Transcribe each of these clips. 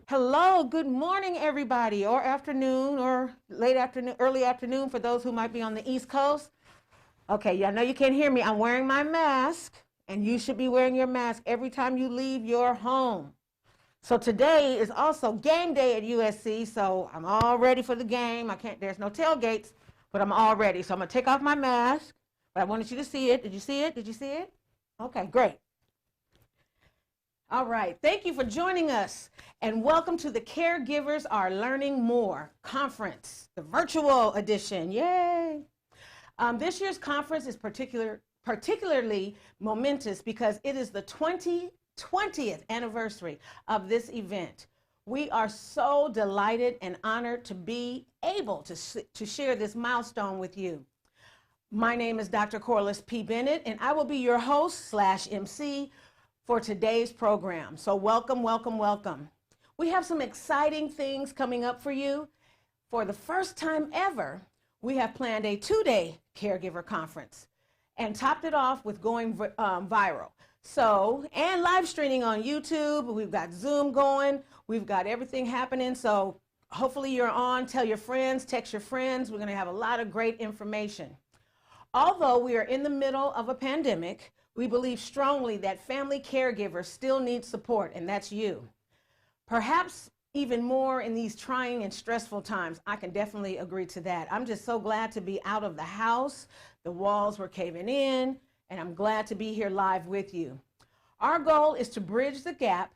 Hello, good morning, everybody, or afternoon, or late afternoon, early afternoon for those who might be on the East Coast. Okay, yeah, I know you can't hear me. I'm wearing my mask, and you should be wearing your mask every time you leave your home. So today is also game day at USC, so I'm all ready for the game. There's no tailgates, but I'm all ready. So I'm gonna take off my mask, but I wanted you to see it. Did you see it? Did you see it? Okay, great. All right, thank you for joining us and welcome to the Caregivers Are Learning More conference, the virtual edition. Yay! This year's conference is particularly momentous because it is the 20th anniversary of this event. We are so delighted and honored to be able to share this milestone with you. My name is Dr. Corliss P. Bennett, and I will be your host/MC for today's program. So welcome, welcome, welcome. We have some exciting things coming up for you. For the first time ever, we have planned a 2-day caregiver conference and topped it off with going viral. So, and live streaming on YouTube. We've got Zoom going. We've got everything happening. So hopefully you're on. Tell your friends, text your friends. We're going to have a lot of great information. Although we are in the middle of a pandemic, we believe strongly that family caregivers still need support, and that's you. Perhaps even more in these trying and stressful times. I can definitely agree to that. I'm just so glad to be out of the house. The walls were caving in, and I'm glad to be here live with you. Our goal is to bridge the gap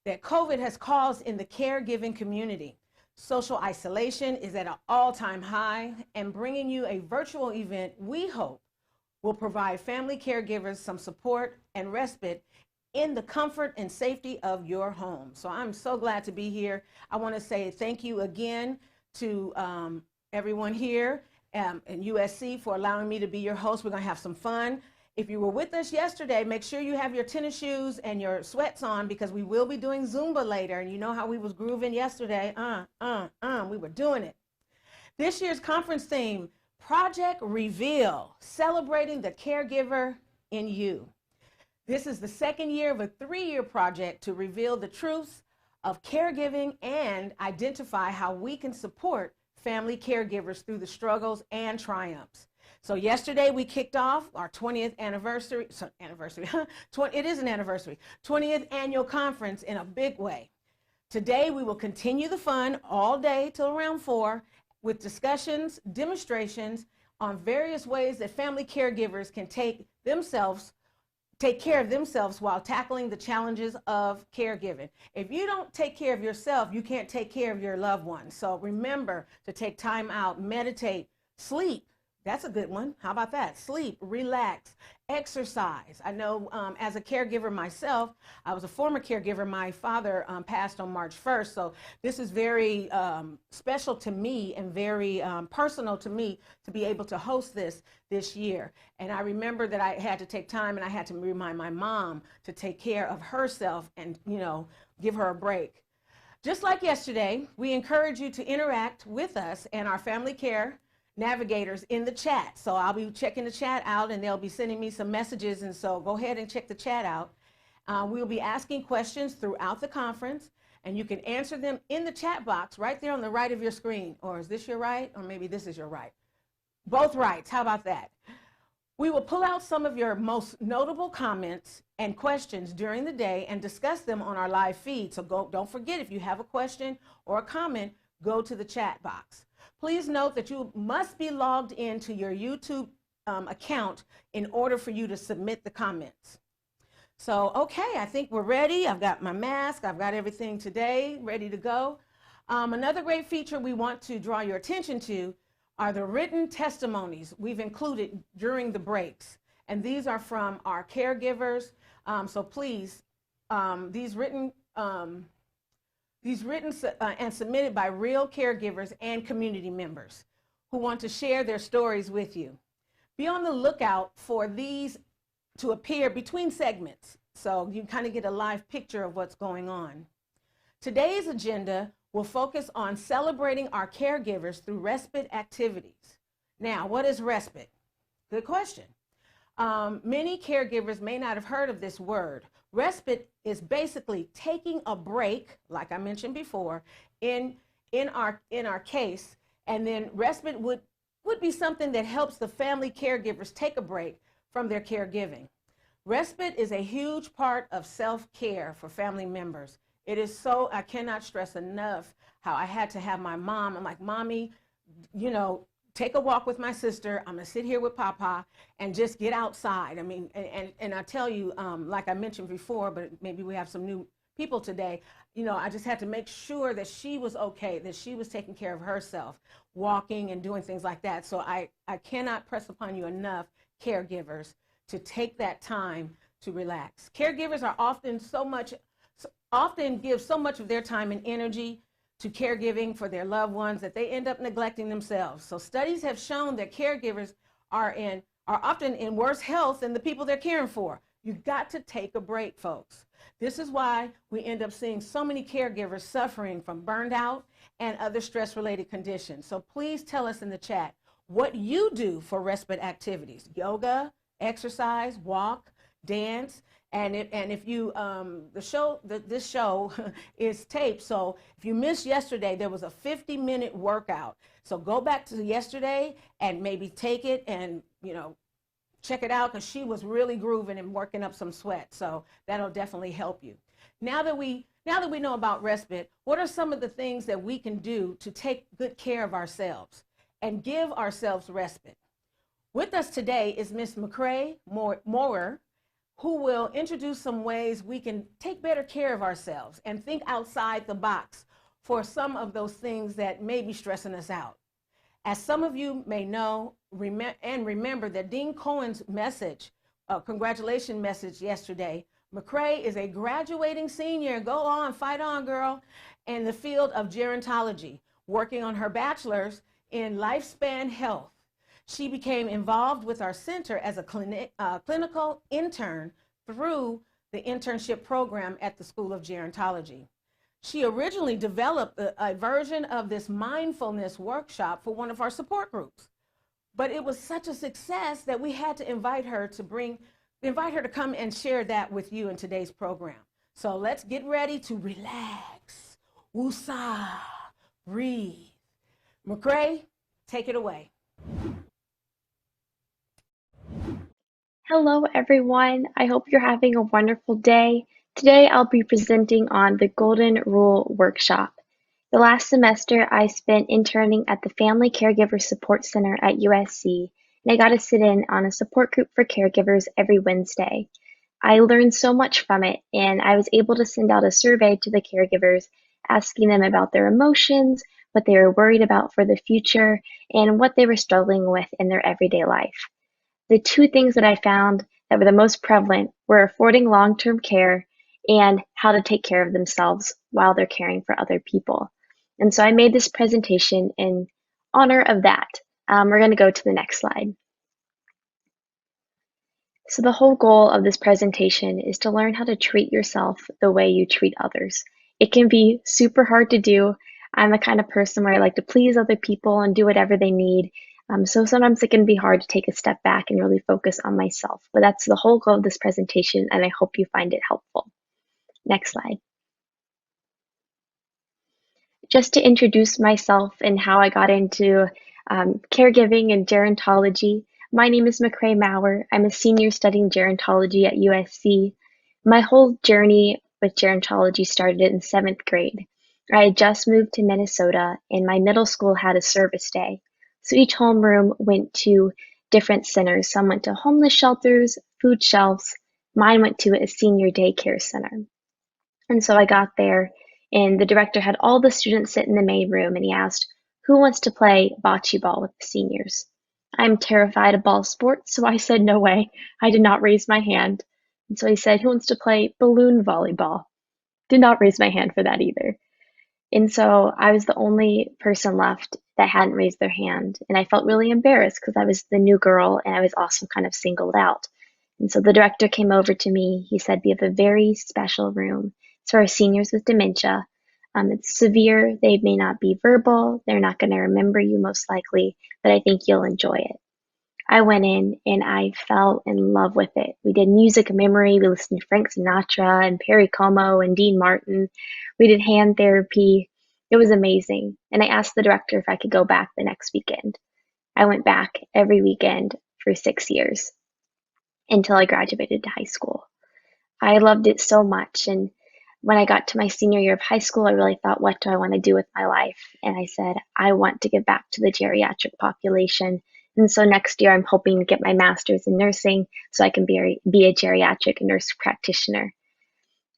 that COVID has caused in the caregiving community. Social isolation is at an all-time high, and bringing you a virtual event, we hope, will provide family caregivers some support and respite in the comfort and safety of your home. So I'm so glad to be here. I want to say thank you again to everyone here in USC for allowing me to be your host. We're going to have some fun. If you were with us yesterday, make sure you have your tennis shoes and your sweats on because we will be doing Zumba later. And you know how we was grooving yesterday? We were doing it. This year's conference theme, Project Reveal, celebrating the caregiver in you. This is the second year of a 3-year project to reveal the truths of caregiving and identify how we can support family caregivers through the struggles and triumphs. So yesterday we kicked off our 20th anniversary, it is an anniversary, 20th annual conference in a big way. Today we will continue the fun all day till around 4 with discussions, demonstrations on various ways that family caregivers can take care of themselves while tackling the challenges of caregiving. If you don't take care of yourself, you can't take care of your loved ones. So remember to take time out, meditate, sleep. That's a good one. How about that? Sleep, relax, exercise. I know as a caregiver myself, I was a former caregiver. My father passed on March 1st. So this is very special to me and very personal to me to be able to host this year. And I remember that I had to take time and I had to remind my mom to take care of herself and, give her a break. Just like yesterday, we encourage you to interact with us and our family care navigators in the chat. So I'll be checking the chat out and they'll be sending me some messages, and so go ahead and check the chat out. We'll be asking questions throughout the conference and you can answer them in the chat box right there on the right of your screen. Or is this your right? Or maybe this is your right. Both rights. How about that? We will pull out some of your most notable comments and questions during the day and discuss them on our live feed. So don't forget, if you have a question or a comment, go to the chat box. Please note that you must be logged into your YouTube account in order for you to submit the comments. So, okay, I think we're ready. I've got my mask. I've got everything today ready to go. Another great feature we want to draw your attention to are the written testimonies we've included during the breaks. And these are from our caregivers. So please, these written and submitted by real caregivers and community members who want to share their stories with you. Be on the lookout for these to appear between segments so you kind of get a live picture of what's going on. Today's agenda will focus on celebrating our caregivers through respite activities. Now, what is respite? Good question. Many caregivers may not have heard of this word, Respite is basically taking a break, like I mentioned before, in our case, and then respite would be something that helps the family caregivers take a break from their caregiving. Respite is a huge part of self-care for family members. It is so, I cannot stress enough how I had to have my mom. I'm like, Mommy, you know, take a walk with my sister. I'm gonna sit here with Papa and just get outside. I mean, and I tell you, like I mentioned before, but maybe we have some new people today, you know, I just had to make sure that she was okay, that she was taking care of herself, walking and doing things like that. So I cannot press upon you enough, caregivers, to take that time to relax. Caregivers are often give so much of their time and energy to caregiving for their loved ones that they end up neglecting themselves. So studies have shown that caregivers are often in worse health than the people they're caring for. You've got to take a break, folks. This is why we end up seeing so many caregivers suffering from burned out and other stress-related conditions. So please tell us in the chat what you do for respite activities: yoga, exercise, walk, dance. And if you this show is taped, so if you missed yesterday, there was a 50-minute workout. So go back to yesterday and maybe take it and, you know, check it out, because she was really grooving and working up some sweat. So that'll definitely help you. Now that we know about respite, what are some of the things that we can do to take good care of ourselves and give ourselves respite? With us today is Miss McCrae Mower, who will introduce some ways we can take better care of ourselves and think outside the box for some of those things that may be stressing us out. As some of you may know and remember that Dean Cohen's message, congratulations message yesterday, McCrae is a graduating senior, go on, fight on, girl, in the field of gerontology, working on her bachelor's in lifespan health. She became involved with our center as a clinical intern through the internship program at the School of Gerontology. She originally developed a version of this mindfulness workshop for one of our support groups, but it was such a success that we had to invite her to come and share that with you in today's program. So let's get ready to relax, woosah, breathe. McCrae, take it away. Hello everyone, I hope you're having a wonderful day. Today I'll be presenting on the Golden Rule Workshop. The last semester I spent interning at the Family Caregiver Support Center at USC, and I got to sit in on a support group for caregivers every Wednesday. I learned so much from it, and I was able to send out a survey to the caregivers asking them about their emotions, what they were worried about for the future, and what they were struggling with in their everyday life. The two things that I found that were the most prevalent were affording long-term care and how to take care of themselves while they're caring for other people. And so I made this presentation in honor of that. We're going to go to the next slide. So the whole goal of this presentation is to learn how to treat yourself the way you treat others. It can be super hard to do. I'm the kind of person where I like to please other people and do whatever they need. So sometimes it can be hard to take a step back and really focus on myself, but that's the whole goal of this presentation, and I hope you find it helpful. Next slide. Just to introduce myself and how I got into caregiving and gerontology, my name is McCrae Mower. I'm a senior studying gerontology at USC. My whole journey with gerontology started in 7th grade. I had just moved to Minnesota, and my middle school had a service day. So each homeroom went to different centers. Some went to homeless shelters, food shelves. Mine went to a senior daycare center. And so I got there, and the director had all the students sit in the main room, and he asked, who wants to play bocce ball with the seniors? I'm terrified of ball sports, so I said, no way. I did not raise my hand. And so he said, who wants to play balloon volleyball? Did not raise my hand for that either. And so I was the only person left that hadn't raised their hand. And I felt really embarrassed because I was the new girl and I was also kind of singled out. And so the director came over to me. He said, we have a very special room. It's for our seniors with dementia. It's severe. They may not be verbal. They're not going to remember you most likely, but I think you'll enjoy it. I went in and I fell in love with it. We did music memory. We listened to Frank Sinatra and Perry Como and Dean Martin. We did hand therapy. It was amazing. And I asked the director if I could go back the next weekend. I went back every weekend for 6 years until I graduated to high school. I loved it so much. And when I got to my senior year of high school, I really thought, what do I want to do with my life? And I said, I want to give back to the geriatric population. And so next year, I'm hoping to get my master's in nursing so I can be a geriatric nurse practitioner.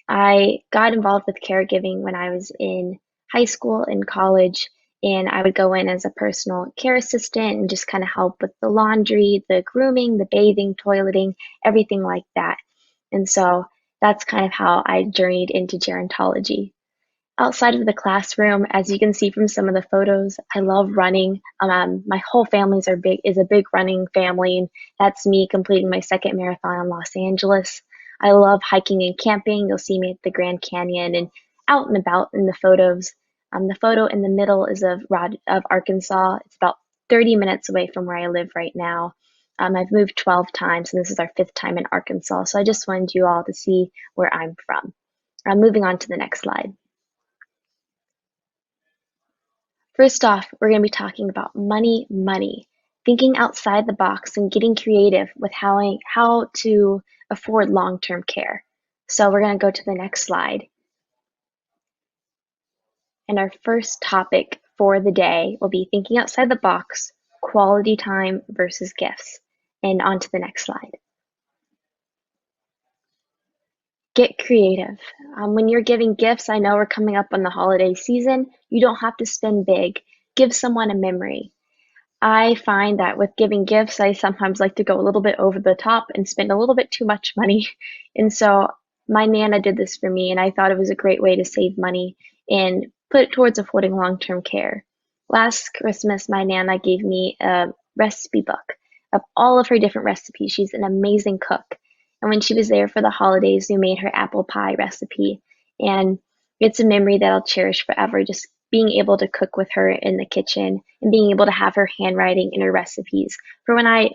I got involved with caregiving when I was in high school and college, and I would go in as a personal care assistant and just kind of help with the laundry, the grooming, the bathing, toileting, everything like that. And so that's kind of how I journeyed into gerontology. Outside of the classroom, as you can see from some of the photos, I love running. My whole family is a big running family, and that's me completing my second marathon in Los Angeles. I love hiking and camping. You'll see me at the Grand Canyon and out and about in the photos. The photo in the middle is of Arkansas. It's about 30 minutes away from where I live right now. I've moved 12 times, and this is our 5th time in Arkansas. So I just wanted you all to see where I'm from. Moving on to the next slide. First off, we're going to be talking about money, thinking outside the box and getting creative with how to afford long-term care. So we're going to go to the next slide. And our first topic for the day will be thinking outside the box, quality time versus gifts. And on to the next slide. Get creative. When you're giving gifts, I know we're coming up on the holiday season. You don't have to spend big. Give someone a memory. I find that with giving gifts, I sometimes like to go a little bit over the top and spend a little bit too much money. And so my Nana did this for me, and I thought it was a great way to save money and put it towards affording long-term care. Last Christmas, my Nana gave me a recipe book of all of her different recipes. She's an amazing cook. And when she was there for the holidays, we made her apple pie recipe. And it's a memory that I'll cherish forever, just being able to cook with her in the kitchen and being able to have her handwriting in her recipes for when I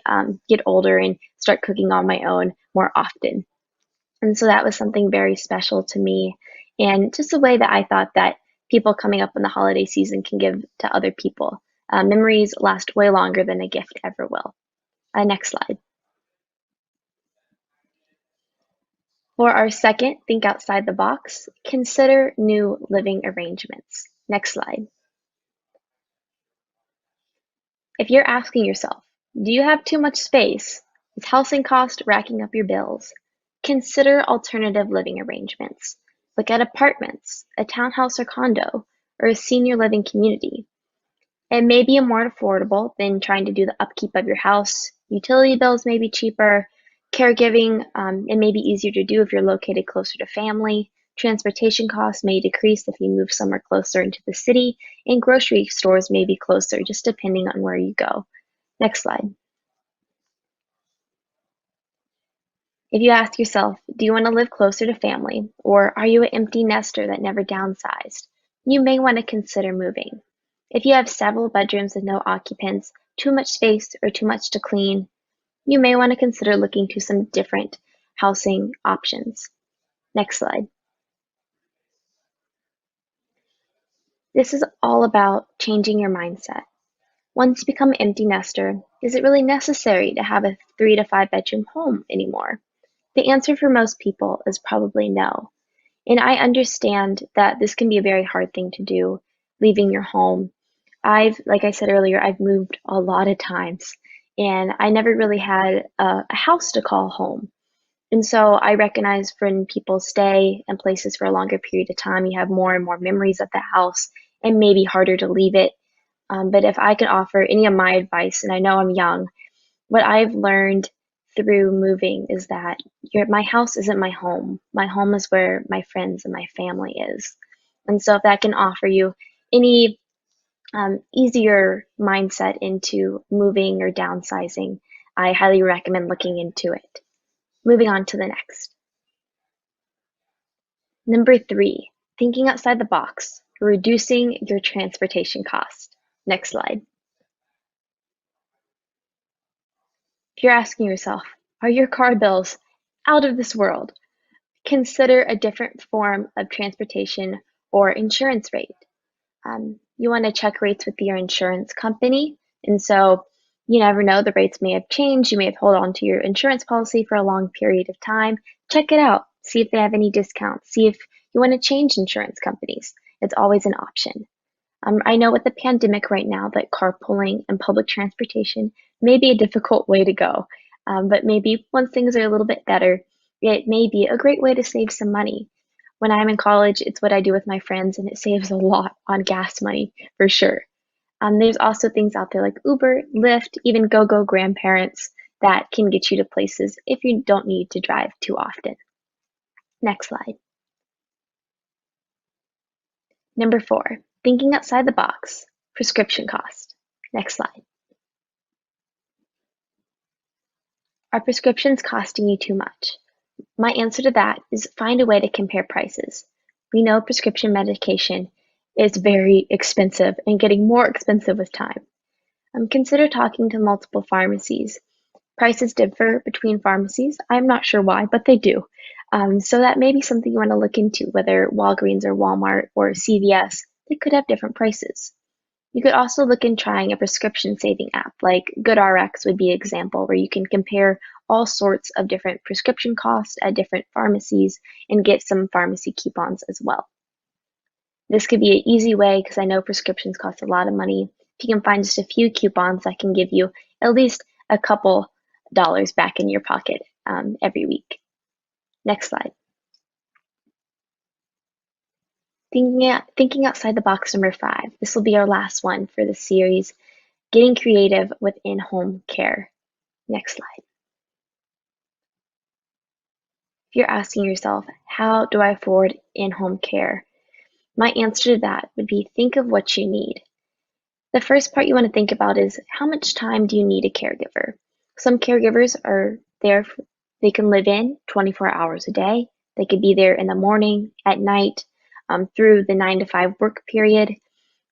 get older and start cooking on my own more often. And so that was something very special to me, and just a way that I thought that people coming up in the holiday season can give to other people. Memories last way longer than a gift ever will. Next slide. For our second, think outside the box, consider new living arrangements. Next slide. If you're asking yourself, do you have too much space? Is housing cost racking up your bills? Consider alternative living arrangements. Look at apartments, a townhouse or condo, or a senior living community. It may be more affordable than trying to do the upkeep of your house. Utility bills may be cheaper. Caregiving, it may be easier to do if you're located closer to family. Transportation costs may decrease if you move somewhere closer into the city, and grocery stores may be closer, just depending on where you go. Next slide. If you ask yourself, do you want to live closer to family, or are you an empty nester that never downsized? You may want to consider moving. If you have several bedrooms with no occupants, too much space, or too much to clean, you may want to consider looking to some different housing options. Next slide. This is all about changing your mindset. Once you become an empty nester, is it really necessary to have a 3 to 5 bedroom home anymore? The answer for most people is probably no. And I understand that this can be a very hard thing to do, leaving your home. Like I said earlier, I've moved a lot of times, and I never really had a house to call home. And so I recognize when people stay in places for a longer period of time, you have more and more memories of the house and maybe harder to leave it. But if I could offer any of my advice, and I know I'm young, what I've learned through moving is that my house isn't my home. My home is where my friends and my family is. And so if that can offer you any easier mindset into moving or downsizing, I highly recommend looking into it. Moving on to the next. Number 3, thinking outside the box, reducing your transportation cost. Next slide. If you're asking yourself, are your car bills out of this world? Consider a different form of transportation or insurance rate. You want to check rates with your insurance company. And so you never know, the rates may have changed. You may have held on to your insurance policy for a long period of time. Check it out. See if they have any discounts. See if you want to change insurance companies. It's always an option. I know with the pandemic right now that carpooling and public transportation may be a difficult way to go, but maybe once things are a little bit better, it may be a great way to save some money. When I'm in college, it's what I do with my friends, and it saves a lot on gas money for sure. There's also things out there like Uber, Lyft, even GoGo grandparents that can get you to places if you don't need to drive too often. Next slide. Number 4, thinking outside the box, prescription cost. Next slide. Are prescriptions costing you too much? My answer to that is find a way to compare prices. We know prescription medication is very expensive and getting more expensive with time. Consider talking to multiple pharmacies. Prices differ between pharmacies. I'm not sure why, but they do. So that may be something you want to look into, whether Walgreens or Walmart or CVS, they could have different prices. You could also look in trying a prescription saving app, like GoodRx would be an example, where you can compare all sorts of different prescription costs at different pharmacies and get some pharmacy coupons as well. This could be an easy way because I know prescriptions cost a lot of money. If you can find just a few coupons that can give you at least a couple dollars back in your pocket every week. Next slide. Thinking outside the box, number 5. This will be our last one for the series, getting creative with in-home care. Next slide. If you're asking yourself, how do I afford in-home care? My answer to that would be think of what you need. The first part you want to think about is how much time do you need a caregiver? Some caregivers are there, they can live in 24 hours a day. They could be there in the morning, at night, through the 9 to 5 work period.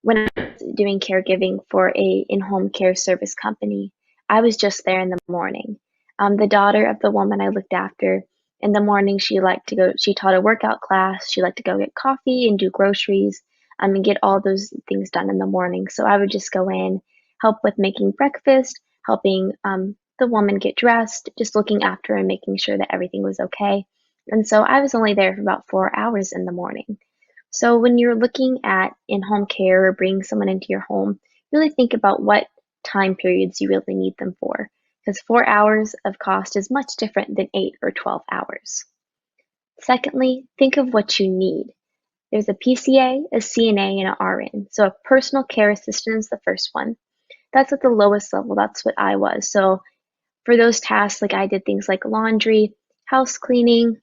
When I was doing caregiving for a in-home care service company, I was just there in the morning. The daughter of the woman I looked after, in the morning she taught a workout class, she liked to go get coffee and do groceries, and get all those things done in the morning. So I would just go in, help with making breakfast, helping the woman get dressed, just looking after her and making sure that everything was okay. And so I was only there for about 4 hours in the morning. So when you're looking at in-home care or bringing someone into your home, really think about what time periods you really need them for, because 4 hours of cost is much different than 8 or 12 hours. Secondly, think of what you need. There's a PCA, a CNA, and an RN. So a personal care assistant is the first one. That's at the lowest level. That's what I was. So for those tasks, like I did things like laundry, house cleaning,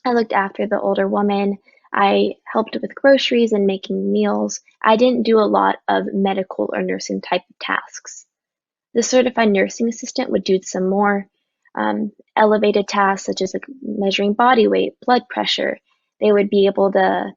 I looked after the older woman, I helped with groceries and making meals. I didn't do a lot of medical or nursing type of tasks. The certified nursing assistant would do some more elevated tasks, such as like measuring body weight, blood pressure. They would be able to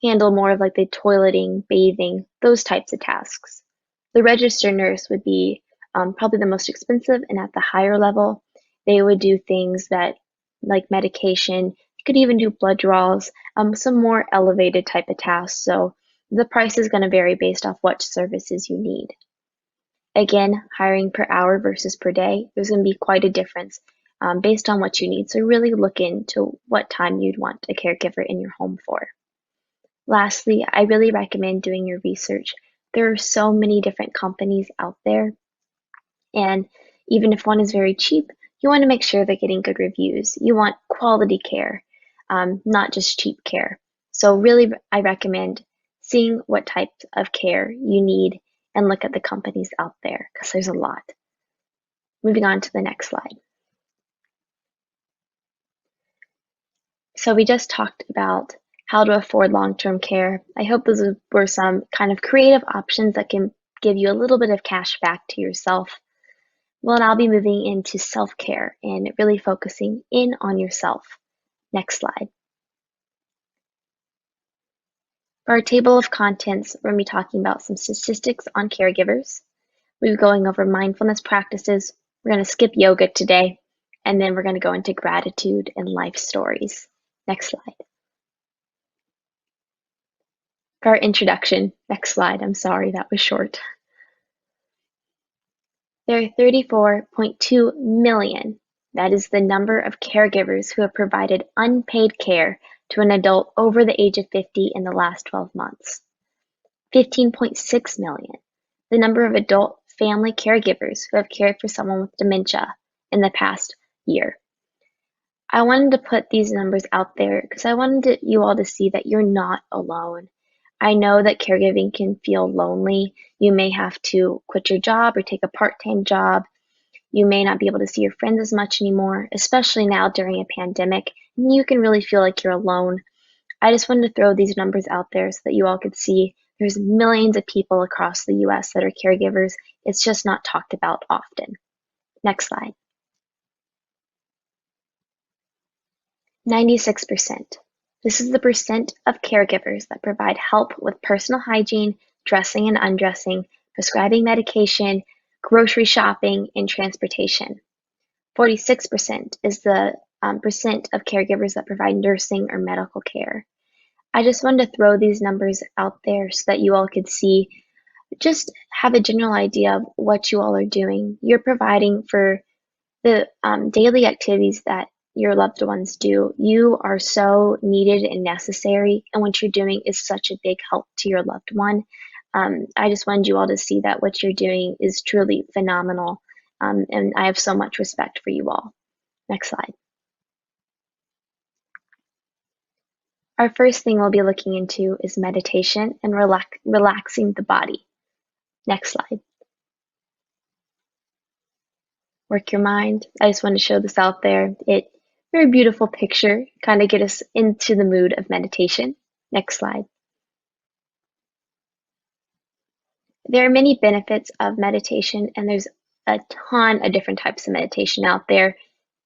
handle more of like the toileting, bathing, those types of tasks. The registered nurse would be probably the most expensive, and at the higher level, they would do things that like medication, could even do blood draws, some more elevated type of tasks. So the price is going to vary based off what services you need. Again, hiring per hour versus per day, there's going to be quite a difference based on what you need. So really look into what time you'd want a caregiver in your home for. Lastly, I really recommend doing your research. There are so many different companies out there, and even if one is very cheap, you want to make sure they're getting good reviews. You want quality care, not just cheap care. So really, I recommend seeing what type of care you need and look at the companies out there, because there's a lot. Moving on to the next slide. So we just talked about how to afford long-term care. I hope those were some kind of creative options that can give you a little bit of cash back to yourself. Well, and I'll be moving into self-care and really focusing in on yourself. Next slide. For our table of contents, we're going to be talking about some statistics on caregivers. We'll be going over mindfulness practices, We're going to skip yoga today, and then we're going to go into gratitude and life stories. Next slide. For our introduction, next slide. I'm sorry, that was short. There are 34.2 million. That is the number of caregivers who have provided unpaid care to an adult over the age of 50 in the last 12 months. 15.6 million. The number of adult family caregivers who have cared for someone with dementia in the past year. I wanted to put these numbers out there because I wanted you all to see that you're not alone. I know that caregiving can feel lonely. You may have to quit your job or take a part-time job. You may not be able to see your friends as much anymore, especially now during a pandemic, and you can really feel like you're alone. I just wanted to throw these numbers out there so that you all could see there's millions of people across the US that are caregivers. It's just not talked about often. Next slide. 96%. This is the percent of caregivers that provide help with personal hygiene, dressing and undressing, prescribing medication, grocery shopping, and transportation. 46% is the percent of caregivers that provide nursing or medical care. I just wanted to throw these numbers out there so that you all could see, just have a general idea of what you all are doing. You're providing for the daily activities that your loved ones do. You are so needed and necessary, and what you're doing is such a big help to your loved one. I just wanted you all to see that what you're doing is truly phenomenal, and I have so much respect for you all. Next slide. Our first thing we'll be looking into is meditation and relaxing the body. Next slide. Work your mind. I just want to show this out there. Very beautiful picture, kind of get us into the mood of meditation. Next slide. There are many benefits of meditation, and there's a ton of different types of meditation out there.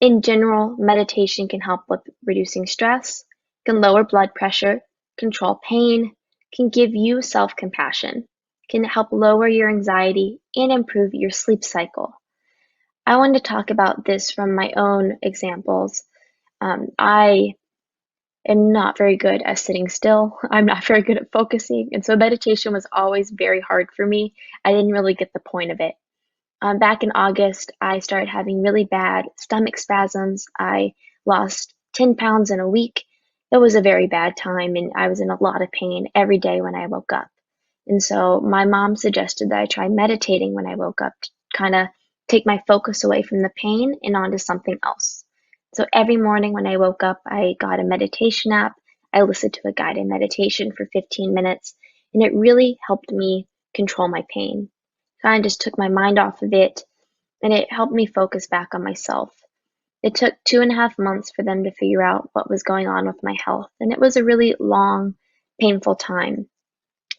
In general, meditation can help with reducing stress, can lower blood pressure, control pain, can give you self-compassion, can help lower your anxiety, and improve your sleep cycle. I wanted to talk about this from my own examples. I am not very good at sitting still. I'm not very good at focusing, and so meditation was always very hard for me. I didn't really get the point of it. Back in August, I started having really bad stomach spasms. I lost 10 pounds in a week. It was a very bad time, and I was in a lot of pain every day when I woke up. And so my mom suggested that I try meditating when I woke up to kind of take my focus away from the pain and onto something else. So every morning when I woke up, I got a meditation app. I listened to a guided meditation for 15 minutes, and it really helped me control my pain. Kind of just took my mind off of it, and it helped me focus back on myself. It took 2.5 months for them to figure out what was going on with my health, and it was a really long, painful time.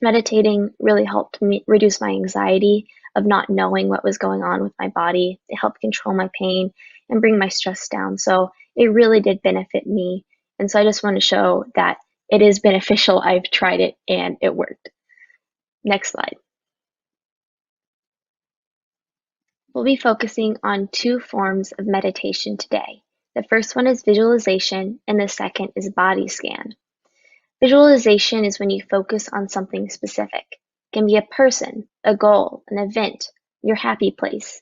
Meditating really helped me reduce my anxiety of not knowing what was going on with my body. It helped control my pain and bring my stress down. So it really did benefit me. And so I just want to show that it is beneficial. I've tried it and it worked. Next slide. We'll be focusing on 2 forms of meditation today. The first one is visualization, and the second is body scan. Visualization is when you focus on something specific. It can be a person, a goal, an event, your happy place.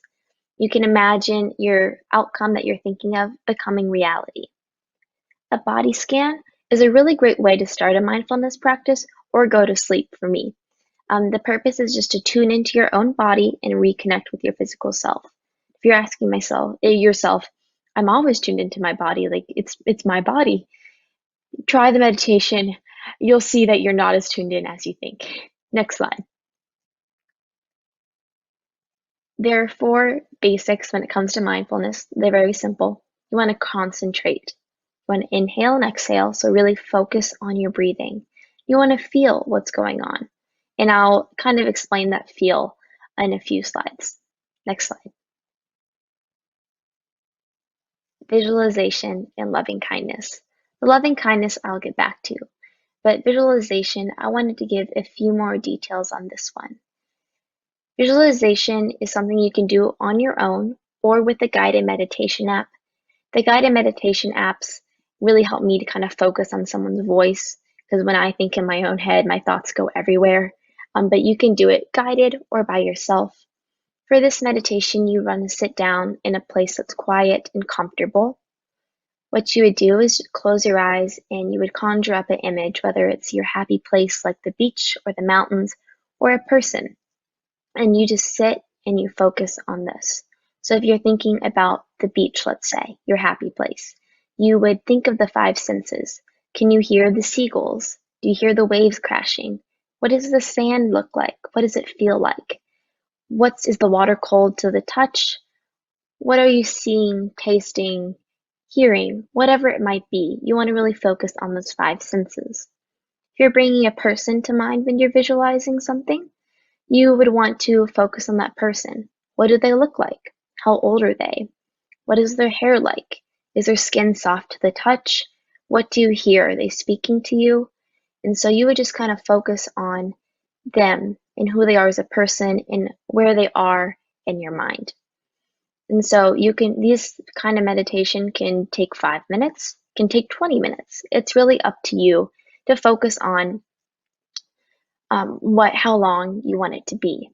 You can imagine your outcome that you're thinking of becoming reality. A body scan is a really great way to start a mindfulness practice or go to sleep for me. The purpose is just to tune into your own body and reconnect with your physical self. If you're asking yourself, I'm always tuned into my body, like it's my body. Try the meditation. You'll see that you're not as tuned in as you think. Next slide. There are 4 basics when it comes to mindfulness. They're very simple. You want to concentrate. You want to inhale and exhale, so really focus on your breathing. You want to feel what's going on. And I'll kind of explain that feel in a few slides. Next slide. Visualization and loving kindness. The loving kindness I'll get back to, but visualization, I wanted to give a few more details on this one. Visualization is something you can do on your own, or with the guided meditation app. The guided meditation apps really help me to kind of focus on someone's voice, because when I think in my own head, my thoughts go everywhere. But you can do it guided or by yourself. For this meditation, you want to sit down in a place that's quiet and comfortable. What you would do is close your eyes and you would conjure up an image, whether it's your happy place like the beach or the mountains or a person. And you just sit and you focus on this. So if you're thinking about the beach, let's say, your happy place, you would think of the five senses. Can you hear the seagulls? Do you hear the waves crashing? What does the sand look like? What does it feel like? Is the water cold to the touch? What are you seeing, tasting, hearing? Whatever it might be, you want to really focus on those five senses. If you're bringing a person to mind when you're visualizing something, you would want to focus on that person. What do they look like? How old are they? What is their hair like? Is their skin soft to the touch? What do you hear? Are they speaking to you? And so you would just kind of focus on them and who they are as a person and where they are in your mind. And so this kind of meditation can take 5 minutes, can take 20 minutes. It's really up to you to focus on how long you want it to be.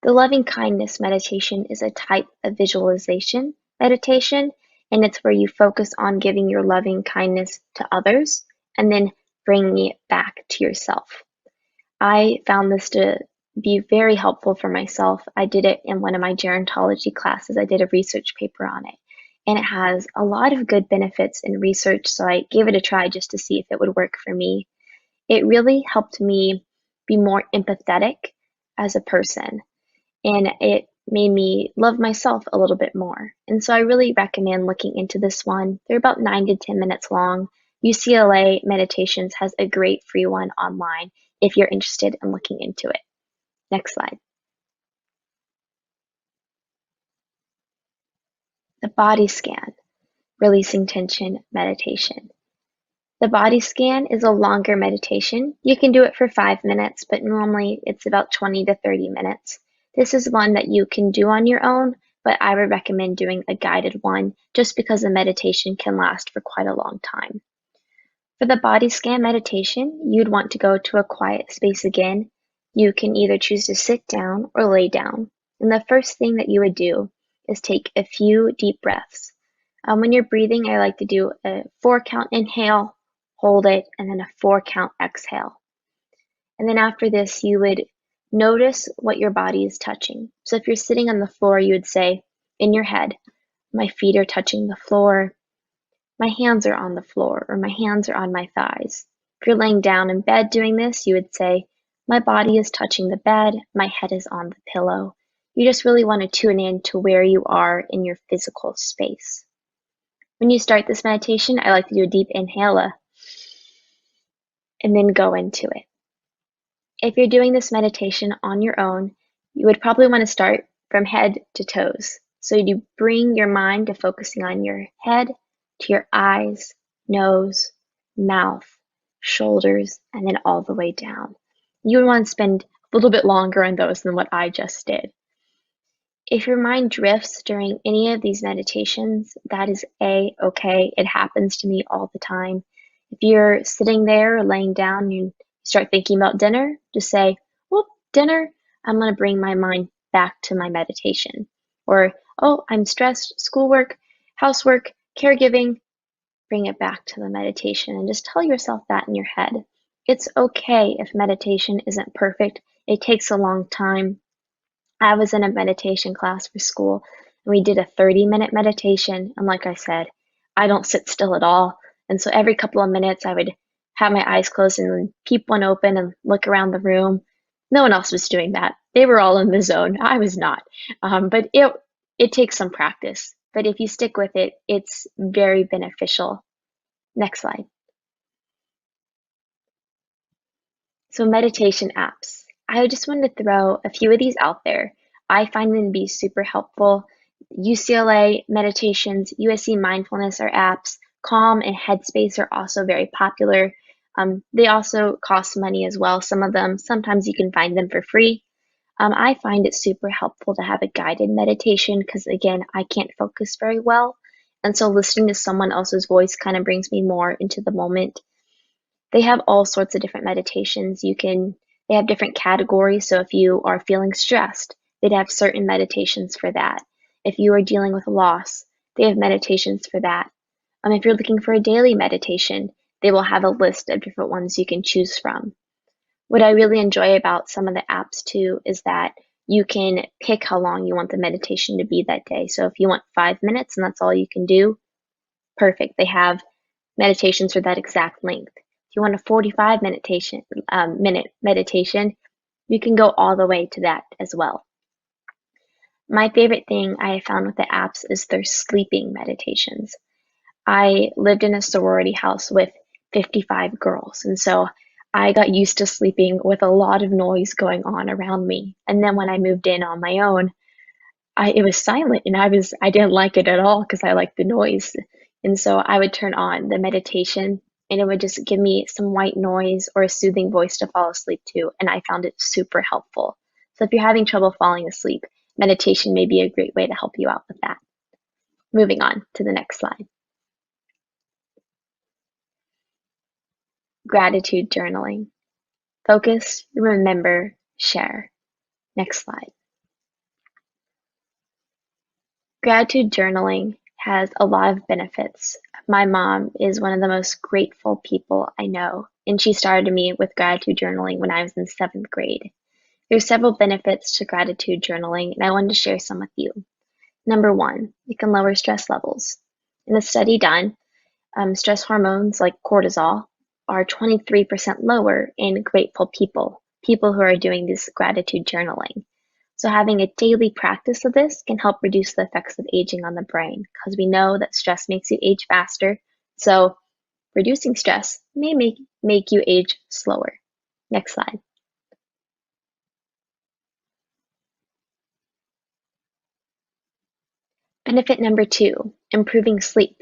The loving kindness meditation is a type of visualization meditation, and it's where you focus on giving your loving kindness to others and then bringing it back to yourself. I found this to be very helpful for myself. I did it in one of my gerontology classes. I did a research paper on it, and it has a lot of good benefits in research, so I gave it a try just to see if it would work for me. It really helped me be more empathetic as a person, and it made me love myself a little bit more. And so I really recommend looking into this one. They're about 9 to 10 minutes long. UCLA Meditations has a great free one online if you're interested in looking into it. Next slide. The body scan, releasing tension meditation. The body scan is a longer meditation. You can do it for 5 minutes, but normally it's about 20 to 30 minutes. This is one that you can do on your own, but I would recommend doing a guided one just because the meditation can last for quite a long time. For the body scan meditation, you'd want to go to a quiet space again. You can either choose to sit down or lay down. And the first thing that you would do is take a few deep breaths. When you're breathing, I like to do a 4-count inhale, hold it, and then a 4-count exhale. And then after this, you would notice what your body is touching. So if you're sitting on the floor, you would say in your head, my feet are touching the floor, my hands are on the floor, or my hands are on my thighs. If you're laying down in bed doing this, you would say, my body is touching the bed, my head is on the pillow. You just really want to tune in to where you are in your physical space. When you start this meditation, I like to do a deep inhale and then go into it. If you're doing this meditation on your own, you would probably want to start from head to toes. So you bring your mind to focusing on your head, to your eyes, nose, mouth, shoulders, and then all the way down. You would want to spend a little bit longer on those than what I just did. If your mind drifts during any of these meditations, that is okay. It happens to me all the time. If you're sitting there or laying down and you start thinking about dinner, just say, well, dinner, I'm going to bring my mind back to my meditation. Or, oh, I'm stressed, schoolwork, housework, caregiving, bring it back to the meditation and just tell yourself that in your head. It's okay if meditation isn't perfect. It takes a long time. I was in a meditation class for school and we did a 30-minute meditation. And like I said, I don't sit still at all. And so every couple of minutes I would have my eyes closed and then keep one open and look around the room. No one else was doing that. They were all in the zone. I was not. But it takes some practice. But if you stick with it, it's very beneficial. Next slide. So meditation apps. I just wanted to throw a few of these out there. I find them to be super helpful. UCLA Meditations, USC Mindfulness are apps. Calm and Headspace are also very popular. They also cost money as well. Some of them, sometimes you can find them for free. I find it super helpful to have a guided meditation because, again, I can't focus very well. And so listening to someone else's voice kind of brings me more into the moment. They have all sorts of different meditations. They have different categories. So if you are feeling stressed, they'd have certain meditations for that. If you are dealing with loss, they have meditations for that. If you're looking for a daily meditation, they will have a list of different ones you can choose from. What I really enjoy about some of the apps too is that you can pick how long you want the meditation to be that day. So if you want 5 minutes and that's all you can do, perfect. They have meditations for that exact length. If you want a 45 minute meditation, you can go all the way to that as well. My favorite thing I have found with the apps is their sleeping meditations. I lived in a sorority house with 55 girls, and so I got used to sleeping with a lot of noise going on around me. And then when I moved in on my own, it was silent, and I didn't like it at all because I liked the noise. And so I would turn on the meditation, and it would just give me some white noise or a soothing voice to fall asleep to, and I found it super helpful. So if you're having trouble falling asleep, meditation may be a great way to help you out with that. Moving on to the next slide. Gratitude journaling. Focus, remember, share. Next slide. Gratitude journaling has a lot of benefits. My mom is one of the most grateful people I know, and she started me with gratitude journaling when I was in 7th grade. There's several benefits to gratitude journaling, and I wanted to share some with you. Number 1, it can lower stress levels. In a study done, stress hormones like cortisol are 23% lower in grateful people who are doing this gratitude journaling. So having a daily practice of this can help reduce the effects of aging on the brain because we know that stress makes you age faster. So reducing stress may make you age slower. Next slide. Benefit number 2, improving sleep.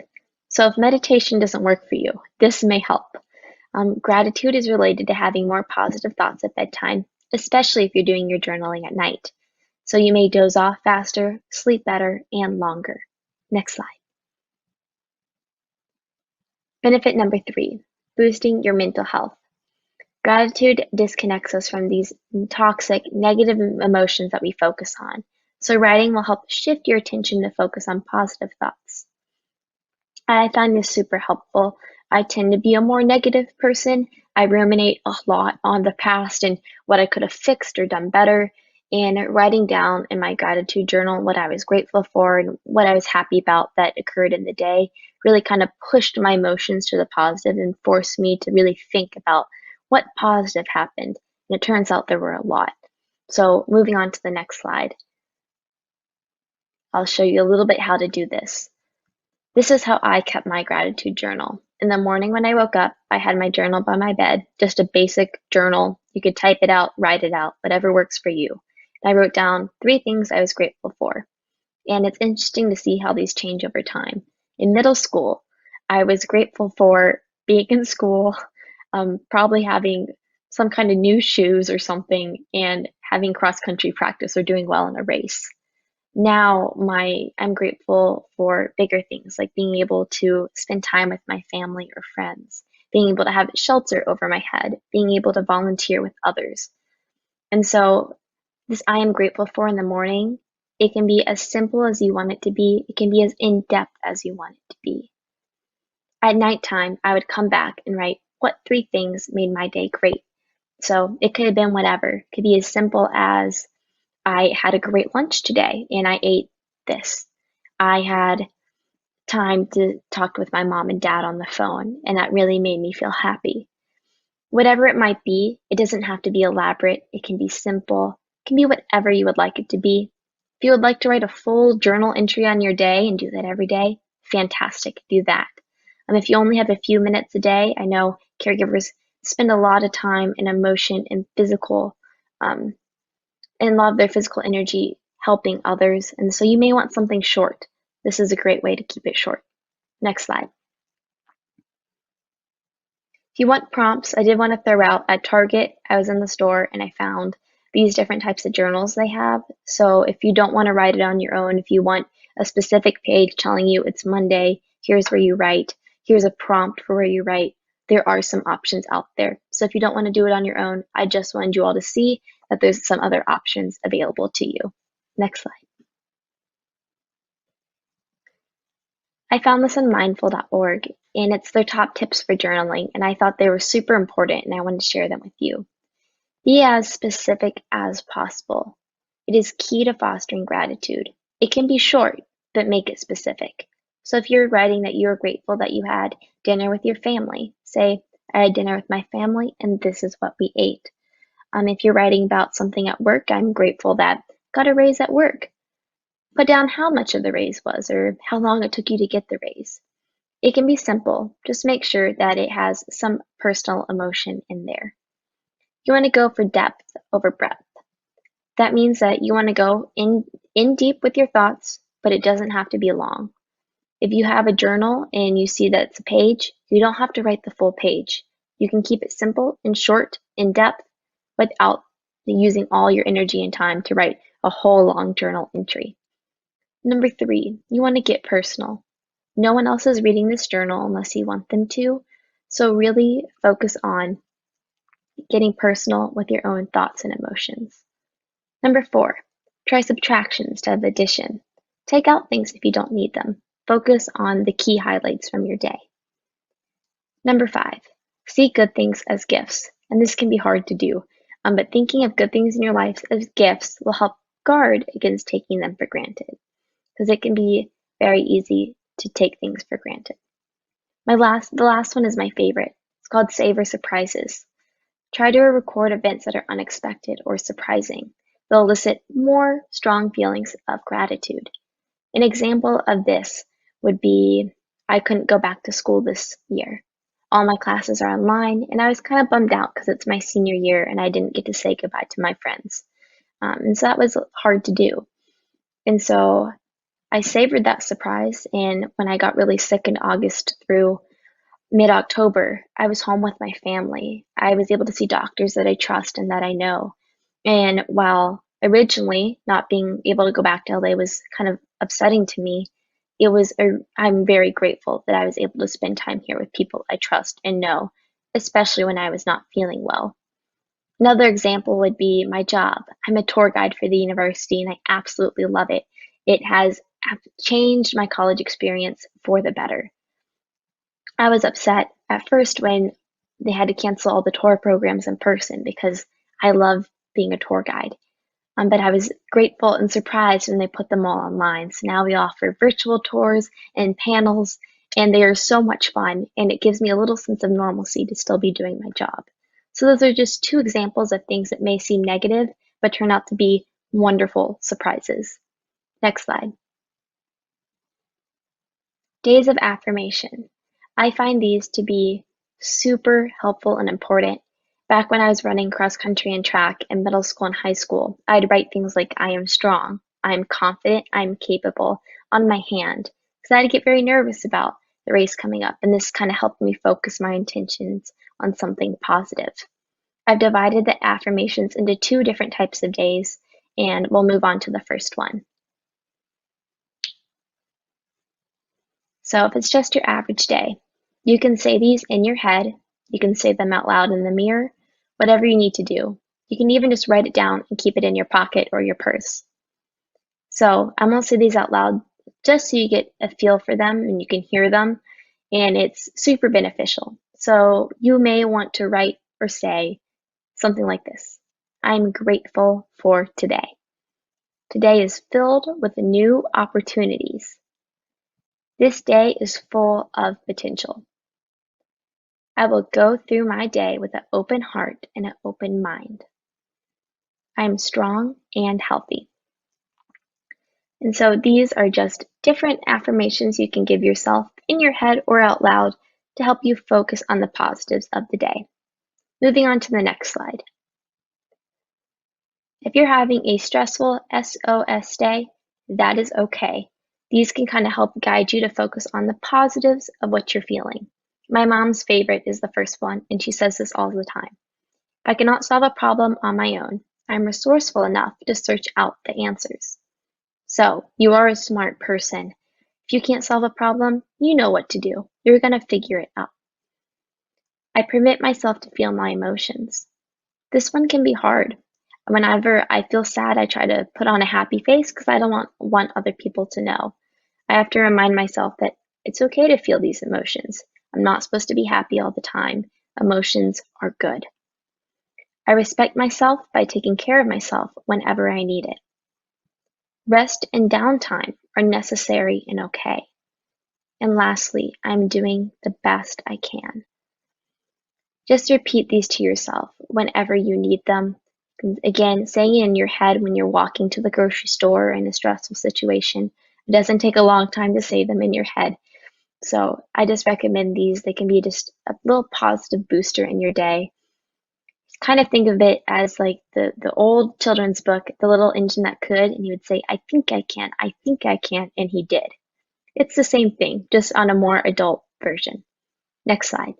So if meditation doesn't work for you, this may help. Gratitude is related to having more positive thoughts at bedtime, especially if you're doing your journaling at night. So you may doze off faster, sleep better, and longer. Next slide. Benefit number 3, boosting your mental health. Gratitude disconnects us from these toxic, negative emotions that we focus on. So writing will help shift your attention to focus on positive thoughts. I find this super helpful. I tend to be a more negative person. I ruminate a lot on the past and what I could have fixed or done better. And writing down in my gratitude journal what I was grateful for and what I was happy about that occurred in the day really kind of pushed my emotions to the positive and forced me to really think about what positive happened. And it turns out there were a lot. So moving on to the next slide, I'll show you a little bit how to do this. This is how I kept my gratitude journal. In the morning when I woke up, I had my journal by my bed, just a basic journal. You could type it out, write it out, whatever works for you. And I wrote down 3 things I was grateful for. And it's interesting to see how these change over time. In middle school, I was grateful for being in school, probably having some kind of new shoes or something, and having cross-country practice or doing well in a race. Now I'm grateful for bigger things like being able to spend time with my family or friends, being able to have shelter over my head, being able to volunteer with others. And so this I am grateful for in the morning, it can be as simple as you want it to be. It can be as in-depth as you want it to be. At nighttime, I would come back and write what 3 things made my day great. So it could have been whatever. It could be as simple as I had a great lunch today and I ate this. I had time to talk with my mom and dad on the phone, and that really made me feel happy. Whatever it might be, it doesn't have to be elaborate. It can be simple. It can be whatever you would like it to be. If you would like to write a full journal entry on your day and do that every day, fantastic, do that. If you only have a few minutes a day, I know caregivers spend a lot of time and emotion and physical and a lot of their physical energy helping others. And so you may want something short. This is a great way to keep it short. Next slide. If you want prompts, I did want to throw out at Target, I was in the store and I found these different types of journals they have. So if you don't want to write it on your own, if you want a specific page telling you it's Monday, here's where you write, here's a prompt for where you write, there are some options out there. So if you don't want to do it on your own, I just wanted you all to see that there's some other options available to you. Next slide. I found this on mindful.org, and it's their top tips for journaling, and I thought they were super important, and I wanted to share them with you. Be as specific as possible. It is key to fostering gratitude. It can be short, but make it specific. So if you're writing that you're grateful that you had dinner with your family, say, I had dinner with my family and this is what we ate. If you're writing about something at work, I'm grateful that I got a raise at work. Put down how much of the raise was or how long it took you to get the raise. It can be simple. Just make sure that it has some personal emotion in there. You want to go for depth over breadth. That means that you want to go in deep with your thoughts, but it doesn't have to be long. If you have a journal and you see that it's a page, you don't have to write the full page. You can keep it simple and short, in depth, without using all your energy and time to write a whole long journal entry. Number 3, you want to get personal. No one else is reading this journal unless you want them to, so really focus on getting personal with your own thoughts and emotions. Number 4, try subtraction instead of addition. Take out things if you don't need them. Focus on the key highlights from your day. Number 5, see good things as gifts. And this can be hard to do, but thinking of good things in your life as gifts will help guard against taking them for granted, because it can be very easy to take things for granted. The last one is my favorite. It's called Savor Surprises. Try to record events that are unexpected or surprising. They'll elicit more strong feelings of gratitude. An example of this would be, I couldn't go back to school this year. All my classes are online, and I was kind of bummed out because it's my senior year and I didn't get to say goodbye to my friends. And so that was hard to do. And so I savored that surprise, and when I got really sick in August through mid-October, I was home with my family. I was able to see doctors that I trust and that I know. And while originally not being able to go back to LA was kind of upsetting to me, I'm very grateful that I was able to spend time here with people I trust and know, especially when I was not feeling well. Another example would be my job. I'm a tour guide for the university and I absolutely love it. It has changed my college experience for the better. I was upset at first when they had to cancel all the tour programs in person because I love being a tour guide. But I was grateful and surprised when they put them all online. So now we offer virtual tours and panels, and they are so much fun, and it gives me a little sense of normalcy to still be doing my job. So those are just 2 examples of things that may seem negative, but turn out to be wonderful surprises. Next slide. Days of affirmation. I find these to be super helpful and important. Back when I was running cross country and track in middle school and high school, I'd write things like, I am strong, I'm confident, I'm capable on my hand, because I'd get very nervous about the race coming up, and this kind of helped me focus my intentions on something positive. I've divided the affirmations into 2 different types of days, and we'll move on to the first one. So if it's just your average day, you can say these in your head, you can say them out loud in the mirror, whatever you need to do. You can even just write it down and keep it in your pocket or your purse. So I'm going to say these out loud just so you get a feel for them and you can hear them, and it's super beneficial. So you may want to write or say something like this. I'm grateful for today. Today is filled with new opportunities. This day is full of potential. I will go through my day with an open heart and an open mind. I am strong and healthy. And so these are just different affirmations you can give yourself in your head or out loud to help you focus on the positives of the day. Moving on to the next slide. If you're having a stressful SOS day, that is okay. These can kind of help guide you to focus on the positives of what you're feeling. My mom's favorite is the first one, and she says this all the time. If I cannot solve a problem on my own, I'm resourceful enough to search out the answers. So, you are a smart person. If you can't solve a problem, you know what to do. You're going to figure it out. I permit myself to feel my emotions. This one can be hard. Whenever I feel sad, I try to put on a happy face because I don't want other people to know. I have to remind myself that it's okay to feel these emotions. I'm not supposed to be happy all the time. Emotions are good. I respect myself by taking care of myself whenever I need it. Rest and downtime are necessary and okay. And lastly, I'm doing the best I can. Just repeat these to yourself whenever you need them. Again, saying it in your head when you're walking to the grocery store or in a stressful situation. It doesn't take a long time to say them in your head. So I just recommend these. They can be just a little positive booster in your day. Kind of think of it as like the old children's book, The Little Engine That Could, and he would say, I think I can, and he did. It's the same thing, just on a more adult version. Next slide.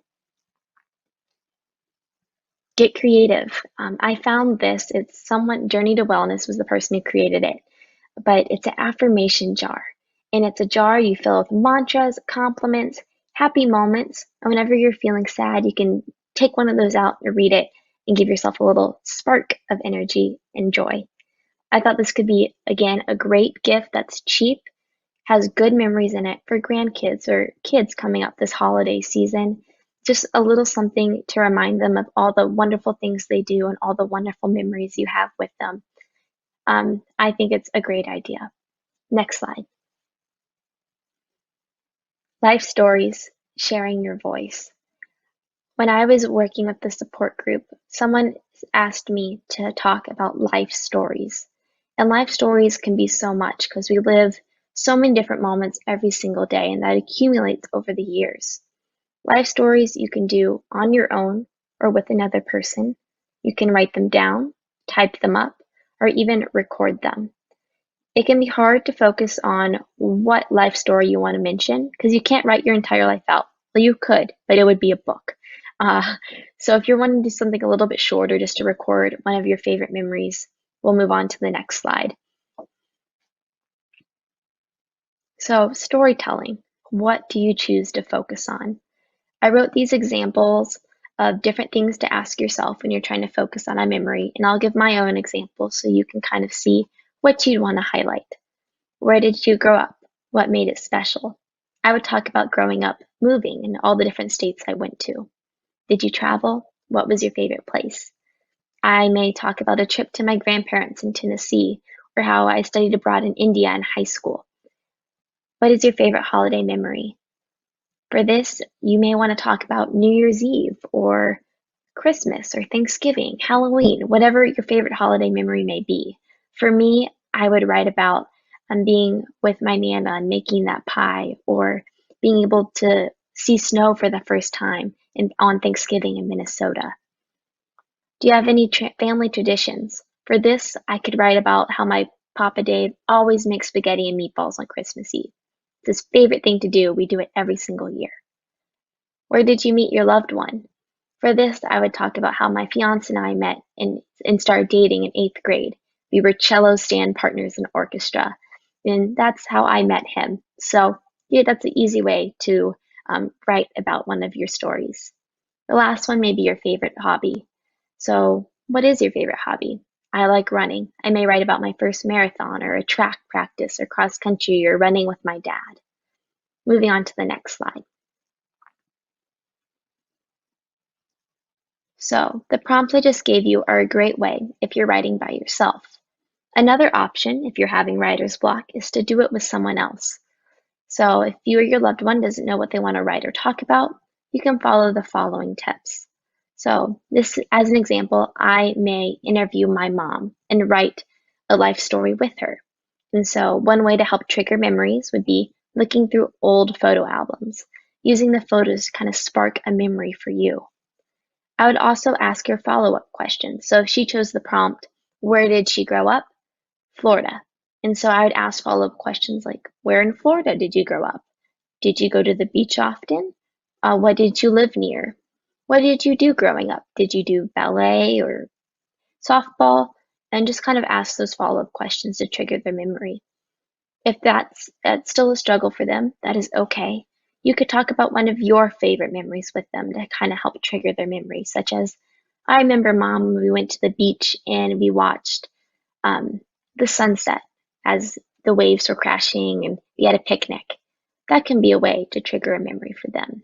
Get creative. I found this, it's somewhat Journey to Wellness was the person who created it, but it's an affirmation jar. And it's a jar you fill with mantras, compliments, happy moments. And whenever you're feeling sad, you can take one of those out and read it and give yourself a little spark of energy and joy. I thought this could be, again, a great gift that's cheap, has good memories in it for grandkids or kids coming up this holiday season. Just a little something to remind them of all the wonderful things they do and all the wonderful memories you have with them. I think it's a great idea. Next slide. Life stories, sharing your voice. When I was working with the support group, someone asked me to talk about life stories. And life stories can be so much because we live so many different moments every single day, and that accumulates over the years. Life stories you can do on your own or with another person. You can write them down, type them up, or even record them. It can be hard to focus on what life story you want to mention because you can't write your entire life out. Well, you could, but it would be a book. So if you're wanting to do something a little bit shorter just to record one of your favorite memories, we'll move on to the next slide. So storytelling, what do you choose to focus on? I wrote these examples of different things to ask yourself when you're trying to focus on a memory, and I'll give my own example so you can kind of see what you'd want to highlight. Where did you grow up? What made it special? I would talk about growing up, moving, and all the different states I went to. Did you travel? What was your favorite place? I may talk about a trip to my grandparents in Tennessee, or how I studied abroad in India in high school. What is your favorite holiday memory? For this, you may want to talk about New Year's Eve, or Christmas, or Thanksgiving, Halloween, whatever your favorite holiday memory may be. For me, I would write about being with my Nana and making that pie, or being able to see snow for the first time on Thanksgiving in Minnesota. Do you have any family traditions? For this, I could write about how my Papa Dave always makes spaghetti and meatballs on Christmas Eve. It's his favorite thing to do. We do it every single year. Where did you meet your loved one? For this, I would talk about how my fiance and I met and started dating in 8th grade. We were cello stand partners in orchestra, and that's how I met him. So yeah, that's an easy way to write about one of your stories. The last one may be your favorite hobby. So what is your favorite hobby? I like running. I may write about my first marathon, or a track practice, or cross country, or running with my dad. Moving on to the next slide. So the prompts I just gave you are a great way if you're writing by yourself. Another option, if you're having writer's block, is to do it with someone else. So if you or your loved one doesn't know what they want to write or talk about, you can follow the following tips. So this, as an example, I may interview my mom and write a life story with her. And so one way to help trigger memories would be looking through old photo albums, using the photos to kind of spark a memory for you. I would also ask her follow-up questions. So if she chose the prompt, where did she grow up? Florida. And so I would ask follow-up questions like, where in Florida did you grow up? Did you go to the beach often? What did you live near? What did you do growing up? Did you do ballet or softball? and just kind of ask those follow-up questions to trigger their memory. If that's still a struggle for them, that is okay. You could talk about one of your favorite memories with them to kind of help trigger their memory, such as, I remember mom when we went to the beach and we watched um, the sunset as the waves were crashing and we had a picnic. That can be a way to trigger a memory for them.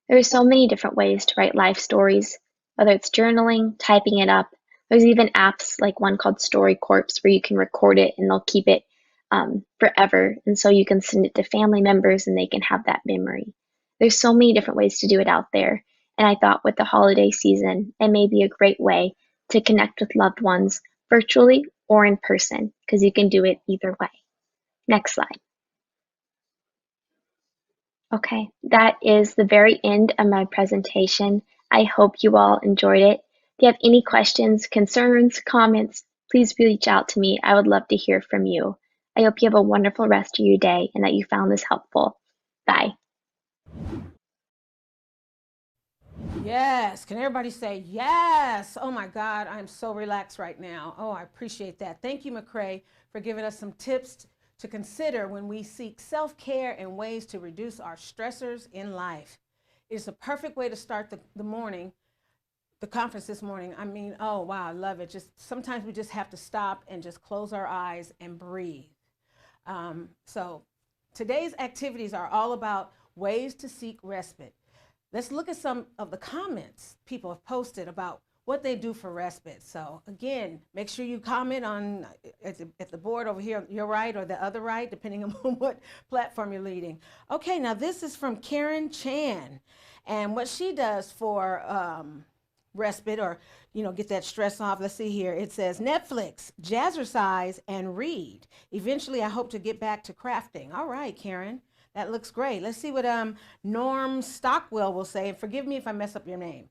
There are so many different ways to write life stories, whether it's journaling, typing it up. There's even apps like one called Story Corpse where you can record it and they'll keep it forever. And so you can send it to family members and they can have that memory. There's so many different ways to do it out there. And I thought with the holiday season, it may be a great way to connect with loved ones virtually or in person because you can do it either way. Next slide. Okay, that is the very end of my presentation. I hope you all enjoyed it. If you have any questions, concerns, comments, please reach out to me. I would love to hear from you. I hope you have a wonderful rest of your day and that you found this helpful. Bye. Yes. Can everybody say yes? Oh my God, I'm so relaxed right now. Oh, I appreciate that. Thank you, McCrae, for giving us some tips to consider when we seek self-care and ways to reduce our stressors in life. It's a perfect way to start the morning, the conference this morning. I mean, oh wow, I love it. Just sometimes we just have to stop and just close our eyes and breathe. So today's activities are all about ways to seek respite. Let's look at some of the comments people have posted about what they do for respite. So again, make sure you comment on at the board over here, your right or the other right, depending on what platform you're leading. Okay, now this is from Karen Chan. And what she does for respite or, get that stress off. Let's see here. It says Netflix, jazzercise, and read. Eventually, I hope to get back to crafting. All right, Karen. That looks great. Let's see what Norm Stockwell will say. And forgive me if I mess up your name.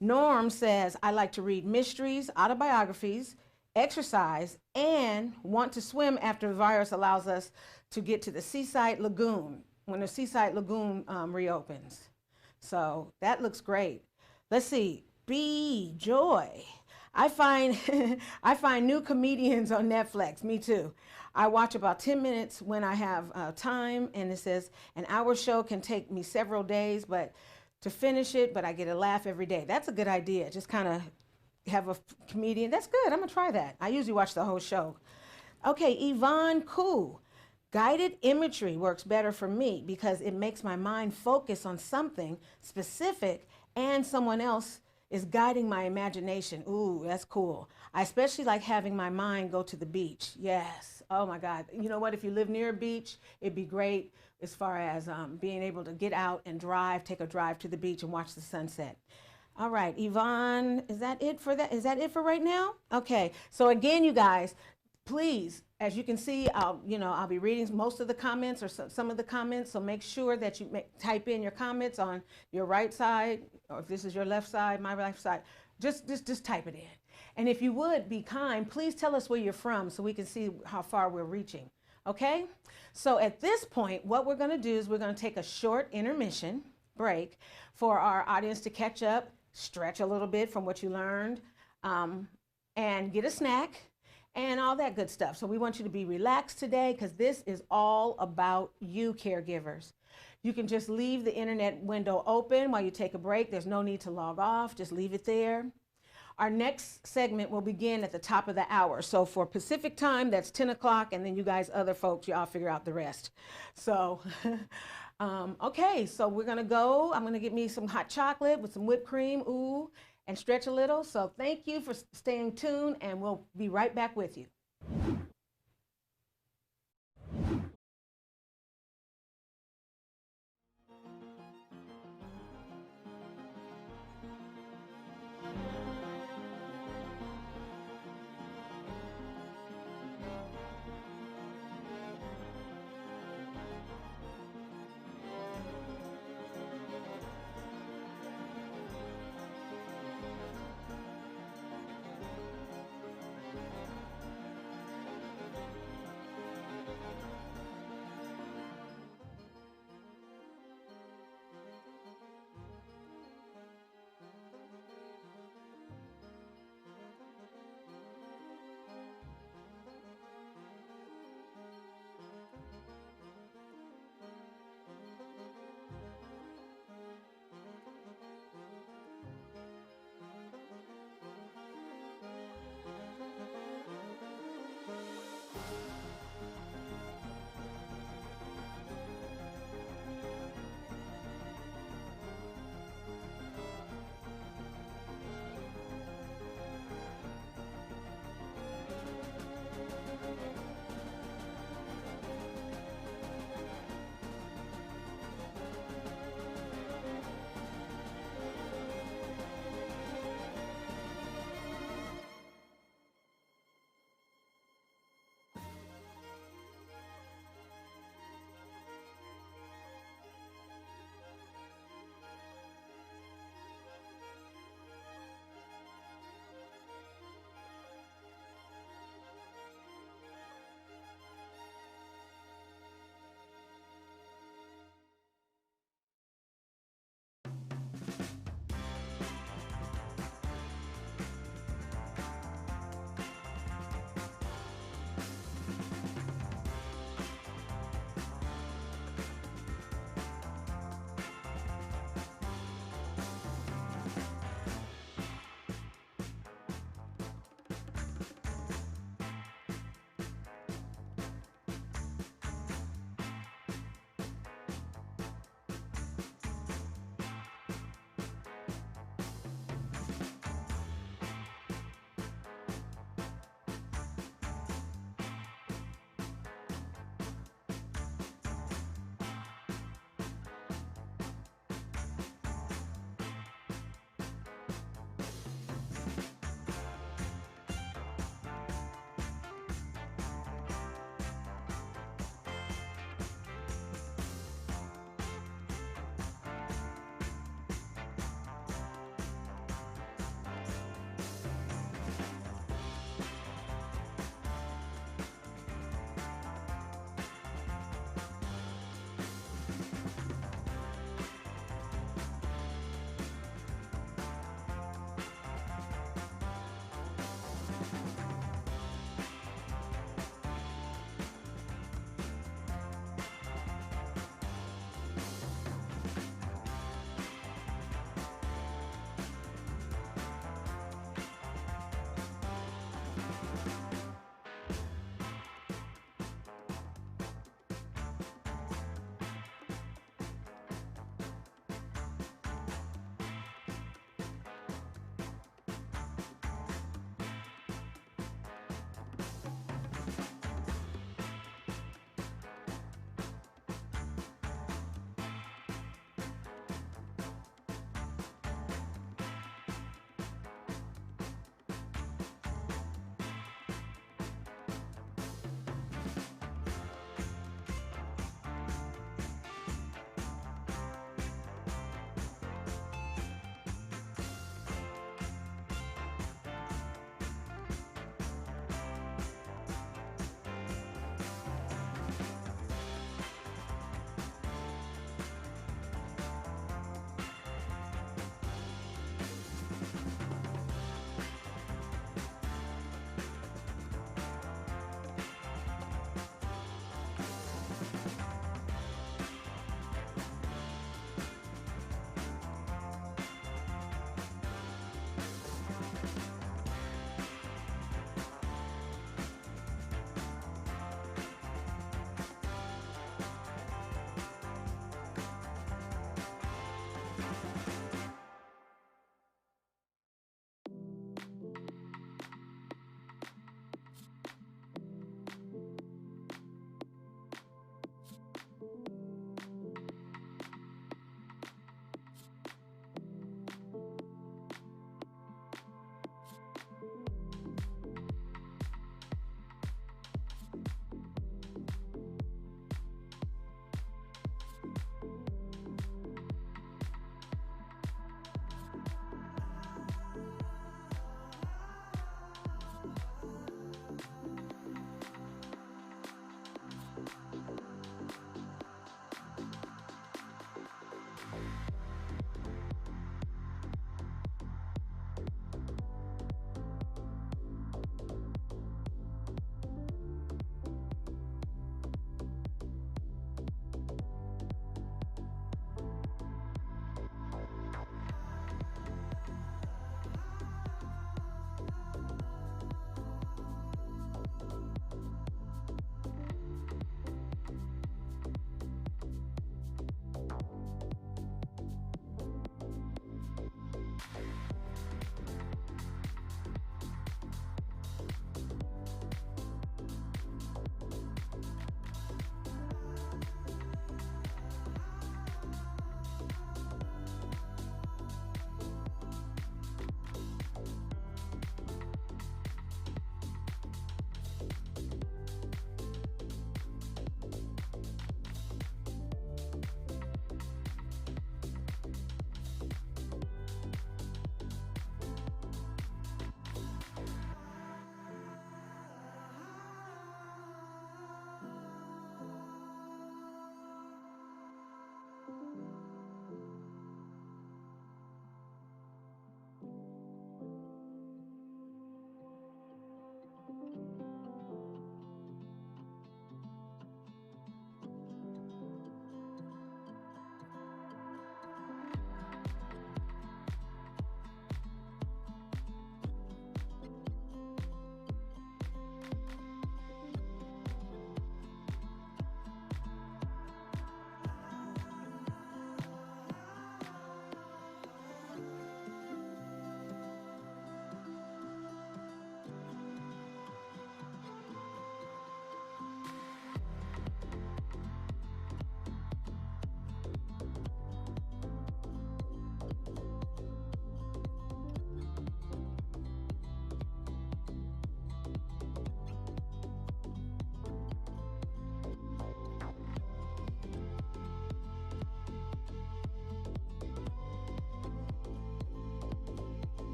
Norm says, I like to read mysteries, autobiographies, exercise, and want to swim after the virus allows us to get to the Seaside Lagoon, when the Seaside Lagoon reopens. So that looks great. Let's see. B. Joy. I find I find new comedians on Netflix. Me too. I watch about 10 minutes when I have time, and it says an hour show can take me several days, but to finish it, but I get a laugh every day. That's a good idea. Just kind of have a comedian. That's good. I'm gonna try that. I usually watch the whole show. Okay, Yvonne Koo. Guided imagery works better for me because it makes my mind focus on something specific and someone else is guiding my imagination. Ooh, that's cool. I especially like having my mind go to the beach. Yes. Oh my God. You know what? If you live near a beach, it'd be great as far as being able to get out and take a drive to the beach and watch the sunset. All right, Yvonne, is that it for that? Is that it for right now? Okay. So again, you guys, please, as you can see, I'll be reading most of the comments or some of the comments. So make sure that you type in your comments on your right side, or if this is your left side, my left side, just type it in. And if you would be kind, please tell us where you're from so we can see how far we're reaching. Okay? So at this point, what we're going to do is we're going to take a short intermission break for our audience to catch up, stretch a little bit from what you learned, and get a snack and all that good stuff. So we want you to be relaxed today because this is all about you, caregivers. You can just leave the internet window open while you take a break. There's no need to log off. Just leave it there. Our next segment will begin at the top of the hour. So for Pacific time, that's 10 o'clock, and then you guys, other folks, y'all figure out the rest. So, okay, so we're gonna go. I'm gonna get me some hot chocolate with some whipped cream, ooh, and stretch a little. So thank you for staying tuned, and we'll be right back with you.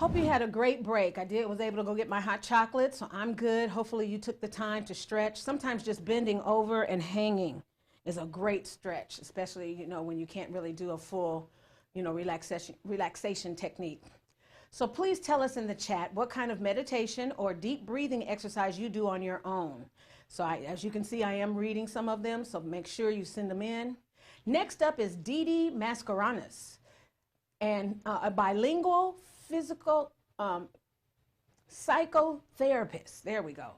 Hope you had a great break. Was able to go get my hot chocolate, so I'm good. Hopefully you took the time to stretch. Sometimes just bending over and hanging is a great stretch, especially, when you can't really do a full, relaxation technique. So please tell us in the chat what kind of meditation or deep breathing exercise you do on your own. So as you can see, I am reading some of them, so make sure you send them in. Next up is Deedee Mascarena, and a bilingual physical psychotherapist. There we go.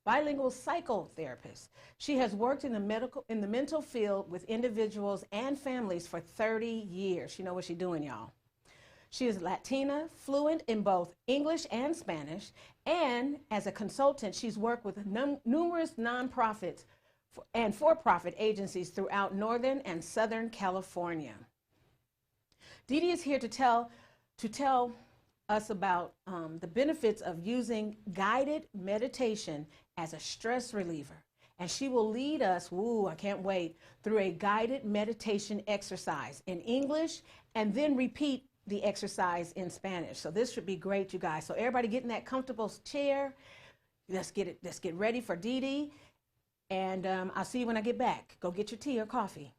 Bilingual psychotherapist. She has worked in the mental field with individuals and families for 30 years. She knows what she's doing, y'all. She is Latina, fluent in both English and Spanish, and as a consultant, she's worked with numerous nonprofits and for-profit agencies throughout Northern and Southern California. Deedee is here to tell us about the benefits of using guided meditation as a stress reliever. And she will lead us, I can't wait, through a guided meditation exercise in English and then repeat the exercise in Spanish. So this should be great, you guys. So everybody get in that comfortable chair. Let's get ready for Deedee. And I'll see you when I get back. Go get your tea or coffee.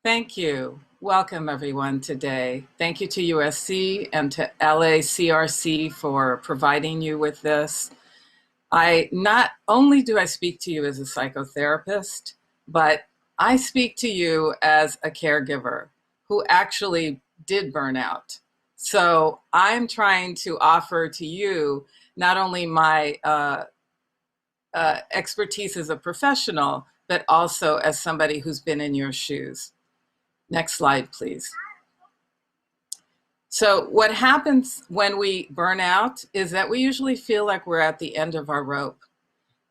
Thank you. Welcome everyone today. Thank you to USC and to LACRC for providing you with this. Not only do I speak to you as a psychotherapist, but I speak to you as a caregiver who actually did burn out. So I'm trying to offer to you not only my expertise as a professional, but also as somebody who's been in your shoes. Next slide, please. So what happens when we burn out is that we usually feel like we're at the end of our rope.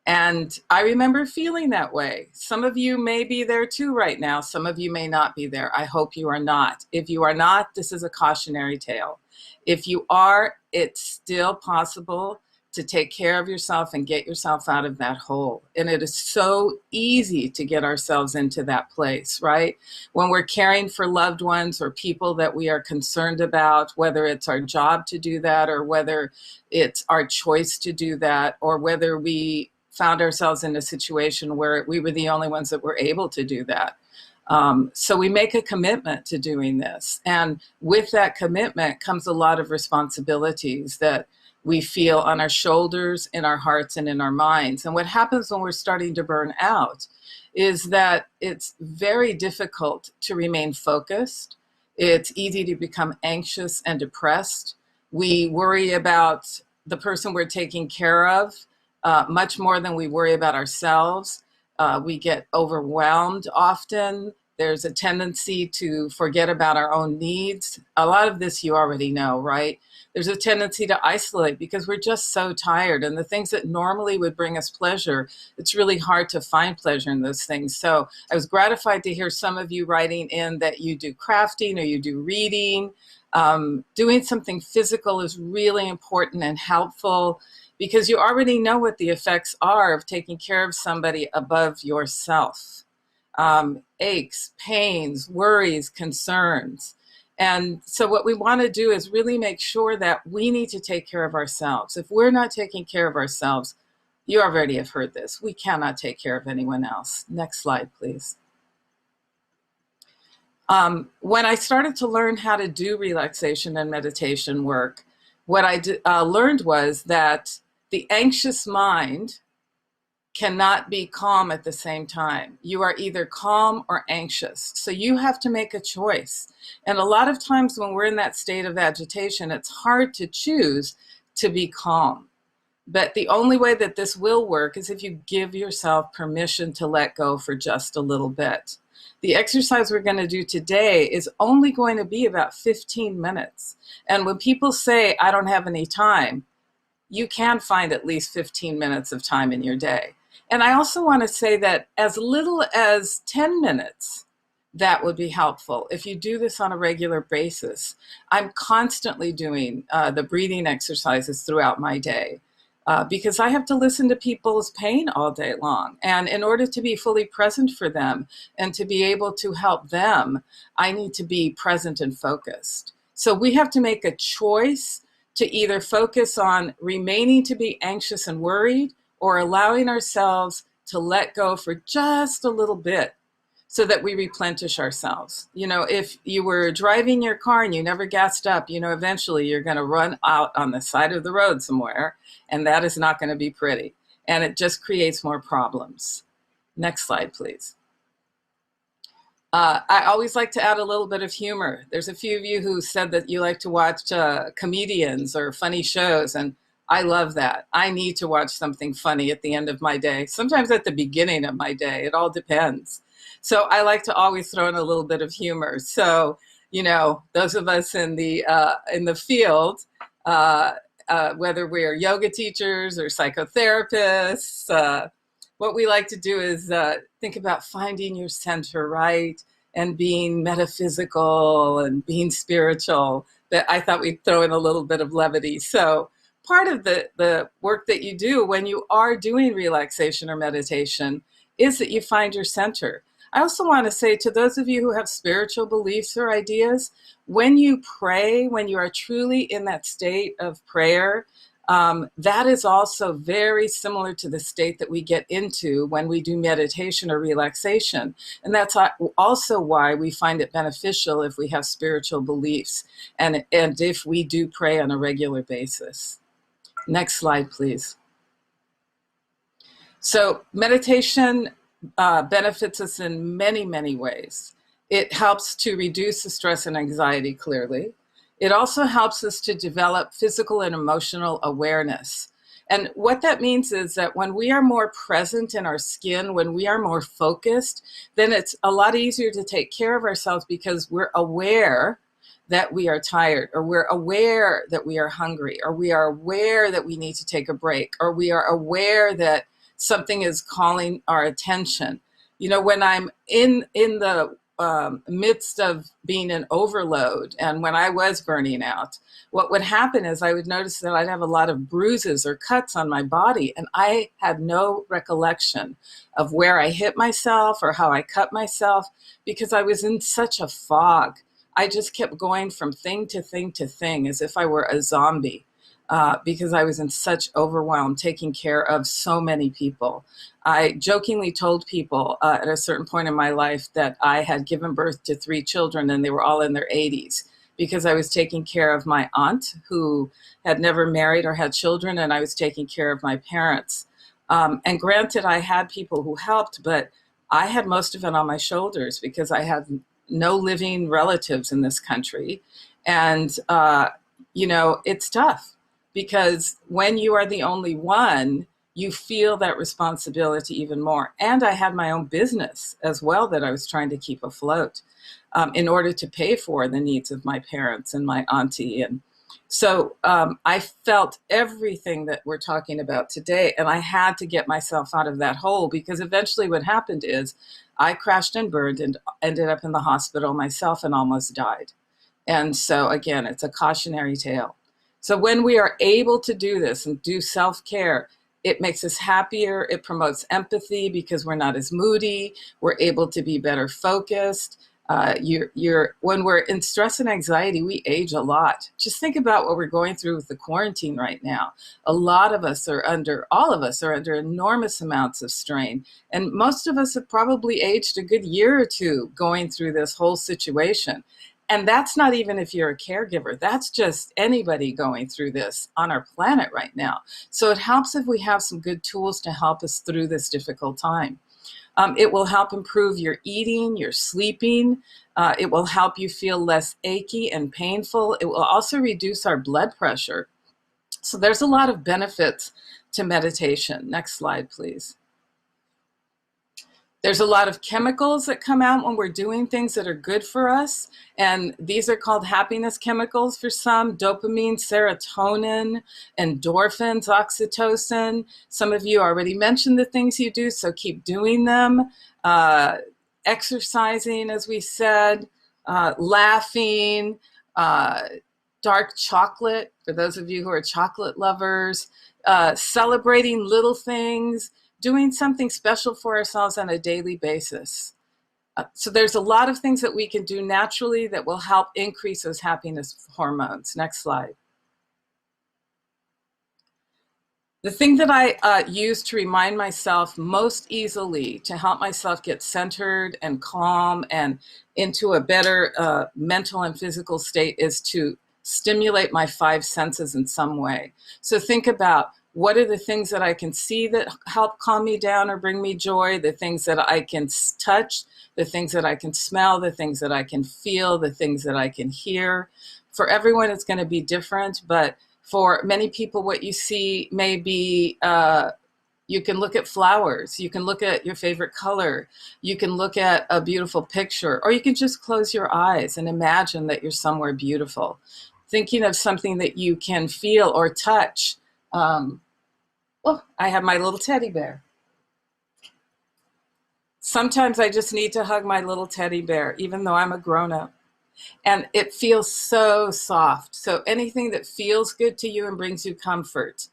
And I remember feeling that way. Some of you may be there too right now. Some of you may not be there. I hope you are not. If you are not, this is a cautionary tale. If you are, it's still possible to take care of yourself and get yourself out of that hole. And it is so easy to get ourselves into that place, right? When we're caring for loved ones or people that we are concerned about, whether it's our job to do that or whether it's our choice to do that, or whether we found ourselves in a situation where we were the only ones that were able to do that. So we make a commitment to doing this. And with that commitment comes a lot of responsibilities that we feel on our shoulders, in our hearts, and in our minds. And what happens when we're starting to burn out is that it's very difficult to remain focused. It's easy to become anxious and depressed. We worry about the person we're taking care of much more than we worry about ourselves. We get overwhelmed often. There's a tendency to forget about our own needs. A lot of this you already know, right? There's a tendency to isolate because we're just so tired. And the things that normally would bring us pleasure, it's really hard to find pleasure in those things. So I was gratified to hear some of you writing in that you do crafting or you do reading. Doing something physical is really important and helpful because you already know what the effects are of taking care of somebody above yourself. Aches, pains, worries, concerns. And so what we want to do is really make sure that we need to take care of ourselves. If we're not taking care of ourselves, you already have heard this, we cannot take care of anyone else. Next slide, please. When I started to learn how to do relaxation and meditation work, what I learned was that the anxious mind cannot be calm at the same time. You are either calm or anxious. So you have to make a choice. And a lot of times when we're in that state of agitation, it's hard to choose to be calm. But the only way that this will work is if you give yourself permission to let go for just a little bit. The exercise we're going to do today is only going to be about 15 minutes. And when people say, I don't have any time, you can find at least 15 minutes of time in your day. And I also want to say that as little as 10 minutes, that would be helpful if you do this on a regular basis. I'm constantly doing the breathing exercises throughout my day. because I have to listen to people's pain all day long. And in order to be fully present for them and to be able to help them, I need to be present and focused. So we have to make a choice to either focus on remaining to be anxious and worried, or allowing ourselves to let go for just a little bit so that we replenish ourselves. You know, if you were driving your car and you never gassed up, you know, eventually you're going to run out on the side of the road somewhere, and that is not going to be pretty. And it just creates more problems. Next slide, please. I always like to add a little bit of humor. There's a few of you who said that you like to watch comedians or funny shows, and I love that. I need to watch something funny at the end of my day, sometimes at the beginning of my day. It all depends. So I like to always throw in a little bit of humor. So, you know, those of us in the field, whether we're yoga teachers or psychotherapists, what we like to do is think about finding your center, right? And being metaphysical and being spiritual. That I thought we'd throw in a little bit of levity. So part of the work that you do when you are doing relaxation or meditation is that you find your center. I also want to say to those of you who have spiritual beliefs or ideas, when you pray, when you are truly in that state of prayer, that is also very similar to the state that we get into when we do meditation or relaxation. And that's also why we find it beneficial if we have spiritual beliefs and if we do pray on a regular basis. Next slide, please. So meditation benefits us in many, many ways. It helps to reduce the stress and anxiety, clearly. It also helps us to develop physical and emotional awareness. And what that means is that when we are more present in our skin, when we are more focused, then it's a lot easier to take care of ourselves because we're aware that we are tired, or we're aware that we are hungry, or we are aware that we need to take a break, or we are aware that something is calling our attention. You know, when I'm in the midst of being in overload, and when I was burning out, what would happen is I would notice that I'd have a lot of bruises or cuts on my body, and I had no recollection of where I hit myself or how I cut myself because I was in such a fog. I just kept going from thing to thing to thing as if I were a zombie. Because I was in such overwhelm taking care of so many people. I jokingly told people at a certain point in my life that I had given birth to 3 children and they were all in their 80s because I was taking care of my aunt who had never married or had children, and I was taking care of my parents. And granted, I had people who helped, but I had most of it on my shoulders because I had no living relatives in this country. And, you know, it's tough. Because when you are the only one, you feel that responsibility even more. And I had my own business as well that I was trying to keep afloat in order to pay for the needs of my parents and my auntie. And so I felt everything that we're talking about today, and I had to get myself out of that hole, because eventually what happened is I crashed and burned and ended up in the hospital myself and almost died. And so again, it's a cautionary tale. So when we are able to do this and do self-care, it makes us happier. It promotes empathy because we're not as moody. We're able to be better focused. When we're in stress and anxiety, we age a lot. Just think about what we're going through with the quarantine right now. All of us are under enormous amounts of strain. And most of us have probably aged a good year or two going through this whole situation. And that's not even if you're a caregiver. That's just anybody going through this on our planet right now. So it helps if we have some good tools to help us through this difficult time. It will help improve your eating, your sleeping. It will help you feel less achy and painful. It will also reduce our blood pressure. So there's a lot of benefits to meditation. Next slide, please. There's a lot of chemicals that come out when we're doing things that are good for us. And these are called happiness chemicals for some: dopamine, serotonin, endorphins, oxytocin. Some of you already mentioned the things you do, so keep doing them. Exercising, as we said, laughing, dark chocolate, for those of you who are chocolate lovers. celebrating little things, doing something special for ourselves on a daily basis. So there's a lot of things that we can do naturally that will help increase those happiness hormones. Next slide. The thing that I use to remind myself most easily to help myself get centered and calm and into a better mental and physical state is to stimulate my 5 senses in some way. So think about, what are the things that I can see that help calm me down or bring me joy, the things that I can touch, the things that I can smell, the things that I can feel, the things that I can hear. For everyone, it's going to be different, but for many people, what you see may be, you can look at flowers, you can look at your favorite color, you can look at a beautiful picture, or you can just close your eyes and imagine that you're somewhere beautiful. Thinking of something that you can feel or touch. Oh, I have my little teddy bear. Sometimes I just need to hug my little teddy bear, even though I'm a grown-up. And it feels so soft. So anything that feels good to you and brings you comfort.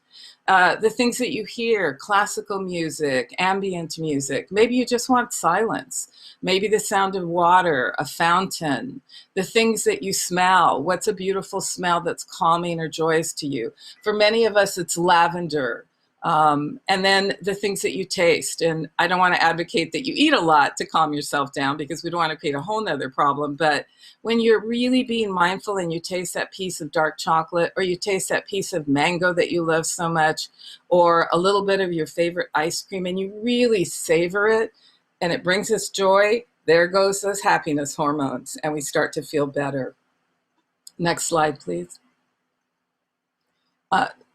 The things that you hear, classical music, ambient music. Maybe you just want silence. Maybe the sound of water, a fountain. The things that you smell. What's a beautiful smell that's calming or joyous to you? For many of us, it's lavender. And then the things that you taste. And I don't want to advocate that you eat a lot to calm yourself down, because we don't want to create a whole nother problem. But when you're really being mindful and you taste that piece of dark chocolate, or you taste that piece of mango that you love so much, or a little bit of your favorite ice cream, and you really savor it and it brings us joy, there goes those happiness hormones and we start to feel better. Next slide, please.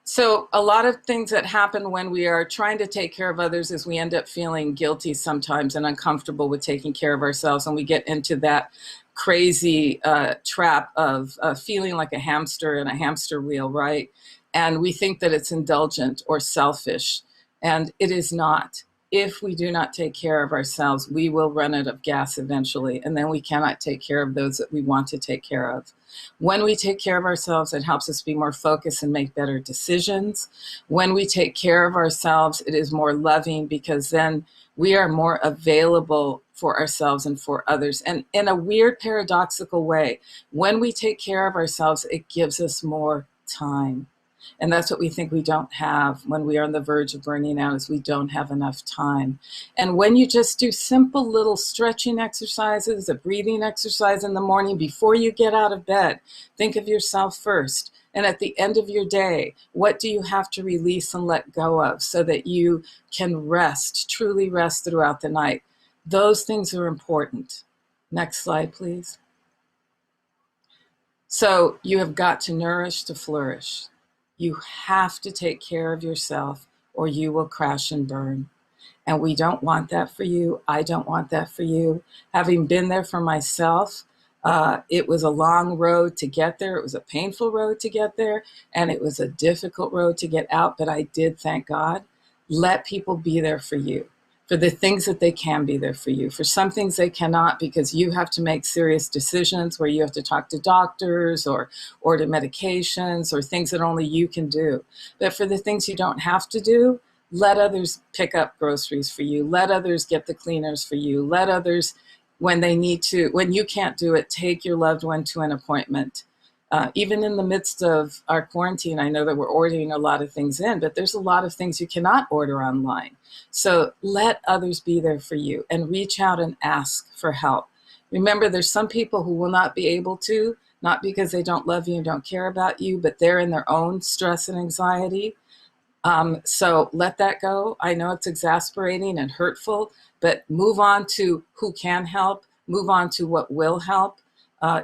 So a lot of things that happen when we are trying to take care of others is we end up feeling guilty sometimes and uncomfortable with taking care of ourselves. And we get into that crazy trap of feeling like a hamster in a hamster wheel, right? And we think that it's indulgent or selfish, and it is not. If we do not take care of ourselves, we will run out of gas eventually, and then we cannot take care of those that we want to take care of. When we take care of ourselves, it helps us be more focused and make better decisions. When we take care of ourselves, it is more loving, because then we are more available for ourselves and for others. And in a weird paradoxical way, when we take care of ourselves, it gives us more time. And that's what we think we don't have when we are on the verge of burning out, is we don't have enough time. And when you just do simple little stretching exercises, a breathing exercise in the morning before you get out of bed, think of yourself first. And at the end of your day, what do you have to release and let go of so that you can rest, truly rest throughout the night? Those things are important. Next slide, please. So you have got to nourish to flourish. You have to take care of yourself or you will crash and burn. And we don't want that for you. I don't want that for you. Having been there for myself, it was a long road to get there. It was a painful road to get there. And it was a difficult road to get out. But I did, thank God. Let people be there for you, for the things that they can be there for you. For some things they cannot, because you have to make serious decisions where you have to talk to doctors or order medications or things that only you can do. But for the things you don't have to do, let others pick up groceries for you. Let others get the cleaners for you. Let others, when they need to, when you can't do it, take your loved one to an appointment. Even in the midst of our quarantine, I know that we're ordering a lot of things in, but there's a lot of things you cannot order online. So let others be there for you and reach out and ask for help. Remember, there's some people who will not be able to, not because they don't love you and don't care about you, but they're in their own stress and anxiety. So let that go. I know it's exasperating and hurtful, but move on to who can help, move on to what will help.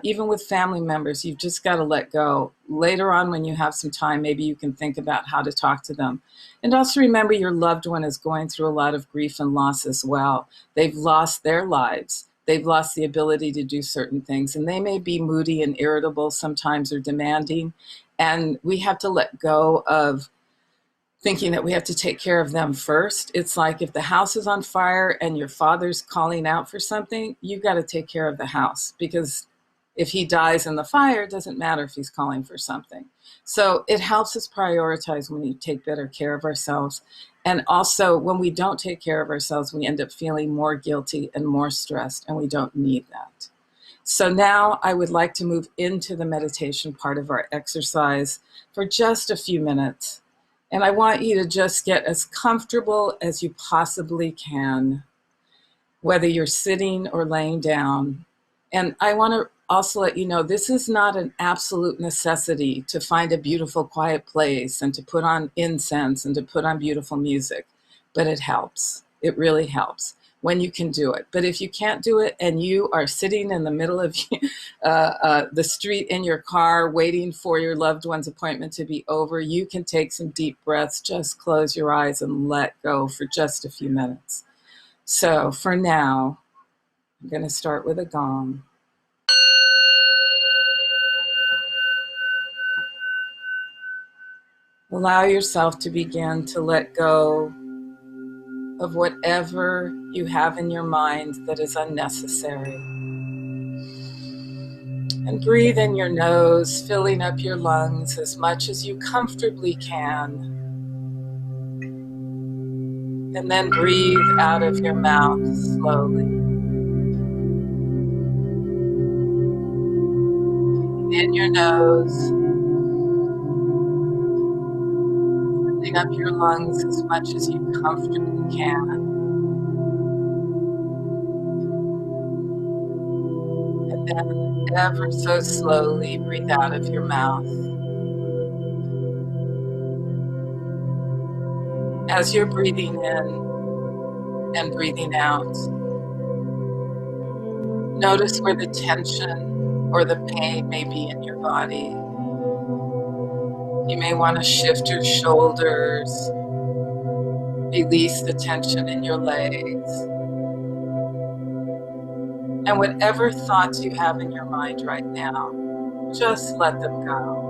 Even with family members, you've just got to let go. Later on, when you have some time, maybe you can think about how to talk to them. And also remember, your loved one is going through a lot of grief and loss as well. They've lost their lives. They've lost the ability to do certain things. And they may be moody and irritable sometimes, or demanding. And we have to let go of thinking that we have to take care of them first. It's like if the house is on fire and your father's calling out for something, you've got to take care of the house, because If he dies in the fire, it doesn't matter if he's calling for something. So it helps us prioritize when we take better care of ourselves. And also, when we don't take care of ourselves, we end up feeling more guilty and more stressed, and we don't need that. So now I would like to move into the meditation part of our exercise for just a few minutes. And I want you to just get as comfortable as you possibly can, whether you're sitting or laying down. And I want to also let you know, this is not an absolute necessity to find a beautiful, quiet place and to put on incense and to put on beautiful music, but it helps. It really helps when you can do it. But if you can't do it and you are sitting in the middle of the street in your car waiting for your loved one's appointment to be over, you can take some deep breaths, just close your eyes and let go for just a few minutes. So for now, I'm going to start with a gong. Allow yourself to begin to let go of whatever you have in your mind that is unnecessary. And breathe in your nose, filling up your lungs as much as you comfortably can. And then breathe out of your mouth slowly. In your nose, filling up your lungs as much as you comfortably can. And then ever so slowly breathe out of your mouth. As you're breathing in and breathing out, notice where the tension or the pain may be in your body. You may want to shift your shoulders, release the tension in your legs. And whatever thoughts you have in your mind right now, just let them go.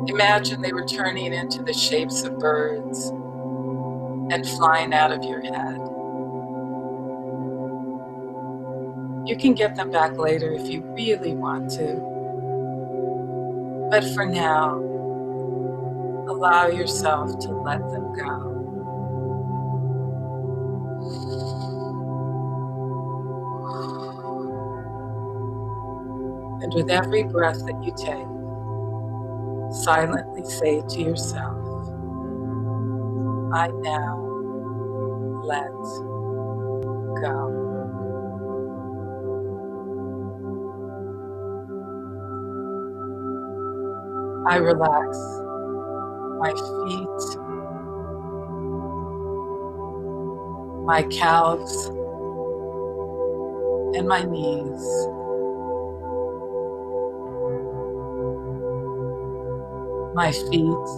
Imagine they were turning into the shapes of birds and flying out of your head. You can get them back later if you really want to. But for now, allow yourself to let them go. And with every breath that you take, silently say to yourself, I now let go. I relax my feet, my calves, and my knees. My feet,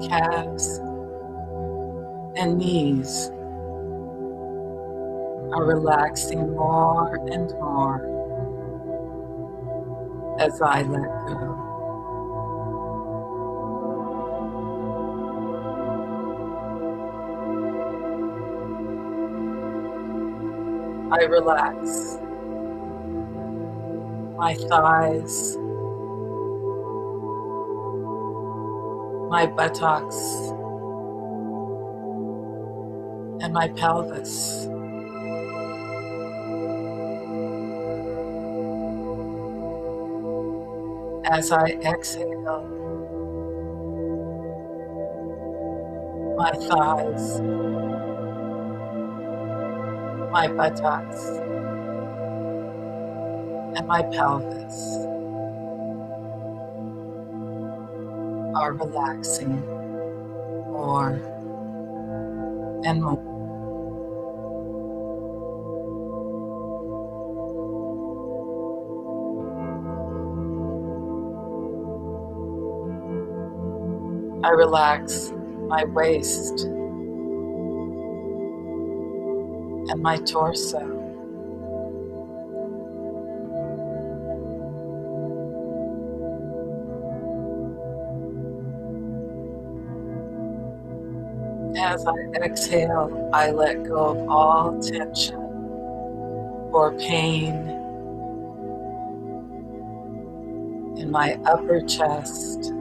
calves, and knees are relaxing more and more as I let go. I relax my thighs, my buttocks, and my pelvis. As I exhale, my thighs, my buttocks, and my pelvis are relaxing more and more. I relax my waist and my torso. As I exhale, I let go of all tension or pain in my upper chest,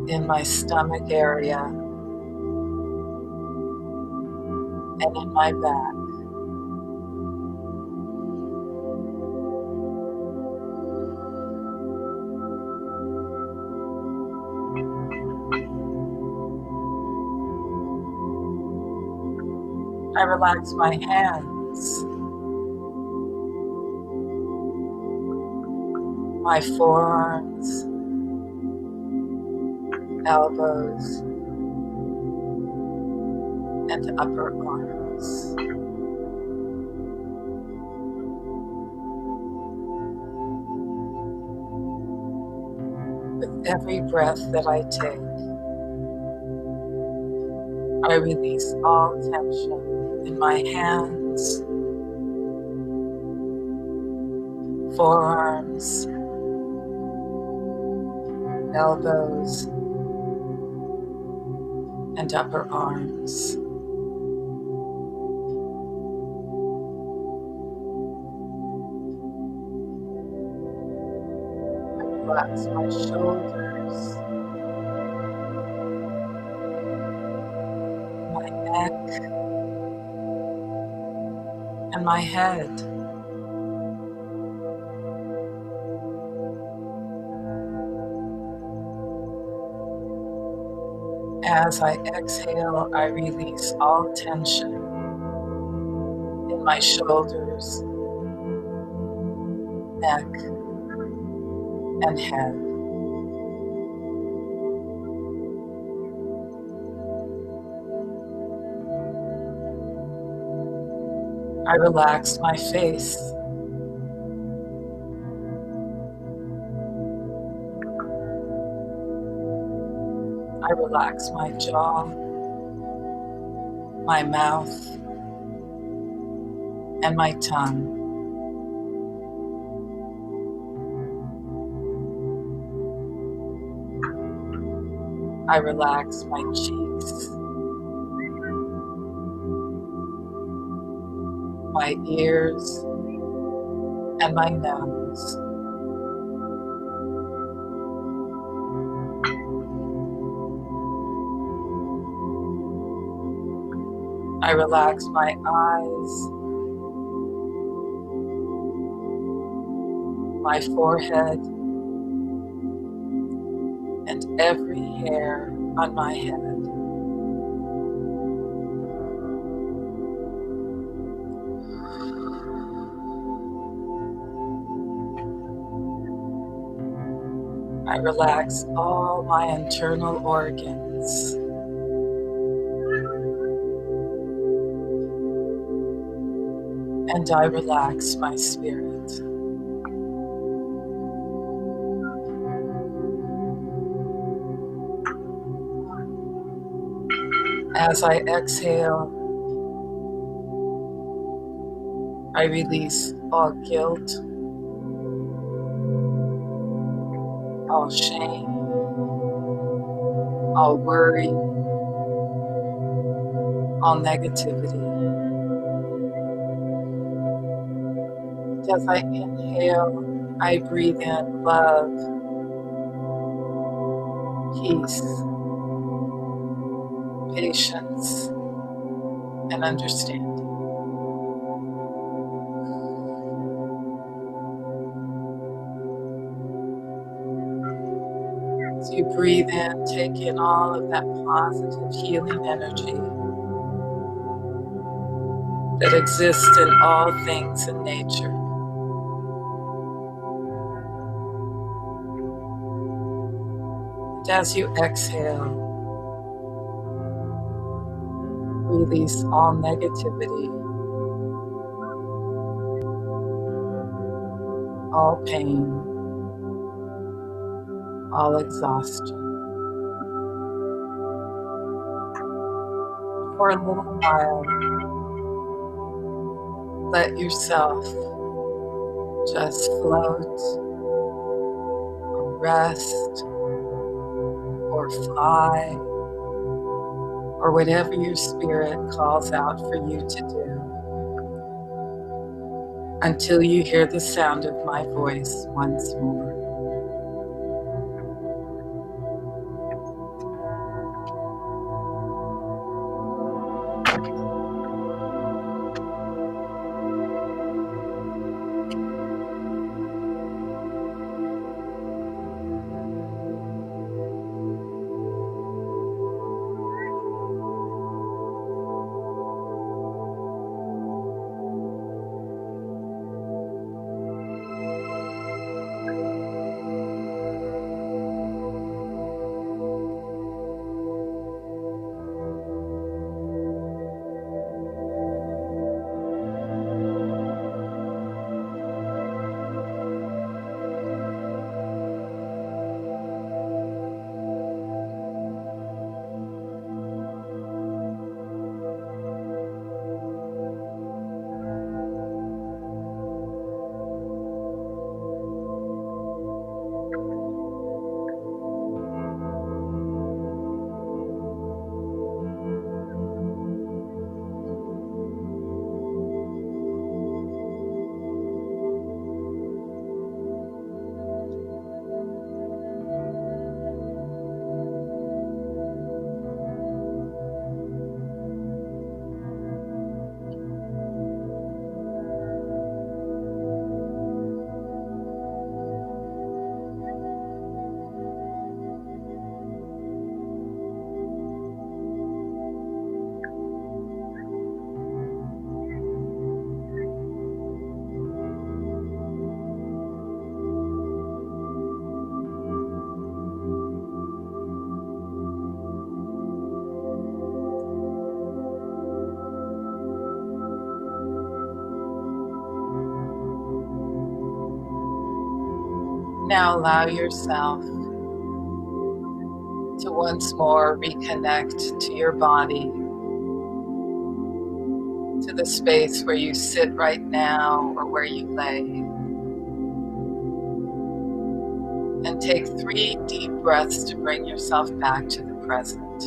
in my stomach area, and in my back. I relax my hands, my forearms, elbows, and upper arms. With every breath that I take, I release all tension in my hands, forearms, elbows, and upper arms. I relax my shoulders, my neck, and my head. As I exhale, I release all tension in my shoulders, neck, and head. I relax my face. I relax my jaw, my mouth, and my tongue. I relax my cheeks, my ears, and my nose. I relax my eyes, my forehead, and every hair on my head. I relax all my internal organs. And I relax my spirit. As I exhale, I release all guilt, all shame, all worry, all negativity. As I inhale, I breathe in love, peace, patience, and understanding. As you breathe in, take in all of that positive healing energy that exists in all things in nature. And as you exhale, release all negativity, all pain, all exhaustion. For a little while, let yourself just float or rest or fly or whatever your spirit calls out for you to do, until you hear the sound of my voice once more. Now allow yourself to once more reconnect to your body, to the space where you sit right now or where you lay. And take 3 deep breaths to bring yourself back to the present.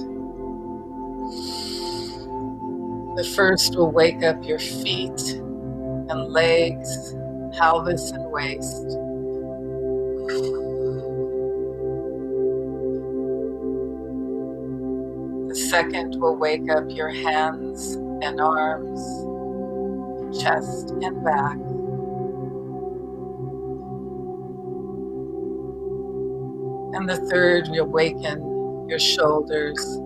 The first will wake up your feet and legs, pelvis and waist. The second will wake up your hands and arms, chest and back. And the third will awaken your shoulders,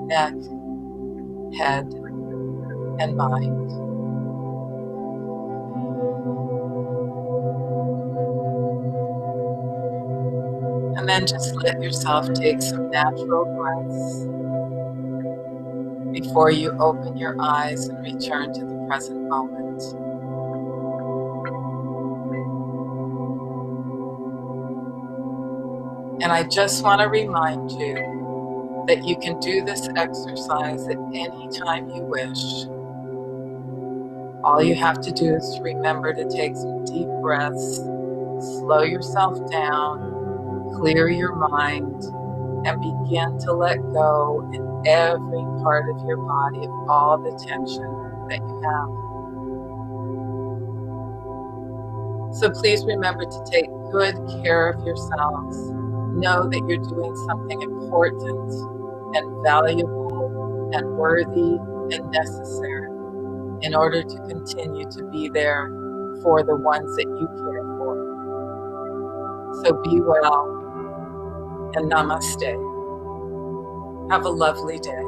neck, head, and mind. And then just let yourself take some natural breaths before you open your eyes and return to the present moment. And I just want to remind you that you can do this exercise at any time you wish. All you have to do is to remember to take some deep breaths, slow yourself down, clear your mind, and begin to let go in every part of your body of all the tension that you have. So please remember to take good care of yourselves. Know that you're doing something important and valuable and worthy and necessary in order to continue to be there for the ones that you care for. So be well and namaste. Have a lovely day.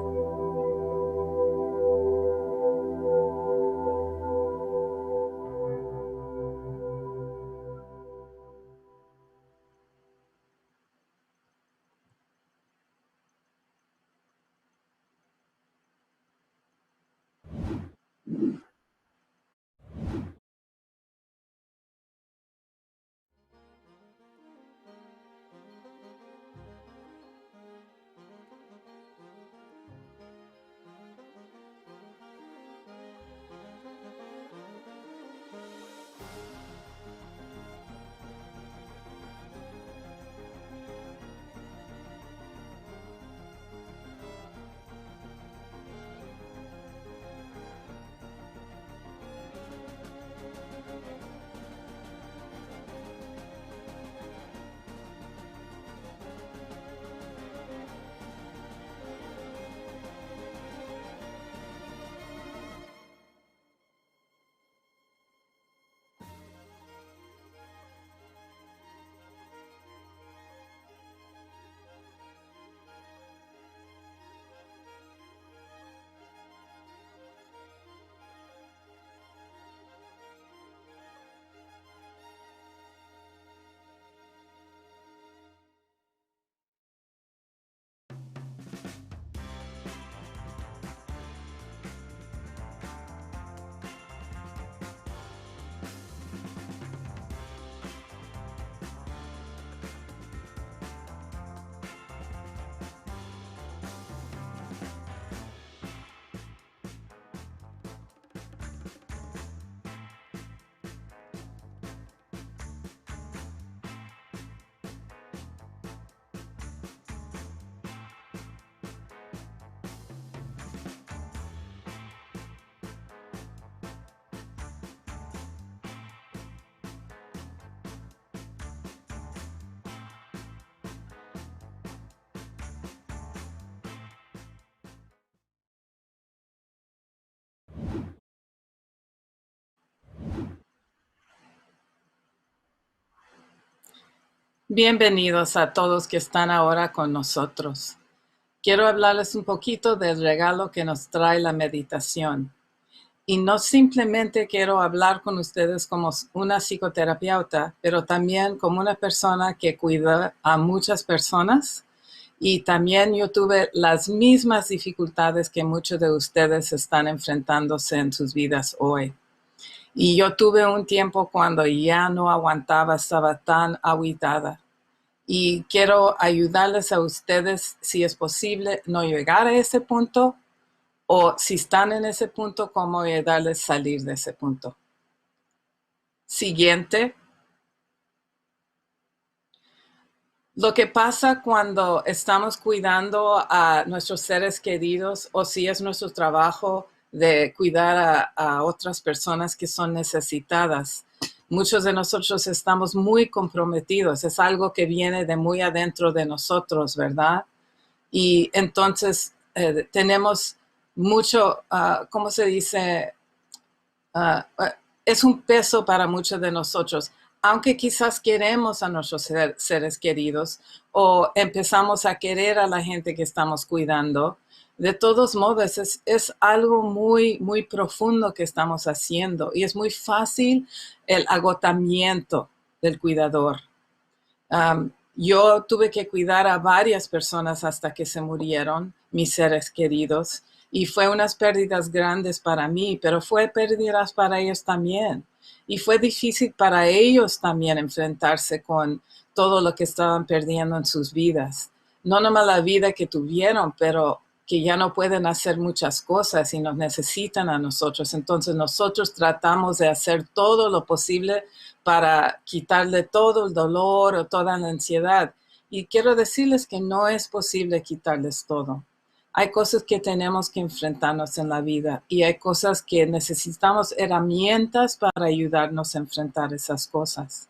Bienvenidos a todos que están ahora con nosotros. Quiero hablarles un poquito del regalo que nos trae la meditación. Y no simplemente quiero hablar con ustedes como una psicoterapeuta, pero también como una persona que cuida a muchas personas. Y también yo tuve las mismas dificultades que muchos de ustedes están enfrentándose en sus vidas hoy. Y yo tuve un tiempo cuando ya no aguantaba, estaba tan agüitada. Y quiero ayudarles a ustedes, si es posible, no llegar a ese punto, o si están en ese punto, cómo ayudarles a salir de ese punto. Siguiente. Lo que pasa cuando estamos cuidando a nuestros seres queridos, o si es nuestro trabajo de cuidar a otras personas que son necesitadas, muchos de nosotros estamos muy comprometidos. Es algo que viene de muy adentro de nosotros, ¿verdad? Y entonces tenemos mucho, ¿cómo se dice? Es un peso para muchos de nosotros, aunque quizás queremos a nuestros seres queridos o empezamos a querer a la gente que estamos cuidando. De todos modos, es algo muy, muy profundo que estamos haciendo y es muy fácil el agotamiento del cuidador. Yo tuve que cuidar a varias personas hasta que se murieron, mis seres queridos, y fue unas pérdidas grandes para mí, pero fue pérdidas para ellos también. Y fue difícil para ellos también enfrentarse con todo lo que estaban perdiendo en sus vidas. No nomás la vida que tuvieron, pero que ya no pueden hacer muchas cosas y nos necesitan a nosotros. Entonces nosotros tratamos de hacer todo lo posible para quitarle todo el dolor o toda la ansiedad. Y quiero decirles que no es posible quitarles todo. Hay cosas que tenemos que enfrentarnos en la vida y hay cosas que necesitamos herramientas para ayudarnos a enfrentar esas cosas.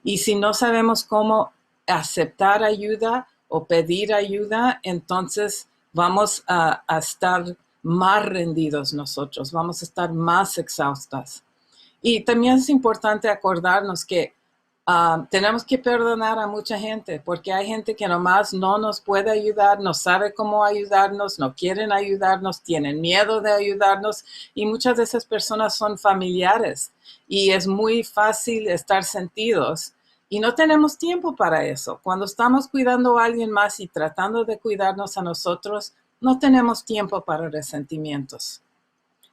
Y si no sabemos cómo aceptar ayuda o pedir ayuda, entonces vamos a estar más rendidos nosotros, vamos a estar más exhaustas. Y también es importante acordarnos que tenemos que perdonar a mucha gente, porque hay gente que nomás no nos puede ayudar, no sabe cómo ayudarnos, no quieren ayudarnos, tienen miedo de ayudarnos, y muchas de esas personas son familiares y es muy fácil estar sentidos y no tenemos tiempo para eso. Cuando estamos cuidando a alguien más y tratando de cuidarnos a nosotros, no tenemos tiempo para resentimientos.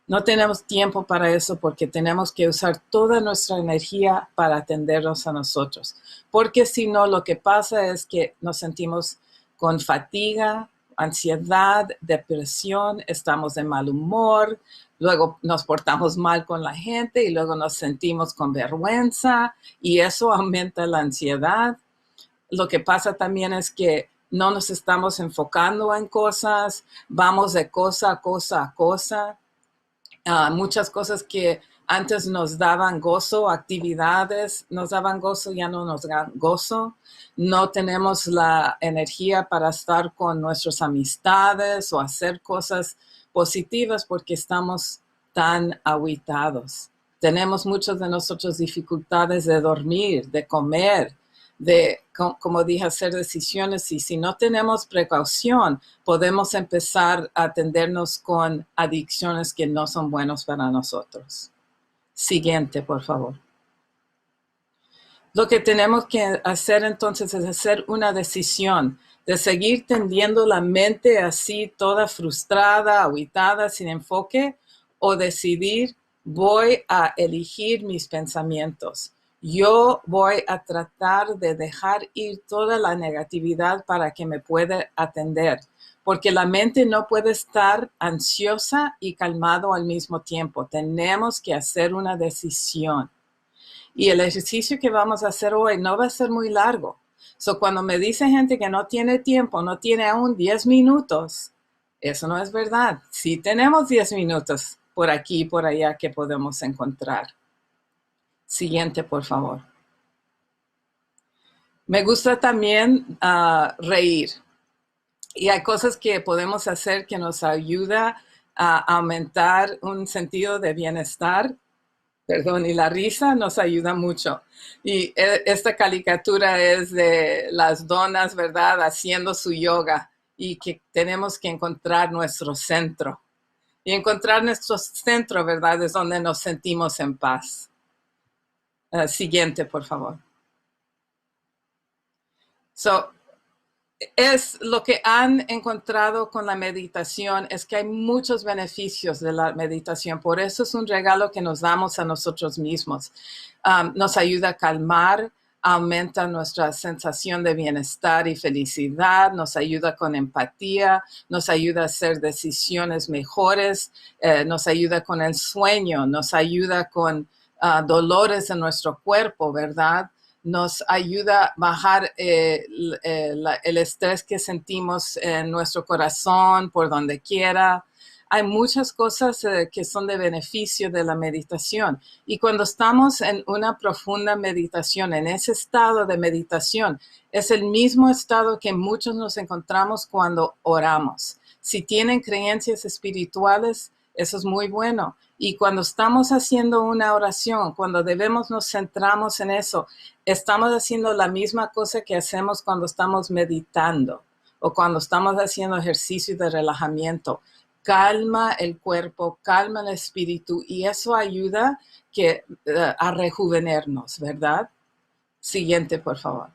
No tenemos tiempo para eso porque tenemos que usar toda nuestra energía para atendernos a nosotros. Porque si no, lo que pasa es que nos sentimos con fatiga, ansiedad, depresión, estamos de mal humor, luego nos portamos mal con la gente y luego nos sentimos con vergüenza y eso aumenta la ansiedad. Lo que pasa también es que no nos estamos enfocando en cosas, vamos de cosa a cosa a cosa. Muchas cosas que antes nos daban gozo, actividades nos daban gozo, ya no nos dan gozo. No tenemos la energía para estar con nuestras amistades o hacer cosas positivas porque estamos tan agüitados. Tenemos muchos de nosotros dificultades de dormir, de comer, de, como dije, hacer decisiones, y si no tenemos precaución, podemos empezar a atendernos con adicciones que no son buenas para nosotros. Siguiente, por favor. Lo que tenemos que hacer entonces es hacer una decisión de seguir tendiendo la mente así toda frustrada, agüitada, sin enfoque, o decidir voy a elegir mis pensamientos. Yo voy a tratar de dejar ir toda la negatividad para que me pueda atender, porque la mente no puede estar ansiosa y calmado al mismo tiempo. Tenemos que hacer una decisión. Y el ejercicio que vamos a hacer hoy no va a ser muy largo. So, cuando me dice gente que no tiene tiempo, no tiene aún 10 minutos, eso no es verdad. Sí tenemos 10 minutos por aquí y por allá que podemos encontrar. Siguiente, por favor. Me gusta también reír. Y hay cosas que podemos hacer que nos ayuda a aumentar un sentido de bienestar. Perdón, y la risa nos ayuda mucho. Y esta caricatura es de las donas, ¿verdad? Haciendo su yoga y que tenemos que encontrar nuestro centro. Y encontrar nuestro centro, ¿verdad? Es donde nos sentimos en paz. Siguiente, por favor. Es lo que han encontrado con la meditación, es que hay muchos beneficios de la meditación. Por eso es un regalo que nos damos a nosotros mismos. Nos ayuda a calmar, aumenta nuestra sensación de bienestar y felicidad, nos ayuda con empatía, nos ayuda a hacer decisiones mejores, nos ayuda con el sueño, nos ayuda con dolores en nuestro cuerpo, ¿verdad? Nos ayuda a bajar el estrés que sentimos en nuestro corazón, por donde quiera. Hay muchas cosas que son de beneficio de la meditación. Y cuando estamos en una profunda meditación, en ese estado de meditación, es el mismo estado que muchos nos encontramos cuando oramos. Si tienen creencias espirituales, eso es muy bueno. Y cuando estamos haciendo una oración, cuando nos centramos en eso, estamos haciendo la misma cosa que hacemos cuando estamos meditando o cuando estamos haciendo ejercicio de relajamiento. Calma el cuerpo, calma el espíritu y eso ayuda a rejuvenernos, ¿verdad? Siguiente, por favor.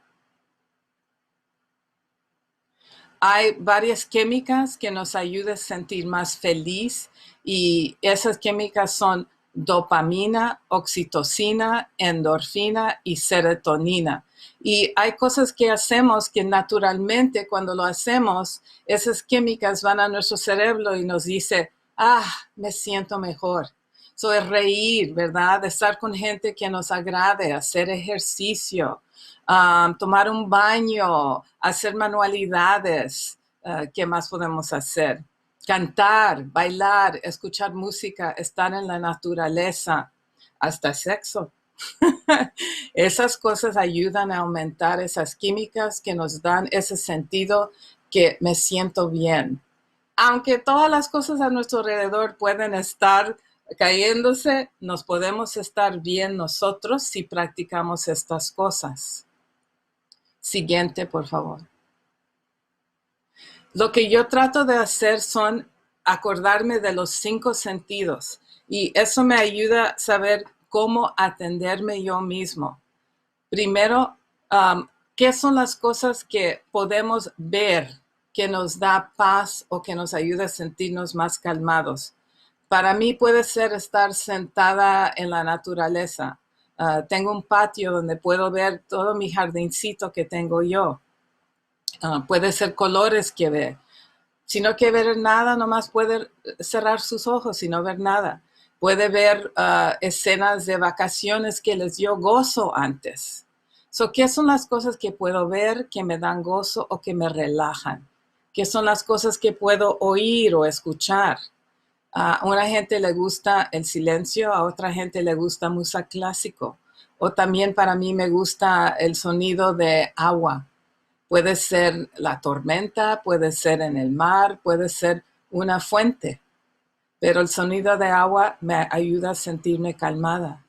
Hay varias químicas que nos ayudan a sentir más feliz y esas químicas son dopamina, oxitocina, endorfina y serotonina. Y hay cosas que hacemos que naturalmente cuando lo hacemos, esas químicas van a nuestro cerebro y nos dice, me siento mejor. So, es reír, ¿verdad? Estar con gente que nos agrade, hacer ejercicio, tomar un baño, hacer manualidades. ¿Qué más podemos hacer? Cantar, bailar, escuchar música, estar en la naturaleza, hasta sexo. Esas cosas ayudan a aumentar esas químicas que nos dan ese sentido que me siento bien. Aunque todas las cosas a nuestro alrededor pueden estar cayéndose, nos podemos estar bien nosotros si practicamos estas cosas. Siguiente, por favor. Lo que yo trato de hacer son acordarme de los 5 sentidos y eso me ayuda a saber cómo atenderme yo mismo. Primero, ¿qué son las cosas que podemos ver que nos da paz o que nos ayuda a sentirnos más calmados? Para mí puede ser estar sentada en la naturaleza. Tengo un patio donde puedo ver todo mi jardincito que tengo yo. Puede ser colores que ve. Si no quiere ver nada, nomás puede cerrar sus ojos y no ver nada. Puede ver escenas de vacaciones que les dio gozo antes. ¿Qué son las cosas que puedo ver que me dan gozo o que me relajan? ¿Qué son las cosas que puedo oír o escuchar? A una gente le gusta el silencio, a otra gente le gusta música clásico. O también para mí me gusta el sonido de agua. Puede ser la tormenta, puede ser en el mar, puede ser una fuente. Pero el sonido de agua me ayuda a sentirme calmada.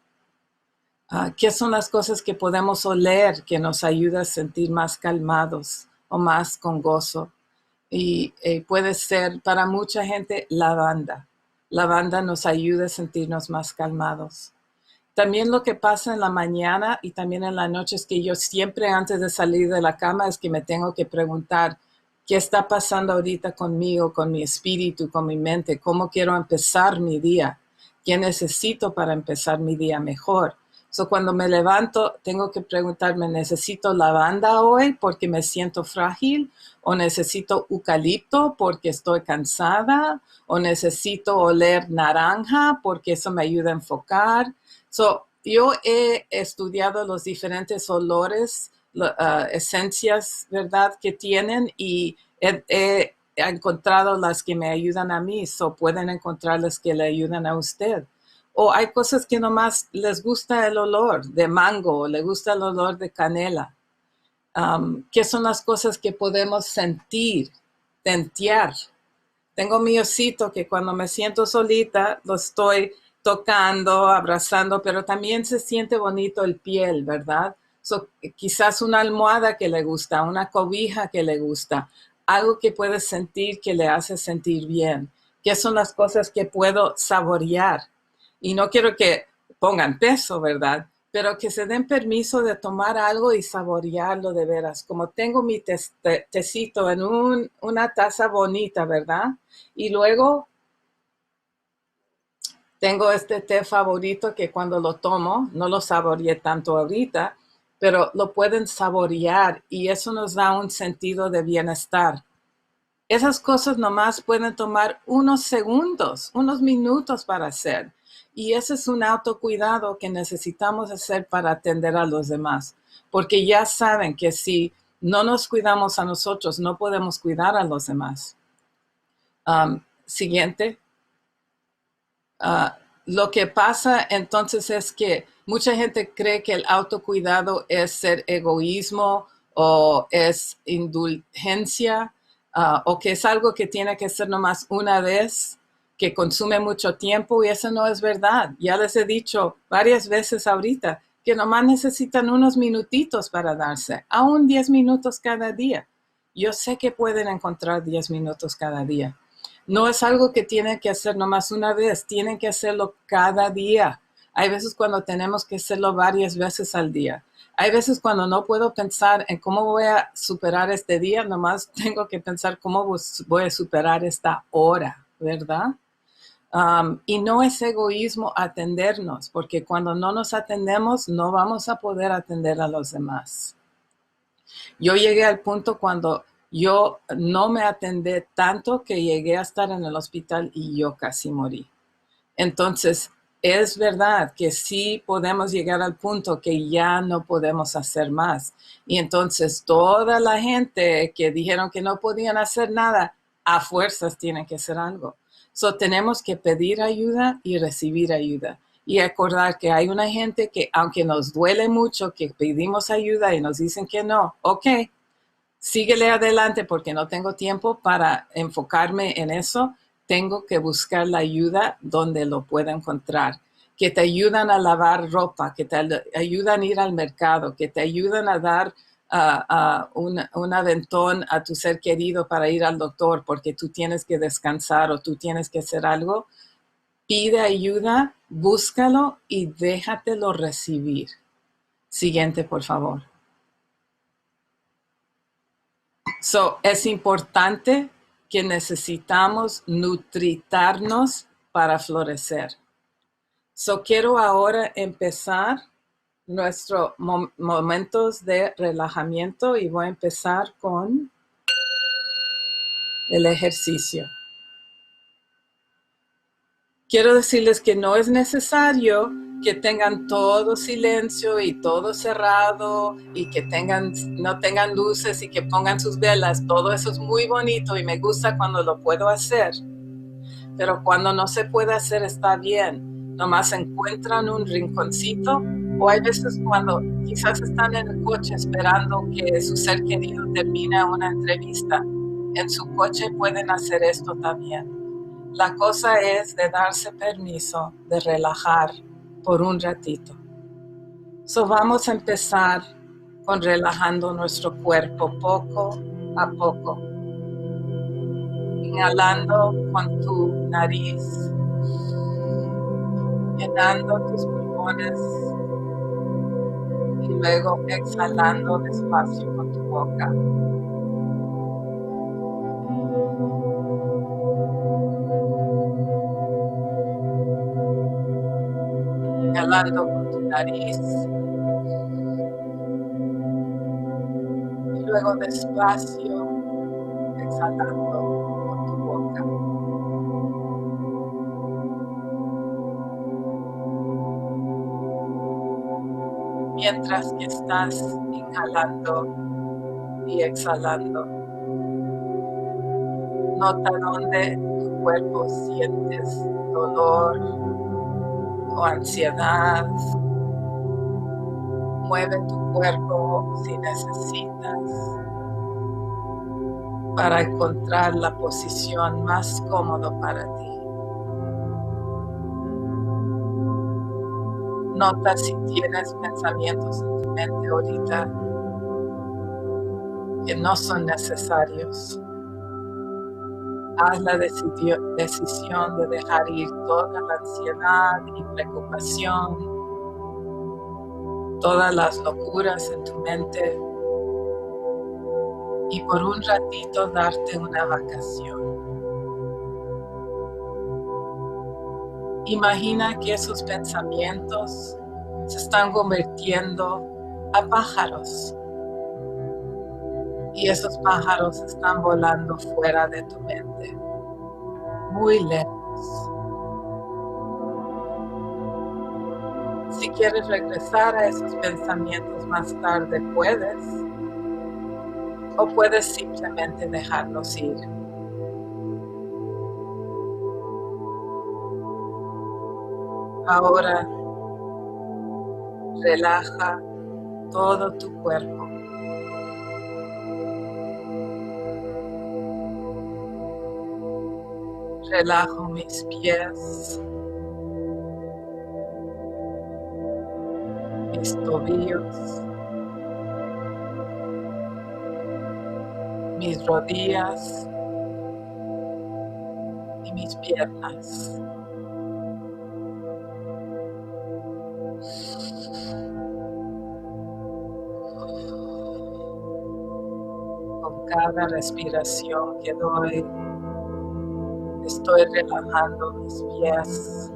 ¿Qué son las cosas que podemos oler que nos ayuda a sentir más calmados o más con gozo? Y puede ser para mucha gente lavanda. Lavanda nos ayuda a sentirnos más calmados. También lo que pasa en la mañana y también en la noche es que yo siempre antes de salir de la cama es que me tengo que preguntar qué está pasando ahorita conmigo, con mi espíritu, con mi mente, cómo quiero empezar mi día, qué necesito para empezar mi día mejor. Cuando me levanto, tengo que preguntarme, ¿necesito lavanda hoy porque me siento frágil? ¿O necesito eucalipto porque estoy cansada? ¿O necesito oler naranja porque eso me ayuda a enfocar? Yo he estudiado los diferentes olores, esencias, ¿verdad?, que tienen y he encontrado las que me ayudan a mí, pueden encontrar las que le ayudan a usted. O hay cosas que nomás les gusta el olor de mango, o le gusta el olor de canela. ¿Qué son las cosas que podemos sentir, tentear? Tengo mi osito que cuando me siento solita, lo estoy tocando, abrazando, pero también se siente bonito el piel, ¿verdad? So, quizás una almohada que le gusta, una cobija que le gusta, algo que puede sentir que le hace sentir bien, que son las cosas que puedo saborear. Y no quiero que pongan peso, ¿verdad? Pero que se den permiso de tomar algo y saborearlo de veras. Como tengo mi tecito en una taza bonita, ¿verdad? Y luego tengo este té favorito que cuando lo tomo, no lo saboreé tanto ahorita, pero lo pueden saborear y eso nos da un sentido de bienestar. Esas cosas nomás pueden tomar unos segundos, unos minutos para hacer. Y ese es un autocuidado que necesitamos hacer para atender a los demás. Porque ya saben que si no nos cuidamos a nosotros, no podemos cuidar a los demás. Siguiente. Lo que pasa entonces es que mucha gente cree que el autocuidado es ser egoísmo o es indulgencia o que es algo que tiene que ser nomás una vez, que consume mucho tiempo y eso no es verdad. Ya les he dicho varias veces ahorita que nomás necesitan unos minutitos para darse, aún 10 minutos cada día. Yo sé que pueden encontrar 10 minutos cada día. No es algo que tienen que hacer nomás una vez, tienen que hacerlo cada día. Hay veces cuando tenemos que hacerlo varias veces al día. Hay veces cuando no puedo pensar en cómo voy a superar este día, nomás tengo que pensar cómo voy a superar esta hora, ¿verdad? Y no es egoísmo atendernos, porque cuando no nos atendemos, no vamos a poder atender a los demás. Yo llegué al punto cuando yo no me atendí tanto que llegué a estar en el hospital y yo casi morí. Entonces, es verdad que sí podemos llegar al punto que ya no podemos hacer más. Y entonces toda la gente que dijeron que no podían hacer nada, a fuerzas tienen que hacer algo. So, tenemos que pedir ayuda y recibir ayuda. Y acordar que hay una gente que, aunque nos duele mucho, que pedimos ayuda y nos dicen que no, ok, síguele adelante porque no tengo tiempo para enfocarme en eso. Tengo que buscar la ayuda donde lo pueda encontrar. Que te ayudan a lavar ropa, que te ayudan a ir al mercado, que te ayudan a dar un aventón a tu ser querido para ir al doctor porque tú tienes que descansar o tú tienes que hacer algo. Pide ayuda, búscalo y déjatelo recibir. Siguiente, por favor. So, es importante que necesitamos nutritarnos para florecer. So, quiero ahora empezar nuestros momentos de relajamiento y voy a empezar con el ejercicio. Quiero decirles que no es necesario que tengan todo silencio y todo cerrado y que no tengan luces y que pongan sus velas. Todo eso es muy bonito y me gusta cuando lo puedo hacer. Pero cuando no se puede hacer está bien. Nomás encuentran un rinconcito o hay veces cuando quizás están en el coche esperando que su ser querido termine una entrevista. En su coche pueden hacer esto también. La cosa es de darse permiso de relajar por un ratito. So vamos a empezar con relajando nuestro cuerpo poco a poco. Inhalando con tu nariz, llenando tus pulmones y luego exhalando despacio con tu boca. Inhalando con tu nariz y luego despacio exhalando con tu boca. Mientras que estás inhalando y exhalando, nota dónde tu cuerpo sientes dolor o ansiedad. Mueve tu cuerpo si necesitas para encontrar la posición más cómoda para ti. Nota si tienes pensamientos en tu mente ahorita que no son necesarios. Haz la decisión de dejar ir toda la ansiedad y preocupación, todas las locuras en tu mente y por un ratito darte una vacación. Imagina que esos pensamientos se están convirtiendo a pájaros y esos pájaros están volando fuera de tu mente, muy lejos. Si quieres regresar a esos pensamientos más tarde, puedes, o puedes simplemente dejarlos ir. Ahora relaja todo tu cuerpo. Relajo mis pies, mis tobillos, mis rodillas y mis piernas. Con cada respiración que doy, estoy relajando mis pies,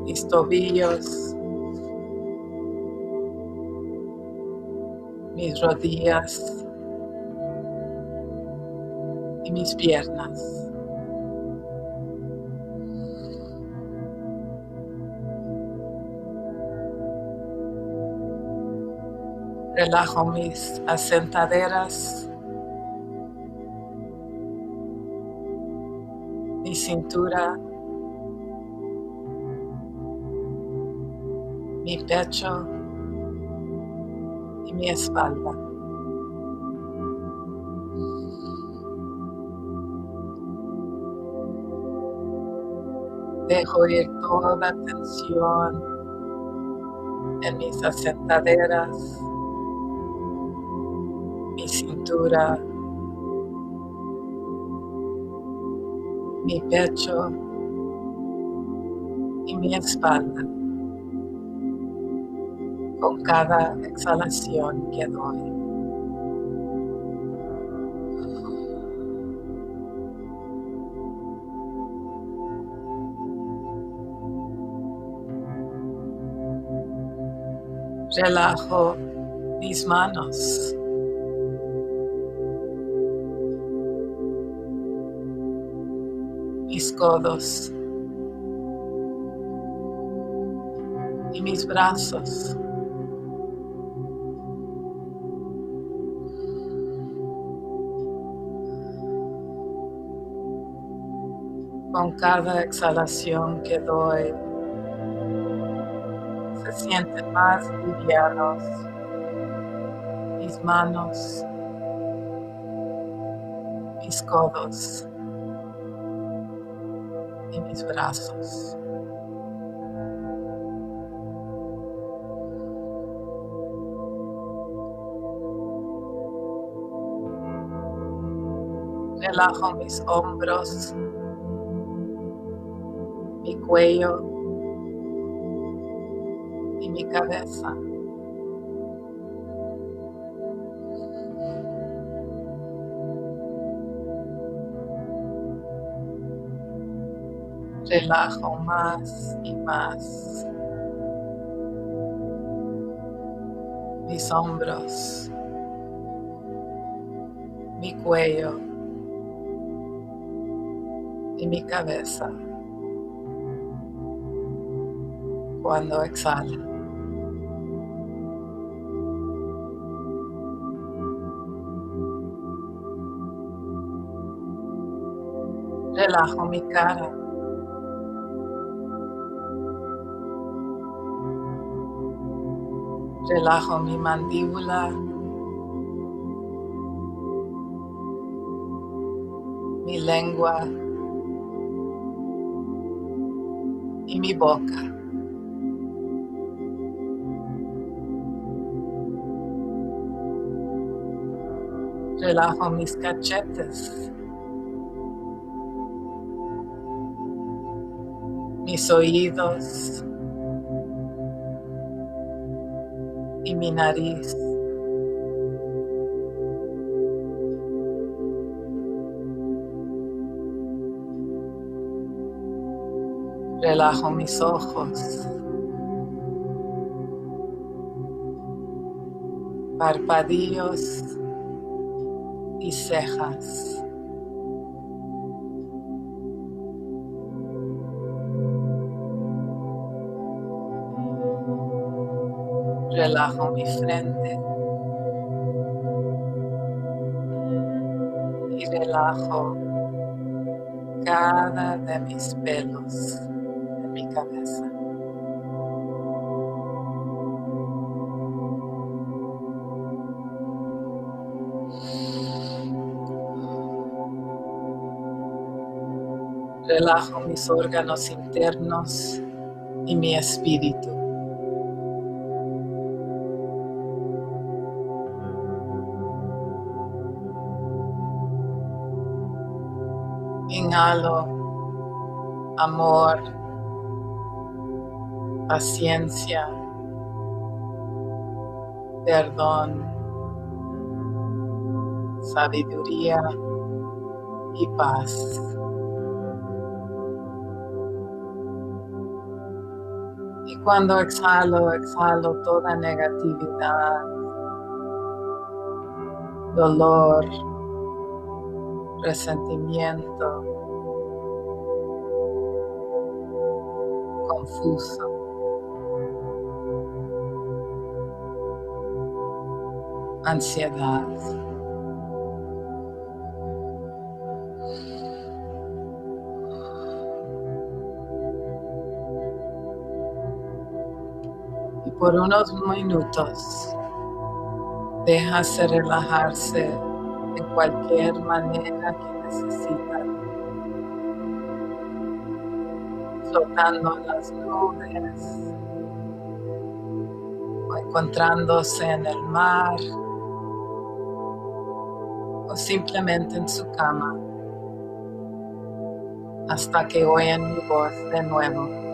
mis tobillos, mis rodillas y mis piernas. Relajo mis asentaderas, mi cintura, mi pecho y mi espalda. Dejo ir toda tensión en mis asentaderas, mi cintura, mi pecho y mi espalda. Con cada exhalación que doy. Relajo mis manos, mis codos y mis brazos. Con cada exhalación que doy, se sienten más livianos mis manos, mis codos y mis brazos. Relajo mis hombros, mi cuello y mi cabeza. Relajo más y más mis hombros, mi cuello y mi cabeza cuando exhalo. Relajo mi cara, relajo mi mandíbula, mi lengua y mi boca. Relajo mis cachetes, mis oídos y mi nariz. Relajo mis ojos, parpadeos y cejas. Relajo mi frente y relajo cada de mis pelos en mi cabeza. Relajo mis órganos internos y mi espíritu. Inhalo amor, paciencia, perdón, sabiduría y paz. Y cuando exhalo, exhalo toda negatividad, dolor, resentimiento, confuso. Ansiedad. Y por unos minutos, déjase relajarse de cualquier manera que necesita, flotando en las nubes o encontrándose en el mar o simplemente en su cama hasta que oyen mi voz de nuevo.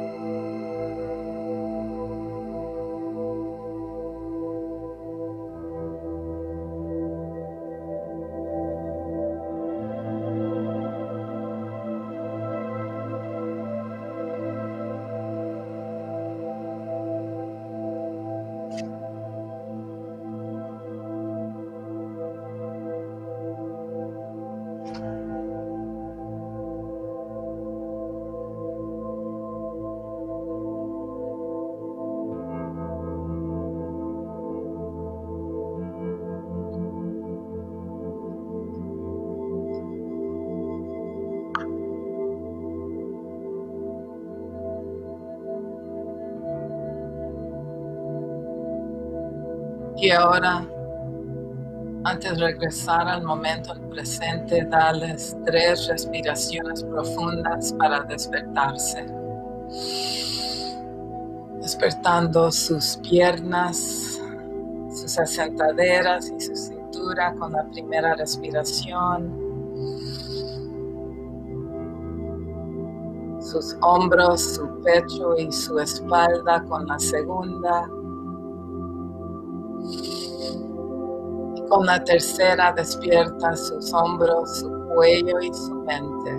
Y ahora, antes de regresar al momento presente, darles 3 respiraciones profundas para despertarse. Despertando sus piernas, sus asentaderas y su cintura con la primera respiración. Sus hombros, su pecho y su espalda con la segunda. Con la tercera despierta sus hombros, su cuello y su mente.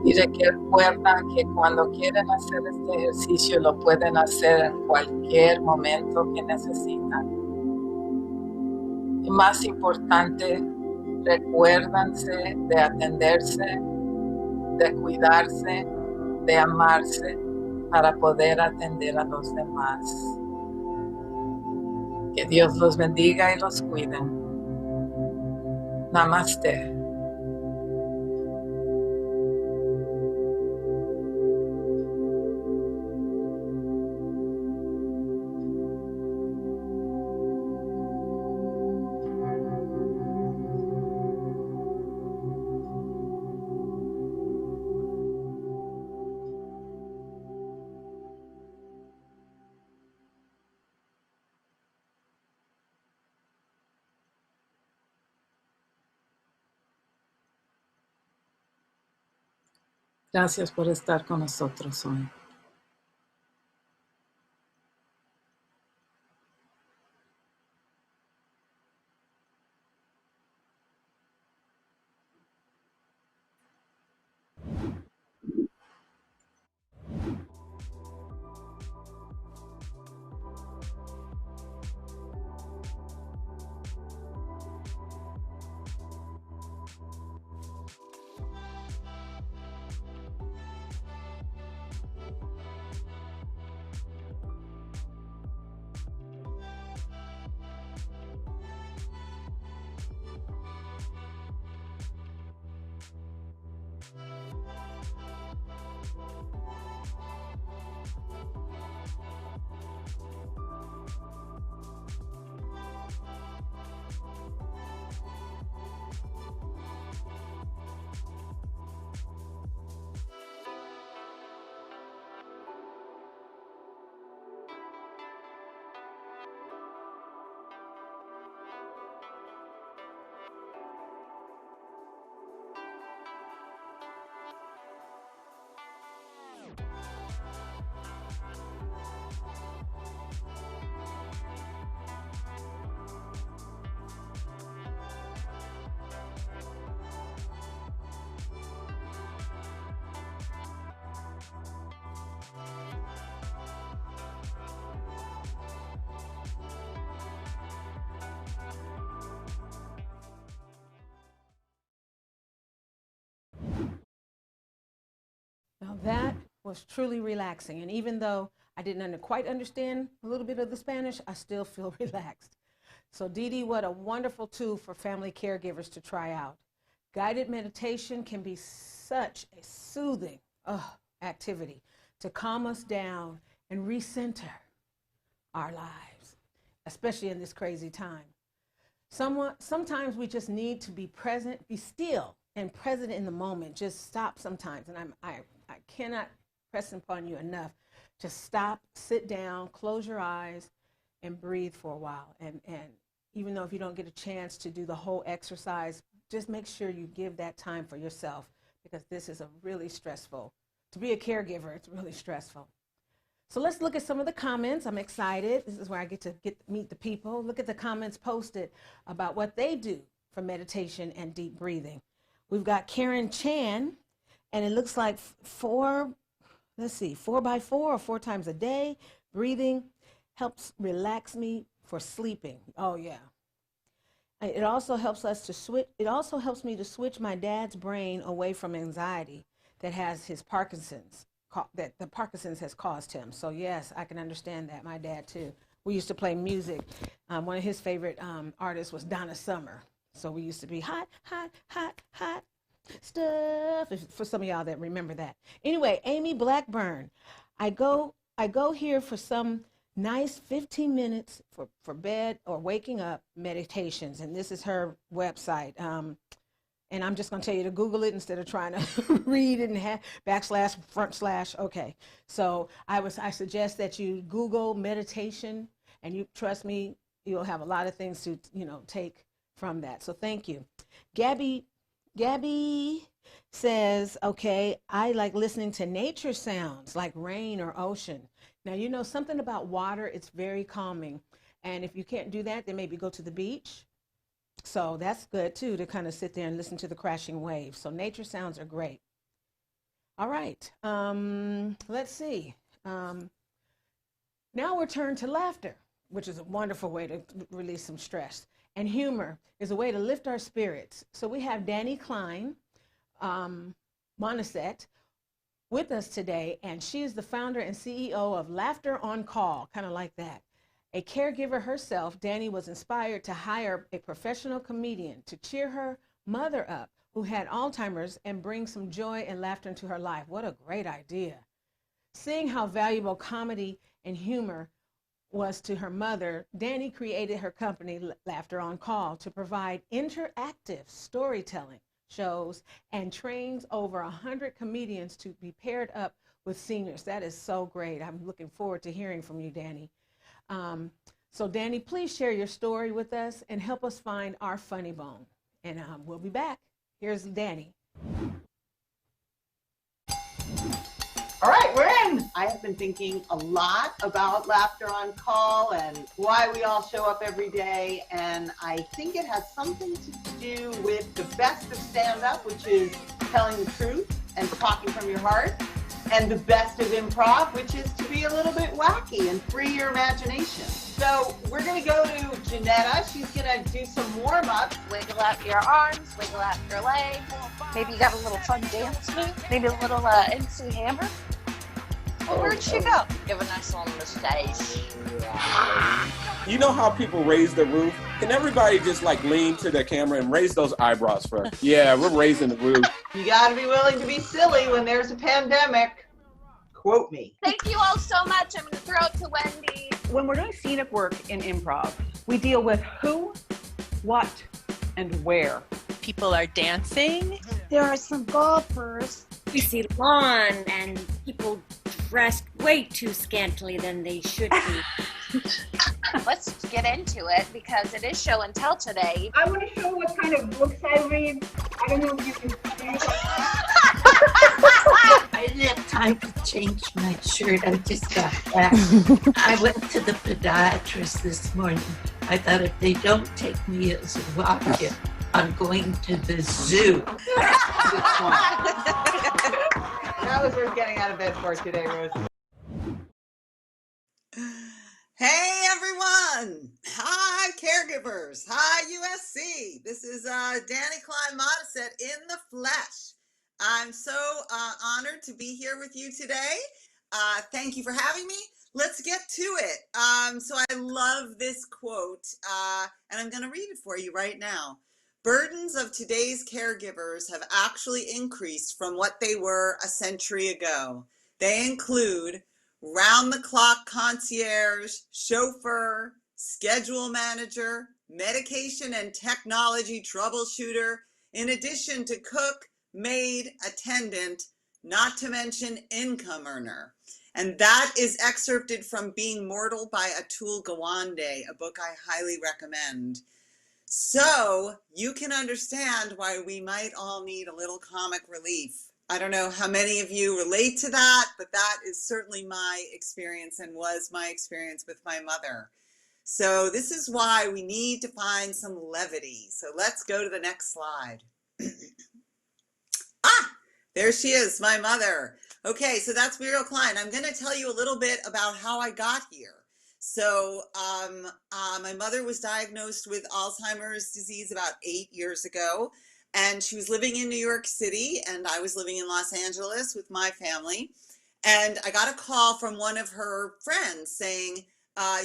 Y recuerdan que cuando quieren hacer este ejercicio lo pueden hacer en cualquier momento que necesitan. Y más importante, recuérdense de atenderse, de cuidarse, de amarse para poder atender a los demás. Que Dios los bendiga y los cuide. Namaste. Gracias por estar con nosotros hoy. Now that was truly relaxing. And even though I didn't quite understand a little bit of the Spanish, I still feel relaxed. So Deedee, what a wonderful tool for family caregivers to try out. Guided meditation can be such a soothing activity to calm us down and recenter our lives, especially in this crazy time. Sometimes we just need to be present, be still and present in the moment. Just stop sometimes. And I cannot press upon you enough. Just stop, sit down, close your eyes, and breathe for a while. And even though if you don't get a chance to do the whole exercise, just make sure you give that time for yourself, because this is a really stressful, to be a caregiver, it's really stressful. So let's look at some of the comments. I'm excited. This is where I get to meet the people. Look at the comments posted about what they do for meditation and deep breathing. We've got Karen Chan, and it looks like 4 by 4 or 4 times a day. Breathing helps relax me for sleeping. Oh yeah. It also helps us to switch. It also helps me to switch my dad's brain away from anxiety that has his Parkinson's, that the Parkinson's has caused him. So yes, I can understand that. My dad too. We used to play music. One of his favorite artists was Donna Summer. So we used to be hot, hot, hot, hot stuff. For some of y'all that remember that. Anyway, Amy Blackburn, I go here for some nice 15 minutes for bed or waking up meditations, and this is her website. And I'm just going to tell you to Google it instead of trying to read it and backslash, front slash. Okay, so I suggest that you Google meditation, and you trust me, you'll have a lot of things to take from that. So thank you. Gabby says, okay, I like listening to nature sounds like rain or ocean. Now, something about water, it's very calming. And if you can't do that, then maybe go to the beach. So that's good too, to kind of sit there and listen to the crashing waves. So nature sounds are great. All right, let's see. Now we're turned to laughter, which is a wonderful way to release some stress. And humor is a way to lift our spirits. So we have Dani Klein, Modisett, with us today, and she is the founder and CEO of Laughter on Call, kind of like that. A caregiver herself, Dani was inspired to hire a professional comedian to cheer her mother up, who had Alzheimer's, and bring some joy and laughter into her life. What a great idea. Seeing how valuable comedy and humor was to her mother, Dani created her company, Laughter on Call, to provide interactive storytelling shows and trains over 100 comedians to be paired up with seniors. That is so great. I'm looking forward to hearing from you, Dani. So Dani, please share your story with us and help us find our funny bone. And we'll be back. Here's Dani. All right, we're in. I have been thinking a lot about Laughter on Call and why we all show up every day. And I think it has something to do with the best of stand-up, which is telling the truth and talking from your heart. And the best of improv, which is to be a little bit wacky and free your imagination. So we're going to go to Janetta. She's going to do some warm-ups. Wiggle out your arms, wiggle out your legs. Maybe you got a little fun dance move. Maybe a little MC Hammer. Well, where'd she go? Give a nice little mustache. You know how people raise the roof? Can everybody just like lean to the camera and raise those eyebrows for us? Yeah, we're raising the roof. You got to be willing to be silly when there's a pandemic. Quote me. Thank you all so much. I'm going to throw it to Wendy. When we're doing scenic work in improv, we deal with who, what, and where. People are dancing. There are some golfers. We see lawn and people dressed way too scantily than they should be. Let's get into it because it is show and tell today. I want to show what kind of books I read. I don't know if you can see. I didn't have time to change my shirt. I just got back. I went to the podiatrist this morning. I thought if they don't take me as a walk-in, I'm going to the zoo. That was worth getting out of bed for today, Rosie. Hey everyone! Hi Caregivers! Hi USC! This is Dani, Klein, Modisett in the flesh. I'm so honored to be here with you today. Thank you for having me. Let's get to it. So I love this quote, and I'm going to read it for you right now. Burdens of today's caregivers have actually increased from what they were a century ago. They include round-the-clock concierge, chauffeur, schedule manager, medication and technology troubleshooter, in addition to cook, maid, attendant, not to mention income earner. And that is excerpted from Being Mortal by Atul Gawande, a book I highly recommend. So you can understand why we might all need a little comic relief. I don't know how many of you relate to that, but that is certainly my experience and was my experience with my mother. So this is why we need to find some levity. So let's go to the next slide. There she is, my mother. Okay, so that's Muriel Klein. I'm going to tell you a little bit about how I got here. So my mother was diagnosed with Alzheimer's disease about 8 years ago, and she was living in New York City, and I was living in Los Angeles with my family. And I got a call from one of her friends saying,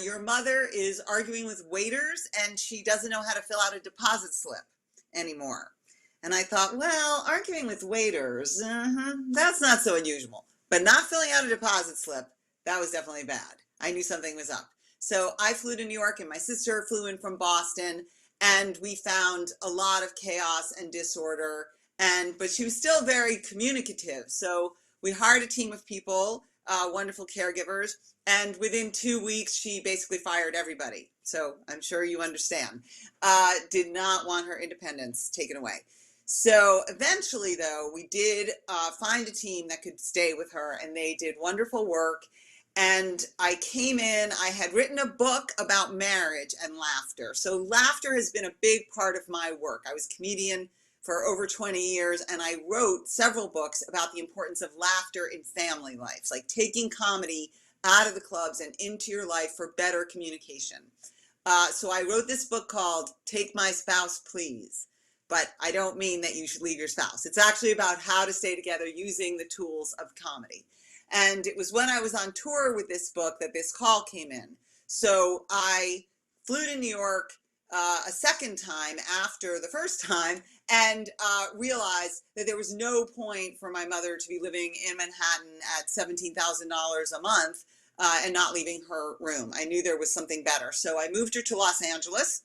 your mother is arguing with waiters, and she doesn't know how to fill out a deposit slip anymore. And I thought, well, arguing with waiters, that's not so unusual. But not filling out a deposit slip, that was definitely bad. I knew something was up. So I flew to New York and my sister flew in from Boston, and we found a lot of chaos and disorder. But she was still very communicative. So we hired a team of people, wonderful caregivers, and within 2 weeks, she basically fired everybody. So I'm sure you understand. Did not want her independence taken away. So eventually, though, we did find a team that could stay with her, and they did wonderful work. And I came in, I had written a book about marriage and laughter. So laughter has been a big part of my work. I was a comedian for over 20 years, and I wrote several books about the importance of laughter in family life, like taking comedy out of the clubs and into your life for better communication. So I wrote this book called Take My Spouse, Please. But I don't mean that you should leave your spouse. It's actually about how to stay together using the tools of comedy. And it was when I was on tour with this book that this call came in. So I flew to New York a second time after the first time and realized that there was no point for my mother to be living in Manhattan at $17,000 a month and not leaving her room. I knew there was something better. So I moved her to Los Angeles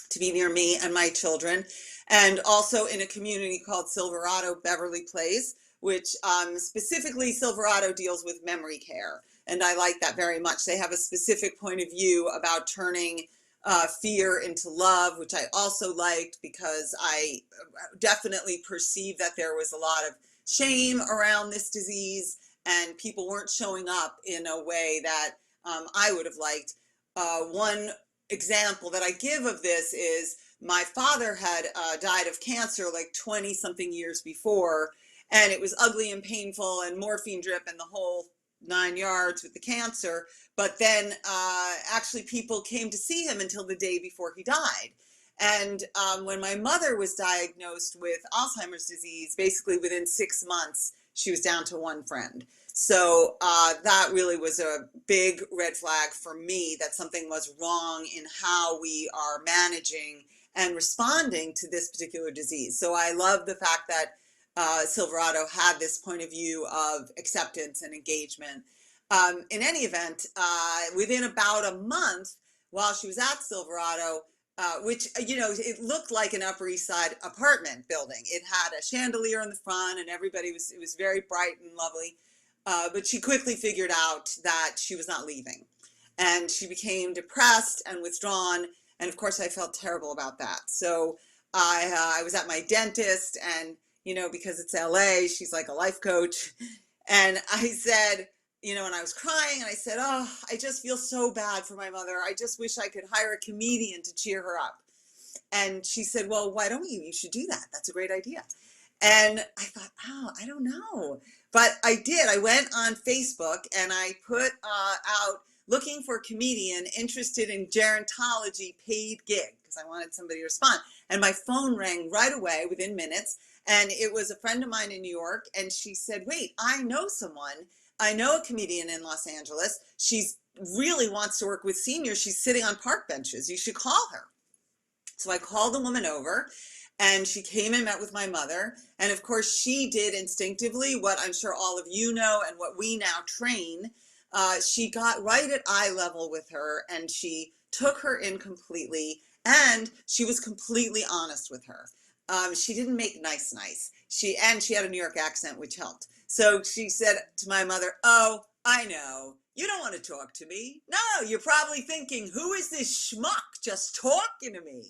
to be near me and my children, and also in a community called Silverado Beverly Place, which specifically Silverado deals with memory care. And I like that very much. They have a specific point of view about turning fear into love, which I also liked because I definitely perceived that there was a lot of shame around this disease and people weren't showing up in a way that I would have liked. One example that I give of this is my father had died of cancer like 20 something years before, and it was ugly and painful and morphine drip and the whole 9 yards with the cancer. But then actually people came to see him until the day before he died. And when my mother was diagnosed with Alzheimer's disease, basically within 6 months, she was down to one friend. So that really was a big red flag for me, that something was wrong in how we are managing and responding to this particular disease. So I love the fact that Silverado had this point of view of acceptance and engagement. In any event, within about a month, while she was at Silverado, which, you know, it looked like an Upper East Side apartment building. It had a chandelier in the front and it was very bright and lovely. But she quickly figured out that she was not leaving. And she became depressed and withdrawn. And of course, I felt terrible about that. So I was at my dentist, and, you know, because it's LA, she's like a life coach. And I said, you know, and I was crying, and I said, oh, I just feel so bad for my mother. I just wish I could hire a comedian to cheer her up. And she said, well, why don't you? You should do that. That's a great idea. And I thought, oh, I don't know. But I did. I went on Facebook and I put out looking for a comedian interested in gerontology paid gig, because I wanted somebody to respond. And my phone rang right away within minutes. And it was a friend of mine in New York. And she said, wait, I know someone. I know a comedian in Los Angeles. She's really wants to work with seniors. She's sitting on park benches. You should call her. So I called the woman over, and she came and met with my mother. And of course, she did instinctively what I'm sure all of you know and what we now train. She got right at eye level with her, and she took her in completely, and she was completely honest with her. She didn't make nice. She had a New York accent, which helped. So she said to my mother, oh, I know. You don't want to talk to me. No, you're probably thinking, who is this schmuck just talking to me?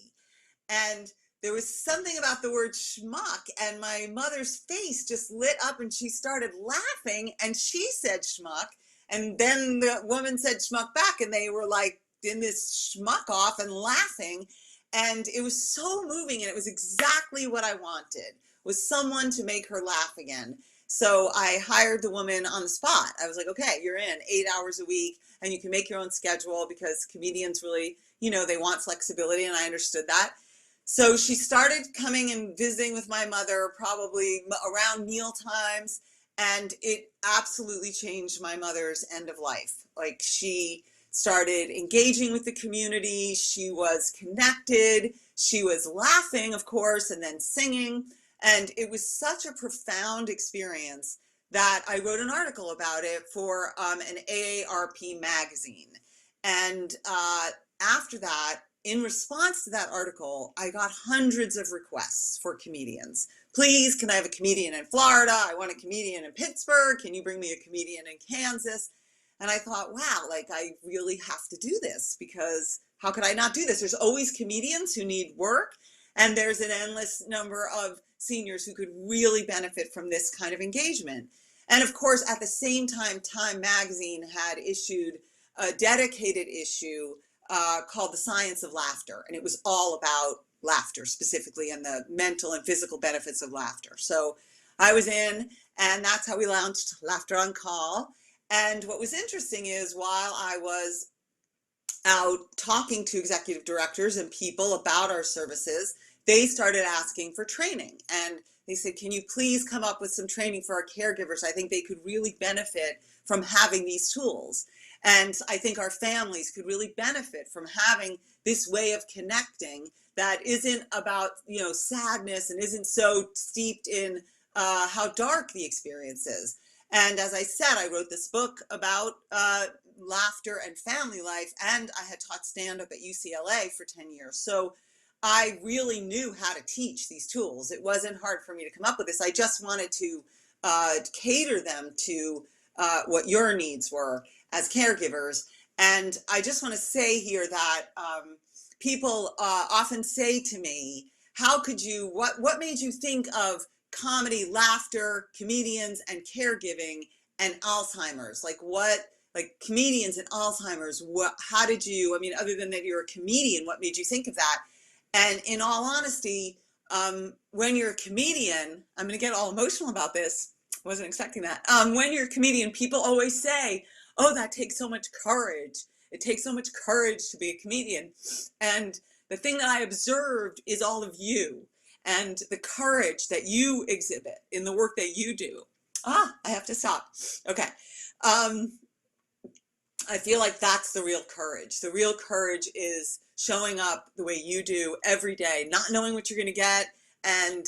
And there was something about the word schmuck, and my mother's face just lit up, and she started laughing, and she said schmuck, and then the woman said schmuck back, and they were like in this schmuck off and laughing, and it was so moving, and it was exactly what I wanted, was someone to make her laugh again. So I hired the woman on the spot. I was like, okay, you're in 8 hours a week, and you can make your own schedule, because comedians really, you know, they want flexibility, and I understood that. So she started coming and visiting with my mother probably around meal times, and it absolutely changed my mother's end of life. Like, she started engaging with the community, she was connected, she was laughing, of course, and then singing, and it was such a profound experience that I wrote an article about it for an AARP magazine. And after that, in response to that article, I got hundreds of requests for comedians. Please, can I have a comedian in Florida? I want a comedian in Pittsburgh. Can you bring me a comedian in Kansas? And I thought, wow, like, I really have to do this, because how could I not do this? There's always comedians who need work, and there's an endless number of seniors who could really benefit from this kind of engagement. And of course, at the same time, Time Magazine had issued a dedicated issue called The Science of Laughter. And it was all about laughter specifically, and the mental and physical benefits of laughter. So I was in, and that's how we launched Laughter on Call. And what was interesting is, while I was out talking to executive directors and people about our services, they started asking for training. And they said, can you please come up with some training for our caregivers? I think they could really benefit from having these tools. And I think our families could really benefit from having this way of connecting that isn't about, you know, sadness, and isn't so steeped in how dark the experience is. And as I said, I wrote this book about laughter and family life, and I had taught stand-up at UCLA for 10 years. So I really knew how to teach these tools. It wasn't hard for me to come up with this. I just wanted to cater them to what your needs were as caregivers. And I just want to say here that people often say to me, how could you, what made you think of comedy, laughter, comedians, and caregiving? and Alzheimer's. Like comedians and Alzheimer's, how did you, I mean, other than that you're a comedian, what made you think of that? And in all honesty, when you're a comedian, I'm going to get all emotional about this. Wasn't expecting that. When you're a comedian, people always say, oh, that takes so much courage. It takes so much courage to be a comedian. And the thing that I observed is all of you and the courage that you exhibit in the work that you do. I have to stop. Okay. I feel like that's the real courage. The real courage is showing up the way you do every day, not knowing what you're going to get and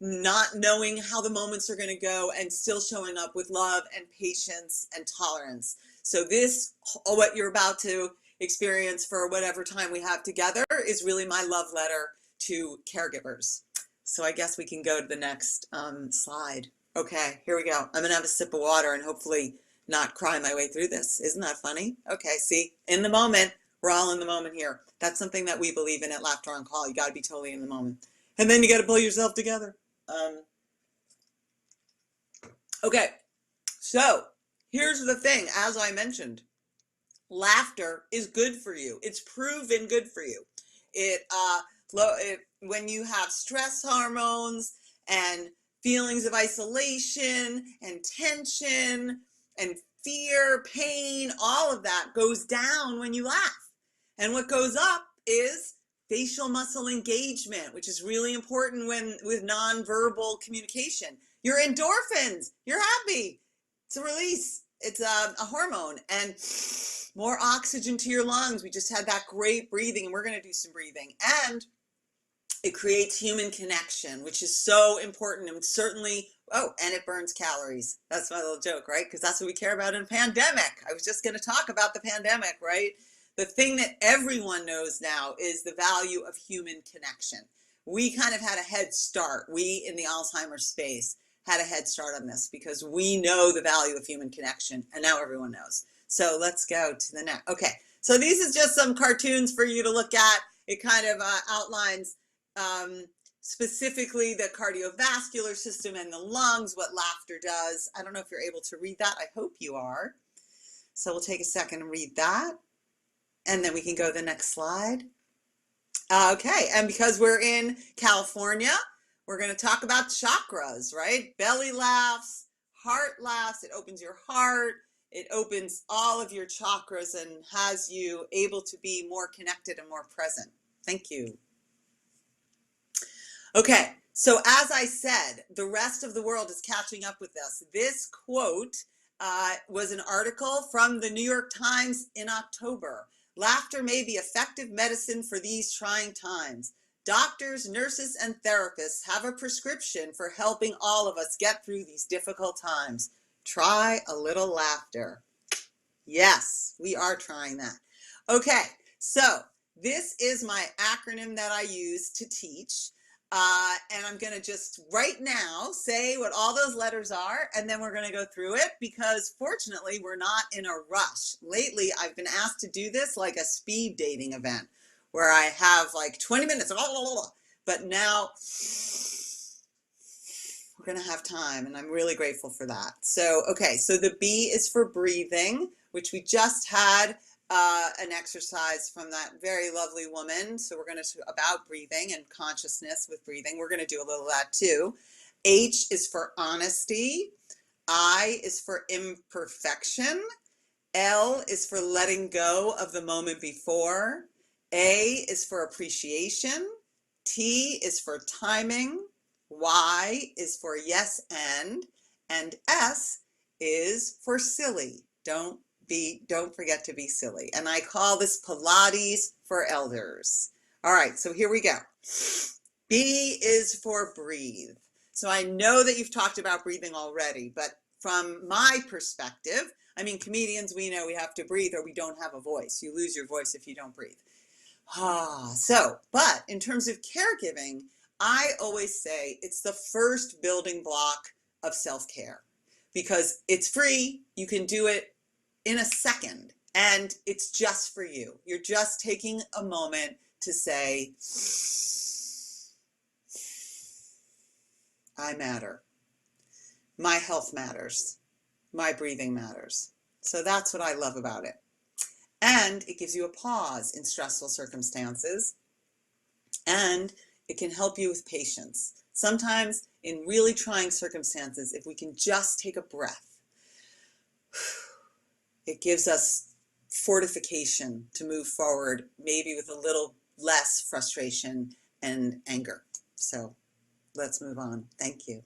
not knowing how the moments are going to go and still showing up with love and patience and tolerance. So this, what you're about to experience for whatever time we have together is really my love letter to caregivers. So I guess we can go to the next slide. Okay, here we go. I'm going to have a sip of water and hopefully not cry my way through this. Isn't that funny? Okay, see, in the moment, we're all in the moment here. That's something that we believe in at Laughter on Call. You got to be totally in the moment. And then you got to pull yourself together. Okay, so here's the thing. As I mentioned, laughter is good for you. It's proven good for you. When you have stress hormones and feelings of isolation and tension and fear, pain, all of that goes down when you laugh. And what goes up is facial muscle engagement, which is really important with nonverbal communication. Your endorphins, you're happy. It's a release. It's a hormone and more oxygen to your lungs. We just had that great breathing and we're going to do some breathing. And it creates human connection, which is so important and certainly, and it burns calories. That's my little joke, right? Because that's what we care about in a pandemic. I was just going to talk about the pandemic, right? The thing that everyone knows now is the value of human connection. We kind of had a head start. We in the Alzheimer's space had a head start on this because we know the value of human connection and now everyone knows. So let's go to the next. Okay, so these is just some cartoons for you to look at. It kind of outlines specifically the cardiovascular system and the lungs, what laughter does. I don't know if you're able to read that. I hope you are. So we'll take a second and read that. And then we can go to the next slide. Okay, and because we're in California, we're going to talk about chakras, right? Belly laughs, heart laughs. It opens your heart. It opens all of your chakras and has you able to be more connected and more present. Thank you. Okay, so as I said, the rest of the world is catching up with us. This quote was an article from the New York Times in October. Laughter may be effective medicine for these trying times. Doctors, nurses, and therapists have a prescription for helping all of us get through these difficult times. Try a little laughter. Yes, we are trying that. Okay, so this is my acronym that I use to teach. And I'm going to just right now say what all those letters are, and then we're going to go through it because fortunately we're not in a rush. Lately, I've been asked to do this like a speed dating event where I have like 20 minutes, but now we're going to have time, and I'm really grateful for that. So, okay, so the B is for breathing, which we just had an exercise from that very lovely woman. So we're going to about breathing and consciousness with breathing. We're going to do a little of that too. H is for honesty. I is for imperfection. L is for letting go of the moment before. A is for appreciation. T is for timing. Y is for yes and S is for silly. Don't forget to be silly. And I call this Pilates for elders. All right, so here we go. B is for breathe. So I know that you've talked about breathing already, but from my perspective, I mean, comedians, we know we have to breathe or we don't have a voice. You lose your voice if you don't breathe. But in terms of caregiving, I always say it's the first building block of self-care because it's free. You can do it in a second, and it's just for you. You're just taking a moment to say, I matter. My health matters. my breathing matters. So that's what I love about it. And it gives you a pause in stressful circumstances, and it can help you with patience. Sometimes in really trying circumstances, if we can just take a breath, it gives us fortification to move forward, maybe with a little less frustration and anger. So let's move on. Thank you.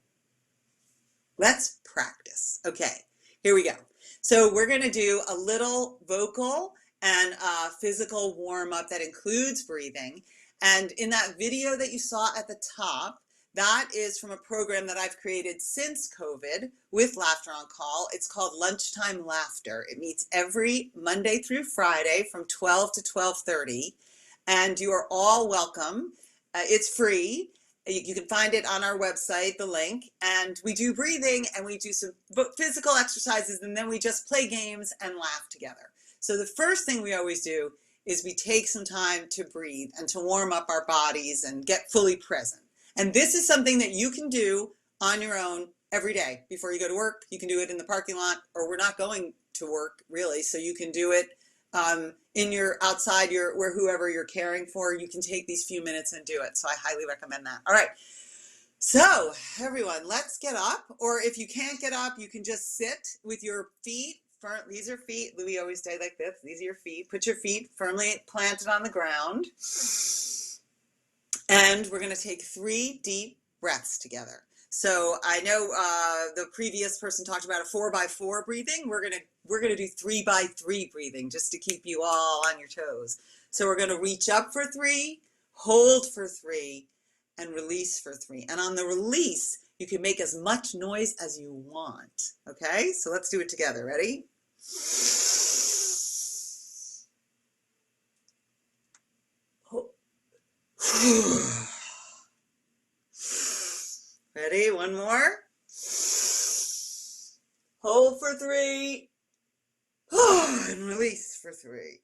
Let's practice. Okay, here we go. So we're going to do a little vocal and physical warm-up that includes breathing. And in that video that you saw at the top, that is from a program that I've created since COVID with Laughter on Call. It's called Lunchtime Laughter. It meets every Monday through Friday from 12 to 12:30, and you are all welcome. It's free. You can find it on our website, the link, and we do breathing and we do some physical exercises, and then we just play games and laugh together. So the first thing we always do is we take some time to breathe and to warm up our bodies and get fully present. And this is something that you can do on your own every day before you go to work. You can do it in the parking lot, or we're not going to work really, so you can do it in your outside where whoever you're caring for. You can take these few minutes and do it. So I highly recommend that. All right. So everyone, let's get up. Or if you can't get up, you can just sit with your feet. These are feet. Louis always stay like this. These are your feet. Put your feet firmly planted on the ground. And we're going to take 3 deep breaths together. So I know the previous person talked about a 4x4 breathing. We're gonna do 3x3 breathing, just to keep you all on your toes. So we're gonna reach up for 3, hold for 3, and release for 3. And on the release, you can make as much noise as you want. Okay, so let's do it together. Ready? Ready? One more. Hold for 3. And release for 3.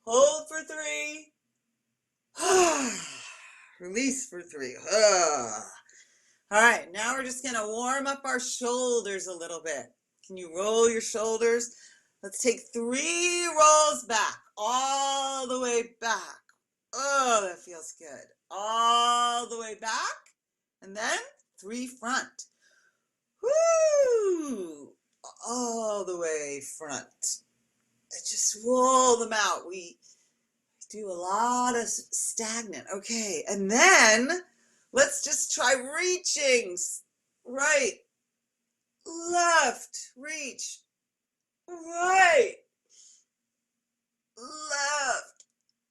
Hold for 3. Release for 3. All right, now we're just gonna warm up our shoulders a little bit. Can you roll your shoulders? Let's take 3 rolls back, all the way back. Oh, that feels good. All the way back, and then 3 front. Woo! All the way front. Just roll them out. We do a lot of stagnant. Okay, and then let's just try reaching. Right, left, reach. Right, left.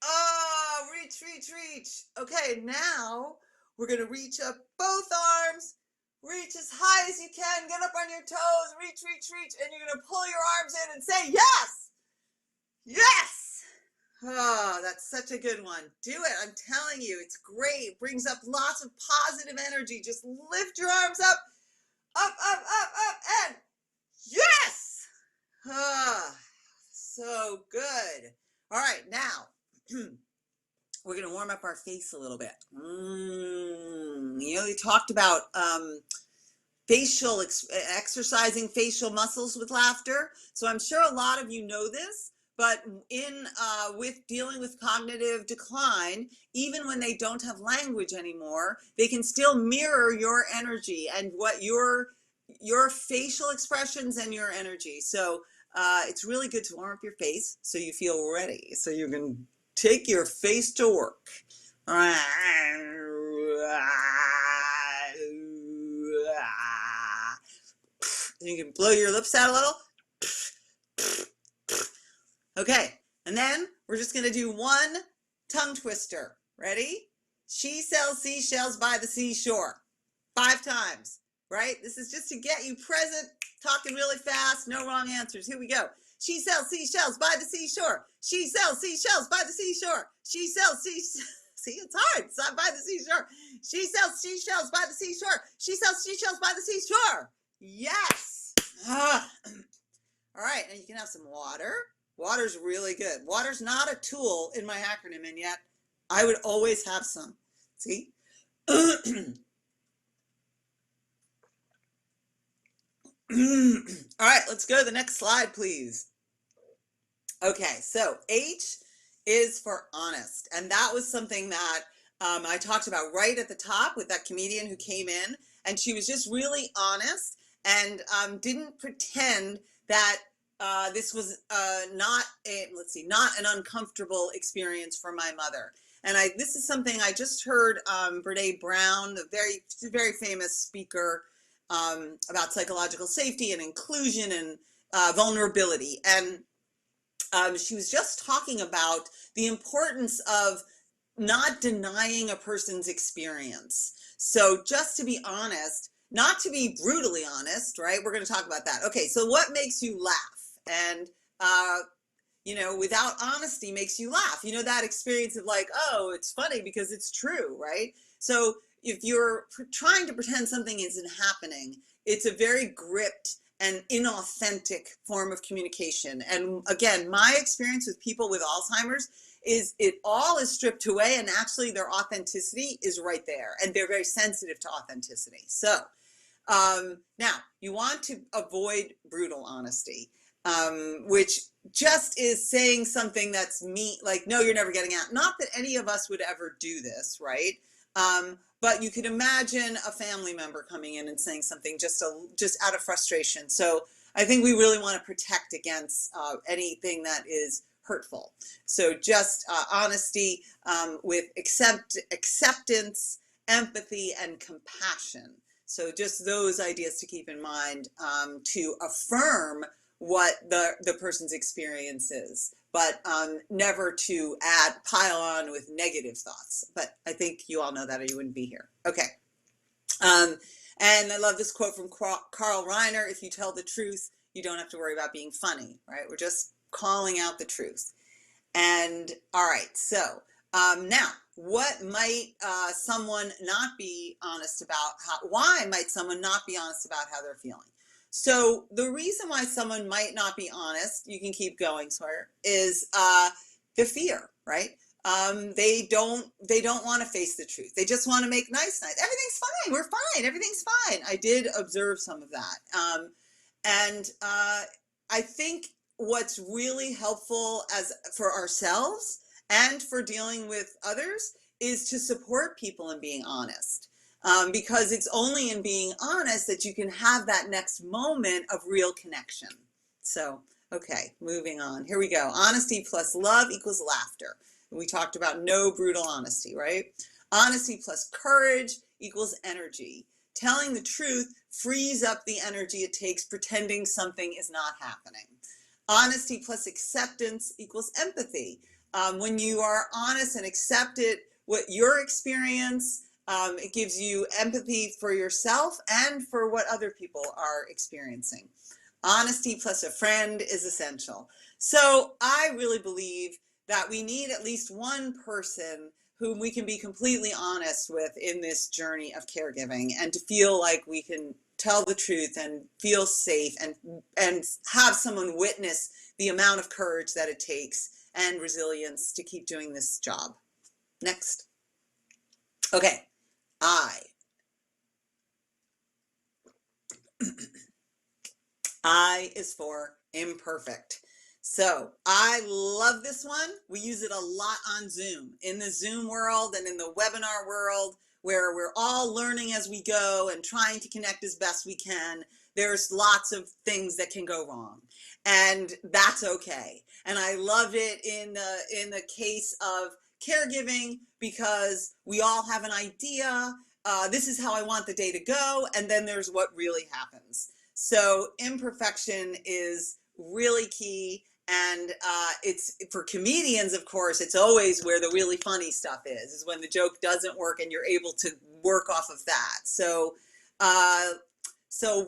Oh, reach, reach, reach. Okay, now we're going to reach up both arms. Reach as high as you can. Get up on your toes. Reach, reach, reach. And you're going to pull your arms in and say, yes. Yes. Oh, that's such a good one. Do it. I'm telling you, it's great. It brings up lots of positive energy. Just lift your arms up, up, up, up, up, and yes. Ah, so good. All right, now we're going to warm up our face a little bit. You know, we talked about exercising facial muscles with laughter. So I'm sure a lot of you know this, but with dealing with cognitive decline, even when they don't have language anymore, they can still mirror your energy and what your facial expressions and your energy. So it's really good to warm up your face so you feel ready. So you can take your face to work. You can blow your lips out a little. Okay, and then we're just gonna do 1 tongue twister. Ready? She sells seashells by the seashore. 5 times, right? This is just to get you present, talking really fast, no wrong answers. Here we go. She sells seashells by the seashore. She sells seashells by the seashore. She sells seashells. See, it's hard. It's not by the seashore. She sells seashells by the seashore. She sells seashells by the seashore. Yes. All right, and you can have some water. Water's really good. Water's not a tool in my acronym, and yet I would always have some. See? All right, let's go to the next slide, please. Okay, so H is for honest. And that was something that I talked about right at the top with that comedian who came in, and she was just really honest and didn't pretend that this was not an uncomfortable experience for my mother. And this is something I just heard Brene Brown, the very famous speaker about psychological safety and inclusion and vulnerability. And she was just talking about the importance of not denying a person's experience. So just to be honest, not to be brutally honest, right? We're going to talk about that. Okay, so what makes you laugh? And, without honesty makes you laugh. You know, that experience of like, oh, it's funny because it's true, right? So if you're trying to pretend something isn't happening, it's a very gripped and inauthentic form of communication. And again, my experience with people with Alzheimer's is it all is stripped away, and actually their authenticity is right there, and they're very sensitive to authenticity. So now you want to avoid brutal honesty, which just is saying something that's mean, like, no, you're never getting out. Not that any of us would ever do this, right? But you could imagine a family member coming in and saying something just out of frustration. So I think we really want to protect against anything that is hurtful. So just honesty with acceptance, empathy, and compassion. So just those ideas to keep in mind to affirm what the person's experience is, but never to pile on with negative thoughts. But I think you all know that or you wouldn't be here. Okay. And I love this quote from Carl Reiner: if you tell the truth, you don't have to worry about being funny, right? We're just calling out the truth. And all right, so now, what might someone not be honest about? Why might someone not be honest about how they're feeling? So the reason why someone might not be honest, you can keep going, Sawyer, is the fear, right? They don't want to face the truth. They just want to make nice. Everything's fine. We're fine. Everything's fine. I did observe some of that. And I think what's really helpful for ourselves and for dealing with others is to support people in being honest. Because it's only in being honest that you can have that next moment of real connection. So, okay, moving on. Here we go. Honesty plus love equals laughter. We talked about no brutal honesty, right? Honesty plus courage equals energy. Telling the truth frees up the energy it takes pretending something is not happening. Honesty plus acceptance equals empathy. When you are honest and accept what your experience, it gives you empathy for yourself and for what other people are experiencing. Honesty plus a friend is essential. So I really believe that we need at least one person whom we can be completely honest with in this journey of caregiving, and to feel like we can tell the truth and feel safe and have someone witness the amount of courage that it takes and resilience to keep doing this job. Next. Okay. I is for imperfect. So I love this one. We use it a lot on Zoom, in the Zoom world and in the webinar world, where we're all learning as we go and trying to connect as best we can. There's lots of things that can go wrong, and that's okay. And I love it in the case of caregiving, because we all have an idea. This is how I want the day to go, and then there's what really happens. So imperfection is really key. And it's for comedians, of course, it's always where the really funny stuff is when the joke doesn't work and you're able to work off of that. So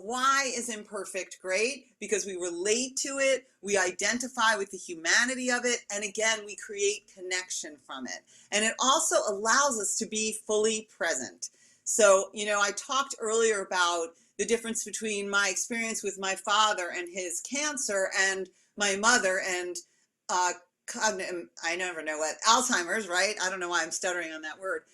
why is imperfect great? Because we relate to it, we identify with the humanity of it, and again, we create connection from it. And it also allows us to be fully present. So, I talked earlier about the difference between my experience with my father and his cancer and my mother and I never know what, Alzheimer's, right? I don't know why I'm stuttering on that word.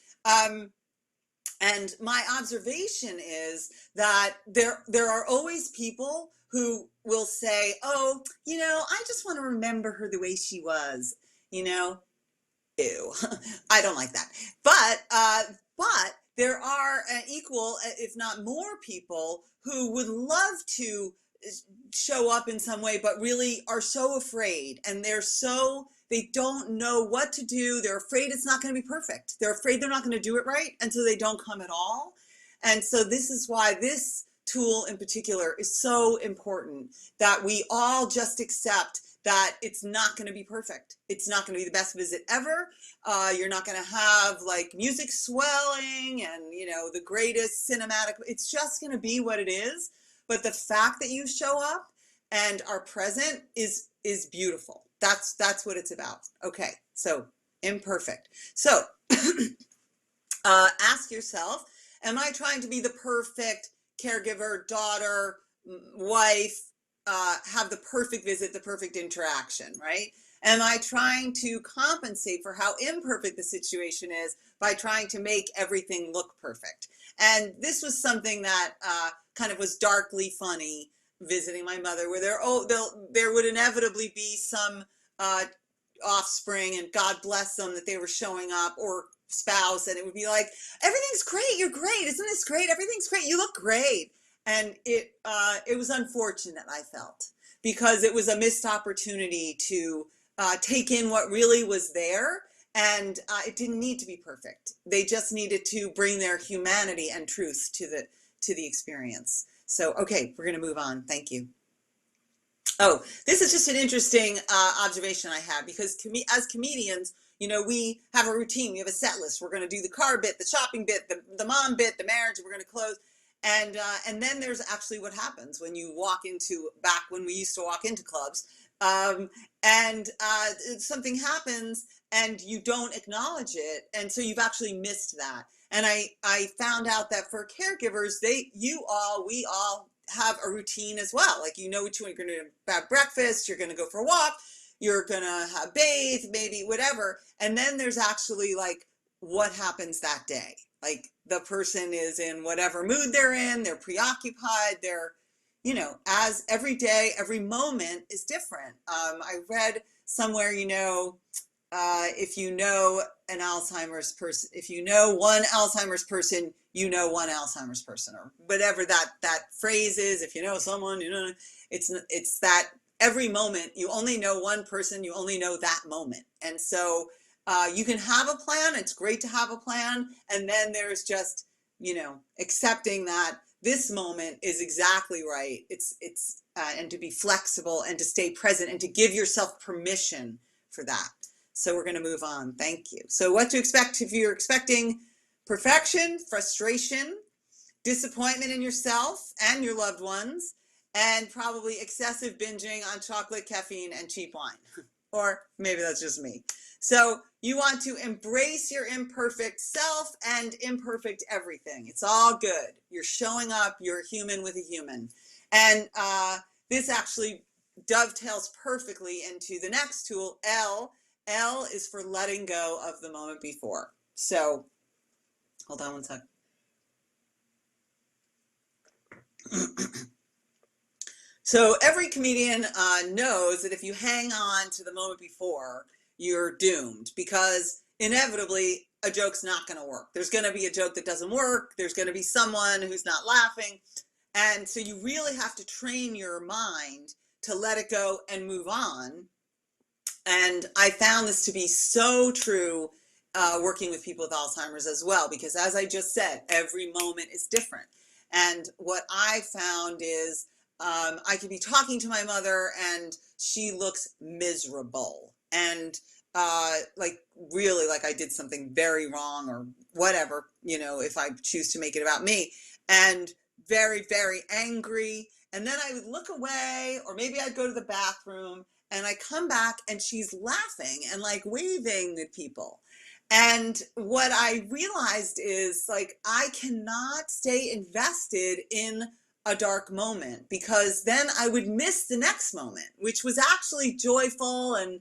And my observation is that there are always people who will say, oh, I just want to remember her the way she was, you know, ew, I don't like that. But there are equal, if not more people who would love to show up in some way, but really are so afraid, and they don't know what to do. They're afraid it's not going to be perfect. They're afraid they're not going to do it right, and so they don't come at all. And so this is why this tool in particular is so important, that we all just accept that it's not going to be perfect. It's not going to be the best visit ever. You're not going to have like music swelling and, the greatest cinematic. It's just going to be what it is. But the fact that you show up and are present is beautiful. That's what it's about. Okay, so imperfect. So ask yourself, am I trying to be the perfect caregiver, daughter, wife, have the perfect visit, the perfect interaction, right? Am I trying to compensate for how imperfect the situation is by trying to make everything look perfect? And this was something that kind of was darkly funny visiting my mother, where there would inevitably be some offspring, and God bless them that they were showing up, or spouse, and it would be like, everything's great, you're great, isn't this great, everything's great, you look great. And it was unfortunate, I felt, because it was a missed opportunity to take in what really was there, and it didn't need to be perfect. They just needed to bring their humanity and truth to the experience. So, okay, we're going to move on. Thank you. Oh, this is just an interesting observation I had, because as comedians, we have a routine, we have a set list. We're going to do the car bit, the shopping bit, the mom bit, the marriage, we're going to close. And then there's actually what happens when you back when we used to walk into clubs, and something happens and you don't acknowledge it. And so you've actually missed that. And I found out that for caregivers, we all have a routine as well. Like, which one you're going to have breakfast, you're going to go for a walk, you're going to have bathe, maybe whatever. And then there's actually like what happens that day. Like, the person is in whatever mood they're in, they're preoccupied, they're, as every day, every moment is different. I read somewhere, if you know an Alzheimer's person, if you know one Alzheimer's person, you know one Alzheimer's person, or whatever that phrase is. If you know someone, it's that every moment, you only know one person, you only know that moment. And so you can have a plan. It's great to have a plan. And then there's just, accepting that this moment is exactly right. And to be flexible and to stay present and to give yourself permission for that. So we're going to move on. Thank you. So what to expect if you're expecting perfection, frustration, disappointment in yourself and your loved ones, and probably excessive binging on chocolate, caffeine, and cheap wine. Or maybe that's just me. So you want to embrace your imperfect self and imperfect everything. It's all good. You're showing up. You're human with a human. And this actually dovetails perfectly into the next tool, L. L is for letting go of the moment before. So hold on one sec. So every comedian knows that if you hang on to the moment before, you're doomed, because inevitably a joke's not going to work. There's going to be a joke that doesn't work. There's going to be someone who's not laughing. And so you really have to train your mind to let it go and move on. And I found this to be so true working with people with Alzheimer's as well, because as I just said, every moment is different. And what I found is I could be talking to my mother and she looks miserable, and really like I did something very wrong or whatever, if I choose to make it about me, and very, very angry. And then I would look away, or maybe I'd go to the bathroom, and I come back and she's laughing and like waving at people. And what I realized is, like, I cannot stay invested in a dark moment, because then I would miss the next moment, which was actually joyful and,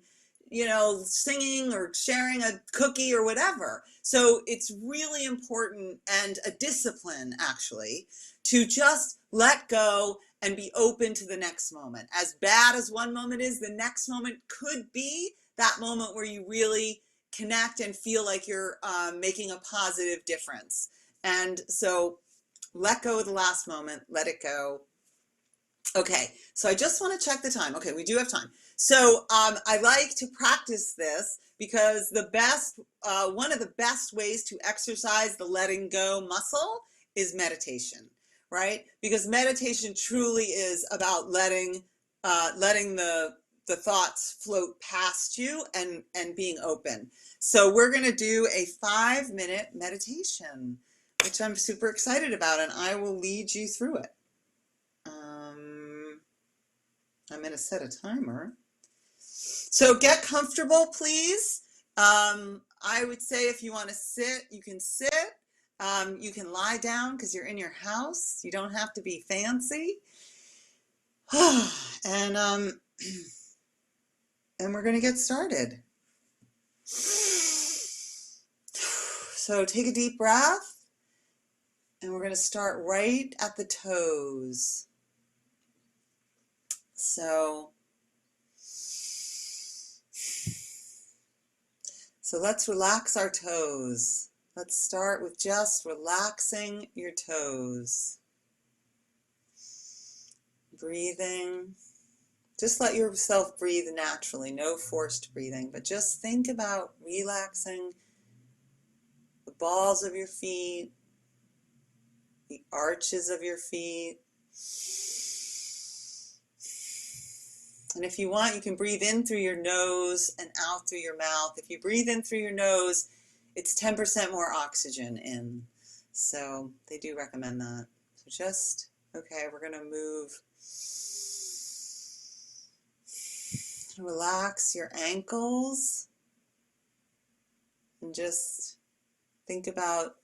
you know, singing or sharing a cookie or whatever. So it's really important, and a discipline actually, to just let go and be open to the next moment. As bad as one moment is, the next moment could be that moment where you really connect and feel like you're making a positive difference. And so let go of the last moment, let it go. Okay, so I just want to check the time. Okay, we do have time. So I like to practice this because one of the best ways to exercise the letting go muscle is meditation, right? Because meditation truly is about letting the thoughts float past you and being open. So we're going to do a 5-minute meditation, which I'm super excited about, and I will lead you through it. I'm going to set a timer. So get comfortable, please. I would say if you want to sit, you can sit. You can lie down because you're in your house. You don't have to be fancy. And we're going to get started. So take a deep breath, and we're going to start right at the toes. So let's relax our toes. Let's start with just relaxing your toes. Breathing. Just let yourself breathe naturally, no forced breathing, but just think about relaxing the balls of your feet, the arches of your feet. And if you want, you can breathe in through your nose and out through your mouth. If you breathe in through your nose, it's 10% more oxygen in. So they do recommend that. So just, okay, we're going to move. Relax your ankles. And just think about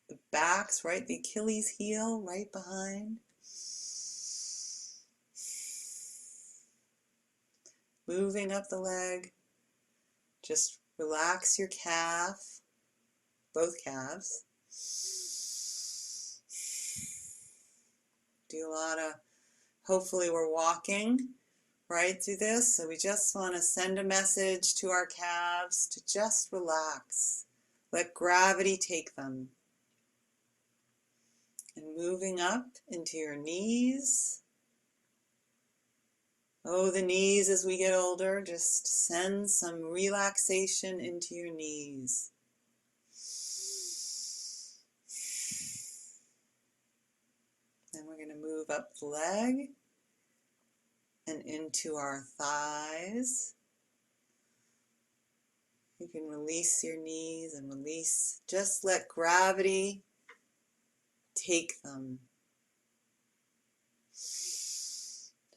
the backs, right? The Achilles heel right behind. Moving up the leg, just relax your calf, both calves. Do a lot of, hopefully we're walking right through this, so we just want to send a message to our calves to just relax. Let gravity take them. And moving up into your knees. Oh, the knees as we get older, just send some relaxation into your knees. Then we're going to move up the leg and into our thighs. You can release your knees and release, just let gravity take them.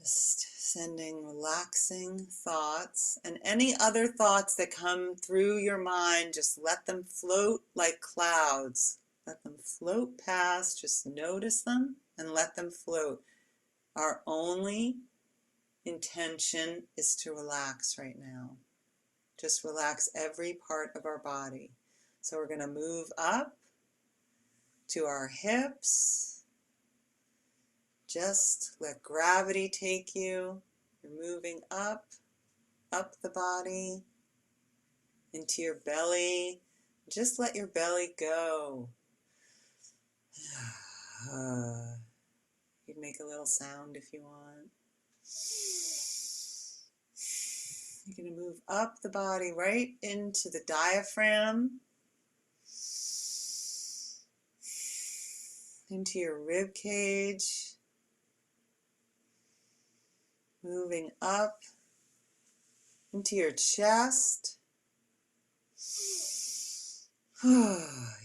Just sending relaxing thoughts, and any other thoughts that come through your mind, just let them float like clouds. Let them float past, just notice them and let them float. Our only intention is to relax right now. Just relax every part of our body. So we're going to move up to our hips. Just let gravity take you. You're moving up the body, into your belly. Just let your belly go. You can make a little sound if you want. You're going to move up the body right into the diaphragm, into your rib cage, moving up into your chest. You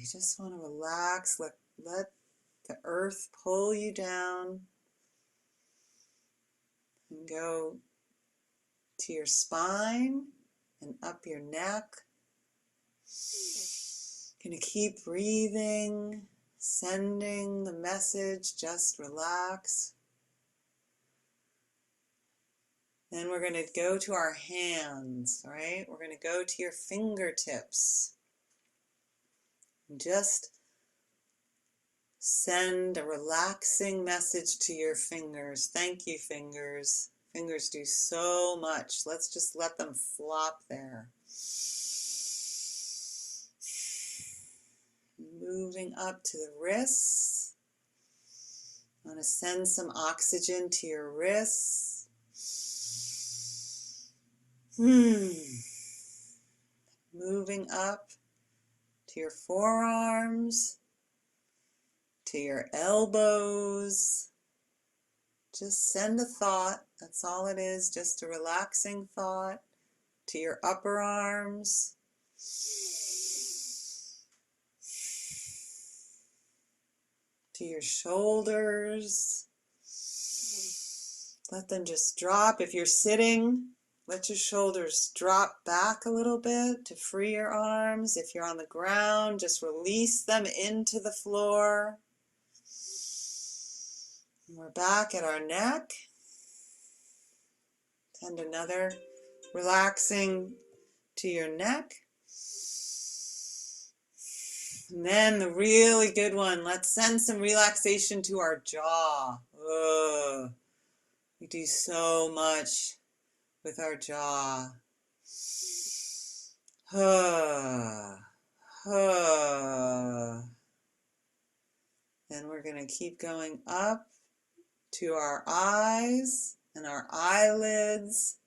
just want to relax, let the earth pull you down, and go to your spine and up your neck. Gonna keep breathing, sending the message, just relax. Then we're going to go to our hands, right? We're going to go to your fingertips. Just send a relaxing message to your fingers. Thank you, fingers. Fingers do so much. Let's just let them flop there. Moving up to the wrists. I want to send some oxygen to your wrists. Moving up to your forearms, to your elbows. Just send a thought. That's all it is, just a relaxing thought. To your upper arms. To your shoulders. Let them just drop. If you're sitting, let your shoulders drop back a little bit to free your arms. If you're on the ground, just release them into the floor. And we're back at our neck. Send another relaxing to your neck. And then the really good one, let's send some relaxation to our jaw. We do so much with our jaw. Then we're going to keep going up to our eyes and our eyelids.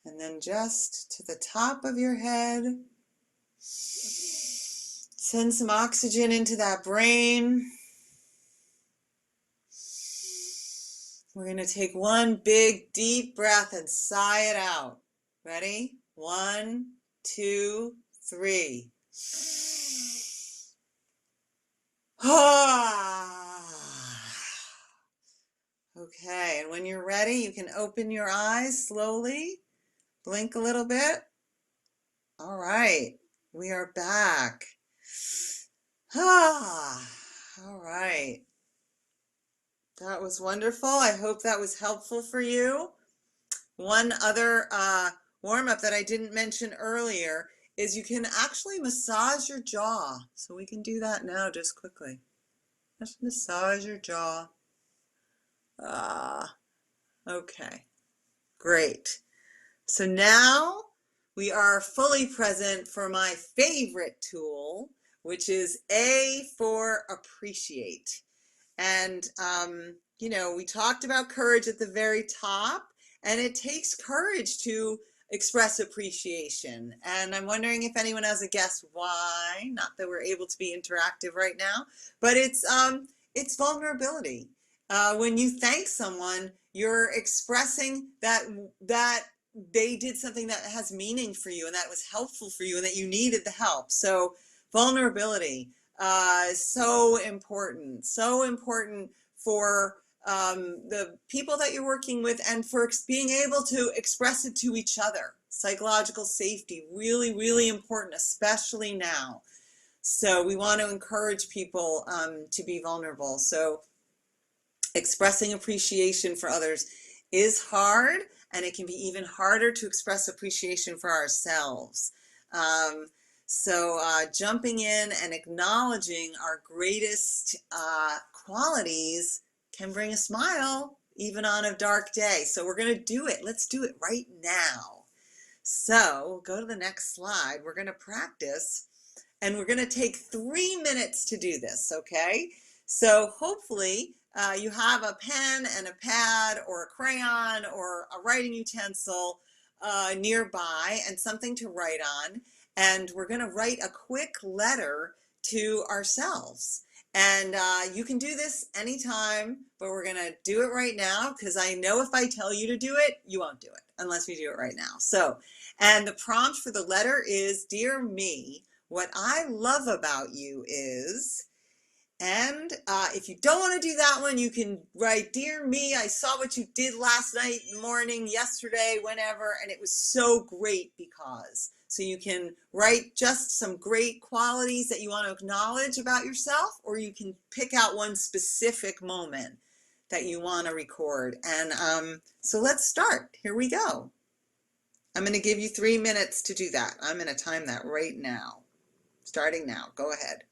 And then just to the top of your head. Send some oxygen into that brain. We're going to take one big deep breath and sigh it out. Ready? 1, 2, 3. Okay, and when you're ready, you can open your eyes slowly. Blink a little bit. All right, we are back. All right. That was wonderful. I hope that was helpful for you. One other warm-up that I didn't mention earlier is you can actually massage your jaw. So we can do that now just quickly. Just massage your jaw. Okay, great. So now we are fully present for my favorite tool, which is A for appreciate. And, you know, we talked about courage at the very top, and it takes courage to express appreciation. And I'm wondering if anyone has a guess why, not that we're able to be interactive right now, but it's vulnerability. When you thank someone, you're expressing that they did something that has meaning for you and that was helpful for you and that you needed the help. So vulnerability. So important for the people that you're working with and for being able to express it to each other. Psychological safety, really, really important, especially now. So we want to encourage people to be vulnerable. So expressing appreciation for others is hard, and it can be even harder to express appreciation for ourselves. So jumping in and acknowledging our greatest qualities can bring a smile even on a dark day. So we're going to do it. Let's do it right now. So go to the next slide. We're going to practice, and we're going to take 3 minutes to do this, okay? So hopefully you have a pen and a pad or a crayon or a writing utensil nearby and something to write on. And we're going to write a quick letter to ourselves. And you can do this anytime, but we're going to do it right now because I know if I tell you to do it, you won't do it unless we do it right now. So, and the prompt for the letter is, Dear Me, what I love about you is, and if you don't want to do that one, you can write, Dear Me, I saw what you did last night, morning, yesterday, whenever, and it was so great because. So you can write just some great qualities that you want to acknowledge about yourself, or you can pick out one specific moment. that you want to record. And so let's start. Here we go. I'm going to give you 3 minutes to do that. I'm going to time that right now. Starting now. Go ahead.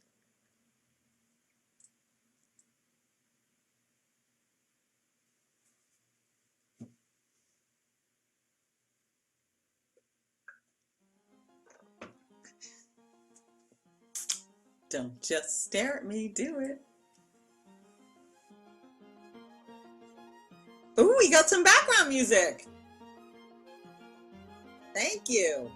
Don't just stare at me, do it. Ooh, we got some background music. Thank you.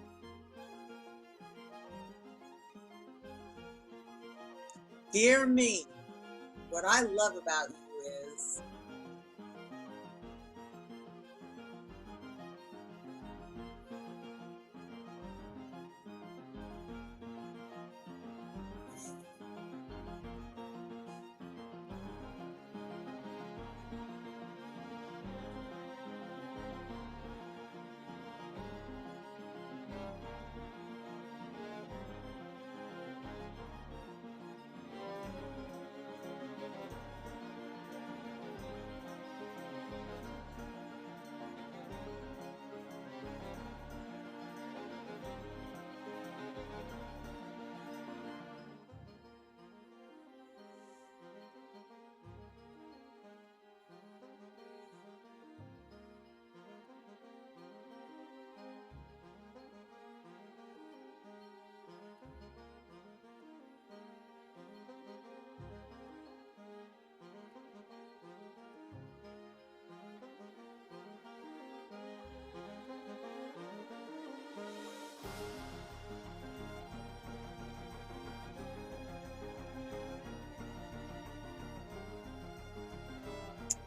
Dear me, what I love about you is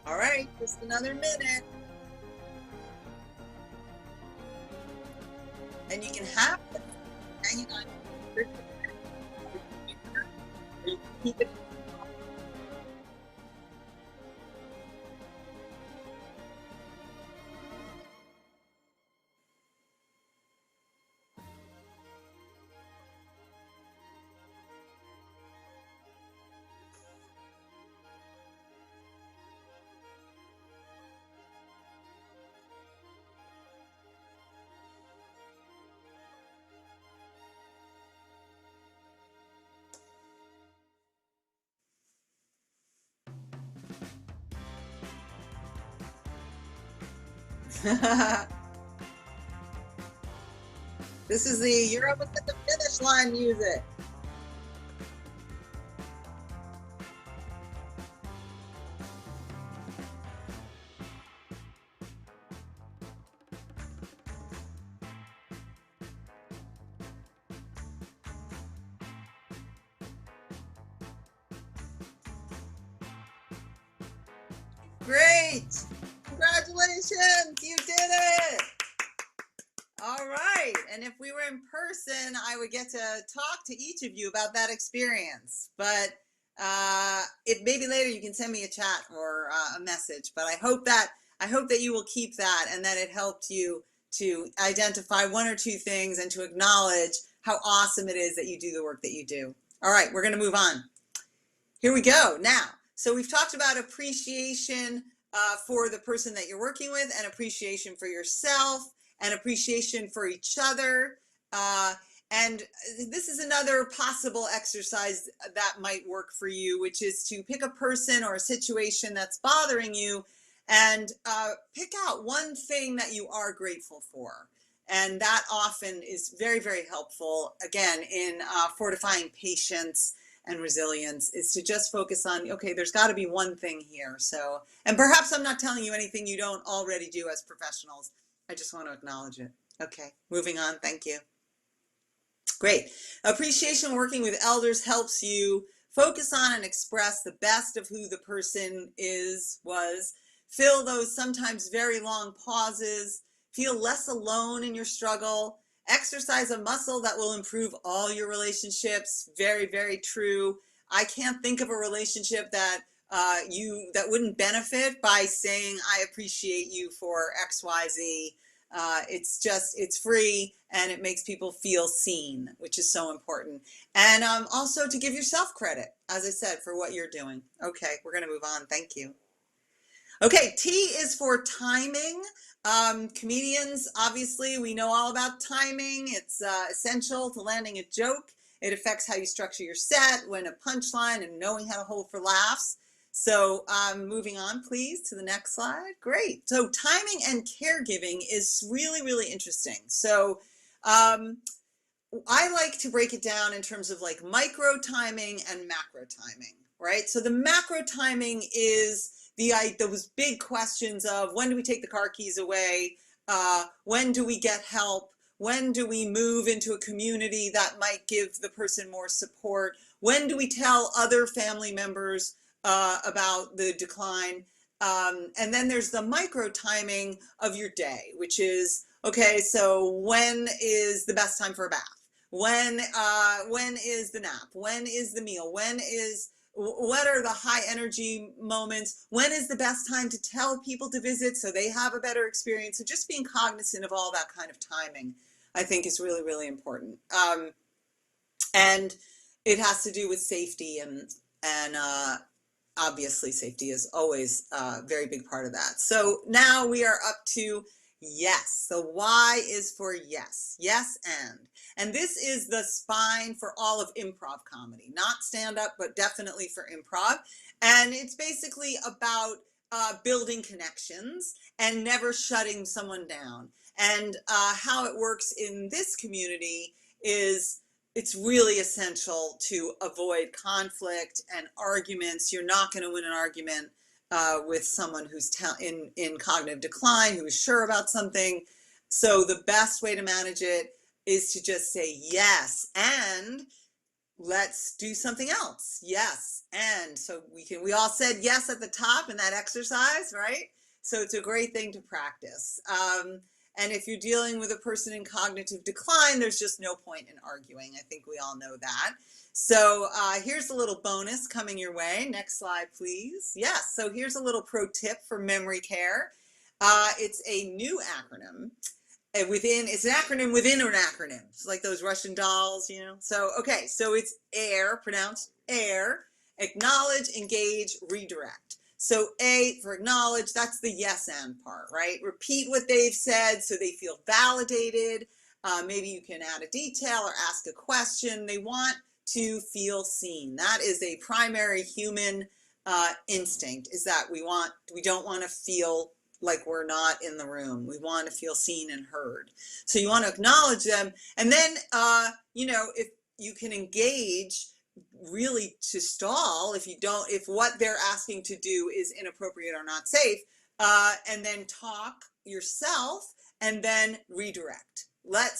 all right, just another minute. And you can have it hanging on your computer, or you can keep it. This is the "You're almost at the finish line" music. Great! Congratulations! You did it! All right. And if we were in person, I would get to talk to each of you about that experience. But if maybe later you can send me a chat or a message. But I hope that you will keep that and that it helped you to identify one or two things and to acknowledge how awesome it is that you do the work that you do. All right, we're going to move on. Here we go. Now, so we've talked about appreciation for the person that you're working with, and appreciation for yourself, and appreciation for each other. And this is another possible exercise that might work for you, which is to pick a person or a situation that's bothering you and pick out one thing that you are grateful for. And that often is very, very helpful, again, in fortifying patience and resilience, is to just focus on, okay, there's got to be one thing here. So, and perhaps I'm not telling you anything you don't already do as professionals. I just want to acknowledge it. Okay, moving on. Thank you. Great. Appreciation working with elders helps you focus on and express the best of who the person was, fill those sometimes very long pauses, feel less alone in your struggle, exercise a muscle that will improve all your relationships. Very, very true. I can't think of a relationship that that wouldn't benefit by saying, I appreciate you for XYZ. It's free and it makes people feel seen, which is so important. And also to give yourself credit, as I said, for what you're doing. Okay, we're going to move on. Thank you. Okay, T is for timing. Comedians, obviously, we know all about timing. It's essential to landing a joke. It affects how you structure your set, when a punchline, and knowing how to hold for laughs. So moving on, please, to the next slide. Great. So timing and caregiving is really, really interesting. So I like to break it down in terms of like micro timing and macro timing, right? So the macro timing is those big questions of when do we take the car keys away? When do we get help? When do we move into a community that might give the person more support? When do we tell other family members about the decline? And then there's the micro timing of your day, which is, okay, so when is the best time for a bath? When is the nap? When is the meal? What are the high energy moments? When is the best time to tell people to visit so they have a better experience? So just being cognizant of all that kind of timing, I think, is really, really important. And it has to do with safety, and obviously safety is always a very big part of that. So now we are up to yes. So Y is for yes. Yes and. And this is the spine for all of improv comedy, not stand-up, but definitely for improv. And it's basically about building connections and never shutting someone down. And how it works in this community is it's really essential to avoid conflict and arguments. You're not going to win an argument with someone who's in cognitive decline, who is sure about something. So the best way to manage it is to just say yes and let's do something else. Yes and. So we all said yes at the top in that exercise, right? So it's a great thing to practice. And if you're dealing with a person in cognitive decline, there's just no point in arguing. I think we all know that. So here's a little bonus coming your way. Next slide, please. Yes, so here's a little pro tip for memory care. It's a new acronym. It's an acronym within an acronym. It's like those Russian dolls, you know. So, okay, so it's AIR, pronounced AIR, acknowledge, engage, redirect. So A for acknowledge, that's the yes and part, right? Repeat what they've said so they feel validated. Maybe you can add a detail or ask a question. They want to feel seen. That is a primary human instinct, is that we don't want to feel like we're not in the room. We want to feel seen and heard. So you want to acknowledge them. And then, if you can engage really to stall, if what they're asking to do is inappropriate or not safe, and then talk yourself and then redirect. Let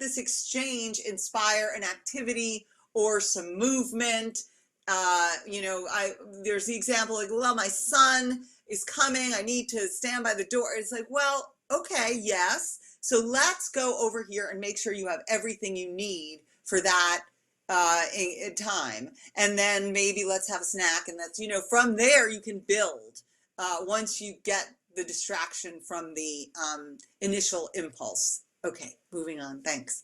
this exchange inspire an activity or some movement. There's the example like, well, my son is coming, I need to stand by the door. It's like, well, okay, yes. So let's go over here and make sure you have everything you need for that time. And then maybe let's have a snack. And that's, from there you can build once you get the distraction from the initial impulse. Okay, moving on, thanks.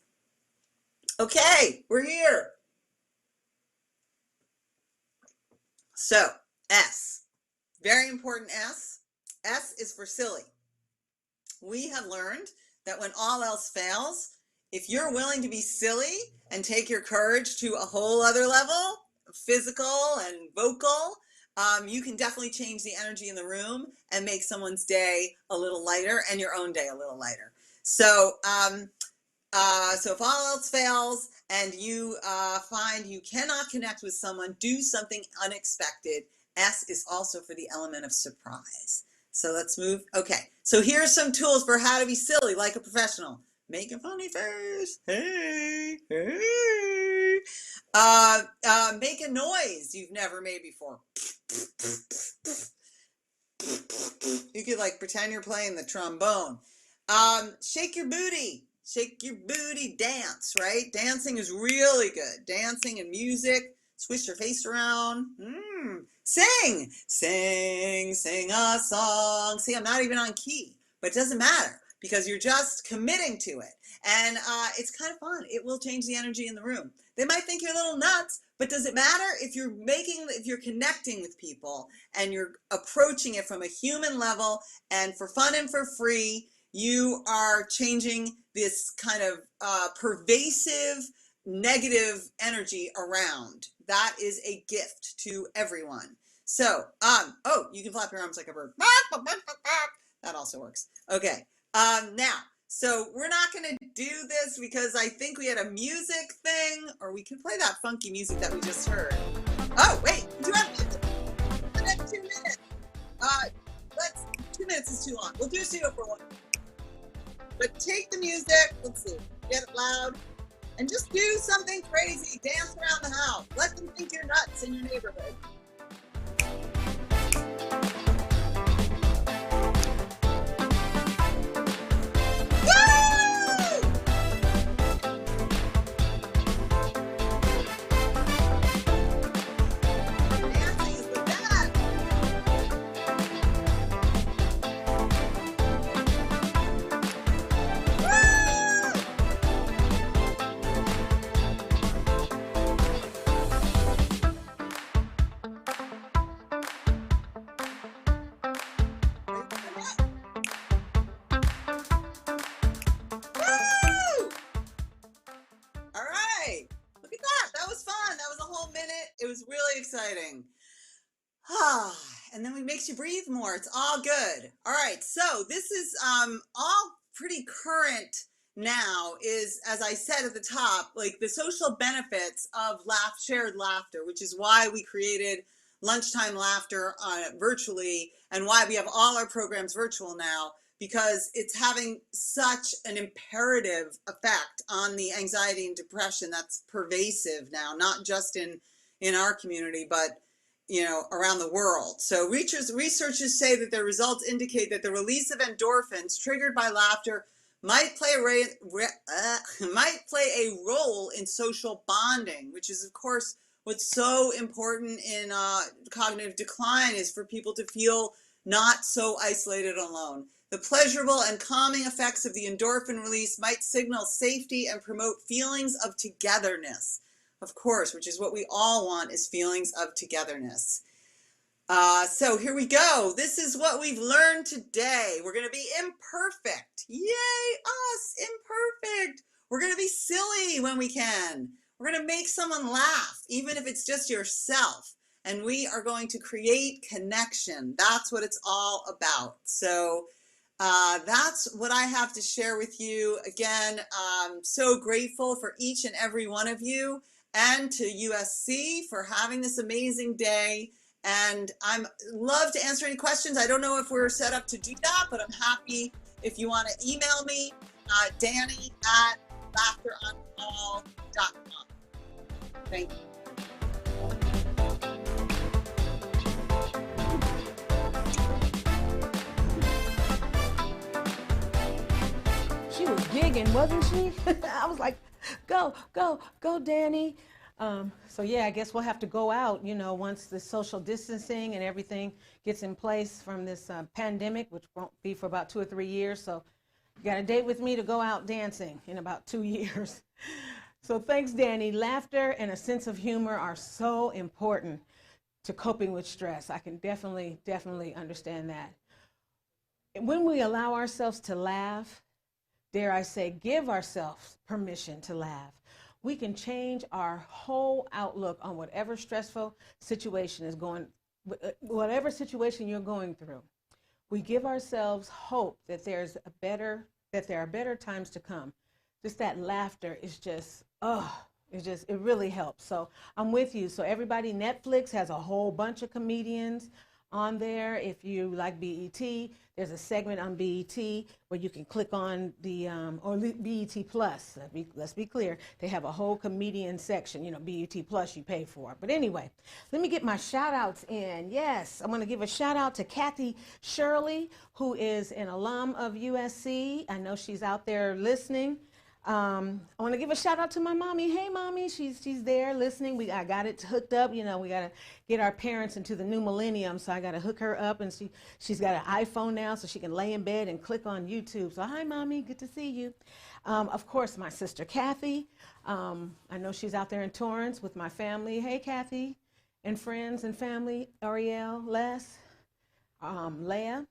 Okay, we're here. So, S. Very important S. S is for silly. We have learned that when all else fails, if you're willing to be silly and take your courage to a whole other level, physical and vocal, you can definitely change the energy in the room and make someone's day a little lighter and your own day a little lighter. So, so if all else fails and you find you cannot connect with someone, do something unexpected. S is also for the element of surprise. So let's move. Okay, so here are some tools for how to be silly like a professional. Make a funny face. Hey, hey. Make a noise you've never made before. You could like pretend you're playing the trombone. Shake your booty. Shake your booty, dance, right? Dancing is really good. Dancing and music. Swish your face around. Sing a song. See, I'm not even on key, but it doesn't matter because you're just committing to it. And it's kind of fun. It will change the energy in the room. They might think you're a little nuts, but does it matter? If you're connecting with people and you're approaching it from a human level and for fun and for free, you are changing this kind of pervasive negative energy around. That is a gift to everyone. So, oh, you can flap your arms like a bird. That also works. Okay. Now, so we're not going to do this because I think we had a music thing, or we can play that funky music that we just heard. Oh, wait, we do have music. The next 2 minutes. 2 minutes is too long. We'll do 0 for 1. But take the music, let's see, get it loud, and just do something crazy. Dance around the house. Let them think you're nuts in your neighborhood. Exciting. And then it makes you breathe more. It's all good. All right, so this is all pretty current now, is, as I said at the top, like the social benefits of shared laughter, which is why we created Lunchtime Laughter virtually, and why we have all our programs virtual now, because it's having such an imperative effect on the anxiety and depression that's pervasive now, not just in our community, but around the world. So researchers say that their results indicate that the release of endorphins triggered by laughter might play a role in social bonding, which is, of course, what's so important in cognitive decline, is for people to feel not so isolated alone. The pleasurable and calming effects of the endorphin release might signal safety and promote feelings of togetherness. Of course, which is what we all want, is feelings of togetherness. So here we go. This is what we've learned today. We're going to be imperfect. Yay, us, imperfect. We're going to be silly when we can. We're going to make someone laugh, even if it's just yourself. And we are going to create connection. That's what it's all about. So that's what I have to share with you. Again, I'm so grateful for each and every one of you, and to USC for having this amazing day. And I'm love to answer any questions. I don't know if we're set up to do that, but I'm happy if you want to email me, Dani at laughterOnCall.com. Thank you. She was gigging, wasn't she? I was like, go, go, go, Dani. So yeah, I guess we'll have to go out, once the social distancing and everything gets in place from this pandemic, which won't be for about 2 or 3 years. So you got a date with me to go out dancing in about 2 years. So thanks, Dani. Laughter and a sense of humor are so important to coping with stress. I can definitely understand that. When we allow ourselves to laugh, dare I say, give ourselves permission to laugh, we can change our whole outlook on whatever stressful situation whatever situation you're going through. We give ourselves hope that there are better times to come. Just that laughter is just, it really helps. So I'm with you. So everybody, Netflix has a whole bunch of comedians on there. If you like BET, there's a segment on BET where you can click on the, or BET Plus, let's be clear, they have a whole comedian section, BET Plus you pay for. But anyway, let me get my shout outs in. Yes, I'm gonna give a shout out to Kathy Shirley, who is an alum of USC. I know she's out there listening. I want to give a shout out to my mommy. Hey, mommy, she's there listening. I got it hooked up. You know, we got to get our parents into the new millennium, so I got to hook her up, and she's got an iPhone now, so she can lay in bed and click on YouTube. So hi, mommy, good to see you. Of course, my sister Kathy. I know she's out there in Torrance with my family. Hey, Kathy, and friends and family. Ariel, Les, Leah.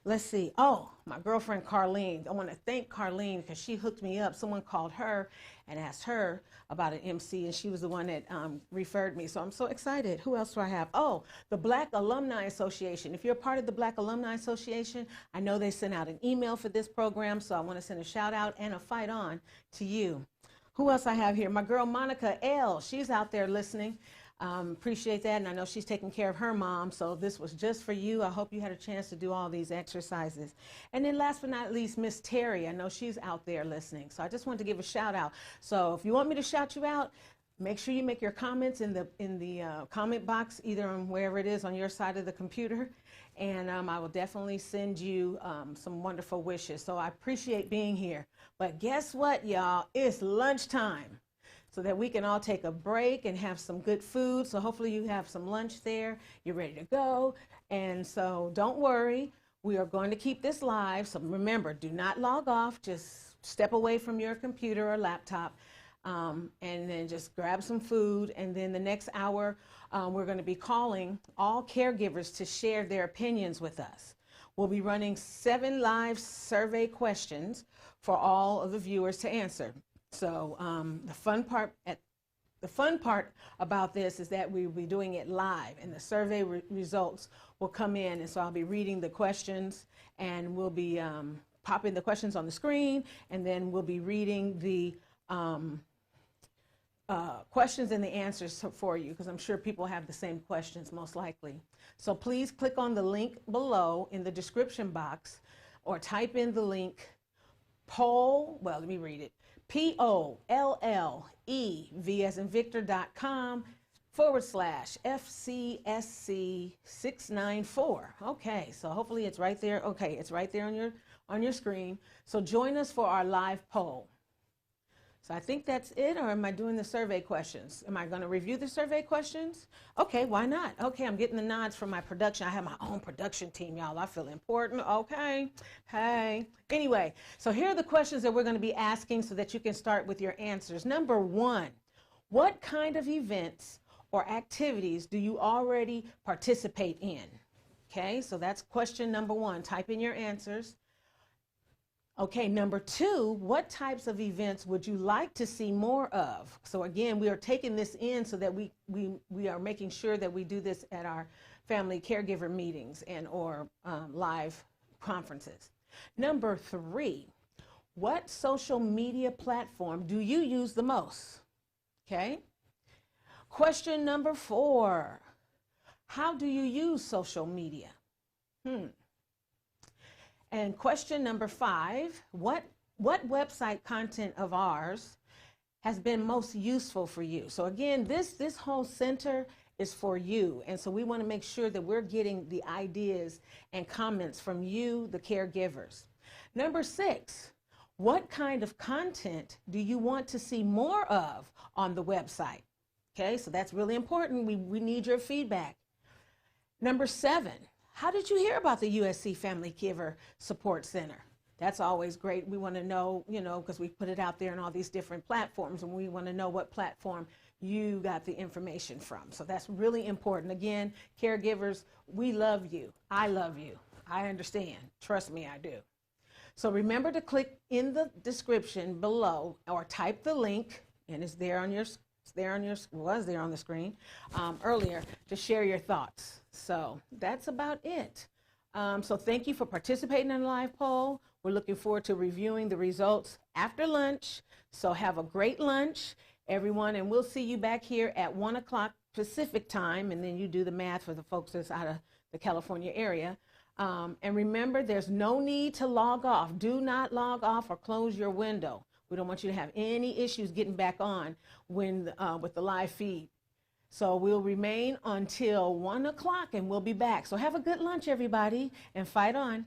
Let's see. Oh, my girlfriend Carlene. I want to thank Carlene because she hooked me up. Someone called her and asked her about an MC, and she was the one that referred me. So I'm so excited. Who else do I have? Oh, the Black Alumni Association. If you're a part of the Black Alumni Association, I know they sent out an email for this program, so I want to send a shout out and a fight on to you. Who else I have here? My girl Monica L. She's out there listening. Appreciate that, and I know she's taking care of her mom, so this was just for you. I hope you had a chance to do all these exercises. And then last but not least, Miss Terry. I know she's out there listening, so I just wanted to give a shout out. So if you want me to shout you out, make sure you make your comments in the comment box, either on wherever it is on your side of the computer, and I will definitely send you some wonderful wishes. So I appreciate being here. But guess what, y'all? It's lunchtime, so that we can all take a break and have some good food. So hopefully you have some lunch there, you're ready to go. And so don't worry, we are going to keep this live. So remember, do not log off, just step away from your computer or laptop, and then just grab some food. And then the next hour, we're gonna be calling all caregivers to share their opinions with us. We'll be running 7 live survey questions for all of the viewers to answer. So the fun part about this is that we'll be doing it live, and the survey results will come in, and so I'll be reading the questions, and we'll be popping the questions on the screen, and then we'll be reading the questions and the answers for you, because I'm sure people have the same questions most likely. So please click on the link below in the description box, or type in the link poll, well, let me read it. POLLEV as in Victor.com/FCSC694. Okay, so hopefully it's right there. Okay, it's right there on your screen. So join us for our live poll. So I think that's it, or am I doing the survey questions? Am I going to review the survey questions? Okay, why not? Okay, I'm getting the nods from my production. I have my own production team, y'all. I feel important. Okay, hey. Anyway, so here are the questions that we're going to be asking so that you can start with your answers. Number 1, what kind of events or activities do you already participate in? Okay, so that's question number 1. Type in your answers. Okay, number 2, what types of events would you like to see more of? So again, we are taking this in so that we are making sure that we do this at our family caregiver meetings and or live conferences. Number 3, what social media platform do you use the most? Okay. Question number 4, how do you use social media? And question number 5, what website content of ours has been most useful for you? So again, this whole center is for you. And so we want to make sure that we're getting the ideas and comments from you, the caregivers. Number 6, what kind of content do you want to see more of on the website? Okay, so that's really important. We need your feedback. Number 7, how did you hear about the USC Family Caregiver Support Center? That's always great. We want to know, because we put it out there on all these different platforms, and we want to know what platform you got the information from. So that's really important. Again, caregivers, we love you. I love you. I understand. Trust me, I do. So remember to click in the description below or type the link, and it's there on your was there on the screen earlier, to share your thoughts. So that's about it. So thank you for participating in the live poll. We're looking forward to reviewing the results after lunch. So have a great lunch, everyone, and we'll see you back here at 1 o'clock Pacific time, and then you do the math for the folks that's out of the California area. And remember, there's no need to log off. Do not log off or close your window. We don't want you to have any issues getting back on when with the live feed. So we'll remain until 1 o'clock, and we'll be back. So have a good lunch, everybody, and fight on.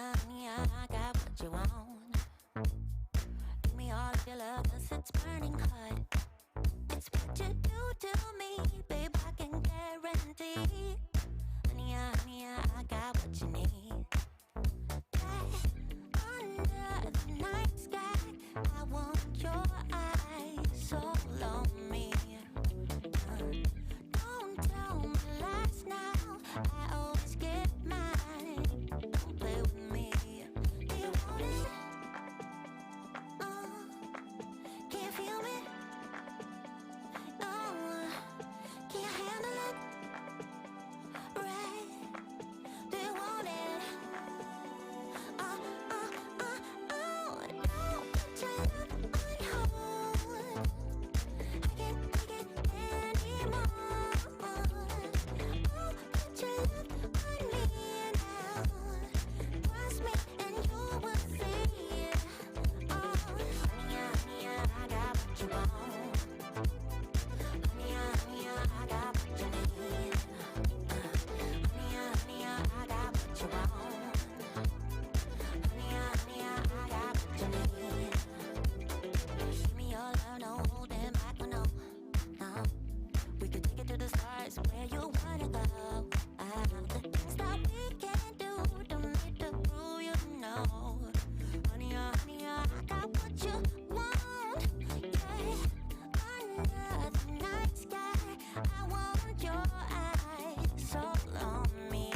honey, I got what you want. Give me all of your love, 'cause it's burning hot. It's what you do to me, babe, I can guarantee. Honey, I got what you need. Under the night sky, I want your eyes all on me. Don't tell me lies now, I always get mine. Don't play with me. Do you want it? your eyes all on me.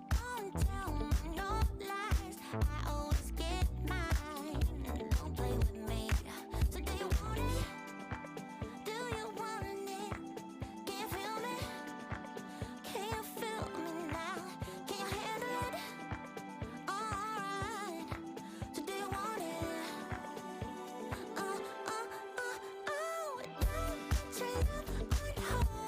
Don't tell me no lies. I always get mine. Don't play with me. So do you want it? Do you want it? Can you feel me? Can you feel me now? Can you handle it? Alright. So do you want it? Don't treat you unholy.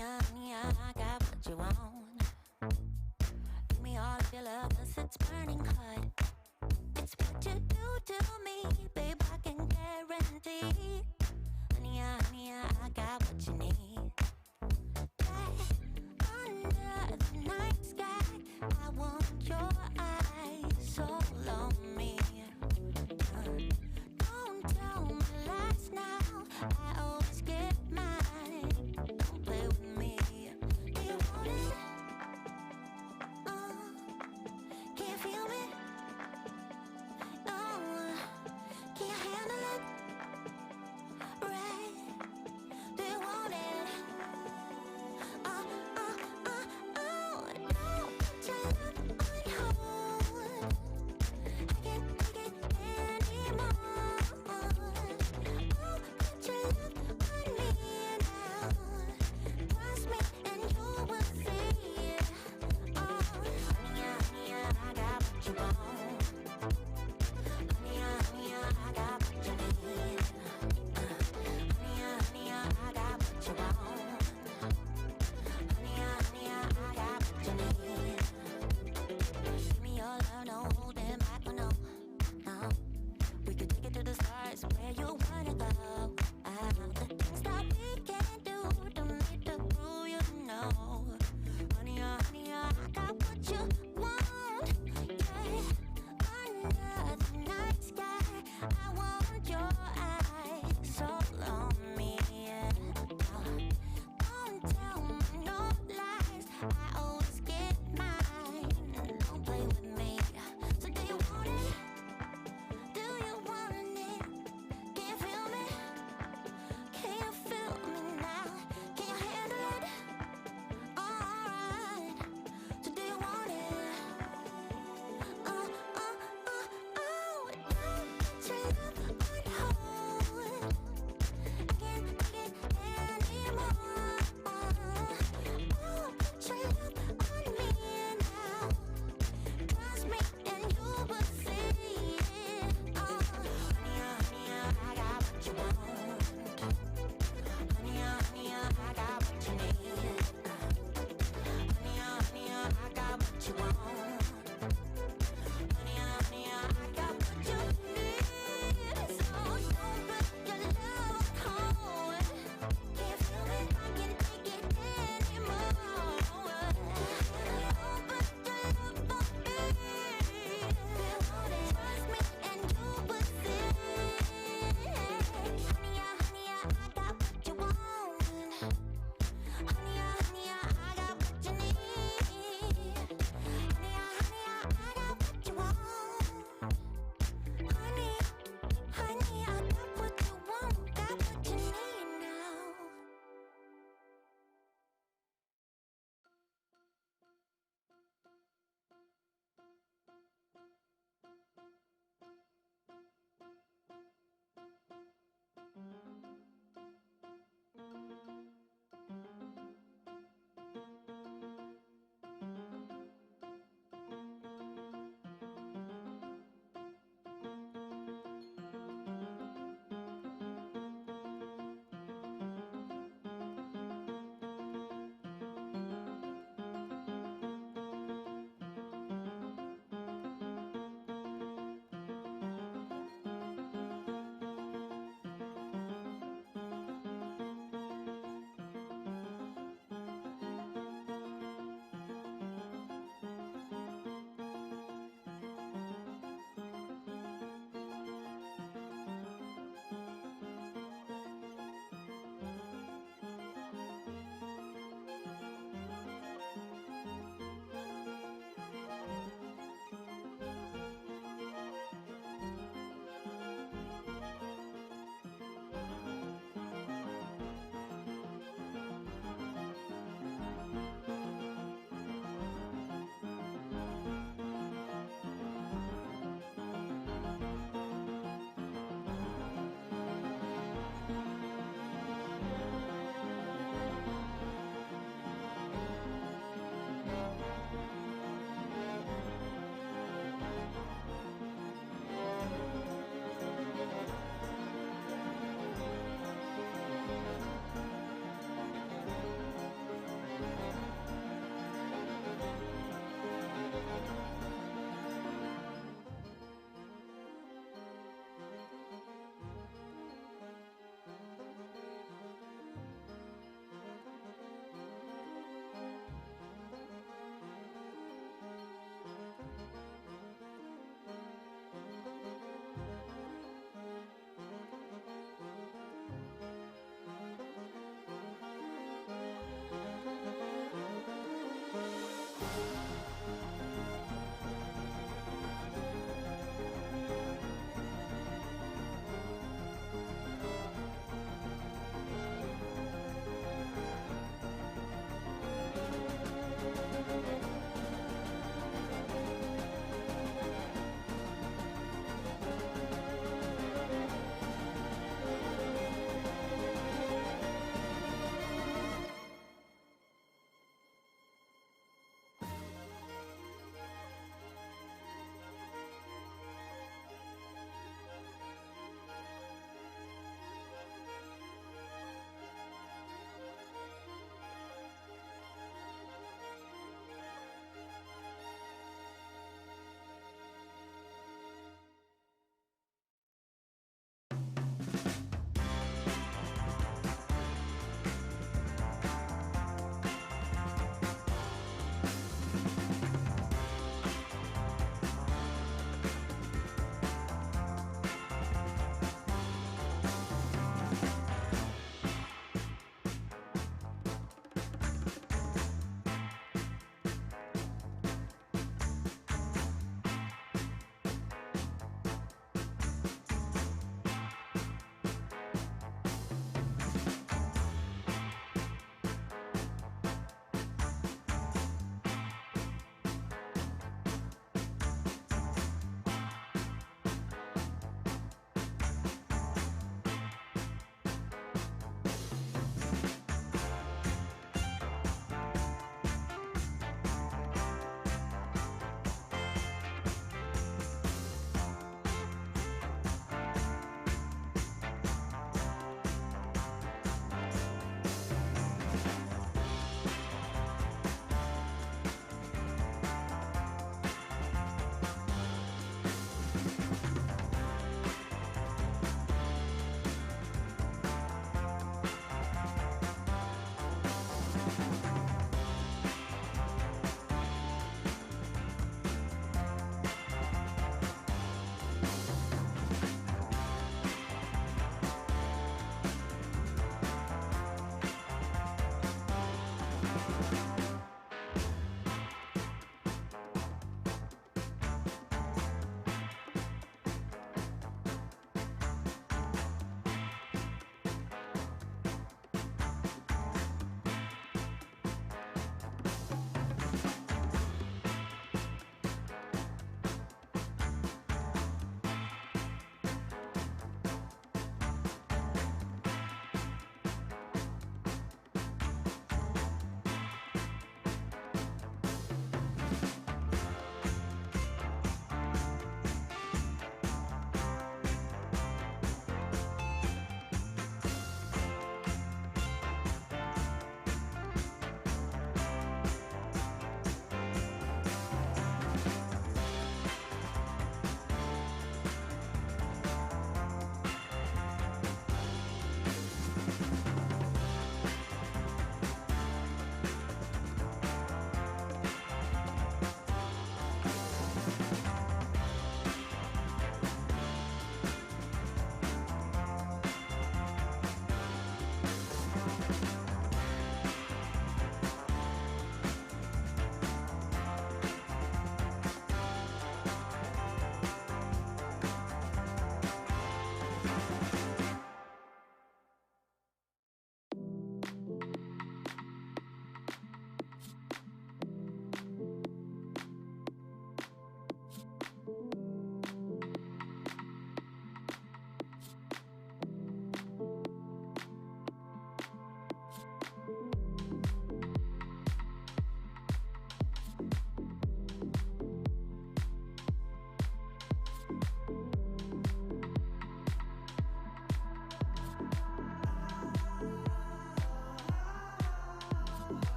Honey, I got what you want. Give me all of your love, 'cause it's burning hot. It's what you do to me, babe, I can guarantee. Honey, I got what you need. Under the night sky, I want your eyes all on me. Don't tell me lies now, I always get mine. Don't play with me. Do you want it? Can't feel me? No, can't handle it. Right? Do you want it?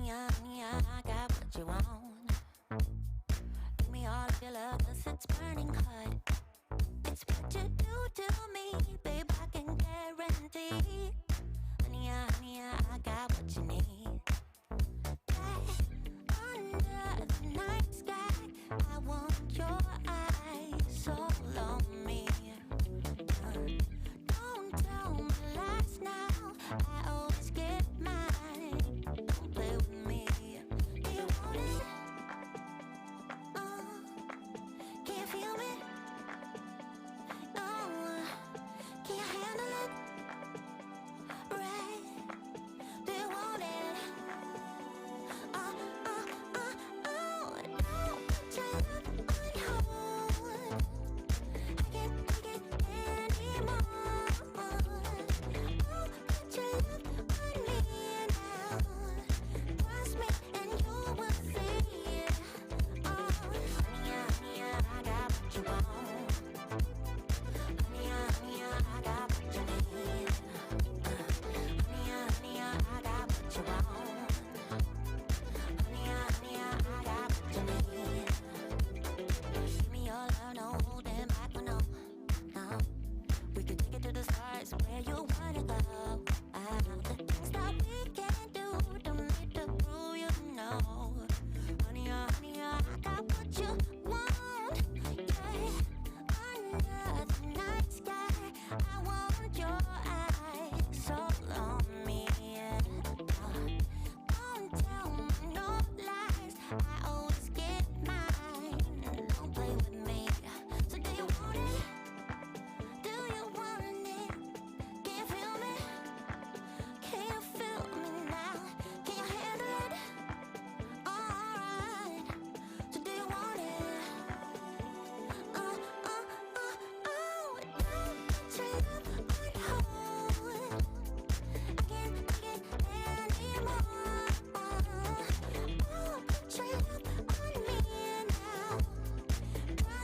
honey, I got what you want. Give me all of your love, 'cause it's burning hot. It's what you do to me, babe, I can guarantee. Honey, I got what you need. Under the night sky, I want your eyes all on me. Don't tell me lies now, I always get mine. Don't play with me. Do you want it? Can you feel me? Can you handle it? Right? Do you want it? Don't put your love on hold. I can't take it anymore. Put your love on me now. Trust me and you will see. Honey, I got what you want. Honey, I got what you need. Honey, I got what you want. Honey, I got what you need. Give me your love, no holding back, no. We could take it to the stars, where you wanna go. The things that we can do, don't need to prove you know. Honey, I got what you want. Yeah, under the night sky, I want your eyes all on me. Don't tell me no lies, I always get mine. Don't play with me. So do you want it? Do you want it? Can you feel me? Can you feel me now? Can you handle it? Alright. So do you want it? Don't put your love on hold. I can't take it anymore. Put your love on me now. Trust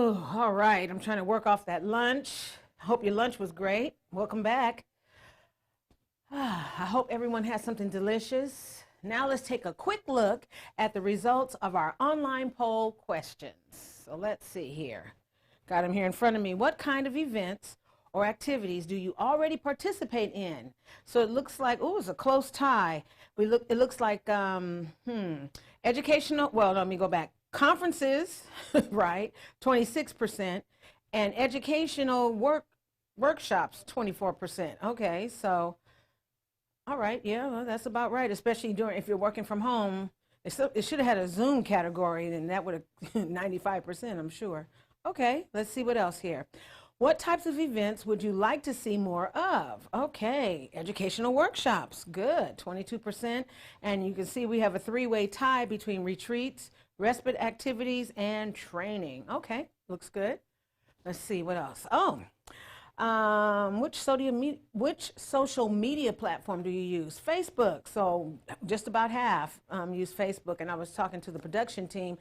Oh, all right. I'm trying to work off that lunch. Hope your lunch was great. Welcome back. I hope everyone has something delicious. Now let's take a quick look at the results of our online poll questions. So let's see here. Got them here in front of me. What kind of events or activities do you already participate in? So it looks like, oh, it's a close tie. It looks like educational, well, let me go back. Conferences, right, 26%, and educational workshops, 24%. Okay, so, all right, yeah, well, that's about right, especially if you're working from home. It should have had a Zoom category, and that would have 95%, I'm sure. Okay, let's see what else here. What types of events would you like to see more of? Okay, educational workshops, good, 22%. And you can see we have a three-way tie between retreats, respite activities, and training. Okay, looks good. Let's see what else. Oh, which social media platform do you use? Facebook. So just about half use Facebook. And I was talking to the production team.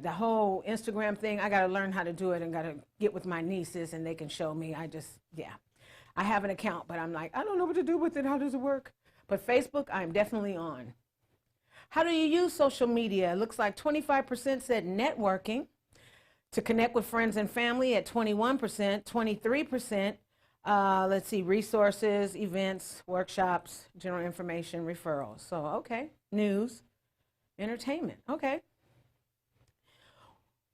The whole Instagram thing, I got to learn how to do it and got to get with my nieces and they can show me. I have an account, but I'm like, I don't know what to do with it. How does it work? But Facebook, I'm definitely on. How do you use social media? It looks like 25% said networking, to connect with friends and family at 21%, 23%, let's see, resources, events, workshops, general information, referrals. So, okay, news, entertainment, okay.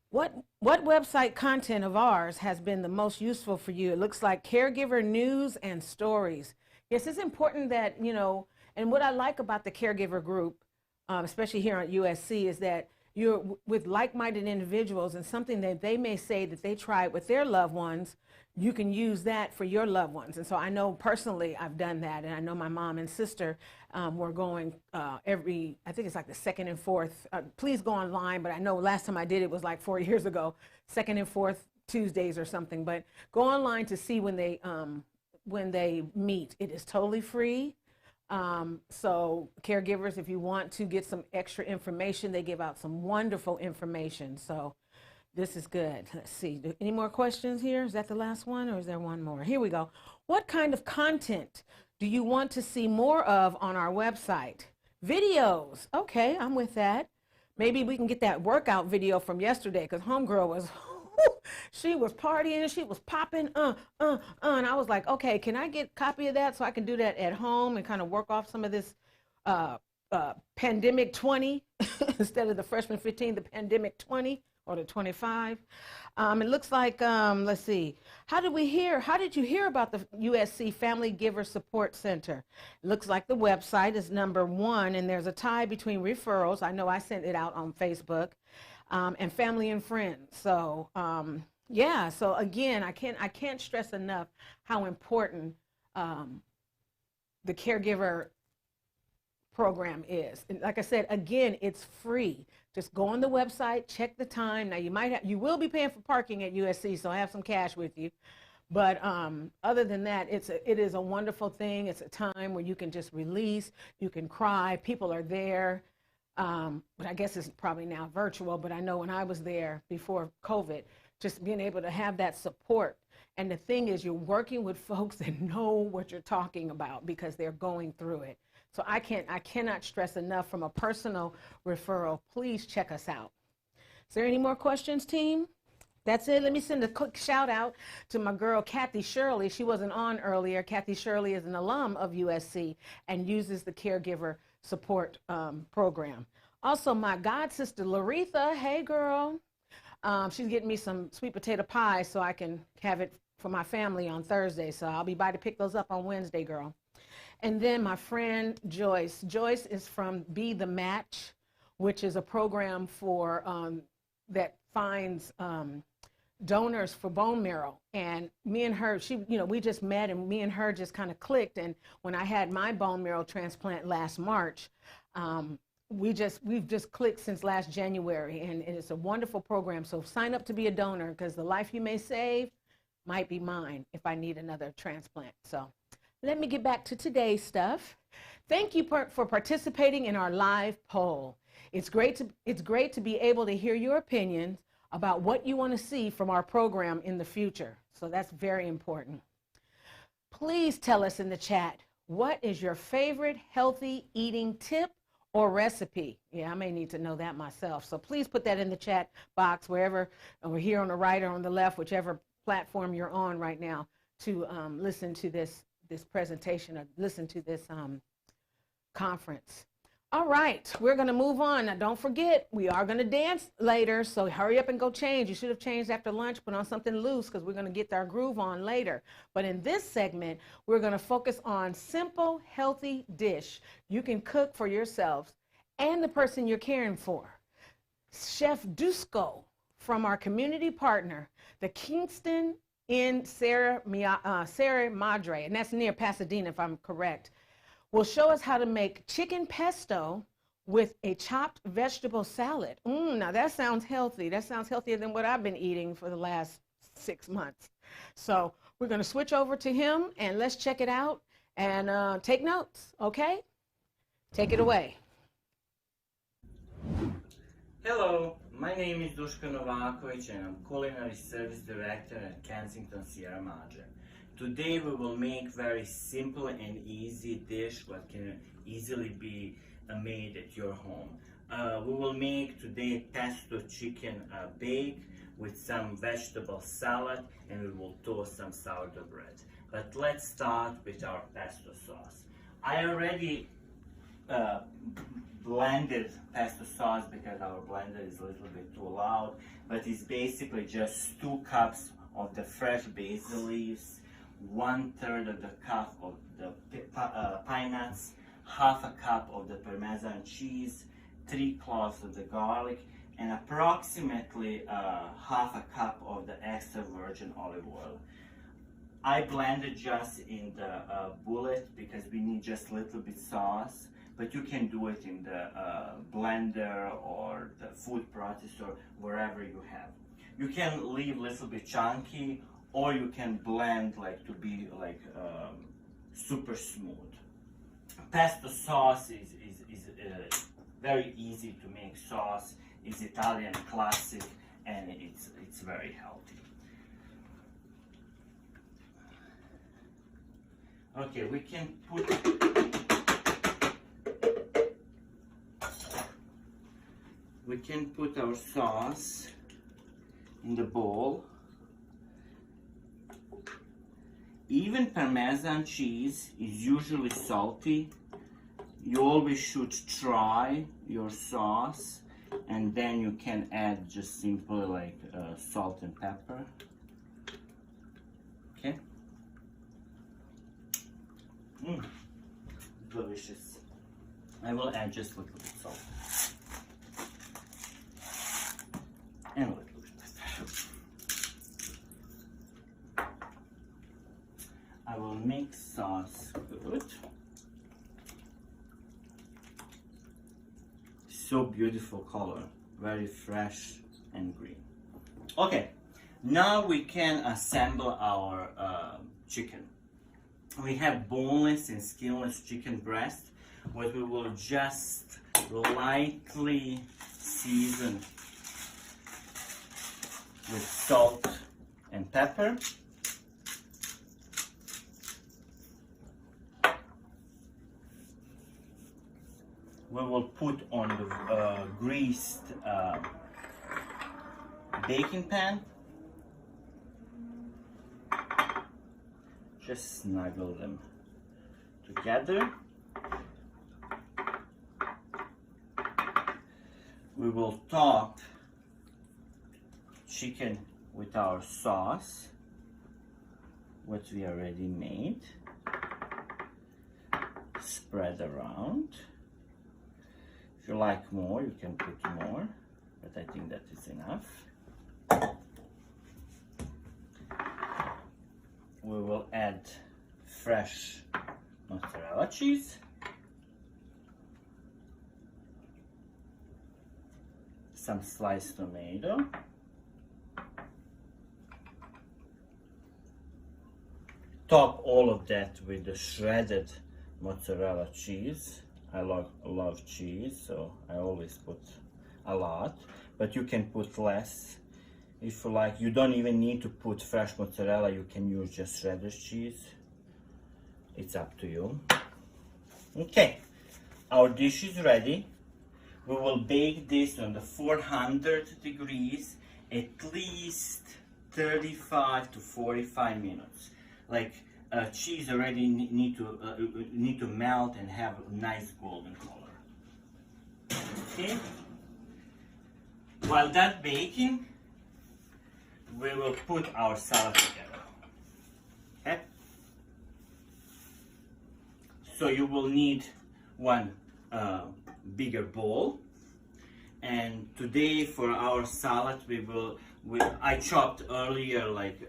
What website content of ours has been the most useful for you? It looks like caregiver news and stories. Yes, it's important that, and what I like about the caregiver group, especially here at USC, is that you're with like-minded individuals, and something that they may say that they tried with their loved ones, you can use that for your loved ones. And so I know personally I've done that, and I know my mom and sister were going I think it's like the second and fourth, please go online, but I know last time I did it was like 4 years ago, second and fourth Tuesdays or something, but go online to see when they meet. It is totally free. So caregivers, if you want to get some extra information, they give out some wonderful information. So this is good. Let's see. Any more questions here? Is that the last one or is there one more? Here we go. What kind of content do you want to see more of on our website? Videos. Okay, I'm with that. Maybe we can get that workout video from yesterday because homegirl was, she was partying, she was popping, and I was like, okay, can I get a copy of that so I can do that at home and kind of work off some of this pandemic 20 instead of the freshman 15, the pandemic 20 or the 25. It looks like, let's see, how did you hear about the USC Family Giver Support Center? It looks like the website is #1, and there's a tie between referrals. I know I sent it out on Facebook. And family and friends. So yeah, so again, I can't stress enough how important the caregiver program is. And like I said, again, it's free. Just go on the website, check the time. Now you will be paying for parking at USC, so have some cash with you. But other than that, it is a wonderful thing. It's a time where you can just release, you can cry, people are there. But I guess it's probably now virtual, but I know when I was there before COVID, just being able to have that support. And the thing is, you're working with folks that know what you're talking about because they're going through it. So I cannot stress enough from a personal referral, please check us out. Is there any more questions, team? That's it. Let me send a quick shout out to my girl, Kathy Shirley. She wasn't on earlier. Kathy Shirley is an alum of USC and uses the caregiver support program. Also, my god sister, Laretha. Hey, girl. She's getting me some sweet potato pie so I can have it for my family on Thursday. So I'll be by to pick those up on Wednesday, girl. And then my friend, Joyce. Joyce is from Be the Match, which is a program for that finds donors for bone marrow. And me and her, we just met, and me and her just kind of clicked. And when I had my bone marrow transplant last March, we've just clicked since last January, and it's a wonderful program. So sign up to be a donor, because the life you may save might be mine if I need another transplant. So let me get back to today's stuff. Thank you for participating in our live poll. It's great to be able to hear your opinions about what you want to see from our program in the future. So that's very important. Please tell us in the chat, what is your favorite healthy eating tip or recipe? Yeah, I may need to know that myself. So please put that in the chat box wherever, or here on the right or on the left, whichever platform you're on right now, to listen to this presentation or listen to this conference. All right, we're going to move on. Now, don't forget, we are going to dance later, so hurry up and go change. You should have changed after lunch, put on something loose, because we're going to get our groove on later. But in this segment, we're going to focus on simple, healthy dish you can cook for yourselves and the person you're caring for. Chef Dusko from our community partner, the Kingston in Sierra Madre, and that's near Pasadena, if I'm correct, will show us how to make chicken pesto with a chopped vegetable salad. Now that sounds healthy. That sounds healthier than what I've been eating for the last 6 months. So we're going to switch over to him and let's check it out and take notes, okay? Take it away. Hello, my name is Dusko and I'm Culinary Service Director at Kensington Sierra Madre. Today we will make very simple and easy dish what can easily be made at your home. We will make today pesto chicken bake with some vegetable salad, and we will toast some sourdough bread. But let's start with our pesto sauce. I already blended pesto sauce because our blender is a little bit too loud, but it's basically just 2 cups of the fresh basil leaves, 1/3 of the cup of the pine nuts, 1/2 cup of the Parmesan cheese, 3 cloves of the garlic, and approximately 1/2 cup of the extra virgin olive oil. I blended just in the bullet because we need just a little bit sauce, but you can do it in the blender or the food processor, wherever you have. You can leave a little bit chunky, or you can blend like to be like super smooth. Pesto sauce is very easy to make sauce. It's Italian classic, and it's very healthy. Okay, we can put our sauce in the bowl. Even Parmesan cheese is usually salty. You always should try your sauce, and then you can add just simply like salt and pepper. Okay. Delicious. I will add just a little bit salt and a little bit pepper. I will mix sauce good. So beautiful color, very fresh and green. Okay, now we can assemble our chicken. We have boneless and skinless chicken breast, what we will just lightly season with salt and pepper. We will put on the greased baking pan. Just snuggle them together. We will top chicken with our sauce, what we already made. Spread around. If you like more, you can put more, but I think that is enough. We will add fresh mozzarella cheese, some sliced tomato, top all of that with the shredded mozzarella cheese. I love cheese, so I always put a lot, but you can put less If you like, you don't even need to put fresh mozzarella, you can use just shredded cheese. It's up to you. Okay, our dish is ready. We will bake this on the 400 degrees at least 35 to 45 minutes. Like cheese already need to melt and have a nice golden color. Okay. While that's baking, we will put our salad together. Okay. So you will need one bigger bowl, and today for our salad I chopped earlier like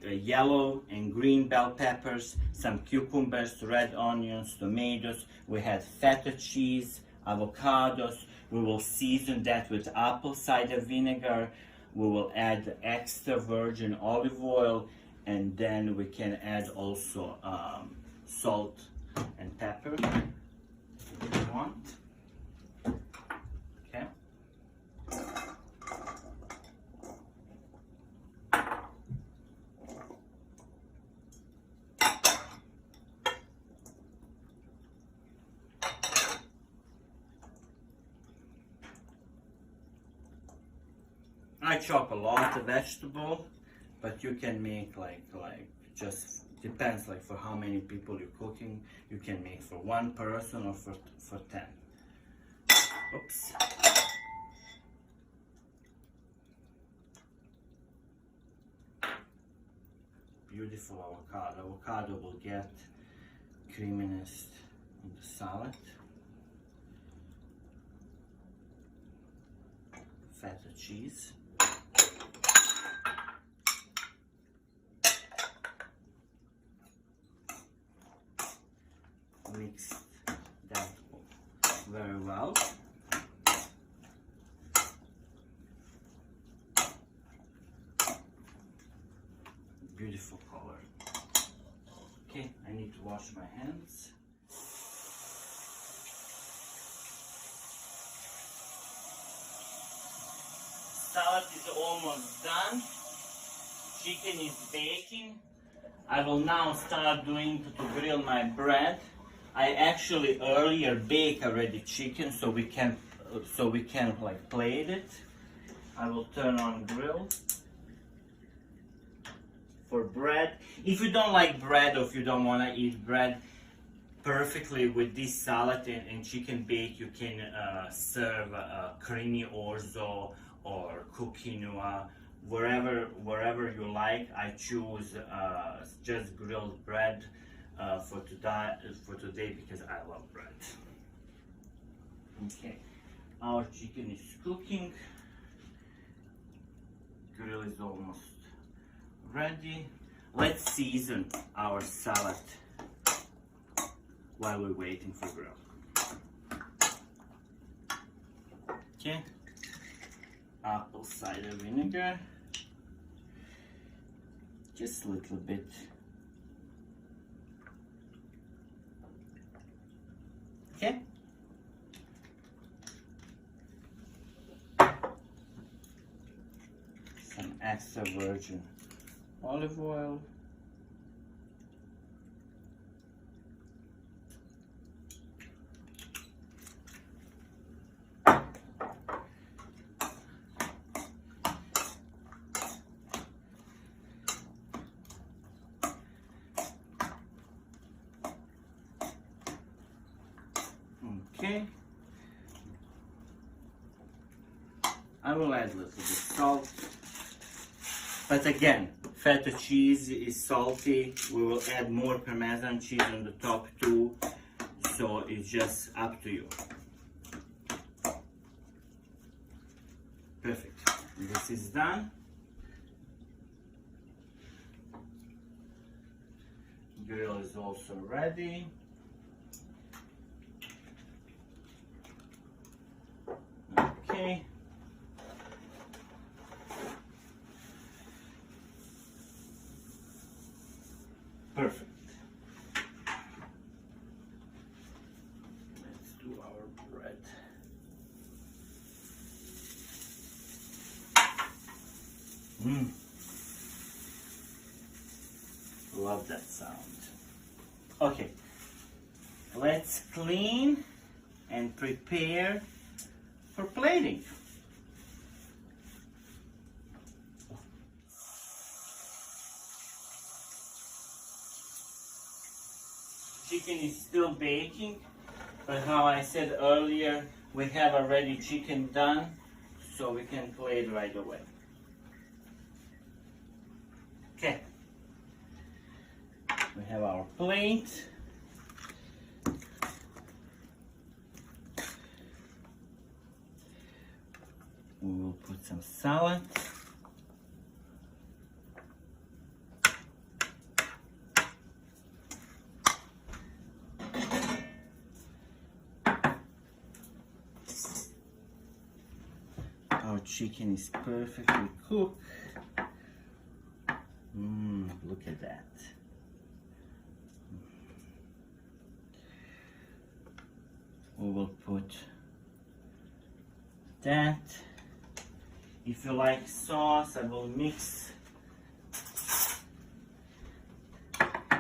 yellow and green bell peppers, some cucumbers, red onions, tomatoes. We had feta cheese, avocados. We will season that with apple cider vinegar. We will add extra virgin olive oil, and then we can add also salt and pepper if you want. Okay. I chop a lot of vegetable, but you can make like just depends like for how many people you're cooking. You can make for one person or for 10. Oops. Beautiful avocado. Avocado will get creaminess in the salad. Feta cheese. Mix that very well. Beautiful color. Okay, I need to wash my hands. Salad is almost done. Chicken is baking. I will now start to grill my bread. I actually earlier bake already chicken so we can like plate it. I will turn on grill. For bread, if you don't like bread or if you don't want to eat bread, perfectly with this salad and chicken bake, you can serve creamy orzo or quinoa, wherever you like. I choose just grilled bread for today because I love bread. Okay, our chicken is cooking. Grill is almost ready. Let's season our salad while we're waiting for grill. Okay, apple cider vinegar, just a little bit. Okay. Some extra virgin olive oil. Okay. I will add a little bit of salt. But again, feta cheese is salty. We will add more Parmesan cheese on the top too. So it's just up to you. Perfect. This is done. Grill is also ready. Okay. Perfect. Let's do our bread. Love that sound. Okay, let's clean and prepare for plating. Chicken is still baking, but how I said earlier, we have already chicken done, so we can plate right away. Okay. We have our plate. We will put some salad. Our chicken is perfectly cooked. Look at that. We will put that. If you like sauce, I will mix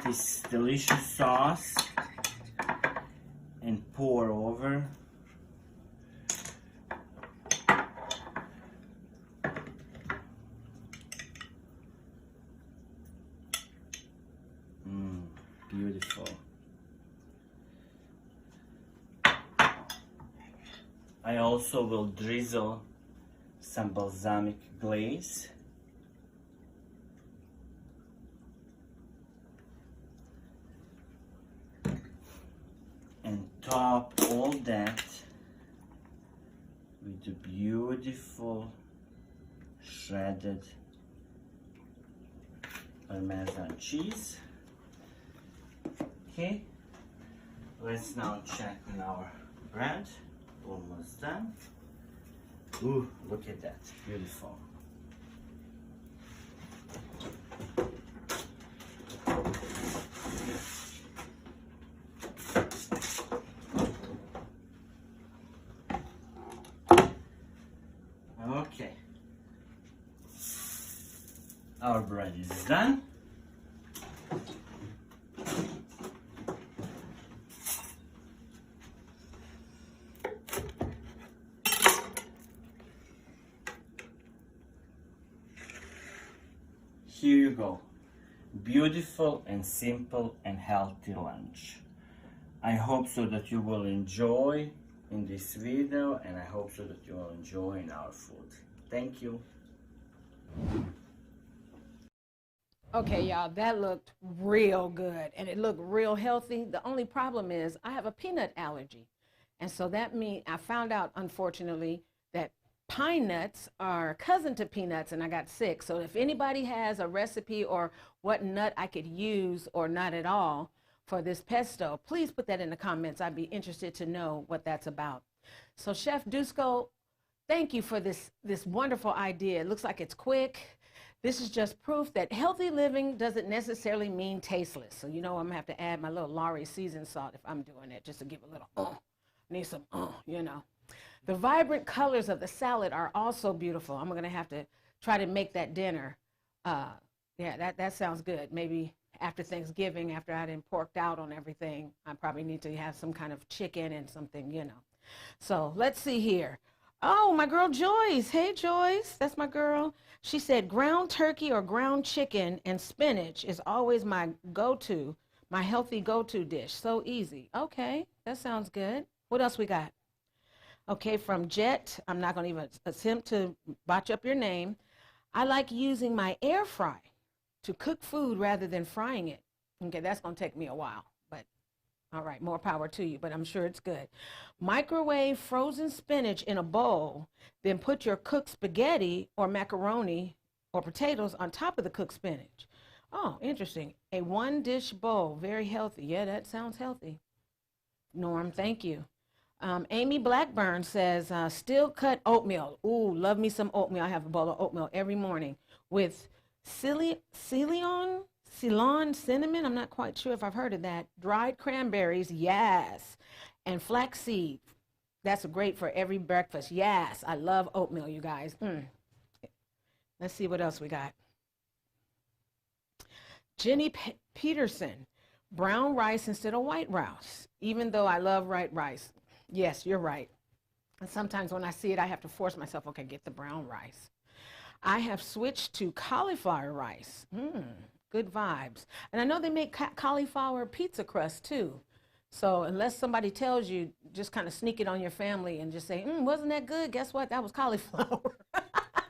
this delicious sauce and pour over. Beautiful. I also will drizzle some balsamic glaze. And top all that with the beautiful shredded Parmesan cheese. Okay, let's now check on our bread. Almost done. Ooh, look at that, beautiful. Okay, our bread is done. Here you go. Beautiful and simple and healthy lunch. I hope so that you will enjoy in this video, and I hope so that you will enjoy in our food. Thank you. Okay, y'all, that looked real good and it looked real healthy. The only problem is I have a peanut allergy. And so that means I found out, unfortunately, that pine nuts are cousin to peanuts, and I got sick. So if anybody has a recipe or what nut I could use or not at all for this pesto, please put that in the comments. I'd be interested to know what that's about. So Chef Dusko, thank you for this wonderful idea. It looks like it's quick. This is just proof that healthy living doesn't necessarily mean tasteless. So you know I'm gonna have to add my little Lowry seasoned salt if I'm doing it, just to give a little need some you know. The vibrant colors of the salad are also beautiful. I'm gonna have to try to make that dinner. Yeah, that sounds good. Maybe after Thanksgiving, after I done porked out on everything, I probably need to have some kind of chicken and something, you know. So let's see here. Oh, my girl Joyce. Hey, Joyce. That's my girl. She said ground turkey or ground chicken and spinach is always my go-to, my healthy go-to dish. So easy. Okay, that sounds good. What else we got? Okay, from Jet, I'm not going to even attempt to botch up your name. I like using my air fry to cook food rather than frying it. Okay, that's going to take me a while, but all right, more power to you, but I'm sure it's good. Microwave frozen spinach in a bowl, then put your cooked spaghetti or macaroni or potatoes on top of the cooked spinach. Oh, interesting. A one-dish bowl, very healthy. Yeah, that sounds healthy. Norm, thank you. Amy Blackburn says, still cut oatmeal. Ooh, love me some oatmeal. I have a bowl of oatmeal every morning with Ceylon cinnamon. I'm not quite sure if I've heard of that. Dried cranberries, yes. And flaxseed. That's great for every breakfast. Yes, I love oatmeal, you guys. Let's see what else we got. Jenny Peterson, brown rice instead of white rice, even though I love white rice. Yes, you're right. And sometimes when I see it, I have to force myself, okay, get the brown rice. I have switched to cauliflower rice. Good vibes. And I know they make cauliflower pizza crust too. So unless somebody tells you, just kind of sneak it on your family and just say, wasn't that good? Guess what? That was cauliflower.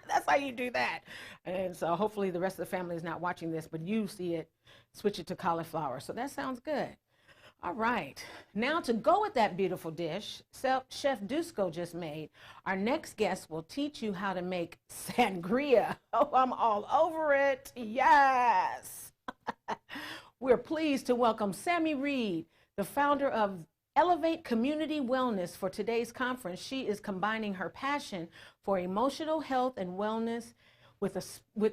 That's how you do that. And so hopefully the rest of the family is not watching this, but you see it, switch it to cauliflower. So that sounds good. All right. Now to go with that beautiful dish Chef Dusko just made, our next guest will teach you how to make sangria. Oh, I'm all over it. Yes. We're pleased to welcome Sami Reed, the founder of Elevate Community Wellness. For today's conference, she is combining her passion for emotional health and wellness with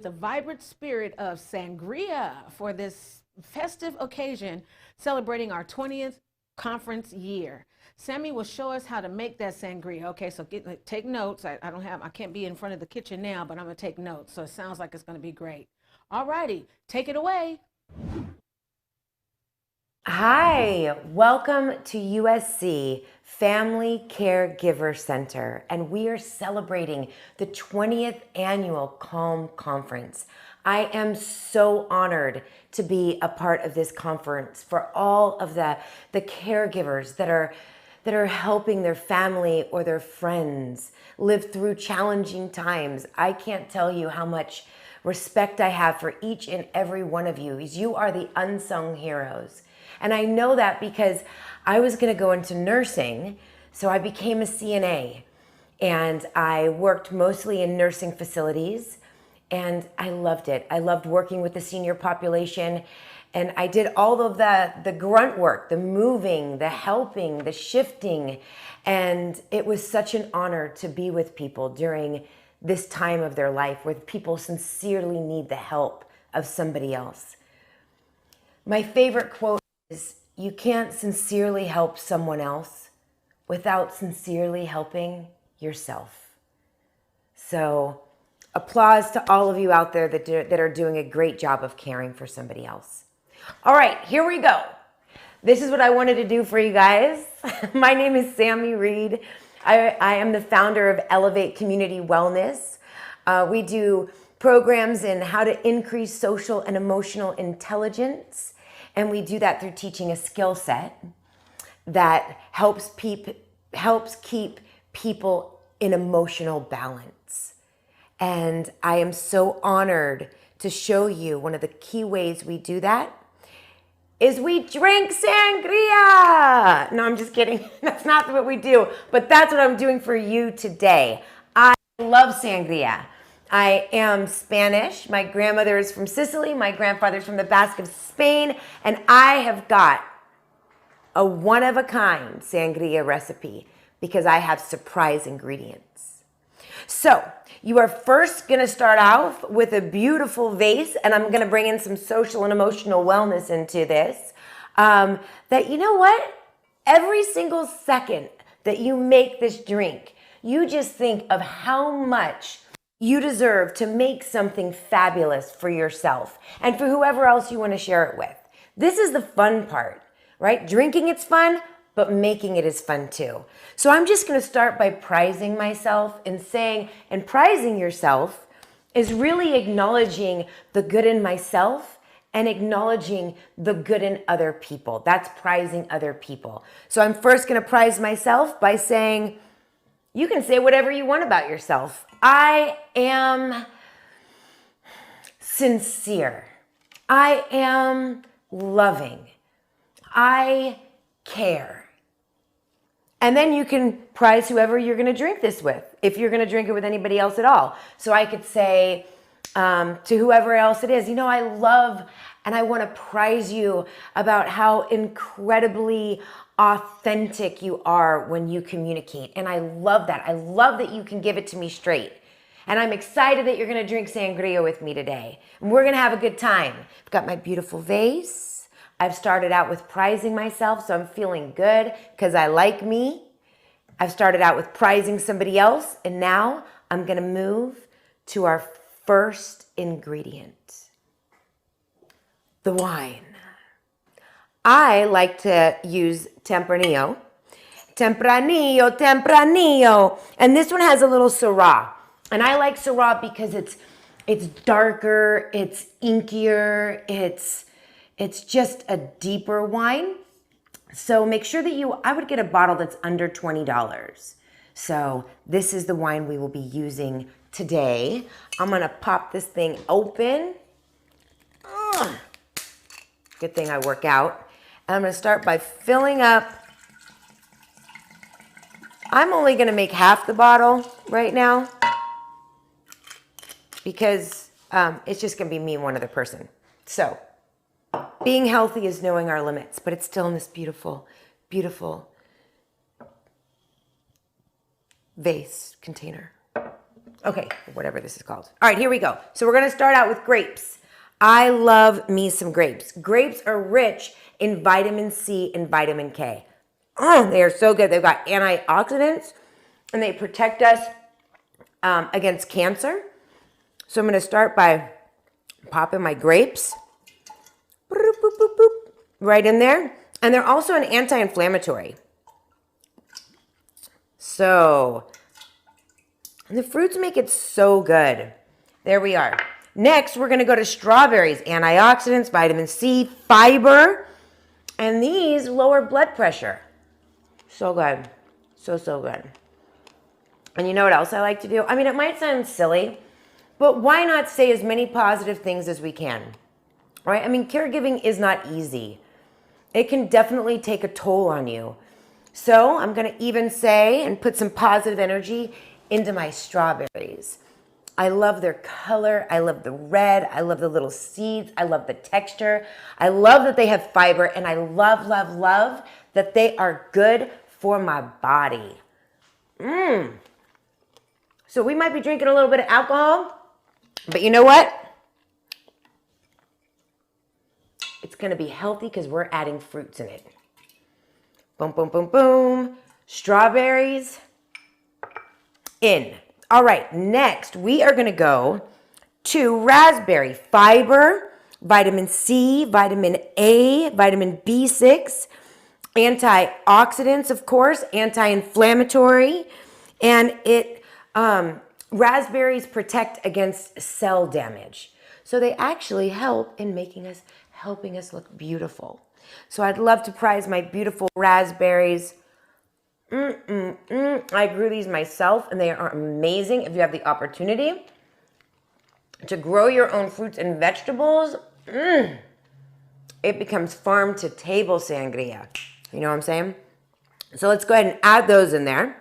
the vibrant spirit of sangria for this festive occasion celebrating our 20th conference year. Sami will show us how to make that sangria. Okay, so take notes. I can't be in front of the kitchen now, but I'm gonna take notes. So it sounds like it's gonna be great. All righty, take it away. Hi, welcome to USC Family Caregiver Center, and we are celebrating the 20th Annual C.A.L.M Conference. I am so honored to be a part of this conference for all of the caregivers that are helping their family or their friends live through challenging times. I can't tell you how much respect I have for each and every one of you. You are the unsung heroes. And I know that because I was going to go into nursing, so I became a CNA. And I worked mostly in nursing facilities, and I loved it. I loved working with the senior population, and I did all of the grunt work, the moving, the helping, the shifting, and it was such an honor to be with people during this time of their life where people sincerely need the help of somebody else. My favorite quote is, you can't sincerely help someone else without sincerely helping yourself. So applause to all of you out there that are doing a great job of caring for somebody else. All right, here we go. This is what I wanted to do for you guys. My name is Sami Reed. I am the founder of Elevate Community Wellness. We do programs in how to increase social and emotional intelligence. And we do that through teaching a skill set that helps keep people in emotional balance. And I am so honored to show you one of the key ways we do that is we drink sangria. No, I'm just kidding. That's not what we do, but that's what I'm doing for you today. I love sangria. I am Spanish. My grandmother is from Sicily. My grandfather's from the Basque of Spain. And I have got a one-of-a-kind sangria recipe because I have surprise ingredients. So you are first going to start out with a beautiful vase, and I'm going to bring in some social and emotional wellness into this. That, you know what? Every single second that you make this drink, you just think of how much you deserve to make something fabulous for yourself and for whoever else you want to share it with. This is the fun part, right? Drinking it's fun, but making it is fun too. So I'm just going to start by prizing myself and saying, and prizing yourself is really acknowledging the good in myself and acknowledging the good in other people. That's prizing other people. So I'm first going to prize myself by saying, you can say whatever you want about yourself. I am sincere. I am loving. I care. And then you can prize whoever you're going to drink this with, if you're going to drink it with anybody else at all. So I could say to whoever else it is, you know, I love and I want to prize you about how incredibly authentic you are when you communicate. And I love that. I love that you can give it to me straight. And I'm excited that you're going to drink sangria with me today. And we're going to have a good time. I've got my beautiful vase. I've started out with prizing myself, so I'm feeling good because I like me. I've started out with prizing somebody else, and now I'm going to move to our First ingredient, the wine. I like to use Tempranillo. Tempranillo, Tempranillo. And this one has a little Syrah. And I like Syrah because it's darker, it's inkier, it's just a deeper wine. So make sure that I would get a bottle that's under $20. So this is the wine we will be using today. I'm gonna pop this thing open. Good thing I work out. And I'm gonna start by filling up. I'm only gonna make half the bottle right now because it's just gonna be me and one other person. So being healthy is knowing our limits, but it's still in this beautiful, beautiful vase container. Okay, whatever this is called. All right, here we go. So we're gonna start out with grapes. I love me some grapes. Grapes are rich in vitamin C and vitamin K. Oh, they are so good. They've got antioxidants and they protect us against cancer. So I'm gonna start by popping my grapes. Boop, boop, boop, boop, right in there. And they're also an anti-inflammatory. So, and the fruits make it so good. There we are. Next, we're gonna go to strawberries. Antioxidants, vitamin C, fiber, and these lower blood pressure. So good, so good. And you know what else I like to do? I mean, it might sound silly, but why not say as many positive things as we can, right? I mean, caregiving is not easy. It can definitely take a toll on you. So I'm gonna even say and put some positive energy into my strawberries. I love their color, I love the red, I love the little seeds, I love the texture, I love that they have fiber, and I love, love, love that they are good for my body. So we might be drinking a little bit of alcohol, but you know what? It's gonna be healthy because we're adding fruits in it. Boom, boom, boom, boom. Strawberries in. All right, next we are gonna go to raspberry. Fiber, vitamin C, vitamin A, vitamin B6, antioxidants, of course, anti-inflammatory, and raspberries protect against cell damage. So they actually help in helping us look beautiful. So I'd love to prize my beautiful raspberries. I grew these myself and they are amazing. If you have the opportunity to grow your own fruits and vegetables, it becomes farm to table sangria. You know what I'm saying? So let's go ahead and add those in there.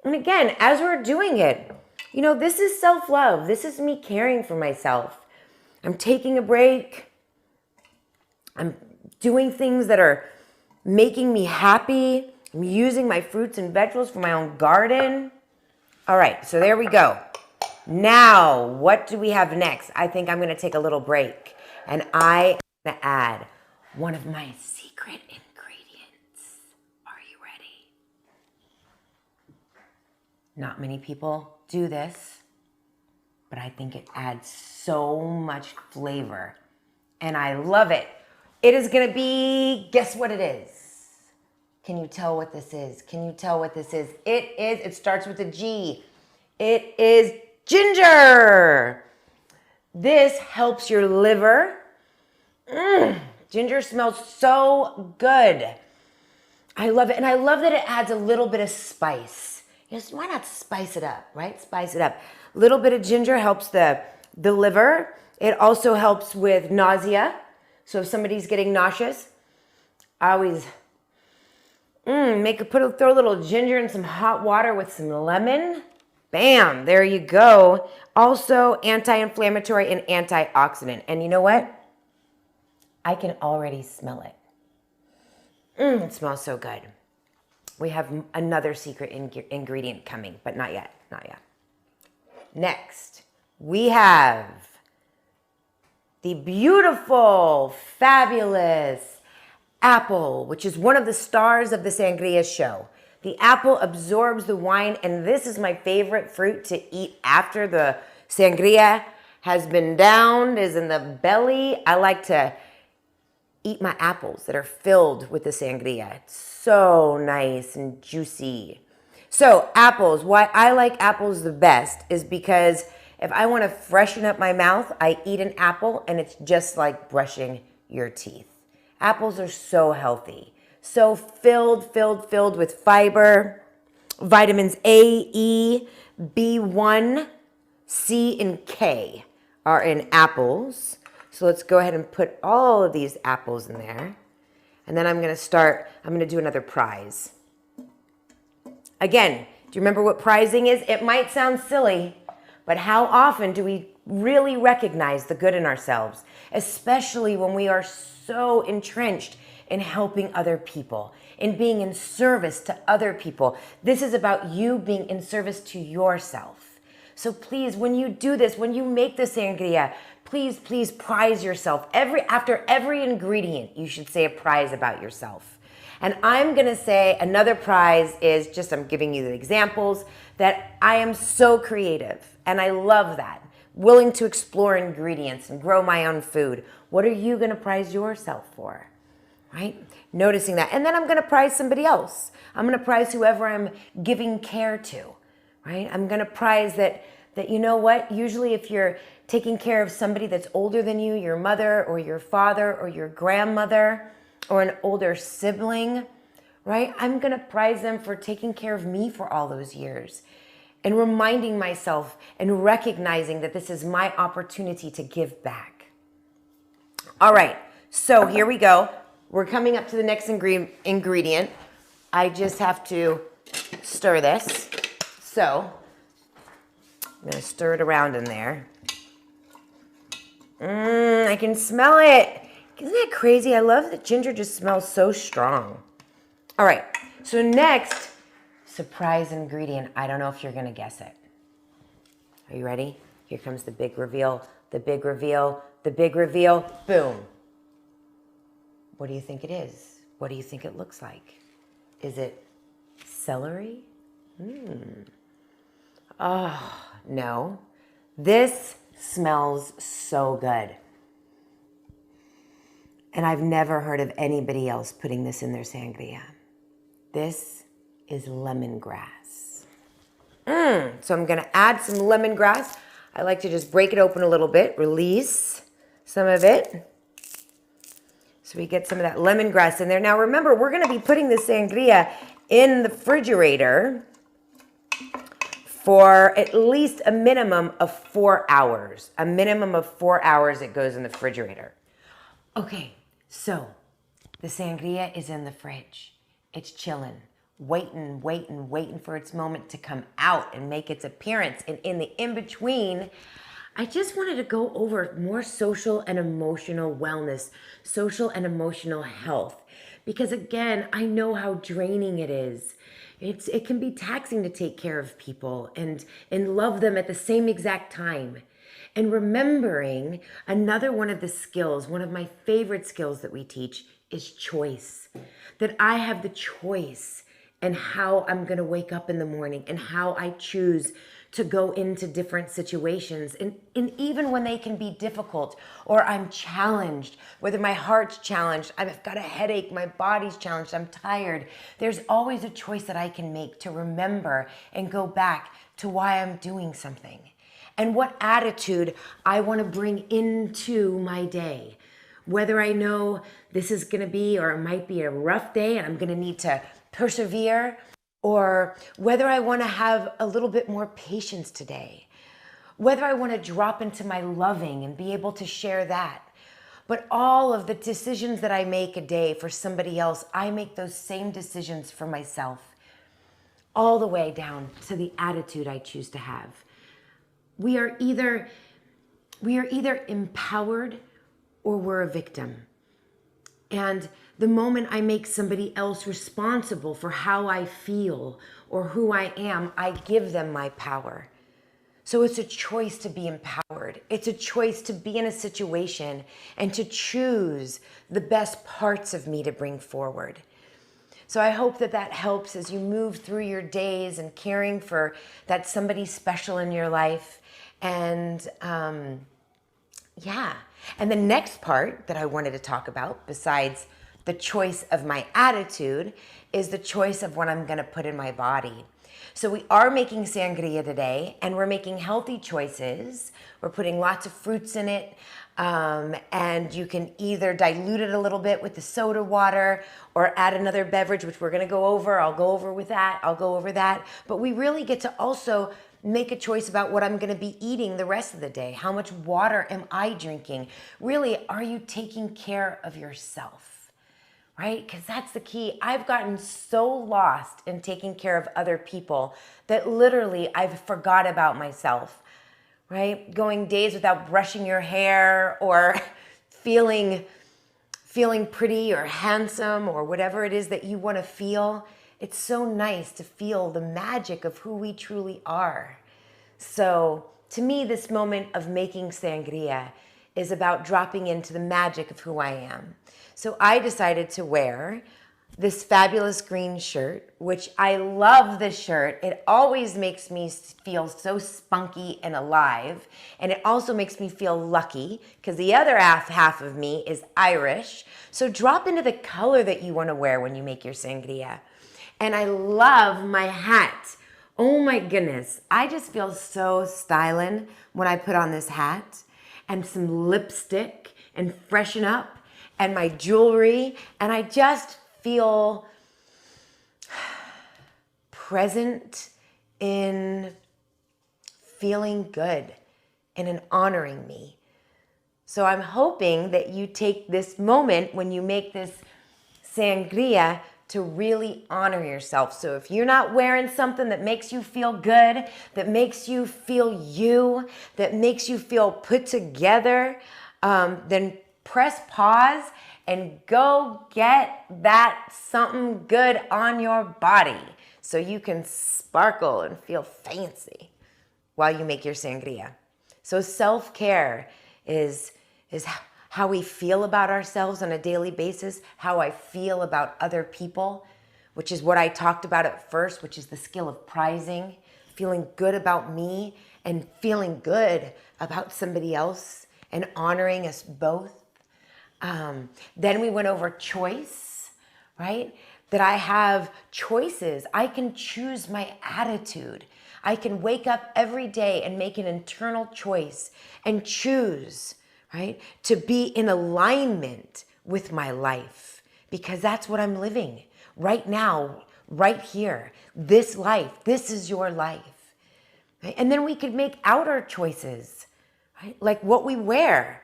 And again, as we're doing it, you know, this is self-love. This is me caring for myself. I'm taking a break. I'm doing things that are making me happy. I'm using my fruits and vegetables for my own garden. All right, so there we go. Now, what do we have next? I think I'm going to take a little break, and I am going to add one of my secret ingredients. Are you ready? Not many people do this, but I think it adds so much flavor, and I love it. It is going to be, guess what it is? Can you tell what this is? Can you tell what this is? It starts with a G. It is ginger. This helps your liver. Ginger smells so good. I love it. And I love that it adds a little bit of spice. Just why not spice it up, right? Spice it up. A little bit of ginger helps the liver. It also helps with nausea. So if somebody's getting nauseous, I always throw a little ginger in some hot water with some lemon. Bam, there you go. Also anti-inflammatory and antioxidant. And you know what? I can already smell it. It smells so good. We have another secret ingredient coming, but not yet, not yet. Next, we have the beautiful, fabulous apple, which is one of the stars of the sangria show. The apple absorbs the wine, and this is my favorite fruit to eat after the Sangria has been downed, is in the belly. I like to eat my apples that are filled with the sangria. It's so nice and juicy. So apples, why I like apples the best is because if I want to freshen up my mouth, I eat an apple and it's just like brushing your teeth. Apples are so healthy. So filled with fiber, vitamins A, E, B1, C, and K are in apples. So let's go ahead and put all of these apples in there. And then I'm going to do another prize. Again, do you remember what prizing is? It might sound silly, but how often do we really recognize the good in ourselves, especially when we are so entrenched in helping other people, in being in service to other people? This is about you being in service to yourself. So please, when you do this, when you make the sangria, please prize yourself. After every ingredient, you should say a prize about yourself. And I'm gonna say another prize is just, I'm giving you the examples, that I am so creative and I love that. Willing to explore ingredients and grow my own food. What are you gonna prize yourself for? Right? Noticing that. And then I'm gonna prize somebody else. I'm gonna prize whoever I'm giving care to, right? I'm gonna prize that you know what? Usually if you're taking care of somebody that's older than you, your mother or your father or your grandmother or an older sibling, right? I'm gonna prize them for taking care of me for all those years and reminding myself and recognizing that this is my opportunity to give back. All right, so here we go. We're coming up to the next ingredient. I just have to stir this. So I'm gonna stir it around in there. I can smell it. Isn't that crazy? I love that ginger just smells so strong. All right, so next, surprise ingredient. I don't know if you're gonna guess it. Are you ready? Here comes the big reveal, the big reveal, the big reveal, boom. What do you think it is? What do you think it looks like? Is it celery? Oh, no. This smells so good. And I've never heard of anybody else putting this in their sangria. This is lemongrass. So I'm gonna add some lemongrass. I like to just break it open a little bit, release some of it. So we get some of that lemongrass in there. Now remember, we're gonna be putting the sangria in the refrigerator for at least a minimum of 4 hours. A minimum of 4 hours it goes in the refrigerator. Okay, so the sangria is in the fridge. It's chilling, waiting for its moment to come out and make its appearance. And in the in-between, I just wanted to go over more social and emotional wellness, social and emotional health. Because again, I know how draining it is. It can be taxing to take care of people and love them at the same exact time. And remembering another one of the skills, one of my favorite skills that we teach is choice. That I have the choice in how I'm gonna wake up in the morning and how I choose to go into different situations. And even when they can be difficult or I'm challenged, whether my heart's challenged, I've got a headache, my body's challenged, I'm tired, there's always a choice that I can make to remember and go back to why I'm doing something and what attitude I want to bring into my day. Whether I know this is going to be, or it might be a rough day and I'm going to need to persevere, or whether I want to have a little bit more patience today, whether I want to drop into my loving and be able to share that. But all of the decisions that I make a day for somebody else, I make those same decisions for myself, all the way down to the attitude I choose to have. We are either empowered or we're a victim. And the moment I make somebody else responsible for how I feel or who I am, I give them my power. So it's a choice to be empowered. It's a choice to be in a situation and to choose the best parts of me to bring forward. So I hope that that helps as you move through your days and caring for that somebody special in your life And yeah. And the next part that I wanted to talk about, besides the choice of my attitude, is the choice of what I'm going to put in my body. So we are making sangria today, and we're making healthy choices. We're putting lots of fruits in it, and you can either dilute it a little bit with the soda water or add another beverage, which we're going to go over. I'll go over with that. I'll go over that. But we really get to also make a choice about what I'm going to be eating the rest of the day. How much water am I drinking? Really, are you taking care of yourself? Right? Because that's the key. I've gotten so lost in taking care of other people that literally I've forgot about myself. Right? Going days without brushing your hair or feeling pretty or handsome or whatever it is that you want to feel. It's so nice to feel the magic of who we truly are. So to me, this moment of making sangria is about dropping into the magic of who I am. So I decided to wear this fabulous green shirt, which I love this shirt. It always makes me feel so spunky and alive. And it also makes me feel lucky because the other half of me is Irish. So drop into the color that you want to wear when you make your sangria. And I love my hat. Oh my goodness. I just feel so styling when I put on this hat and some lipstick and freshen up and my jewelry. And I just feel present in feeling good and in honoring me. So I'm hoping that you take this moment when you make this sangria to really honor yourself. So if you're not wearing something that makes you feel good, that makes you feel you, that makes you feel put together, then press pause and go get that something good on your body so you can sparkle and feel fancy while you make your sangria. So self-care is how we feel about ourselves on a daily basis, how I feel about other people, which is what I talked about at first, which is the skill of prizing, feeling good about me and feeling good about somebody else and honoring us both. Then we went over choice, right? That I have choices. I can choose my attitude. I can wake up every day and make an internal choice and choose, right? To be in alignment with my life because that's what I'm living right now, right here. This life, this is your life. Right? And then we could make outer choices, right? Like what we wear.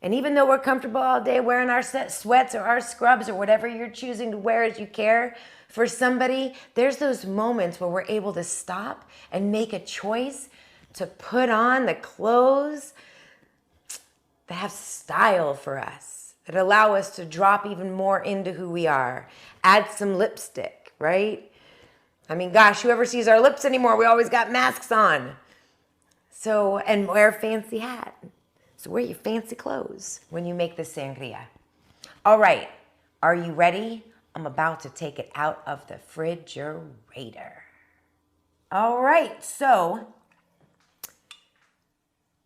And even though we're comfortable all day wearing our sweats or our scrubs or whatever you're choosing to wear as you care for somebody, there's those moments where we're able to stop and make a choice to put on the clothes that have style for us, that allow us to drop even more into who we are. Add some lipstick, right? I mean, gosh, whoever sees our lips anymore? We always got masks on. So, and wear a fancy hat. So wear your fancy clothes when you make this sangria. All right, are you ready? I'm about to take it out of the refrigerator. All right, so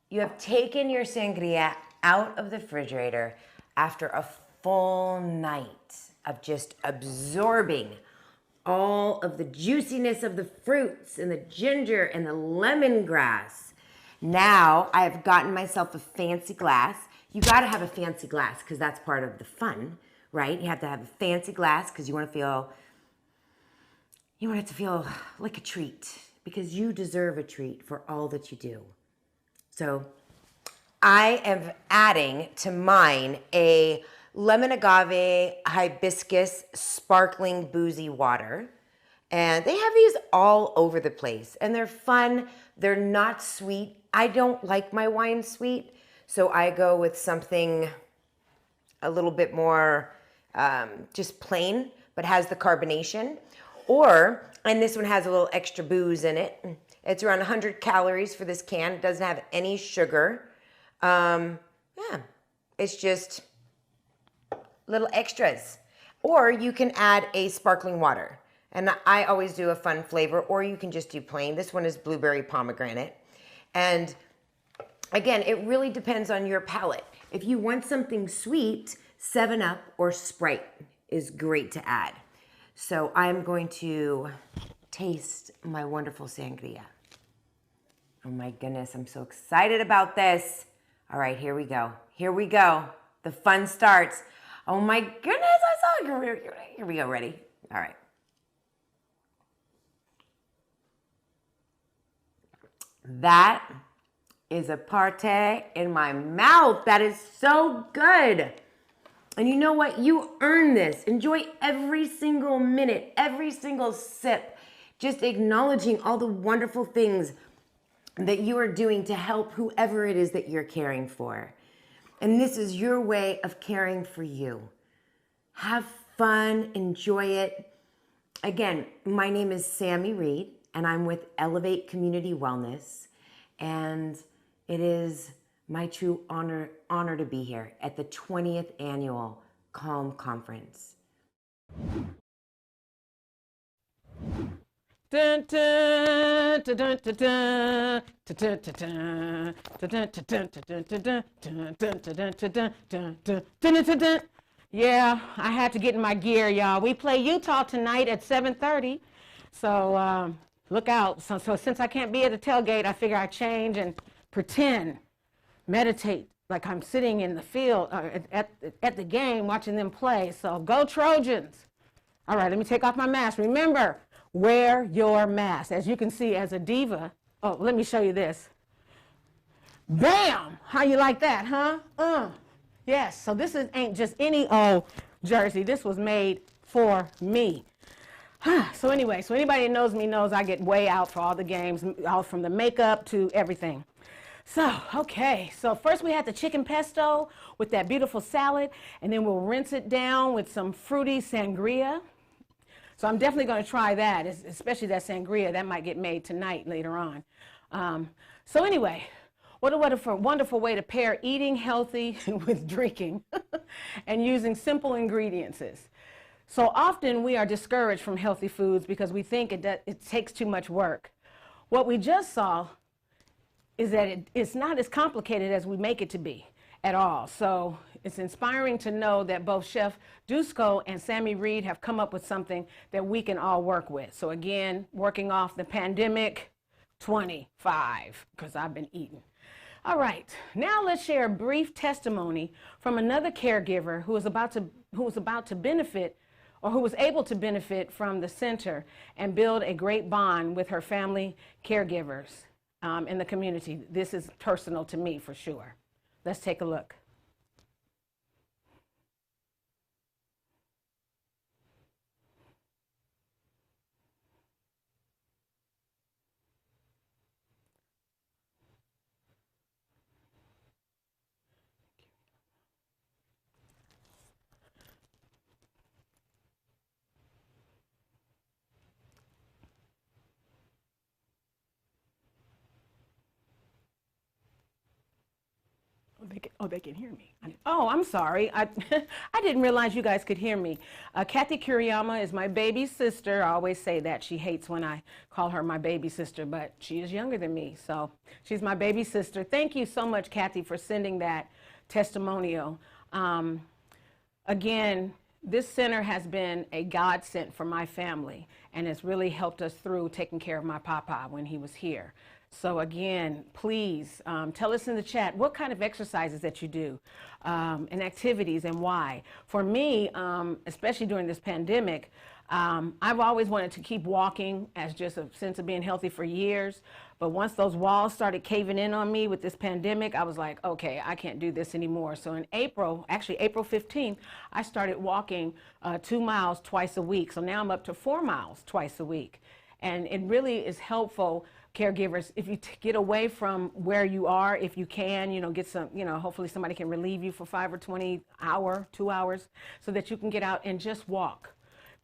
you have taken your sangria out of the refrigerator after a full night of just absorbing all of the juiciness of the fruits and the ginger and the lemongrass. Now I have gotten myself a fancy glass. You got to have a fancy glass because that's part of the fun, right? You have to have a fancy glass because you want it to feel like a treat because you deserve a treat for all that you do. So I am adding to mine a lemon agave hibiscus sparkling boozy water. And they have these all over the place and they're fun. They're not sweet. I don't like my wine sweet, so I go with something a little bit more just plain, but has the carbonation. And this one has a little extra booze in it. It's around 100 calories for this can. It doesn't have any sugar. It's just little extras. Or you can add a sparkling water. And I always do a fun flavor, or you can just do plain. This one is blueberry pomegranate. And Again, it really depends on your palate. If you want something sweet, 7-Up or Sprite is great to add. So I'm going to taste my wonderful sangria. Oh my goodness, I'm so excited about this. All right, here we go. Here we go. The fun starts. Oh my goodness, I saw it. Here we go, ready? All right. That is a partay in my mouth. That is so good. And you know what? You earn this. Enjoy every single minute, every single sip. Just acknowledging all the wonderful things that you are doing to help whoever it is that you're caring for. And this is your way of caring for you. Have fun, enjoy it. Again, my name is Sami Reed, and I'm with Elevate Community Wellness. And it is my true honor to be here at the 20th Annual C.A.L.M Conference. Dun, dun, dun, dun, dun, dun, dun. Yeah, I had to get in my gear, y'all. We play Utah tonight at 7:30, so look out. So since I can't be at the tailgate, I figure I change and pretend, meditate like I'm sitting in the field at the game watching them play. So go Trojans. All right, let me take off my mask. Remember, wear your mask. As you can see, as a diva, oh, let me show you this. Bam! How you like that, huh? Yes, so this ain't just any old jersey. This was made for me. So anyway, so anybody that knows me knows I get way out for all the games, all from the makeup to everything. So, okay, so first we had the chicken pesto with that beautiful salad, and then we'll rinse it down with some fruity sangria. So I'm definitely going to try that, especially that sangria. That might get made tonight later on. So anyway, what a wonderful way to pair eating healthy with drinking and using simple ingredients. So often we are discouraged from healthy foods because we think it takes too much work. What we just saw is that it's not as complicated as we make it to be at all. So it's inspiring to know that both Chef Dusko and Sami Reed have come up with something that we can all work with. So again, working off the pandemic, 25, because I've been eating. All right, now let's share a brief testimony from another caregiver who was about to benefit, or who was able to benefit from the center and build a great bond with her family caregivers in the community. This is personal to me for sure. Let's take a look. They can hear me. Oh, I'm sorry. I didn't realize you guys could hear me. Kathy Kuriyama is my baby sister. I always say that. She hates when I call her my baby sister, but she is younger than me, so she's my baby sister. Thank you so much, Kathy, for sending that testimonial. Again, this center has been a godsend for my family and has really helped us through taking care of my papa when he was here. So again, please tell us in the chat what kind of exercises that you do and activities and why. For me, especially during this pandemic, I've always wanted to keep walking as just a sense of being healthy for years. But once those walls started caving in on me with this pandemic, I was like, okay, I can't do this anymore. So in April, actually April 15th, I started walking 2 miles twice a week. So now I'm up to 4 miles twice a week. And it really is helpful, caregivers, if you get away from where you are, if you can, get some, hopefully somebody can relieve you for 5 or 20 hours, 2 hours, so that you can get out and just walk.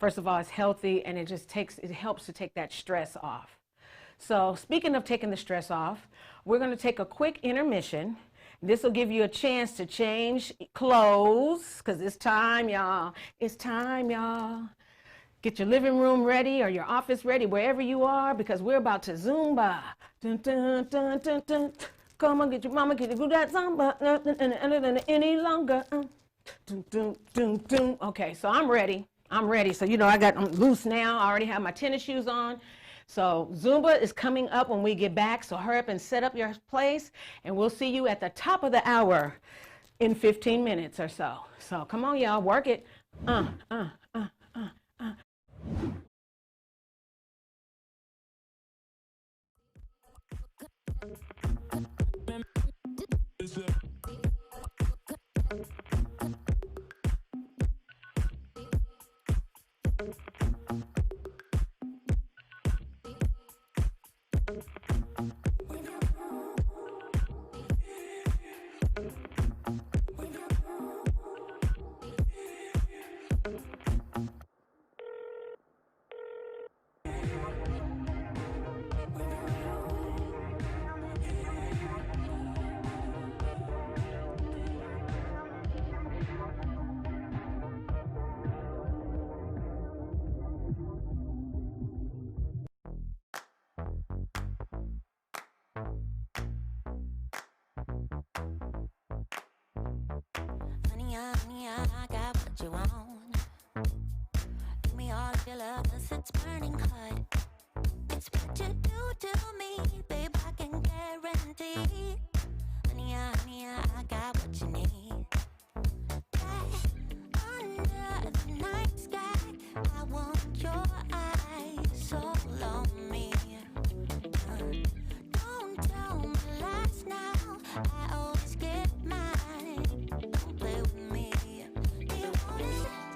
First of all, it's healthy, and it helps to take that stress off. So speaking of taking the stress off, we're going to take a quick intermission. This will give you a chance to change clothes, because it's time, y'all. It's time, y'all. Get your living room ready or your office ready, wherever you are, because we're about to Zumba. Dun, dun, dun, dun, dun. Come on, get your mama, get you do that Zumba any longer. Doom, doom, doom, doom. Okay, so I'm ready. So, you know, I'm loose now. I already have my tennis shoes on. So Zumba is coming up when we get back. So hurry up and set up your place. And we'll see you at the top of the hour in 15 minutes or so. So come on, y'all, work it. Honey, I got what you want. Give me all of your love, 'cause it's burning hot. It's what you do to me, babe, I can guarantee. Honey, I got what you need. Under the night sky, I want your eyes all on me. Don't tell me lies now, I always get mine. Don't play with me. Do you wanna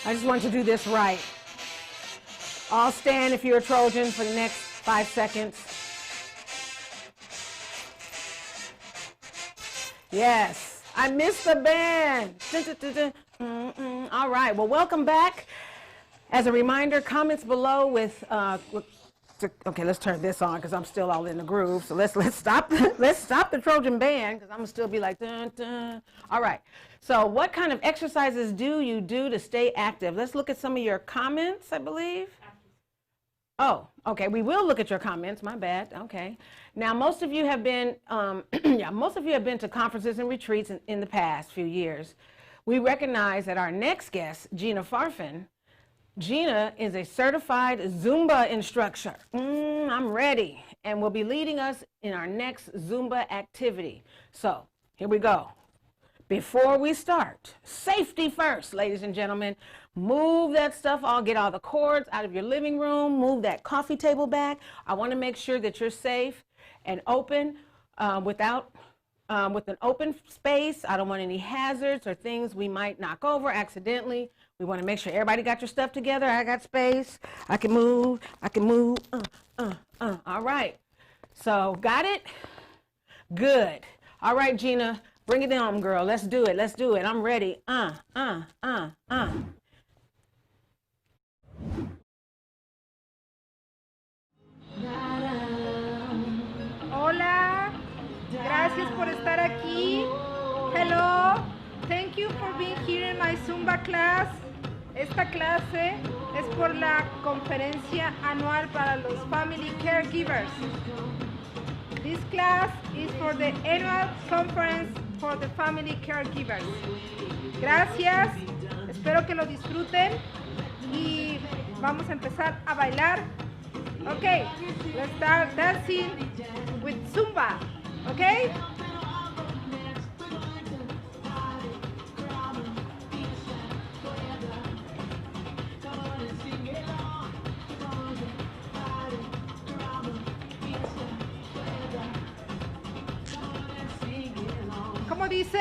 I just want to do this right. All stand if you're a Trojan for the next 5 seconds. Yes, I missed the band. All right, well, welcome back. As a reminder, comments below with, okay, let's turn this on because I'm still all in the groove. So let's stop the Trojan band because I'm gonna still be like dun dun. All right. So what kind of exercises do you do to stay active? Let's look at some of your comments, I believe. Oh, okay. We will look at your comments. My bad. Okay. Now, most of you have been, most of you have been to conferences and retreats in the past few years. We recognize that our next guest, Gina Farfan. Gina is a certified Zumba instructor. I'm ready. And will be leading us in our next Zumba activity. So here we go. Before we start, safety first, ladies and gentlemen. Move that stuff, get all the cords out of your living room, move that coffee table back. I want to make sure that you're safe and open with an open space. I don't want any hazards or things we might knock over accidentally. We want to make sure everybody got your stuff together. I got space. I can move. All right. So, got it? Good. All right, Gina. Bring it on, girl. Let's do it. Let's do it. I'm ready. Hola. Gracias por estar aquí. Hello. Thank you for being here in my Zumba class. Esta clase es por la conferencia anual para los Family Caregivers. This class is for the annual conference for the Family Caregivers. Gracias, espero que lo disfruten y vamos a empezar a bailar. Okay, let's start dancing with Zumba, okay? ¿Cómo dice?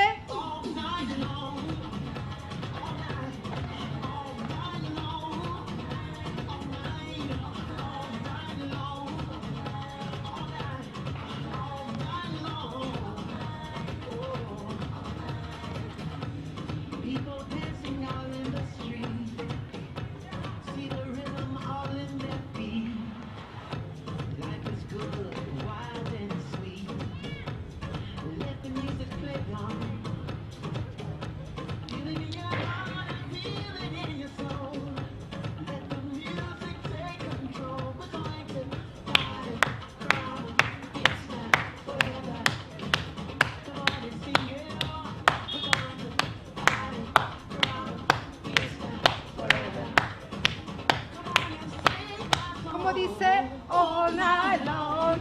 Dice all night long.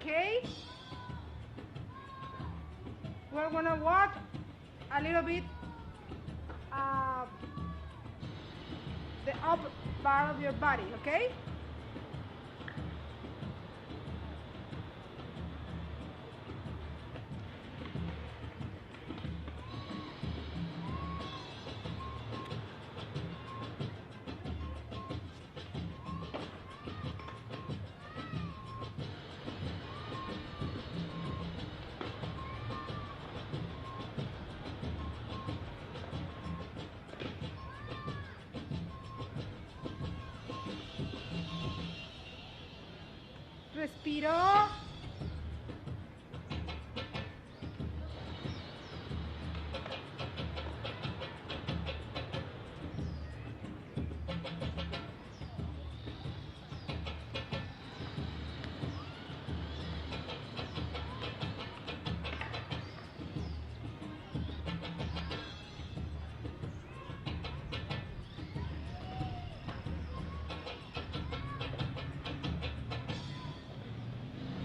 Okay, we're gonna walk a little bit the upper part of your body, okay? Respiro.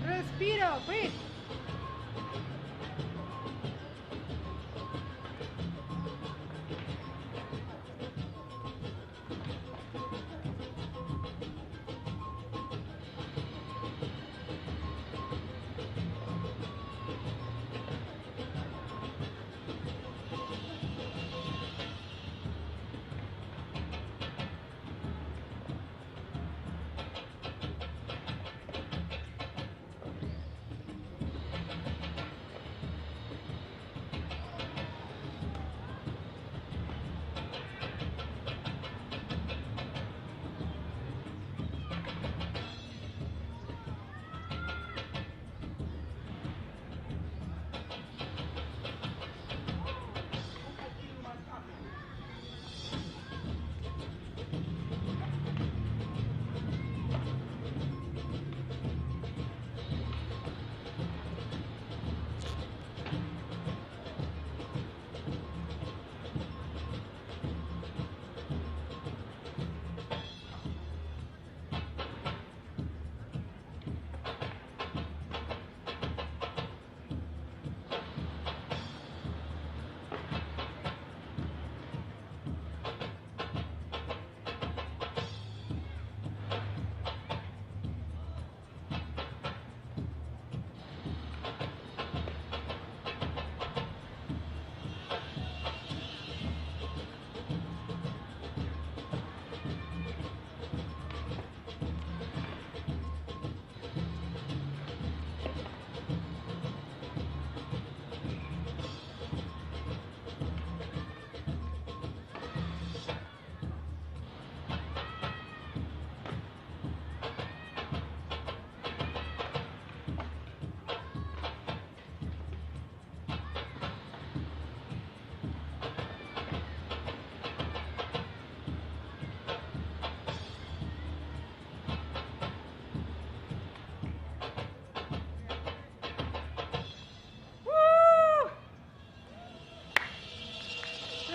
Respiro, breathe.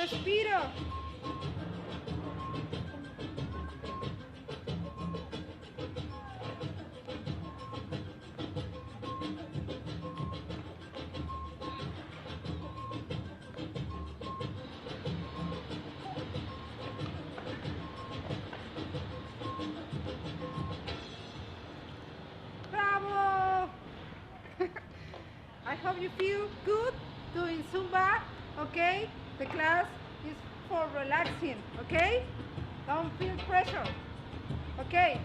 Respiro. Bravo! I hope you feel good doing Zumba, okay? The class is for relaxing, okay? Don't feel pressure, okay?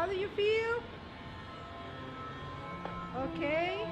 do you feel? Okay.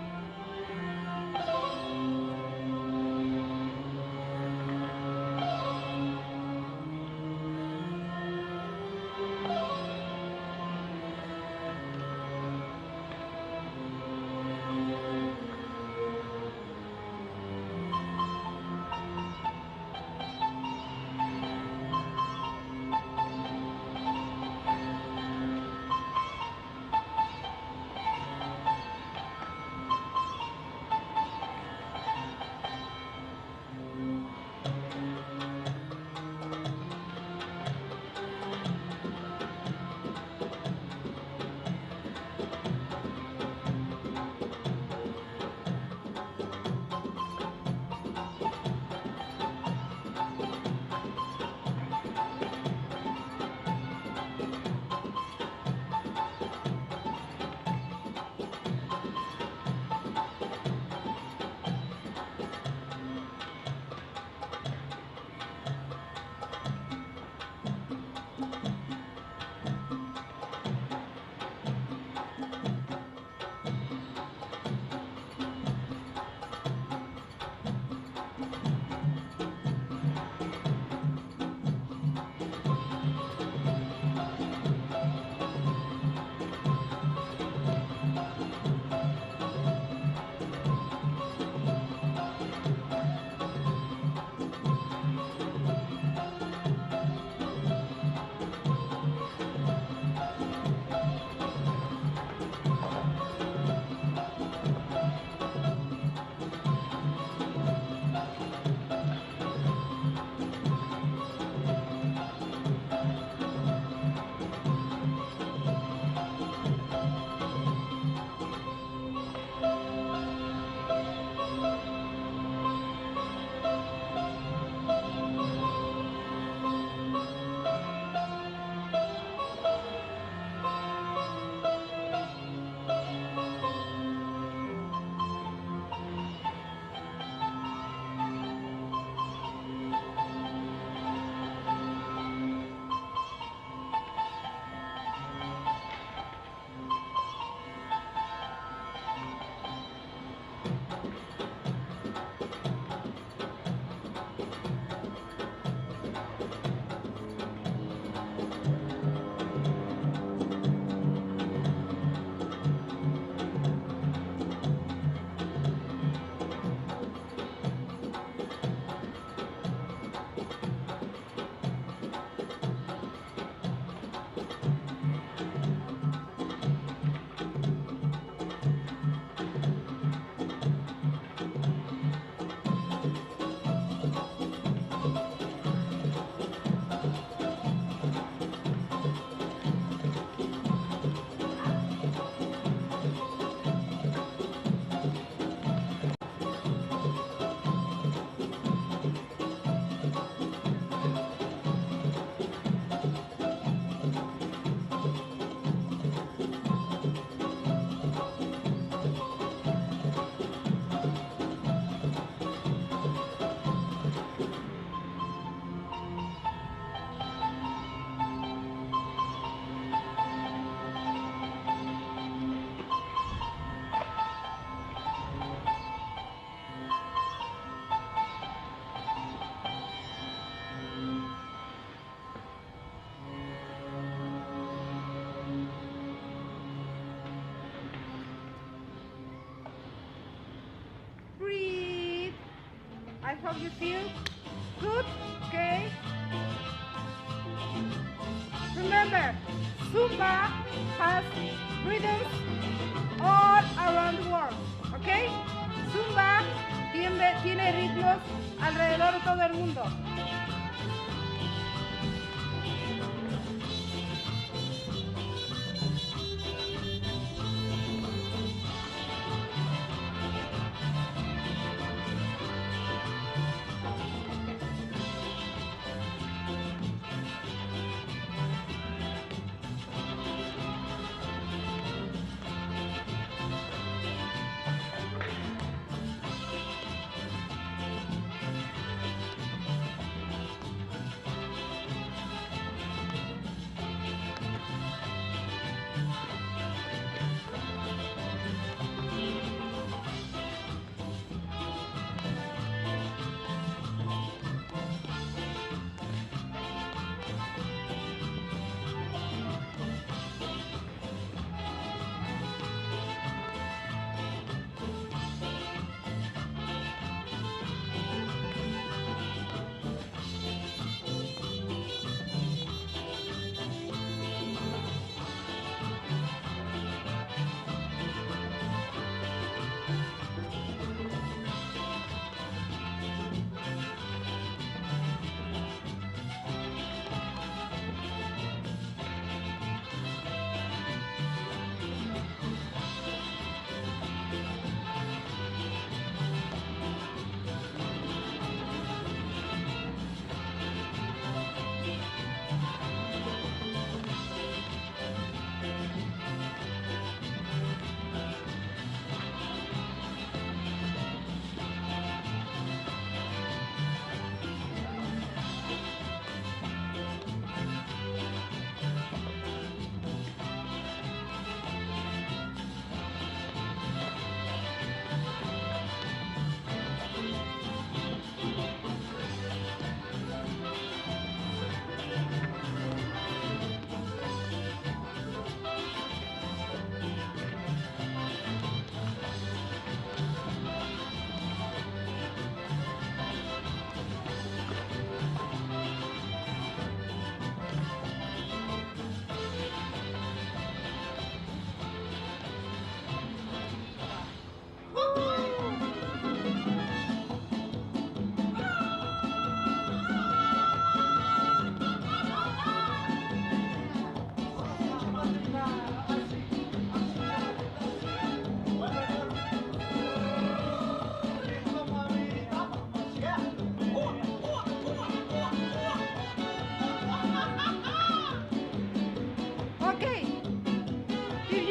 I hope you feel good, okay? Remember, Zumba has rhythms all around the world, okay? Zumba tiene ritmos alrededor de todo el mundo.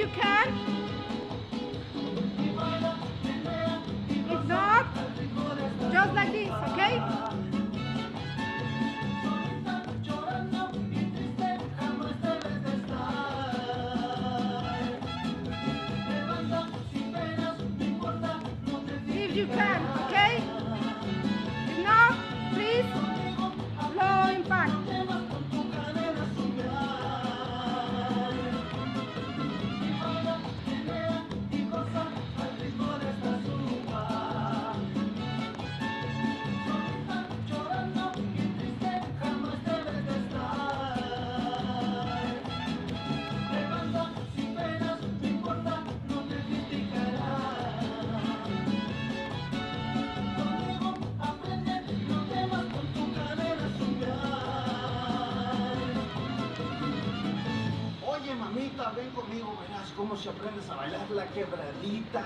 you can. If not, just like this, okay? If you can, okay? If not, please, low impact. Mamita, ven conmigo, verás cómo se aprendes a bailar la quebradita.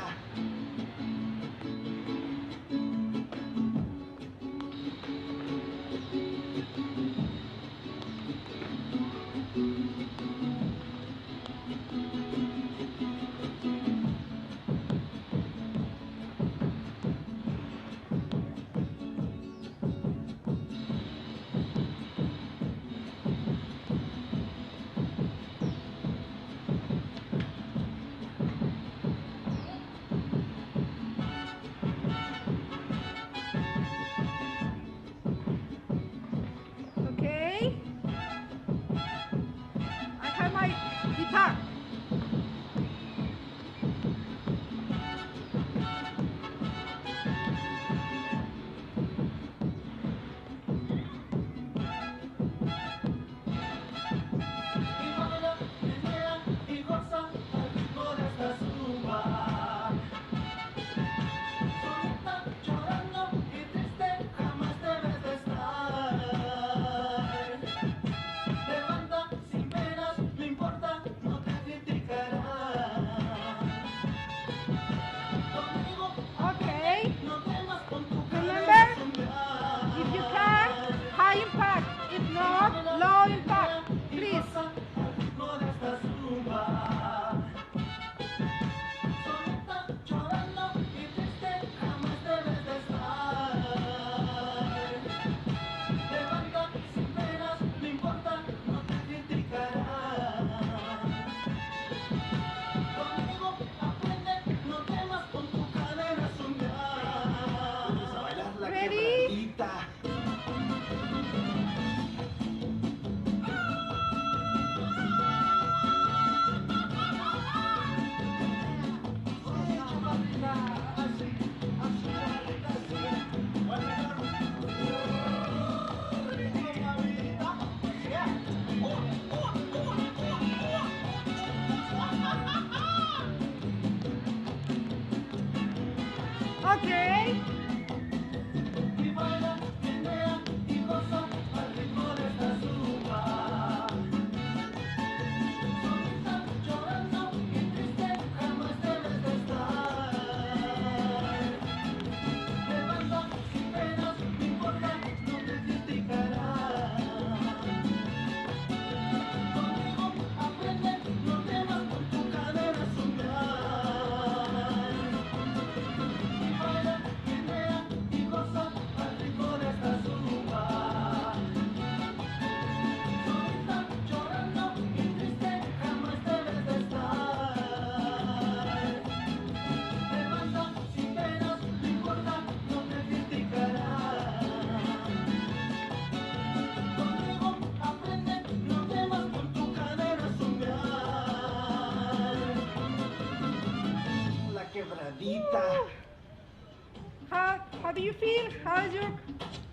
How do you feel? How is your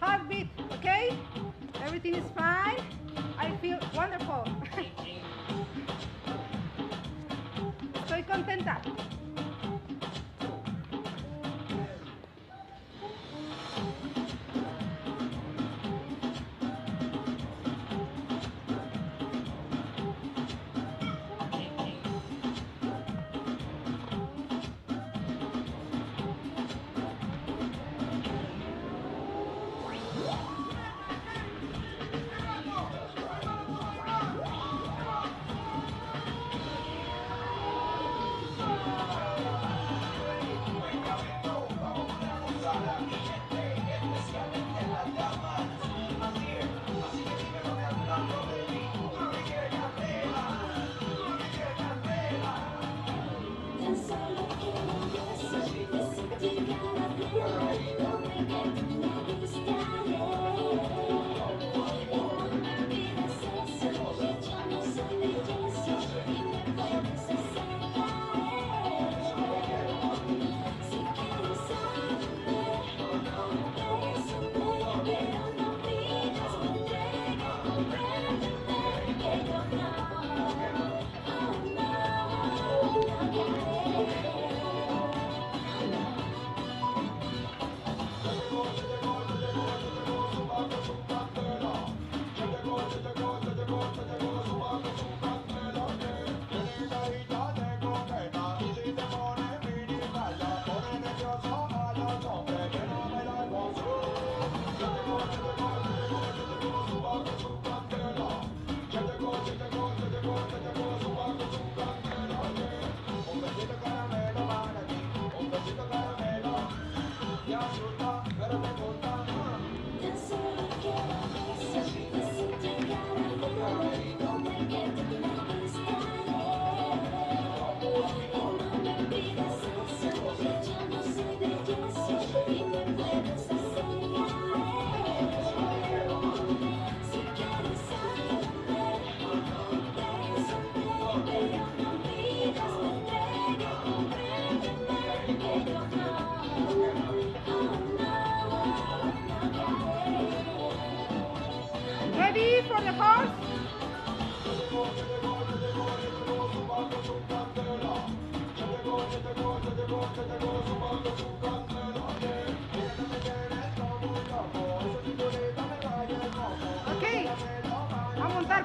heartbeat? Okay? Everything is fine? I feel wonderful. Estoy contenta.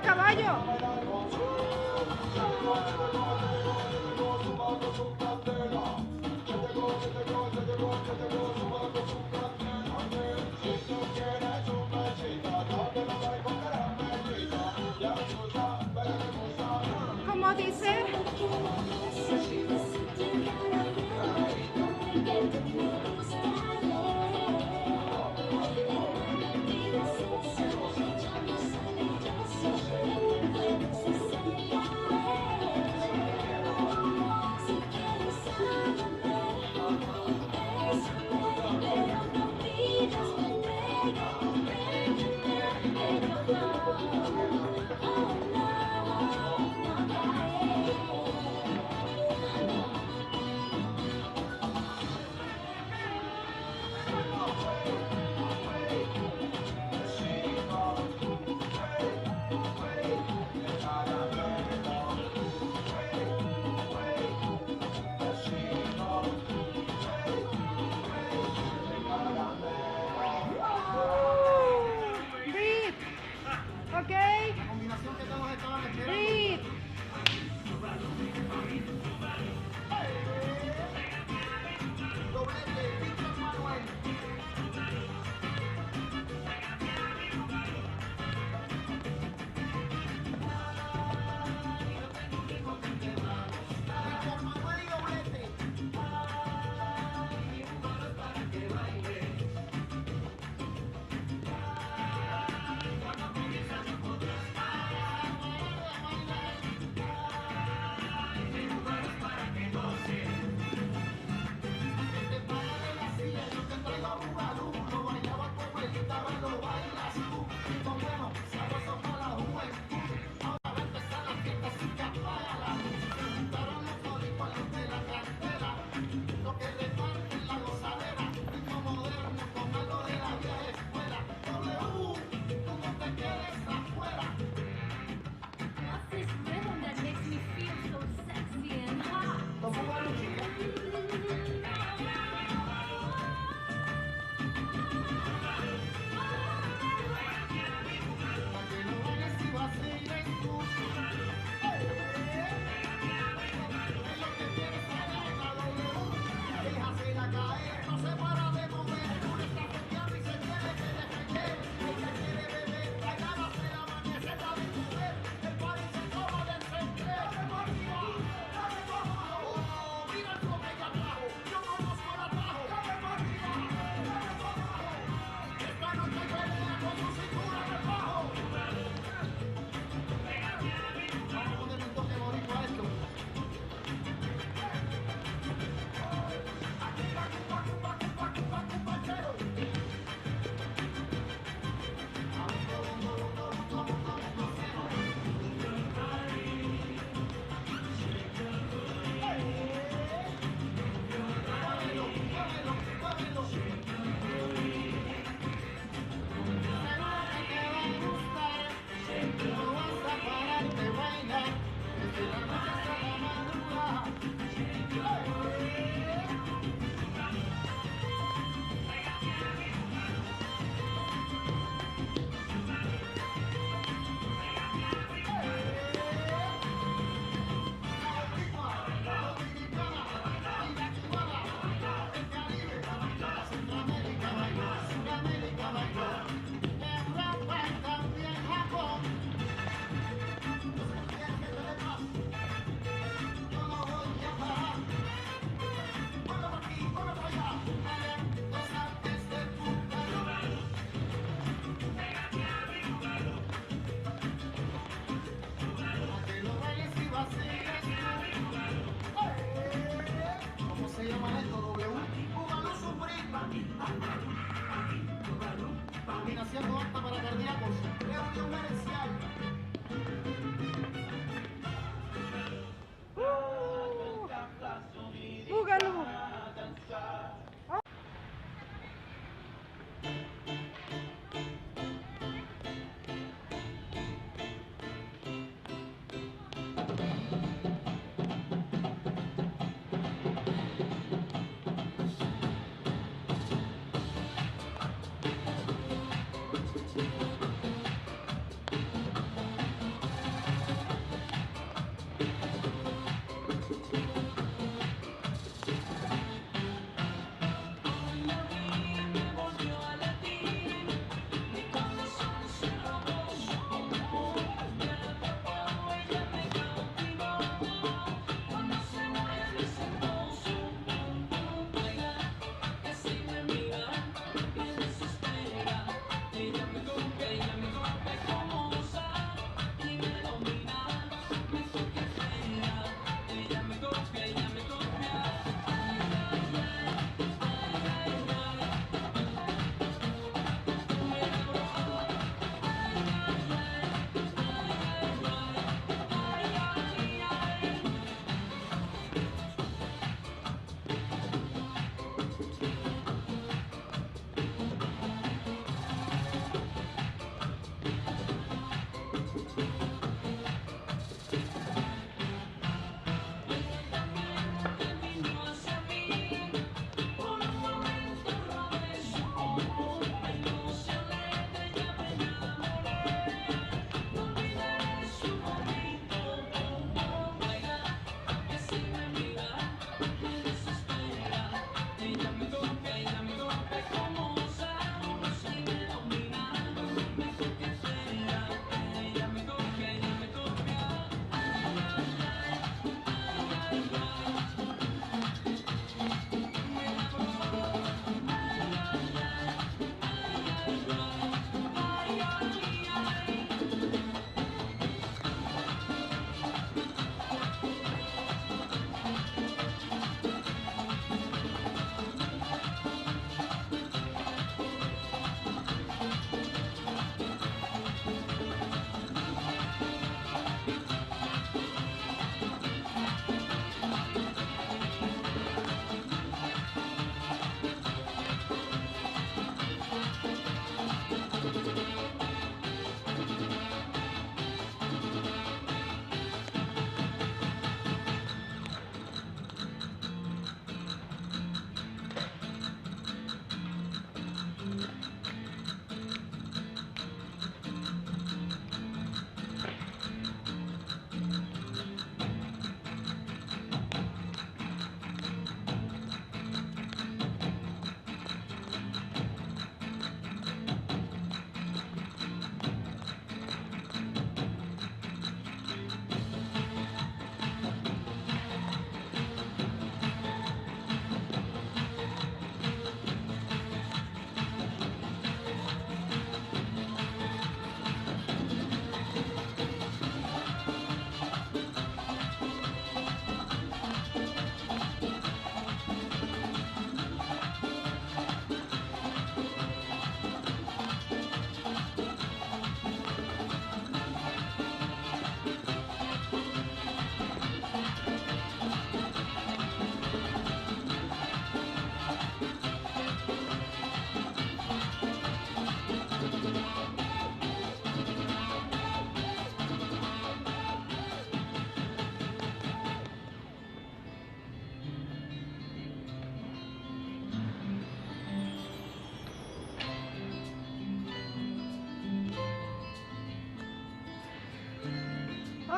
caballo. ¿Cómo dice?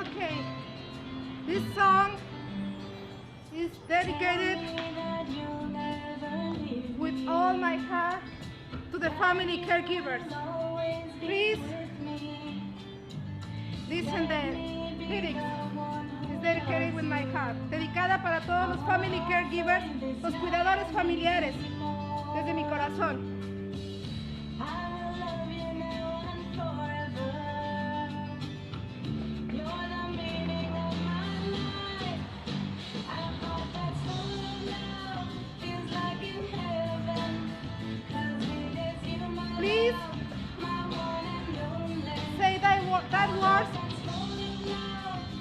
Okay. This song is dedicated with all my heart to the family caregivers. Please listen the lyrics. It's dedicated with my heart. Dedicada para todos los family caregivers, los cuidadores familiares, desde mi corazón. Please say that words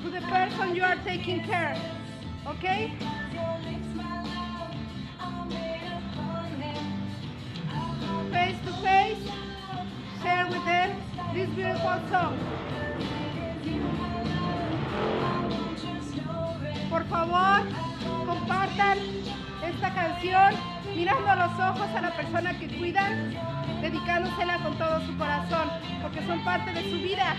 to the person you are taking care, okay? Face to face, share with them this beautiful song. Por favor, compartan esta canción mirando a los ojos a la persona que cuidan, dedicándosela con todo su corazón, porque son parte de su vida.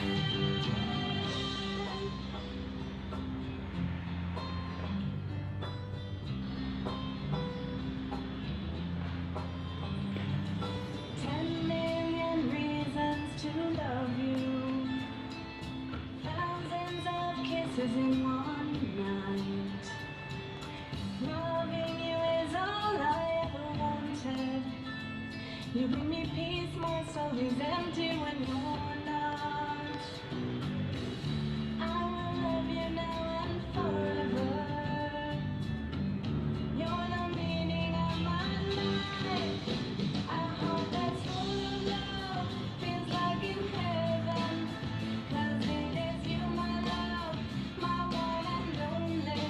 In one night, loving you is all I ever wanted. You bring me peace, my soul is empty when you're not. I will love you now and forever. You're the meaning of my life. I hope that's full of love, feels like in heaven. 'Cause it is you, my love, my one and only.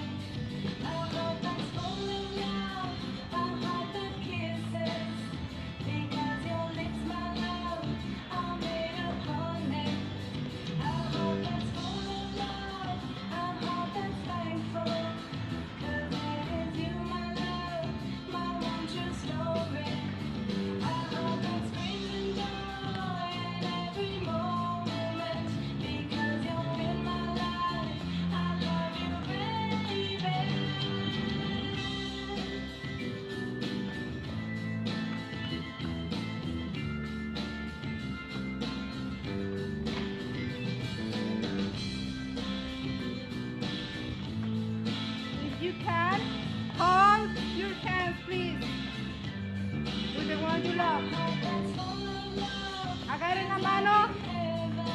I hope that's full of love, a heart that kisses. Because your lips, my love, are made of honey. I hope that's full of love, a heart that's thankful. 'Cause it is you, my love, my one true story. I hope that's brings and joy in every moment. Because you're in my life, I love you, baby. If you can, hold your hands, please, with the one you love. Agarren la mano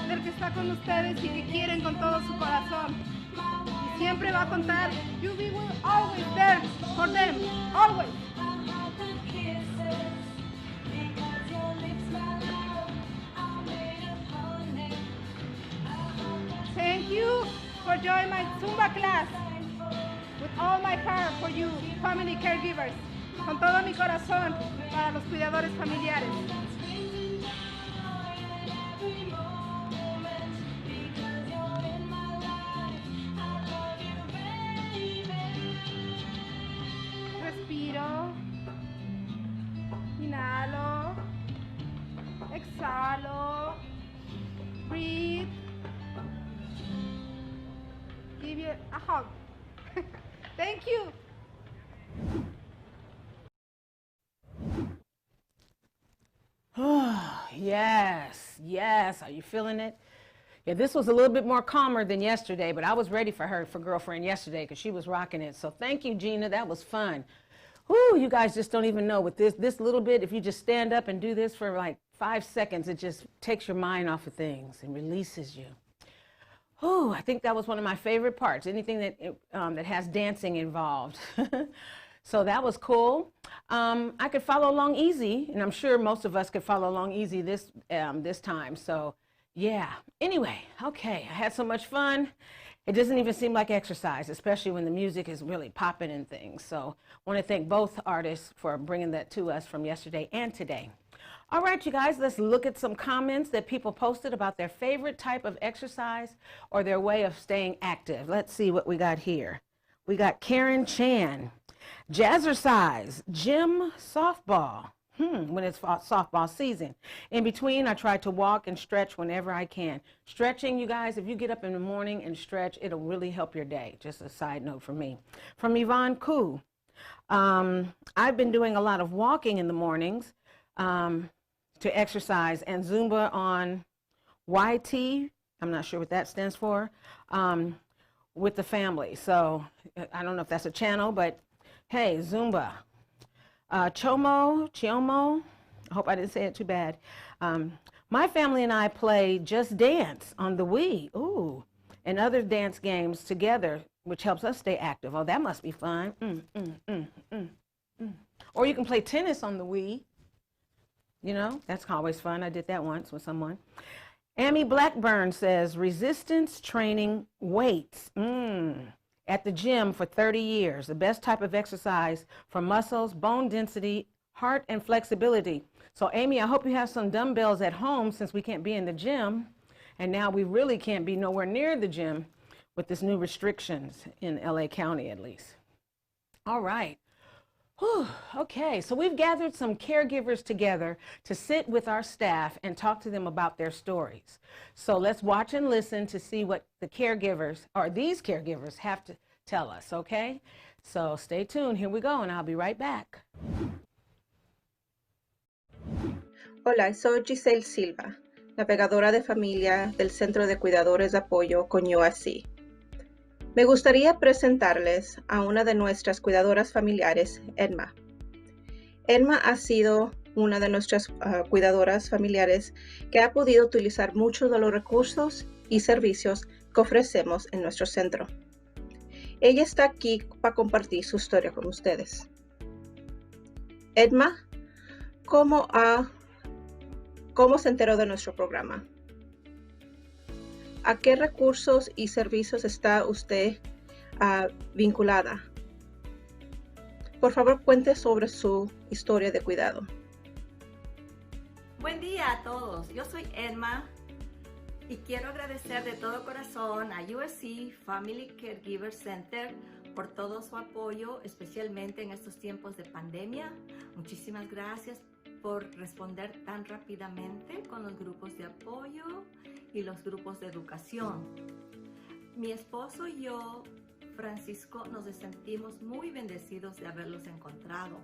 del que está con ustedes y que quieren con todo su corazón. Y siempre va a contar. You be always there for them, always. Thank you for joining my Zumba class. With all my heart for you, family caregivers. Con todo mi corazón para los cuidadores familiares. Respiro. Inhalo. Exhalo. Breathe. Give you a hug. Thank you. Yes. Are you feeling it? Yeah, this was a little bit more calmer than yesterday, but I was ready for her, for girlfriend yesterday, because she was rocking it. So thank you, Gina. That was fun. Whoo, you guys just don't even know with this little bit, if you just stand up and do this for like 5 seconds, it just takes your mind off of things and releases you. Ooh, I think that was one of my favorite parts, anything that has dancing involved. So that was cool. I could follow along easy, and I'm sure most of us could follow along easy this time. So yeah, anyway, okay, I had so much fun. It doesn't even seem like exercise, especially when the music is really popping and things. So I want to thank both artists for bringing that to us from yesterday and today. All right, you guys, let's look at some comments that people posted about their favorite type of exercise or their way of staying active. Let's see what we got here. We got Karen Chan, jazzercise, gym, softball. when it's softball season. In between, I try to walk and stretch whenever I can. Stretching, you guys, if you get up in the morning and stretch, it'll really help your day. Just a side note for me. From Yvonne Koo, I've been doing a lot of walking in the mornings to exercise, and Zumba on YT, I'm not sure what that stands for, with the family. So I don't know if that's a channel, but hey, Zumba. Chiomo, I hope I didn't say it too bad. My family and I play Just Dance on the Wii, and other dance games together, which helps us stay active. Oh, that must be fun. Or you can play tennis on the Wii. You know, that's always fun. I did that once with someone. Amy Blackburn says, resistance training weights. At the gym for 30 years, the best type of exercise for muscles, bone density, heart, and flexibility. So Amy, I hope you have some dumbbells at home since we can't be in the gym. And now we really can't be nowhere near the gym with this new restrictions in LA County at least. All right. Whew. Okay, so we've gathered some caregivers together to sit with our staff and talk to them about their stories. So let's watch and listen to see what the caregivers, or these caregivers, have to tell us, okay? So stay tuned, here we go, and I'll be right back. Hola, soy Giselle Silva, navegadora de familia del Centro de Cuidadores de Apoyo con USC. Me gustaría presentarles a una de nuestras cuidadoras familiares, Edma. Edma ha sido una de nuestras cuidadoras familiares que ha podido utilizar muchos de los recursos y servicios que ofrecemos en nuestro centro. Ella está aquí para compartir su historia con ustedes. Edma, ¿cómo se enteró de nuestro programa? ¿A qué recursos y servicios está usted vinculada? Por favor, cuente sobre su historia de cuidado. Buen día a todos. Yo soy Edma y quiero agradecer de todo corazón a USC Family Caregiver Center por todo su apoyo, especialmente en estos tiempos de pandemia. Muchísimas gracias por responder tan rápidamente con los grupos de apoyo y los grupos de educación. Mi esposo y yo, Francisco, nos sentimos muy bendecidos de haberlos encontrado.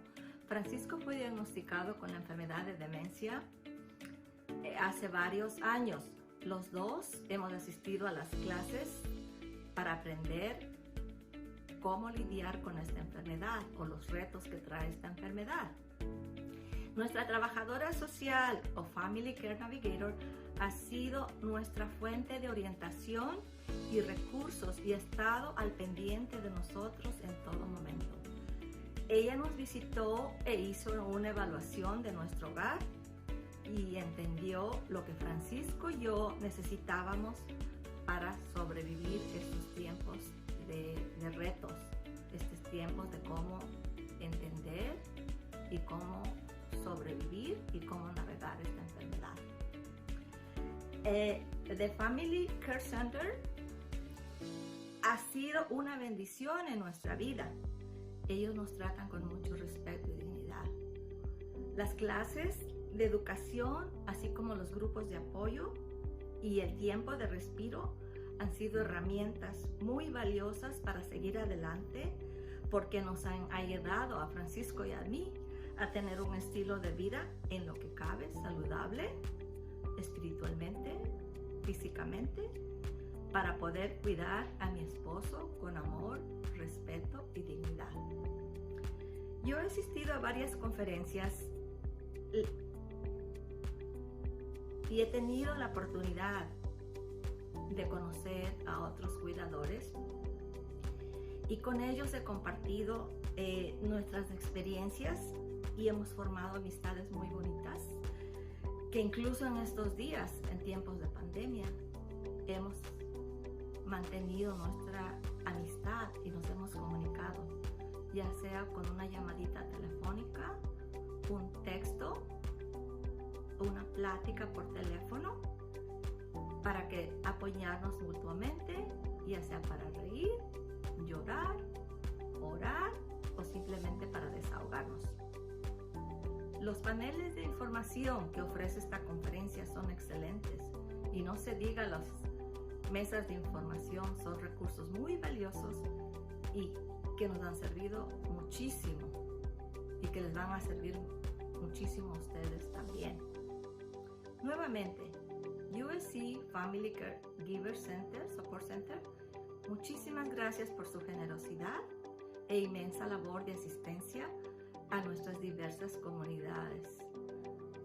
Francisco fue diagnosticado con la enfermedad de demencia hace varios años. Los dos hemos asistido a las clases para aprender cómo lidiar con esta enfermedad o los retos que trae esta enfermedad. Nuestra trabajadora social o Family Care Navigator ha sido nuestra fuente de orientación y recursos y ha estado al pendiente de nosotros en todo momento. Ella nos visitó e hizo una evaluación de nuestro hogar y entendió lo que Francisco y yo necesitábamos para sobrevivir estos tiempos de retos, estos tiempos de cómo entender y cómo sobrevivir y cómo navegar esta enfermedad. The Family Care Center ha sido una bendición en nuestra vida. Ellos nos tratan con mucho respeto y dignidad. Las clases de educación, así como los grupos de apoyo y el tiempo de respiro han sido herramientas muy valiosas para seguir adelante porque nos han ayudado a Francisco y a mí a tener un estilo de vida en lo que cabe, saludable, espiritualmente, físicamente, para poder cuidar a mi esposo con amor, respeto y dignidad. Yo he asistido a varias conferencias y he tenido la oportunidad de conocer a otros cuidadores y con ellos he compartido nuestras experiencias y hemos formado amistades muy bonitas que incluso en estos días, en tiempos de pandemia, hemos mantenido nuestra amistad y nos hemos comunicado, ya sea con una llamadita telefónica, un texto, una plática por teléfono, para que apoyarnos mutuamente, ya sea para reír, llorar, orar o simplemente para desahogarnos. Los paneles de información que ofrece esta conferencia son excelentes y no se diga las mesas de información, son recursos muy valiosos y que nos han servido muchísimo y que les van a servir muchísimo a ustedes también. Nuevamente, USC Family Caregiver Center, Support Center, muchísimas gracias por su generosidad e inmensa labor de asistencia a nuestras diversas comunidades.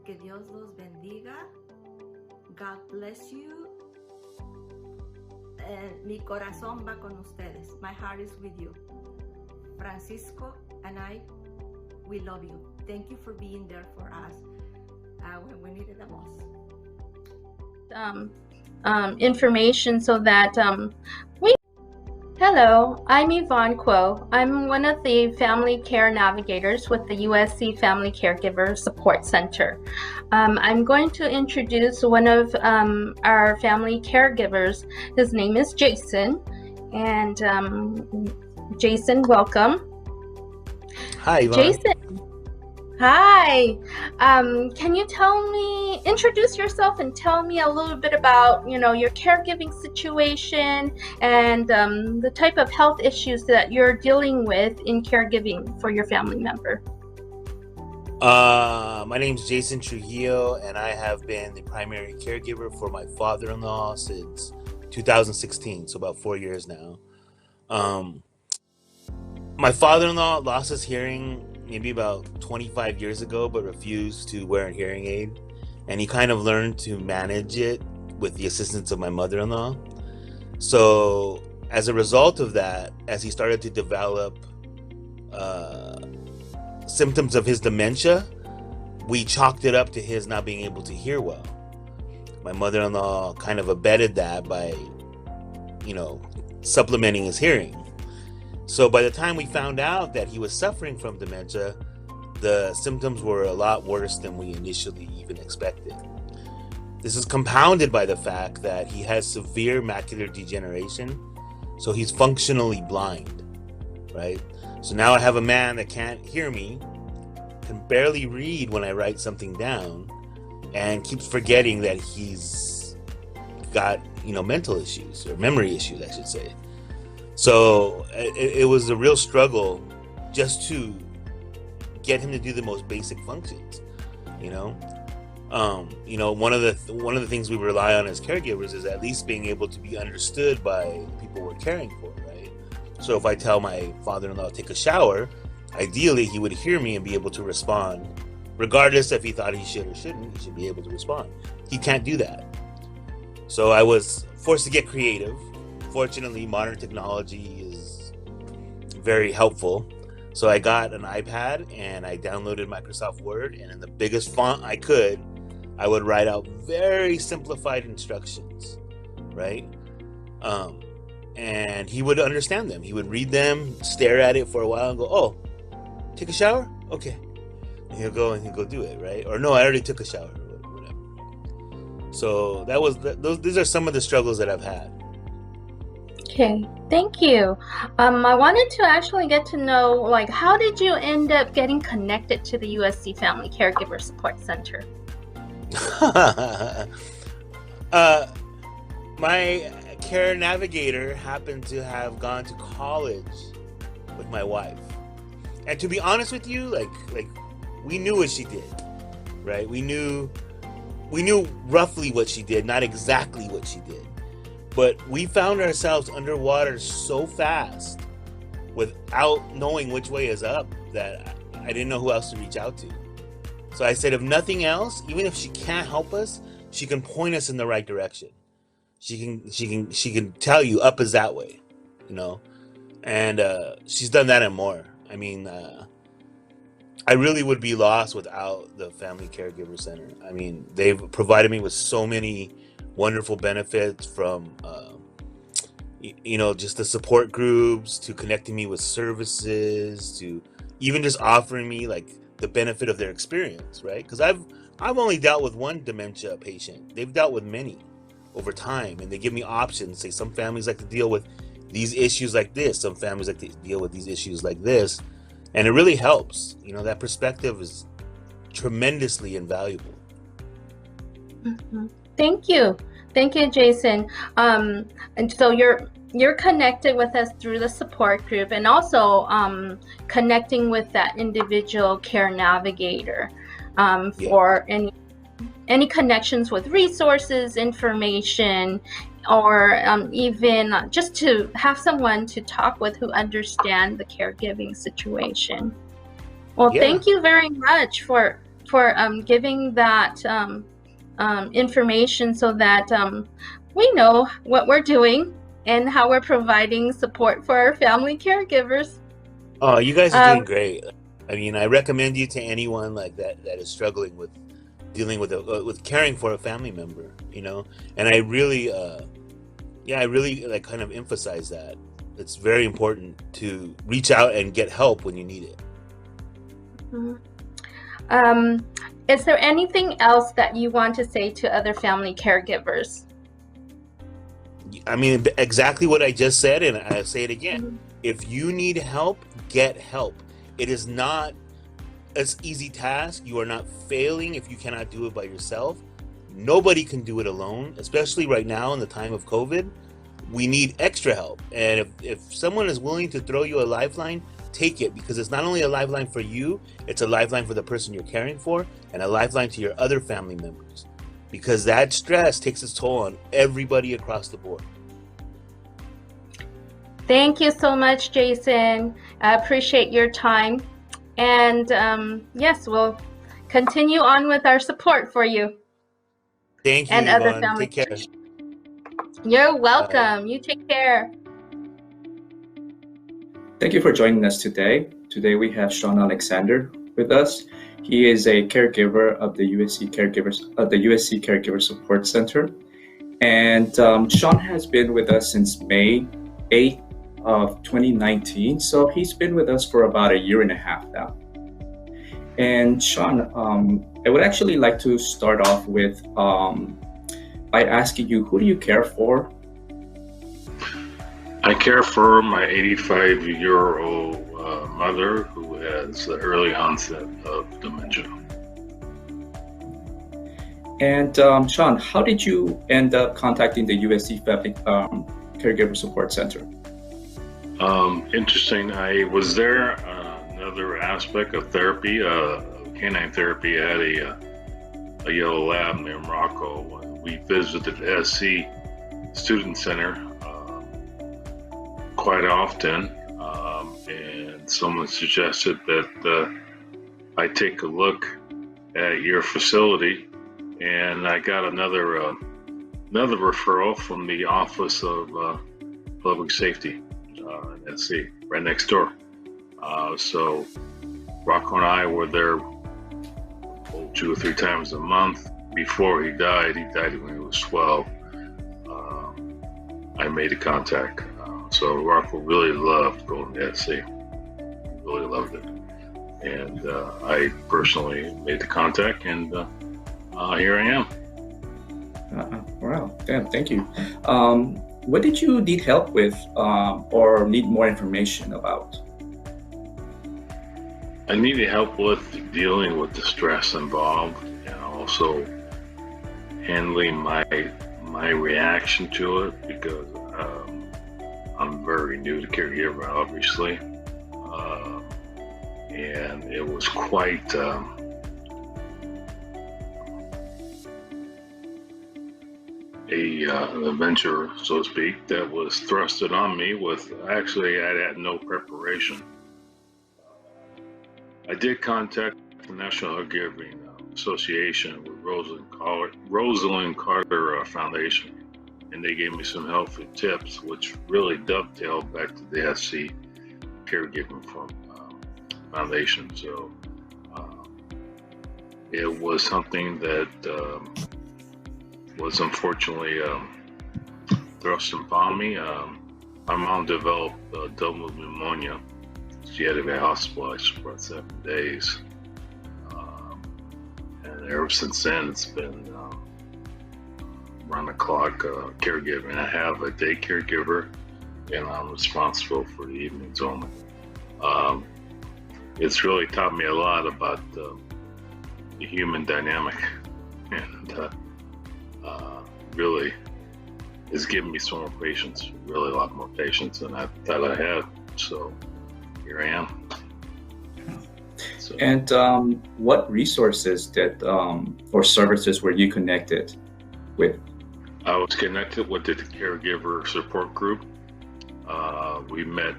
Que Dios los bendiga. God bless you. Mi corazón va con ustedes. My heart is with you. Francisco and I, we love you. Thank you for being there for us when we needed the most. Information so that we. Hello, I'm Yvonne Kuo. I'm one of the family care navigators with the USC Family Caregiver Support Center. I'm going to introduce one of our family caregivers. His name is Jason. And Jason, welcome. Hi, Yvonne. Jason. Hi. Can you introduce yourself and tell me a little bit about, your caregiving situation and the type of health issues that you're dealing with in caregiving for your family member? My name's Jason Trujillo, and I have been the primary caregiver for my father-in-law since 2016, so about 4 years now. My father-in-law lost his hearing maybe about 25 years ago, but refused to wear a hearing aid. And he kind of learned to manage it with the assistance of my mother-in-law. So as a result of that, as he started to develop symptoms of his dementia, we chalked it up to his not being able to hear well. My mother-in-law kind of abetted that by, supplementing his hearing. So by the time we found out that he was suffering from dementia, the symptoms were a lot worse than we initially even expected. This is compounded by the fact that he has severe macular degeneration, so he's functionally blind, right? So now I have a man that can't hear me, can barely read when I write something down, and keeps forgetting that he's got, mental issues, or memory issues, I should say. So it was a real struggle just to get him to do the most basic functions, one of the things we rely on as caregivers is at least being able to be understood by people we're caring for, right? So if I tell my father-in-law to take a shower, ideally he would hear me and be able to respond, regardless if he thought he should or shouldn't. He should be able to respond. He can't do that. So I was forced to get creative. Fortunately, modern technology is very helpful. So I got an iPad and I downloaded Microsoft Word, and in the biggest font I could, I would write out very simplified instructions, right? And he would understand them. He would read them, stare at it for a while and go, oh, take a shower? Okay. And he'll go do it, right? Or no, I already took a shower, or whatever. So these are some of the struggles that I've had. Okay, thank you. I wanted to actually get to know, how did you end up getting connected to the USC Family Caregiver Support Center? My care navigator happened to have gone to college with my wife. And to be honest with you, we knew what she did, right? We knew roughly what she did, not exactly what she did. But we found ourselves underwater so fast without knowing which way is up that I didn't know who else to reach out to. So I said, if nothing else, even if she can't help us, she can point us in the right direction. She can tell you up is that way, and she's done that and more. I mean, I really would be lost without the Family Caregiver Center. I mean, they've provided me with so many wonderful benefits, from just the support groups, to connecting me with services, to even just offering me the benefit of their experience, right? Because I've only dealt with one dementia patient. They've dealt with many over time, and they give me options. Say some families like to deal with these issues like this, some families like to deal with these issues like this, and it really helps. That perspective is tremendously invaluable. Thank you, Jason. And so you're connected with us through the support group, and also connecting with that individual care navigator for any connections with resources, information, or even just to have someone to talk with who understand the caregiving situation. Well, thank you very much for giving that information, so that we know what we're doing and how we're providing support for our family caregivers. Oh, you guys are doing great. I mean, I recommend you to anyone like that is struggling with dealing with caring for a family member, you know. And I really like kind of emphasize that it's very important to reach out and get help when you need it. Is there anything else that you want to say to other family caregivers? I mean, exactly what I just said, and I say it again. If you need help, get help. It is not an easy task. You are not failing if you cannot do it by yourself. Nobody can do it alone, especially right now in the time of COVID. We need extra help. And if someone is willing to throw you a lifeline, take it, because it's not only a lifeline for you, it's a lifeline for the person you're caring for, and a lifeline to your other family members, because that stress takes its toll on everybody across the board. Thank you so much, Jason. I appreciate your time. And yes, we'll continue on with our support for you. Thank you, and Yvonne. other family. Take care. You're welcome. You take care. Thank you for joining us today. Today we have Sean Alexander with us. He is a caregiver of the USC Caregiver Support Center. And Sean has been with us since May 8th of 2019. So he's been with us for about 1.5 years now. And Sean, I would actually like to start off with by asking you, who do you care for? I care for my 85-year-old mother who has the early onset of dementia. And Sean, how did you end up contacting the USC Family Caregiver Support Center? Interesting. I was there. Another aspect of therapy, canine therapy. I had a yellow lab named Rocco. We visited SC Student Center quite often, and someone suggested that I take a look at your facility, and I got another referral from the Office of Public Safety at SC, right next door. So Rocco and I were there 2 or 3 times a month before he died. He died when he was 12. I made a contact. So Rocco really loved going to SC. Really loved it. And I personally made the contact, and here I am. Wow, damn, thank you. What did you need help with or need more information about? I needed help with dealing with the stress involved, and also handling my reaction to it, because I'm very new to caregiver, obviously, and it was quite an adventure, so to speak, that was thrusted on me with, actually, I had no preparation. I did contact the National Caregiving Association with Rosalind Carter Foundation, and they gave me some helpful tips, which really dovetailed back to the SC Caregiving Foundation. So it was something that was unfortunately thrust upon me. My mom developed double pneumonia. She had to be hospitalized for 7 days. And ever since then, it's been round-the-clock caregiving. I have a day caregiver, and I'm responsible for the evenings only. It's really taught me a lot about human dynamic, and really it's given me some more patience, really a lot more patience than I thought I had. So here I am. So. And what resources did or services were you connected with? I was connected with the caregiver support group. We met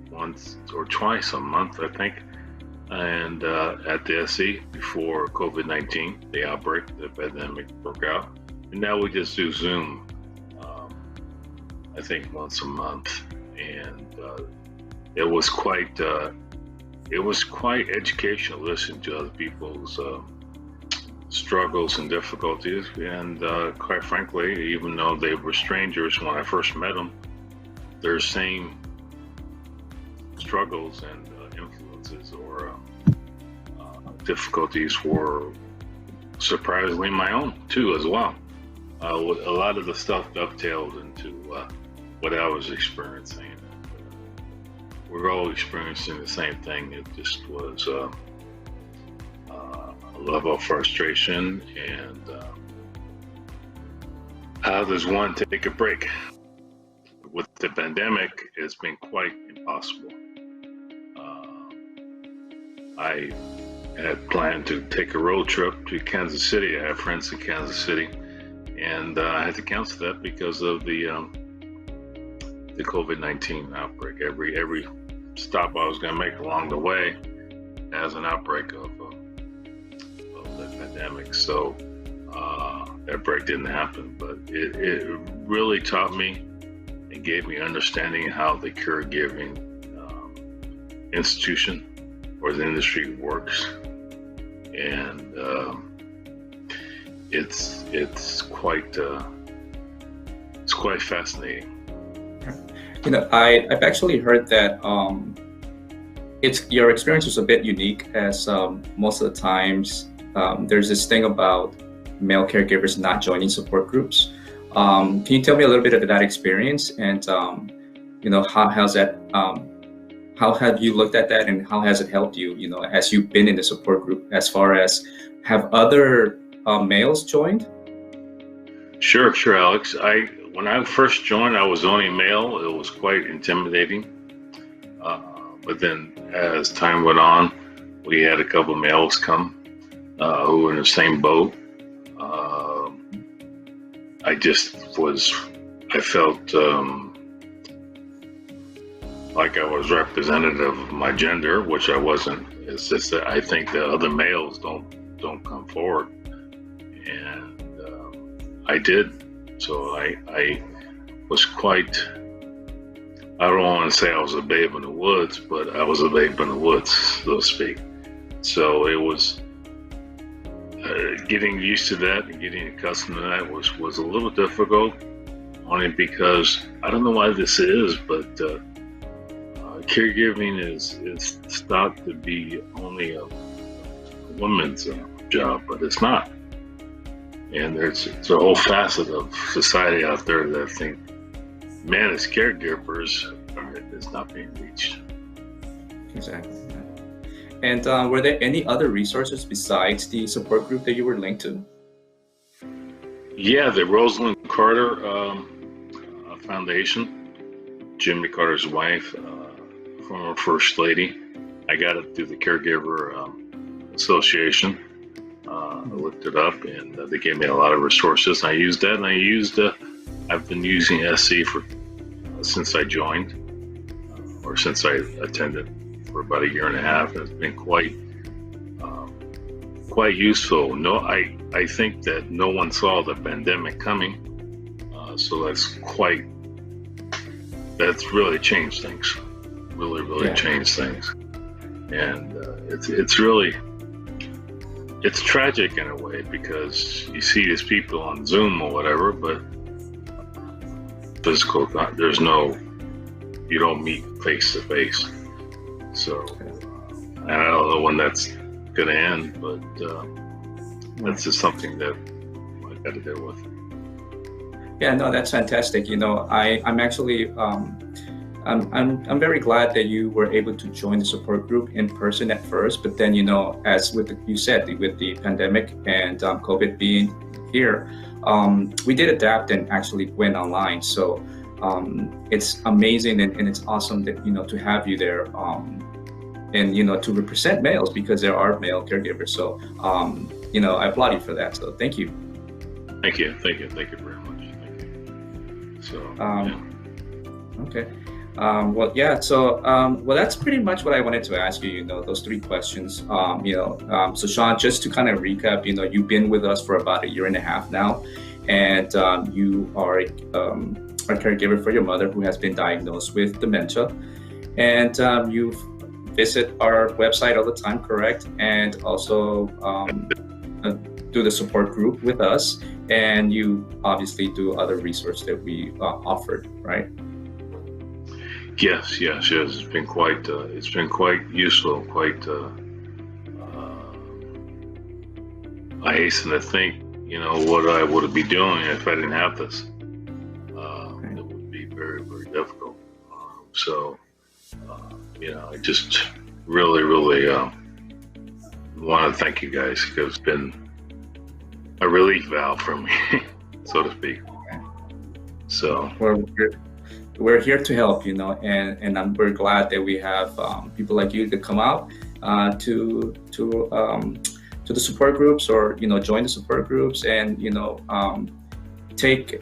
once or twice a month, I think, and at the SC before COVID-19, the outbreak, the pandemic broke out. And now we just do Zoom, I think once a month. And it was quite educational listening to other people's struggles and difficulties. And quite frankly, even though they were strangers when I first met them, their same struggles and influences or difficulties were surprisingly my own too as well. A lot of the stuff dovetailed into what I was experiencing. We're all experiencing the same thing. It just was a level of frustration, and how does one take a break? With the pandemic, it's been quite impossible. I had planned to take a road trip to Kansas City. I have friends in Kansas City, and I had to cancel that because of the COVID-19 outbreak. Every stop I was going to make along the way has an outbreak of the pandemic. So that break didn't happen, but it really taught me and gave me understanding how the caregiving institution or the industry works, and it's quite fascinating. You know, I've actually heard that your experience was a bit unique, as most of the times there's this thing about male caregivers not joining support groups. Can you tell me a little bit of that experience, and you know, how have you looked at that, and how has it helped you, you know, as you've been in the support group, as far as have other males joined? Sure, Alex. When I first joined, I was only male. It was quite intimidating. But then as time went on, we had a couple males come who were in the same boat. I felt like I was representative of my gender, which I wasn't. It's just that I think that other males don't come forward, and I did. So I was quite, I don't want to say I was a babe in the woods, but I was a babe in the woods, so to speak. So it was getting used to that and getting accustomed to that was a little difficult, only because I don't know why this is, but caregiving is thought to be only a woman's job, but it's not. And there's a whole facet of society out there that think men as caregivers is not being reached. Exactly. And were there any other resources besides the support group that you were linked to? Yeah, the Rosalind Carter Foundation, Jimmy Carter's wife, former First Lady. I got it through the Caregiver Association. I looked it up, and they gave me a lot of resources. I used that, and I've been using SC since I joined, or since I attended for about a year and a half, and it's been quite useful. I think that no one saw the pandemic coming, so that's really changed things. Really changed things, and it's tragic in a way, because you see these people on Zoom or whatever, but physical, you don't meet face to face. So, and I don't know when that's going to end, but that's just something that I got to deal with. Yeah, no, that's fantastic. You know, I'm actually I'm very glad that you were able to join the support group in person at first, but then, as you said, with the pandemic and COVID being here, we did adapt and actually went online. So it's amazing and it's awesome that, to have you there and, to represent males, because there are male caregivers. So, I applaud you for that. So thank you. Thank you very much. Thank you. So, Okay. So that's pretty much what I wanted to ask you, those 3 questions. So Sean, just to kind of recap, you've been with us for about 1.5 years now, and you are a caregiver for your mother who has been diagnosed with dementia, and you visit our website all the time, correct? And also do the support group with us, and you obviously do other resources that we offered, right? Yes. It's been quite useful. I hasten to think, what I would be doing if I didn't have this. It would be very, very difficult. I just really want to thank you guys, because it's been a relief valve for me, so to speak. So we're here to help, and I'm very glad that we have people like you that come out to the support groups, or join the support groups, and take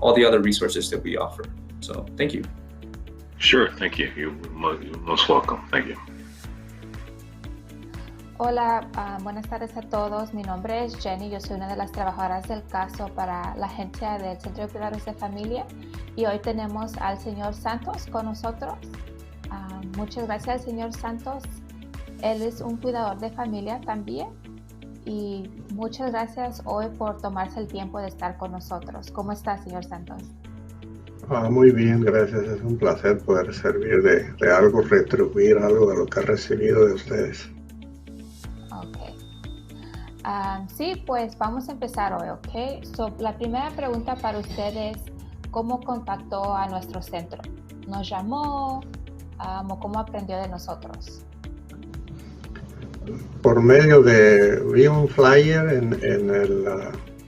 all the other resources that we offer. So thank you. Sure, thank you. You're most welcome. Thank you. Hola, buenas tardes a todos. Mi nombre es Jenny, yo soy una de las trabajadoras del caso para la agencia del Centro de Cuidadores de Familia, y hoy tenemos al señor Santos con nosotros. Muchas gracias, señor Santos. Él es un cuidador de familia también, y muchas gracias hoy por tomarse el tiempo de estar con nosotros. ¿Cómo está, señor Santos? Muy bien, gracias. Es un placer poder servir de algo, retribuir algo de lo que he recibido de ustedes. Sí, pues vamos a empezar hoy, ¿ok? La primera pregunta para usted es, ¿cómo contactó a nuestro centro? ¿Nos llamó o cómo aprendió de nosotros? Por medio vi un flyer en el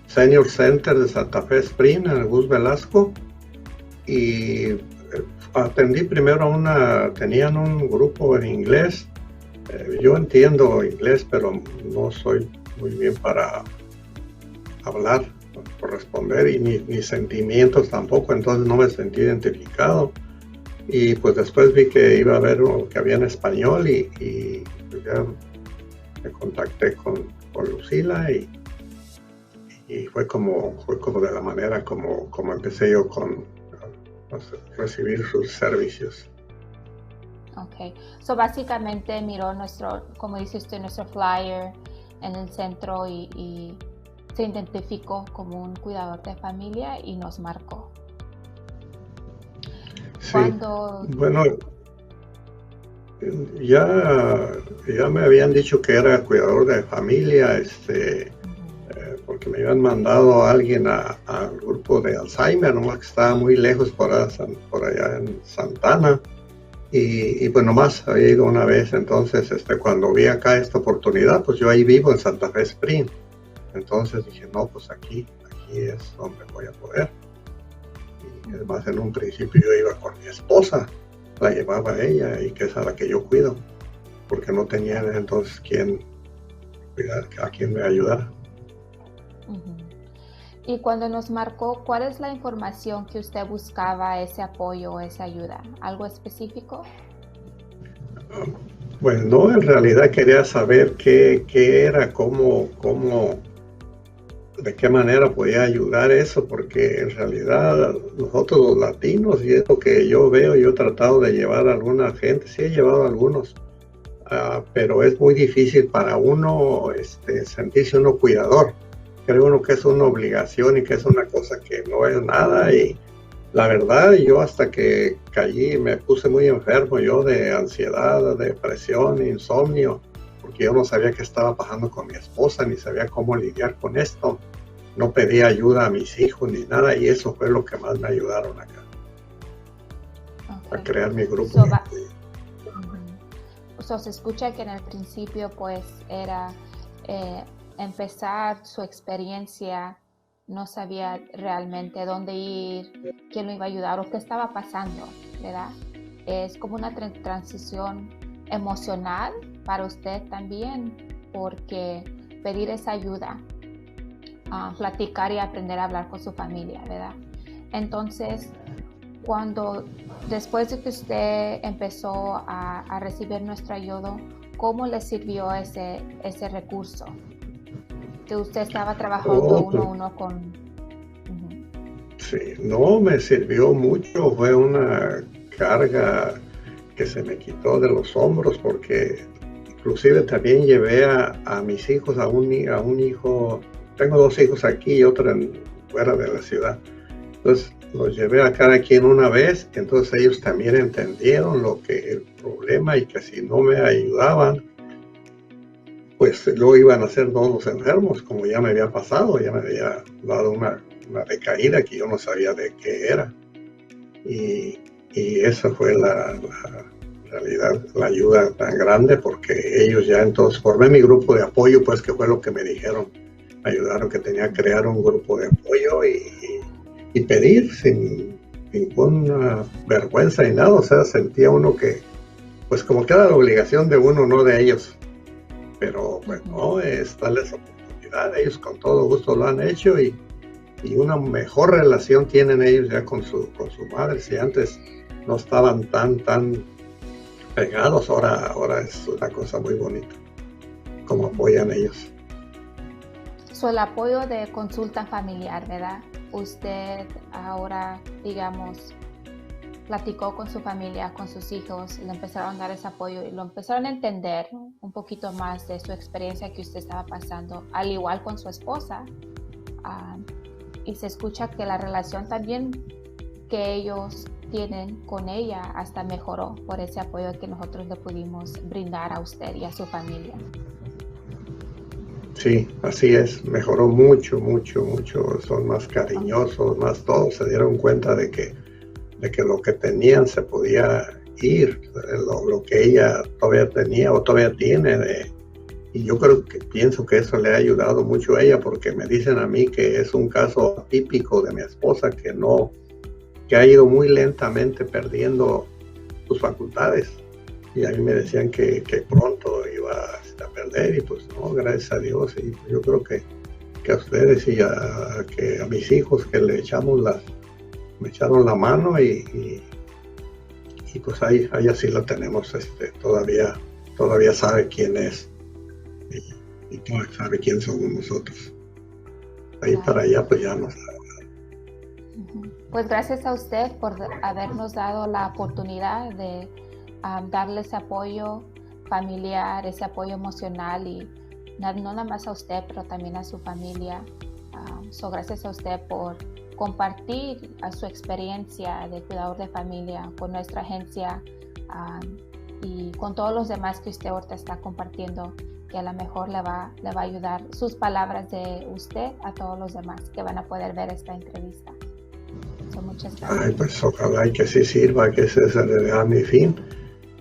Senior Center de Santa Fe Spring, en el Bus Velasco, y atendí primero tenían un grupo en inglés. Yo entiendo inglés, pero no soy muy bien para hablar, por responder, y ni sentimientos tampoco, entonces no me sentí identificado. Y pues después vi que iba a haber uno que había en español, y pues ya me contacté con Lucila, y fue como de la manera como empecé yo a recibir sus servicios. Ok, básicamente miró como dice usted, nuestro flyer en el centro y se identificó como un cuidador de familia y nos marcó. Sí, bueno, ya me habían dicho que era cuidador de familia, porque me habían mandado a alguien al grupo de Alzheimer, nomás que estaba muy lejos por allá en Santana. Y pues nomás había ido una vez. Entonces cuando vi acá esta oportunidad, pues yo ahí vivo en Santa Fe Spring, entonces dije, no, pues aquí es donde voy a poder. Y además en un principio yo iba con mi esposa, la llevaba a ella, y que es a la que yo cuido, porque no tenía entonces a quien me ayudara. Y cuando nos marcó, ¿cuál es la información que usted buscaba, ese apoyo o esa ayuda? ¿Algo específico? Pues no, en realidad quería saber qué era, de qué manera podía ayudar eso, porque en realidad nosotros los latinos, y es lo que yo veo, yo he tratado de llevar a alguna gente, sí he llevado a algunos, pero es muy difícil para uno sentirse uno cuidador. Creo uno que es una obligación y que es una cosa que no es nada, y la verdad yo hasta que caí me puse muy enfermo yo de ansiedad, depresión, insomnio, porque yo no sabía qué estaba pasando con mi esposa, ni sabía cómo lidiar con esto. No pedía ayuda a mis hijos ni nada, y eso fue lo que más me ayudaron acá. a crear mi grupo. Se escucha que en el principio pues era empezar su experiencia, no sabía realmente dónde ir, quién lo iba a ayudar o qué estaba pasando, ¿verdad? Es como una transición emocional para usted también, porque pedir esa ayuda, platicar y aprender a hablar con su familia, ¿verdad? Entonces, después de que usted empezó a recibir nuestra ayuda, ¿cómo le sirvió ese recurso? Que usted estaba trabajando uno a uno con... Sí, no, me sirvió mucho, fue una carga que se me quitó de los hombros, porque inclusive también llevé a mis hijos, a un hijo, tengo 2 hijos aquí y otro fuera de la ciudad. Entonces los llevé a cada quien una vez, entonces ellos también entendieron el problema y que si no me ayudaban, pues luego iban a ser todos los enfermos, como ya me había pasado, ya me había dado una decaída que yo no sabía de qué era. Y esa fue la realidad, la ayuda tan grande, porque ellos ya entonces formé mi grupo de apoyo, pues que fue lo que me dijeron, me ayudaron, que tenía que crear un grupo de apoyo y pedir sin ninguna vergüenza ni nada. O sea, sentía uno que, pues como que era la obligación de uno, no de ellos. Pero pues no, es darles oportunidad. Ellos con todo gusto lo han hecho y una mejor relación tienen ellos ya con su madre. Si antes no estaban tan pegados, ahora es una cosa muy bonita como apoyan ellos. El apoyo de consulta familiar, ¿verdad? Usted ahora, digamos, platicó con su familia, con sus hijos, le empezaron a dar ese apoyo y lo empezaron a entender un poquito más de su experiencia que usted estaba pasando, al igual con su esposa. Y se escucha que la relación también que ellos tienen con ella hasta mejoró por ese apoyo que nosotros le pudimos brindar a usted y a su familia. Sí, así es, mejoró mucho, son más cariñosos, más todos se dieron cuenta de que lo que tenían se podía ir, lo que ella todavía tenía o todavía tiene, y yo pienso que eso le ha ayudado mucho a ella, porque me dicen a mí que es un caso típico de mi esposa que ha ido muy lentamente perdiendo sus facultades, y a mí me decían que pronto iba a perder, y pues no, gracias a Dios, y yo creo que a ustedes y a mis hijos que me echaron la mano y pues ahí así lo tenemos, todavía sabe quién es y todavía sabe quién somos nosotros. Ahí para allá pues ya no sabe. Pues gracias a usted por habernos dado la oportunidad de darle ese apoyo familiar, ese apoyo emocional, y no nada más a usted, pero también a su familia. Gracias a usted por compartir su experiencia de cuidador de familia con nuestra agencia y con todos los demás que usted ahorita está compartiendo, que a lo mejor le va a ayudar sus palabras de usted a todos los demás que van a poder ver esta entrevista. Muchas gracias. Ay, pues ojalá y que sí sirva, que ese sea mi fin.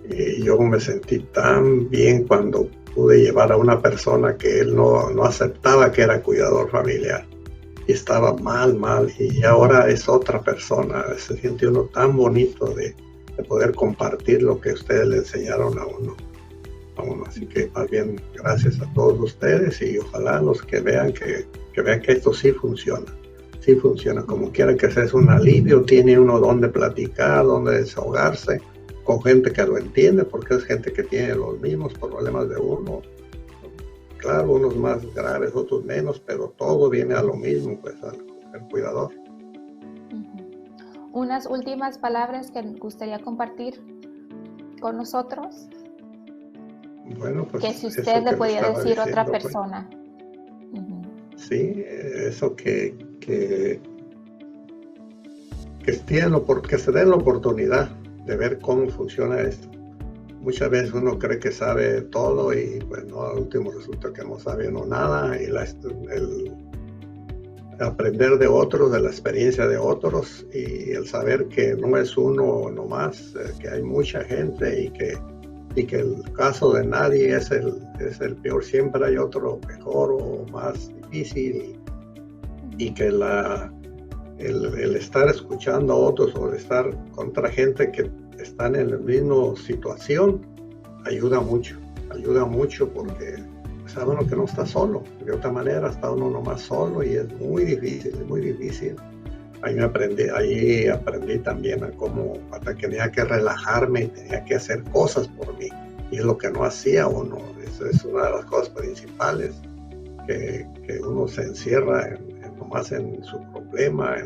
Y yo me sentí tan bien cuando pude llevar a una persona que él no aceptaba que era cuidador familiar y estaba mal, y ahora es otra persona. Se siente uno tan bonito de poder compartir lo que ustedes le enseñaron a uno. Así que más bien gracias a todos ustedes, y ojalá los que vean que esto sí funciona. Sí funciona, como quiera que sea, es un alivio, tiene uno donde platicar, donde desahogarse, con gente que lo entiende, porque es gente que tiene los mismos problemas de uno. Claro, unos más graves, otros menos, pero todo viene a lo mismo, pues al cuidador. Unas últimas palabras que gustaría compartir con nosotros. Bueno, pues que si usted le podía decir a otra pues, persona. Sí, eso que se den la oportunidad de ver cómo funciona esto. Muchas veces uno cree que sabe todo y pues no, al último resulta que no sabe uno nada, y aprender de otros, de la experiencia de otros y el saber que no es uno nomás, que hay mucha gente y que el caso de nadie es el peor, siempre hay otro mejor o más difícil y que el estar escuchando a otros o el estar contra gente que están en la misma situación ayuda mucho porque sabe uno que no está solo, de otra manera está uno nomás solo y es muy difícil. Ahí aprendí también a cómo hasta que tenía que relajarme y tenía que hacer cosas por mí. Y es lo que no hacía uno. Eso es una de las cosas principales, que uno se encierra nomás en su problema,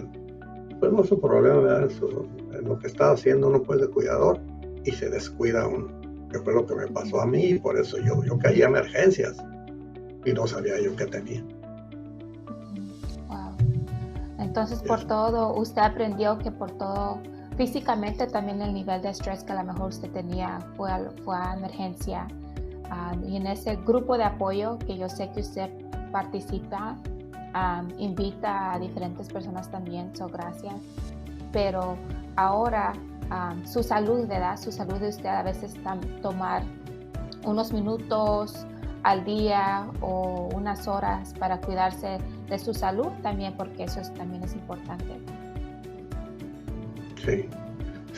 pues no su problema, ¿verdad? En lo que está haciendo uno pues de cuidador y se descuida uno. Que fue lo que me pasó a mí y por eso yo caí a emergencias y no sabía yo qué tenía. Wow. Entonces, por todo, usted aprendió que por todo, físicamente también el nivel de estrés que a lo mejor usted tenía fue a emergencia. Y en ese grupo de apoyo que yo sé que usted participa, invita a diferentes personas también, gracias. Pero ahora, su salud, ¿verdad? Su salud de usted a veces tomar unos minutos al día o unas horas para cuidarse de su salud también, porque eso también es importante. Sí,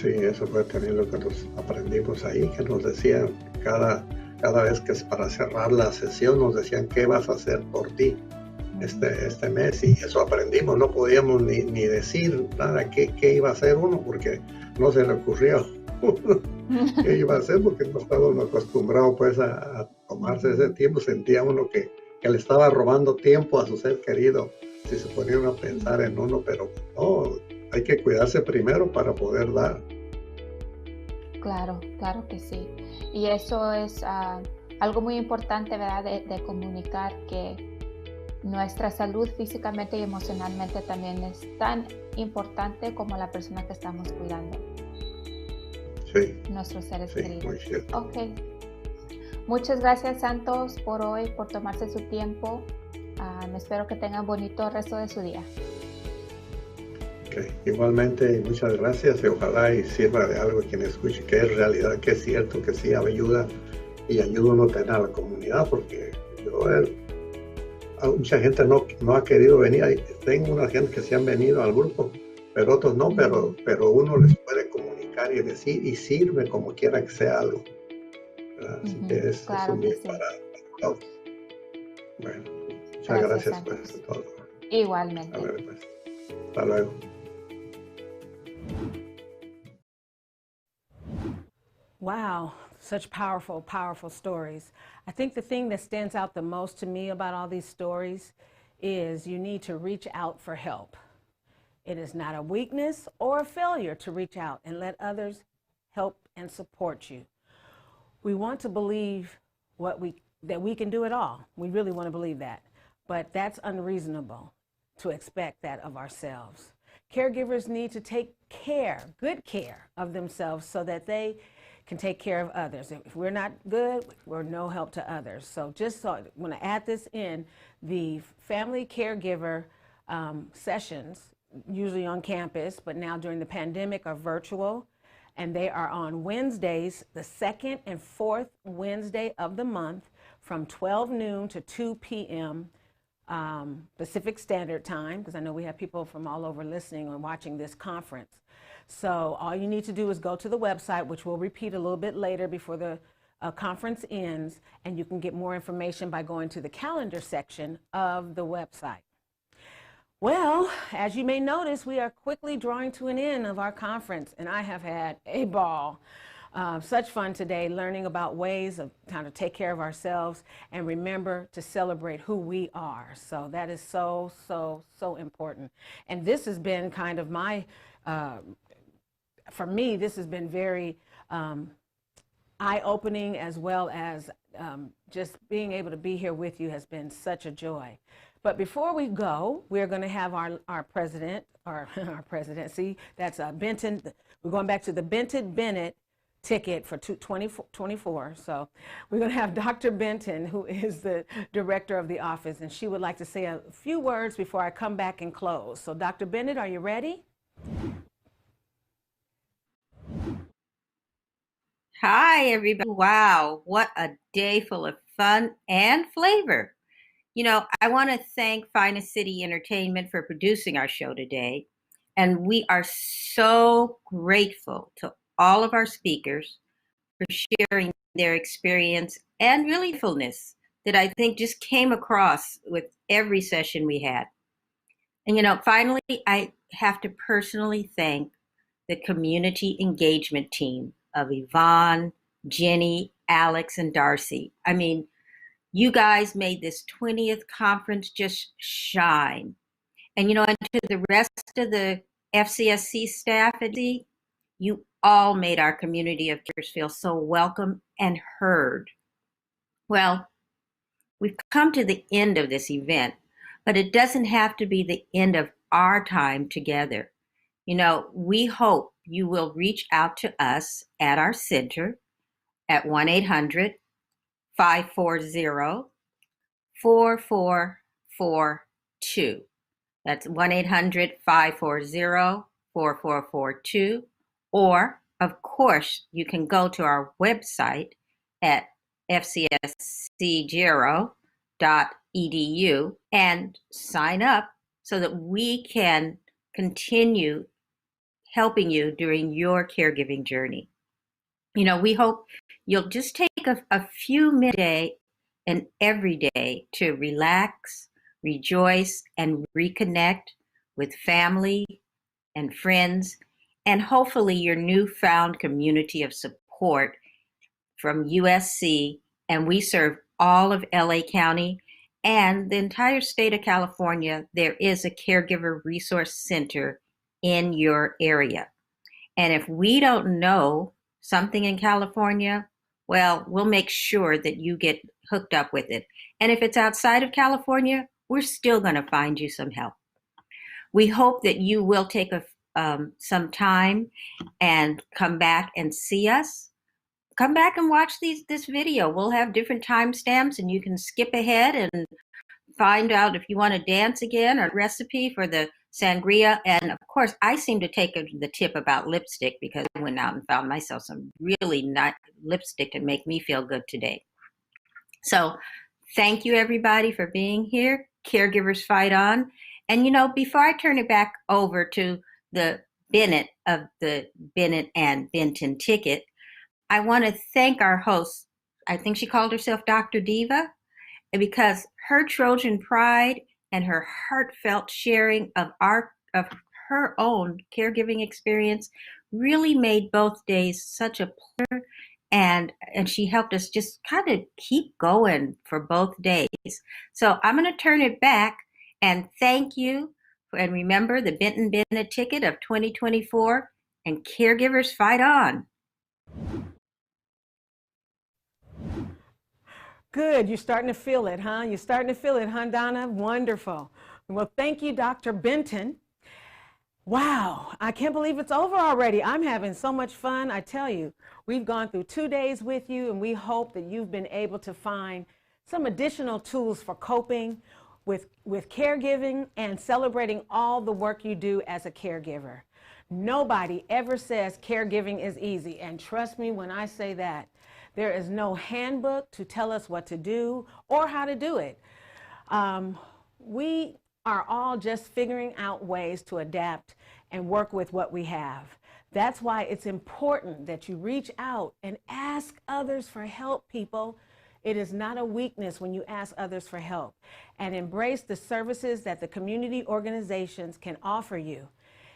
eso fue también lo que nos aprendimos ahí, que nos decían cada vez que es para cerrar la sesión, nos decían qué vas a hacer por ti este mes, y eso aprendimos. No podíamos ni decir nada qué iba a hacer uno, porque no se le ocurría qué iba a hacer, porque no estábamos acostumbrados pues a tomarse ese tiempo. Sentía uno que le estaba robando tiempo a su ser querido si se ponían a pensar en uno, pero no, hay que cuidarse primero para poder dar. Claro que sí. Y eso es algo muy importante, ¿verdad? De comunicar que nuestra salud físicamente y emocionalmente también es tan importante como la persona que estamos cuidando. Sí. Nuestros seres queridos. Muy cierto. Ok. Muchas gracias, Santos, por hoy, por tomarse su tiempo. Espero que tengan bonito resto de su día. Okay. Igualmente, muchas gracias y ojalá y sirva de algo a quien escuche, que es realidad, que es cierto, que sí ayuda y ayuda uno a tener a la comunidad, porque mucha gente no ha querido venir. Tengo una gente que sí han venido al grupo, pero otros no, pero uno les puede comunicar y decir, y sirve como quiera que sea algo. Así que es un bien para todos. Bueno, muchas gracias pues a todos. Igualmente. A ver, pues. Hasta luego. Wow, such powerful stories. I think the thing that stands out the most to me about all these stories is you need to reach out for help. It is not a weakness or a failure to reach out and let others help and support you. We want to believe that we can do it all. We really want to believe that, but that's unreasonable to expect that of ourselves. Caregivers need to take good care of themselves so that they can take care of others. If we're not good, we're no help to others. So I want to add this in, the Family Caregiver sessions, usually on campus, but now during the pandemic are virtual, and they are on Wednesdays, the second and fourth Wednesday of the month from 12 noon to 2 p.m. Pacific Standard Time, because I know we have people from all over listening or watching this conference. So all you need to do is go to the website, which we'll repeat a little bit later before the conference ends, and you can get more information by going to the calendar section of the website. Well, as you may notice, we are quickly drawing to an end of our conference, and I have had a ball. Such fun today, learning about ways of how to take care of ourselves and remember to celebrate who we are. So that is so important. And this has been kind of my, for me, this has been very eye-opening, as well as just being able to be here with you has been such a joy. But before we go, we're going to have our president, our presidency, that's Benton. We're going back to the Benton Bennett ticket for 2024. So we're going to have Dr. Benton, who is the director of the office, and she would like to say a few words before I come back and close. So Dr. Bennett, are you ready? Hi, everybody. Wow, what a day full of fun and flavor. You know, I want to thank Finest City Entertainment for producing our show today. And we are so grateful to all of our speakers for sharing their experience and really fullness that I think just came across with every session we had. And, you know, finally, I have to personally thank the community engagement team of Yvonne, Jenny, Alex, and Darcy. I mean, you guys made this 20th conference just shine. And, you know, and to the rest of the FCSC staff at Deedee, you all made our community of caregivers feel so welcome and heard. Well, we've come to the end of this event, but it doesn't have to be the end of our time together. You know, we hope you will reach out to us at our center at 1-800-540-4442. That's 1-800-540-4442. Or, of course, you can go to our website at fcscgero.edu and sign up so that we can continue helping you during your caregiving journey. You know, we hope you'll just take a few minutes a day and every day to relax, rejoice, and reconnect with family and friends, and hopefully your newfound community of support from USC. And we serve all of LA County and the entire state of California. There is a caregiver resource center in your area. And if we don't know something in California, well, we'll make sure that you get hooked up with it. And if it's outside of California, we're still going to find you some help. We hope that you will take some time and come back and see us. Come back and watch this video. We'll have different timestamps and you can skip ahead and find out if you want to dance again or recipe for the sangria. And of course, I seem to take the tip about lipstick because I went out and found myself some really nice lipstick to make me feel good today. So thank you everybody for being here. Caregivers fight on. And you know, before I turn it back over to the Bennett of the Bennett and Benton ticket, I want to thank our host. I think she called herself Dr. Diva, because her Trojan pride and her heartfelt sharing of her own caregiving experience really made both days such a pleasure, and she helped us just kind of keep going for both days. So I'm going to turn it back and thank you, and remember the Benton Bennett ticket of 2024, and caregivers fight on. Good. You're starting to feel it, huh? You're starting to feel it, huh, Donna? Wonderful. Well, thank you, Dr. Benton. Wow, I can't believe it's over already. I'm having so much fun. I tell you, we've gone through 2 days with you, and we hope that you've been able to find some additional tools for coping with caregiving and celebrating all the work you do as a caregiver. Nobody ever says caregiving is easy, and trust me when I say that. There is no handbook to tell us what to do or how to do it. We are all just figuring out ways to adapt and work with what we have. That's why it's important that you reach out and ask others for help, people. It is not a weakness when you ask others for help, and embrace the services that the community organizations can offer you.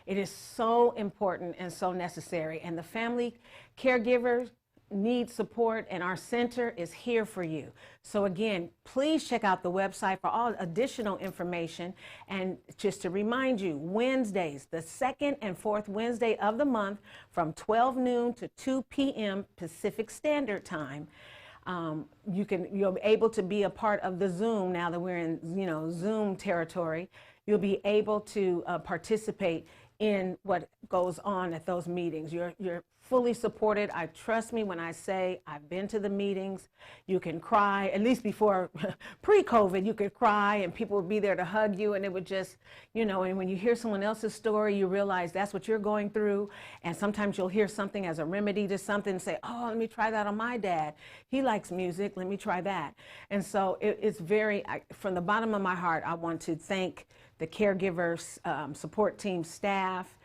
It is so important and so necessary, and the family caregivers need support, and our center is here for you. So again, please check out the website for all additional information. And just to remind you, Wednesdays, the second and fourth Wednesday of the month from 12 noon to 2 p.m. Pacific Standard Time, you're able to be a part of the Zoom. Now that we're in Zoom territory, you'll be able to participate in what goes on at those meetings. You're fully supported. Trust me when I say I've been to the meetings. You can cry, at least before pre-COVID, you could cry and people would be there to hug you, and it would just, you know, and when you hear someone else's story, you realize that's what you're going through. And sometimes you'll hear something as a remedy to something and say, oh, let me try that on my dad. He likes music, let me try that. And so it's very, from the bottom of my heart, I want to thank the Caregivers support team staff,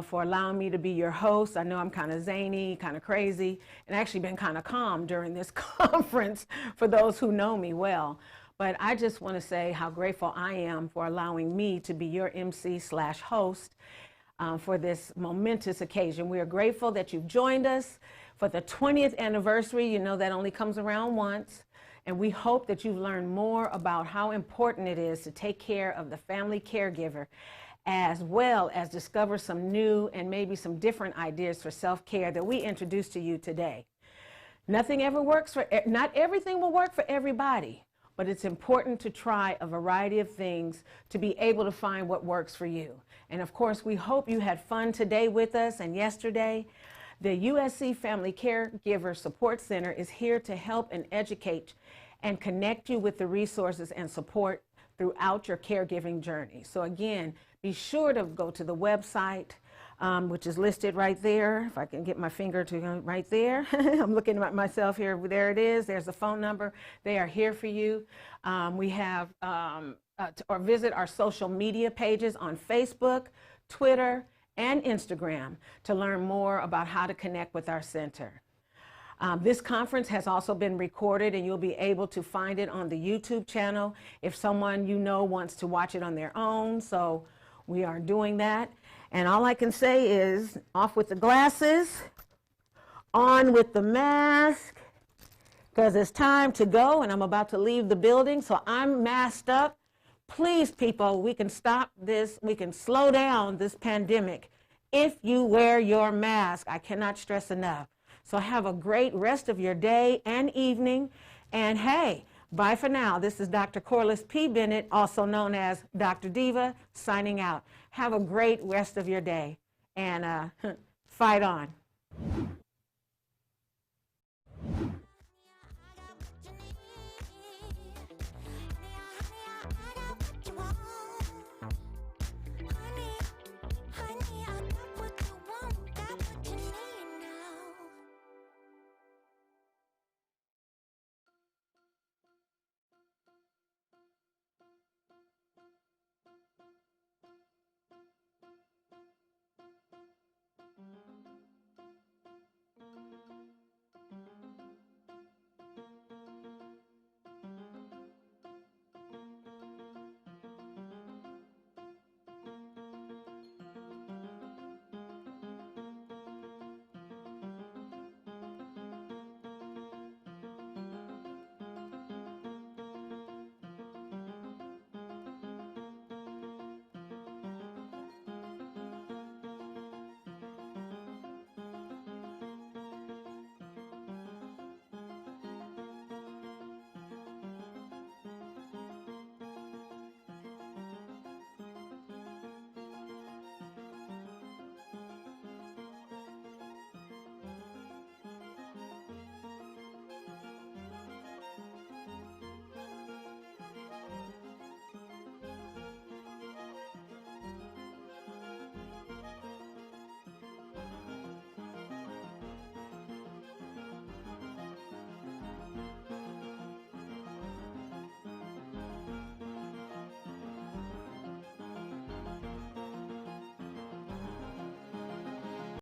for allowing me to be your host. I know I'm kind of zany, kind of crazy, and actually been kind of calm during this conference for those who know me well. But I just want to say how grateful I am for allowing me to be your MC/host for this momentous occasion. We are grateful that you've joined us for the 20th anniversary. You know that only comes around once. And we hope that you've learned more about how important it is to take care of the family caregiver, as well as discover some new and maybe some different ideas for self-care that we introduced to you today. Nothing ever works for, not everything will work for everybody, but it's important to try a variety of things to be able to find what works for you. And of course, we hope you had fun today with us and yesterday. The USC Family Caregiver Support Center is here to help and educate and connect you with the resources and support throughout your caregiving journey. So again, be sure to go to the website, which is listed right there. If I can get my finger to right there. I'm looking at myself here. There it is. There's the phone number. They are here for you. We have, or visit our social media pages on Facebook, Twitter, and Instagram to learn more about how to connect with our center. This conference has also been recorded, and you'll be able to find it on the YouTube channel if someone you know wants to watch it on their own. So we are doing that. And all I can say is off with the glasses, on with the mask, because it's time to go and I'm about to leave the building. So I'm masked up. Please, people, we can stop this. We can slow down this pandemic if you wear your mask. I cannot stress enough. So have a great rest of your day and evening. And hey, bye for now. This is Dr. Corliss P. Bennett, also known as Dr. Diva, signing out. Have a great rest of your day and fight on.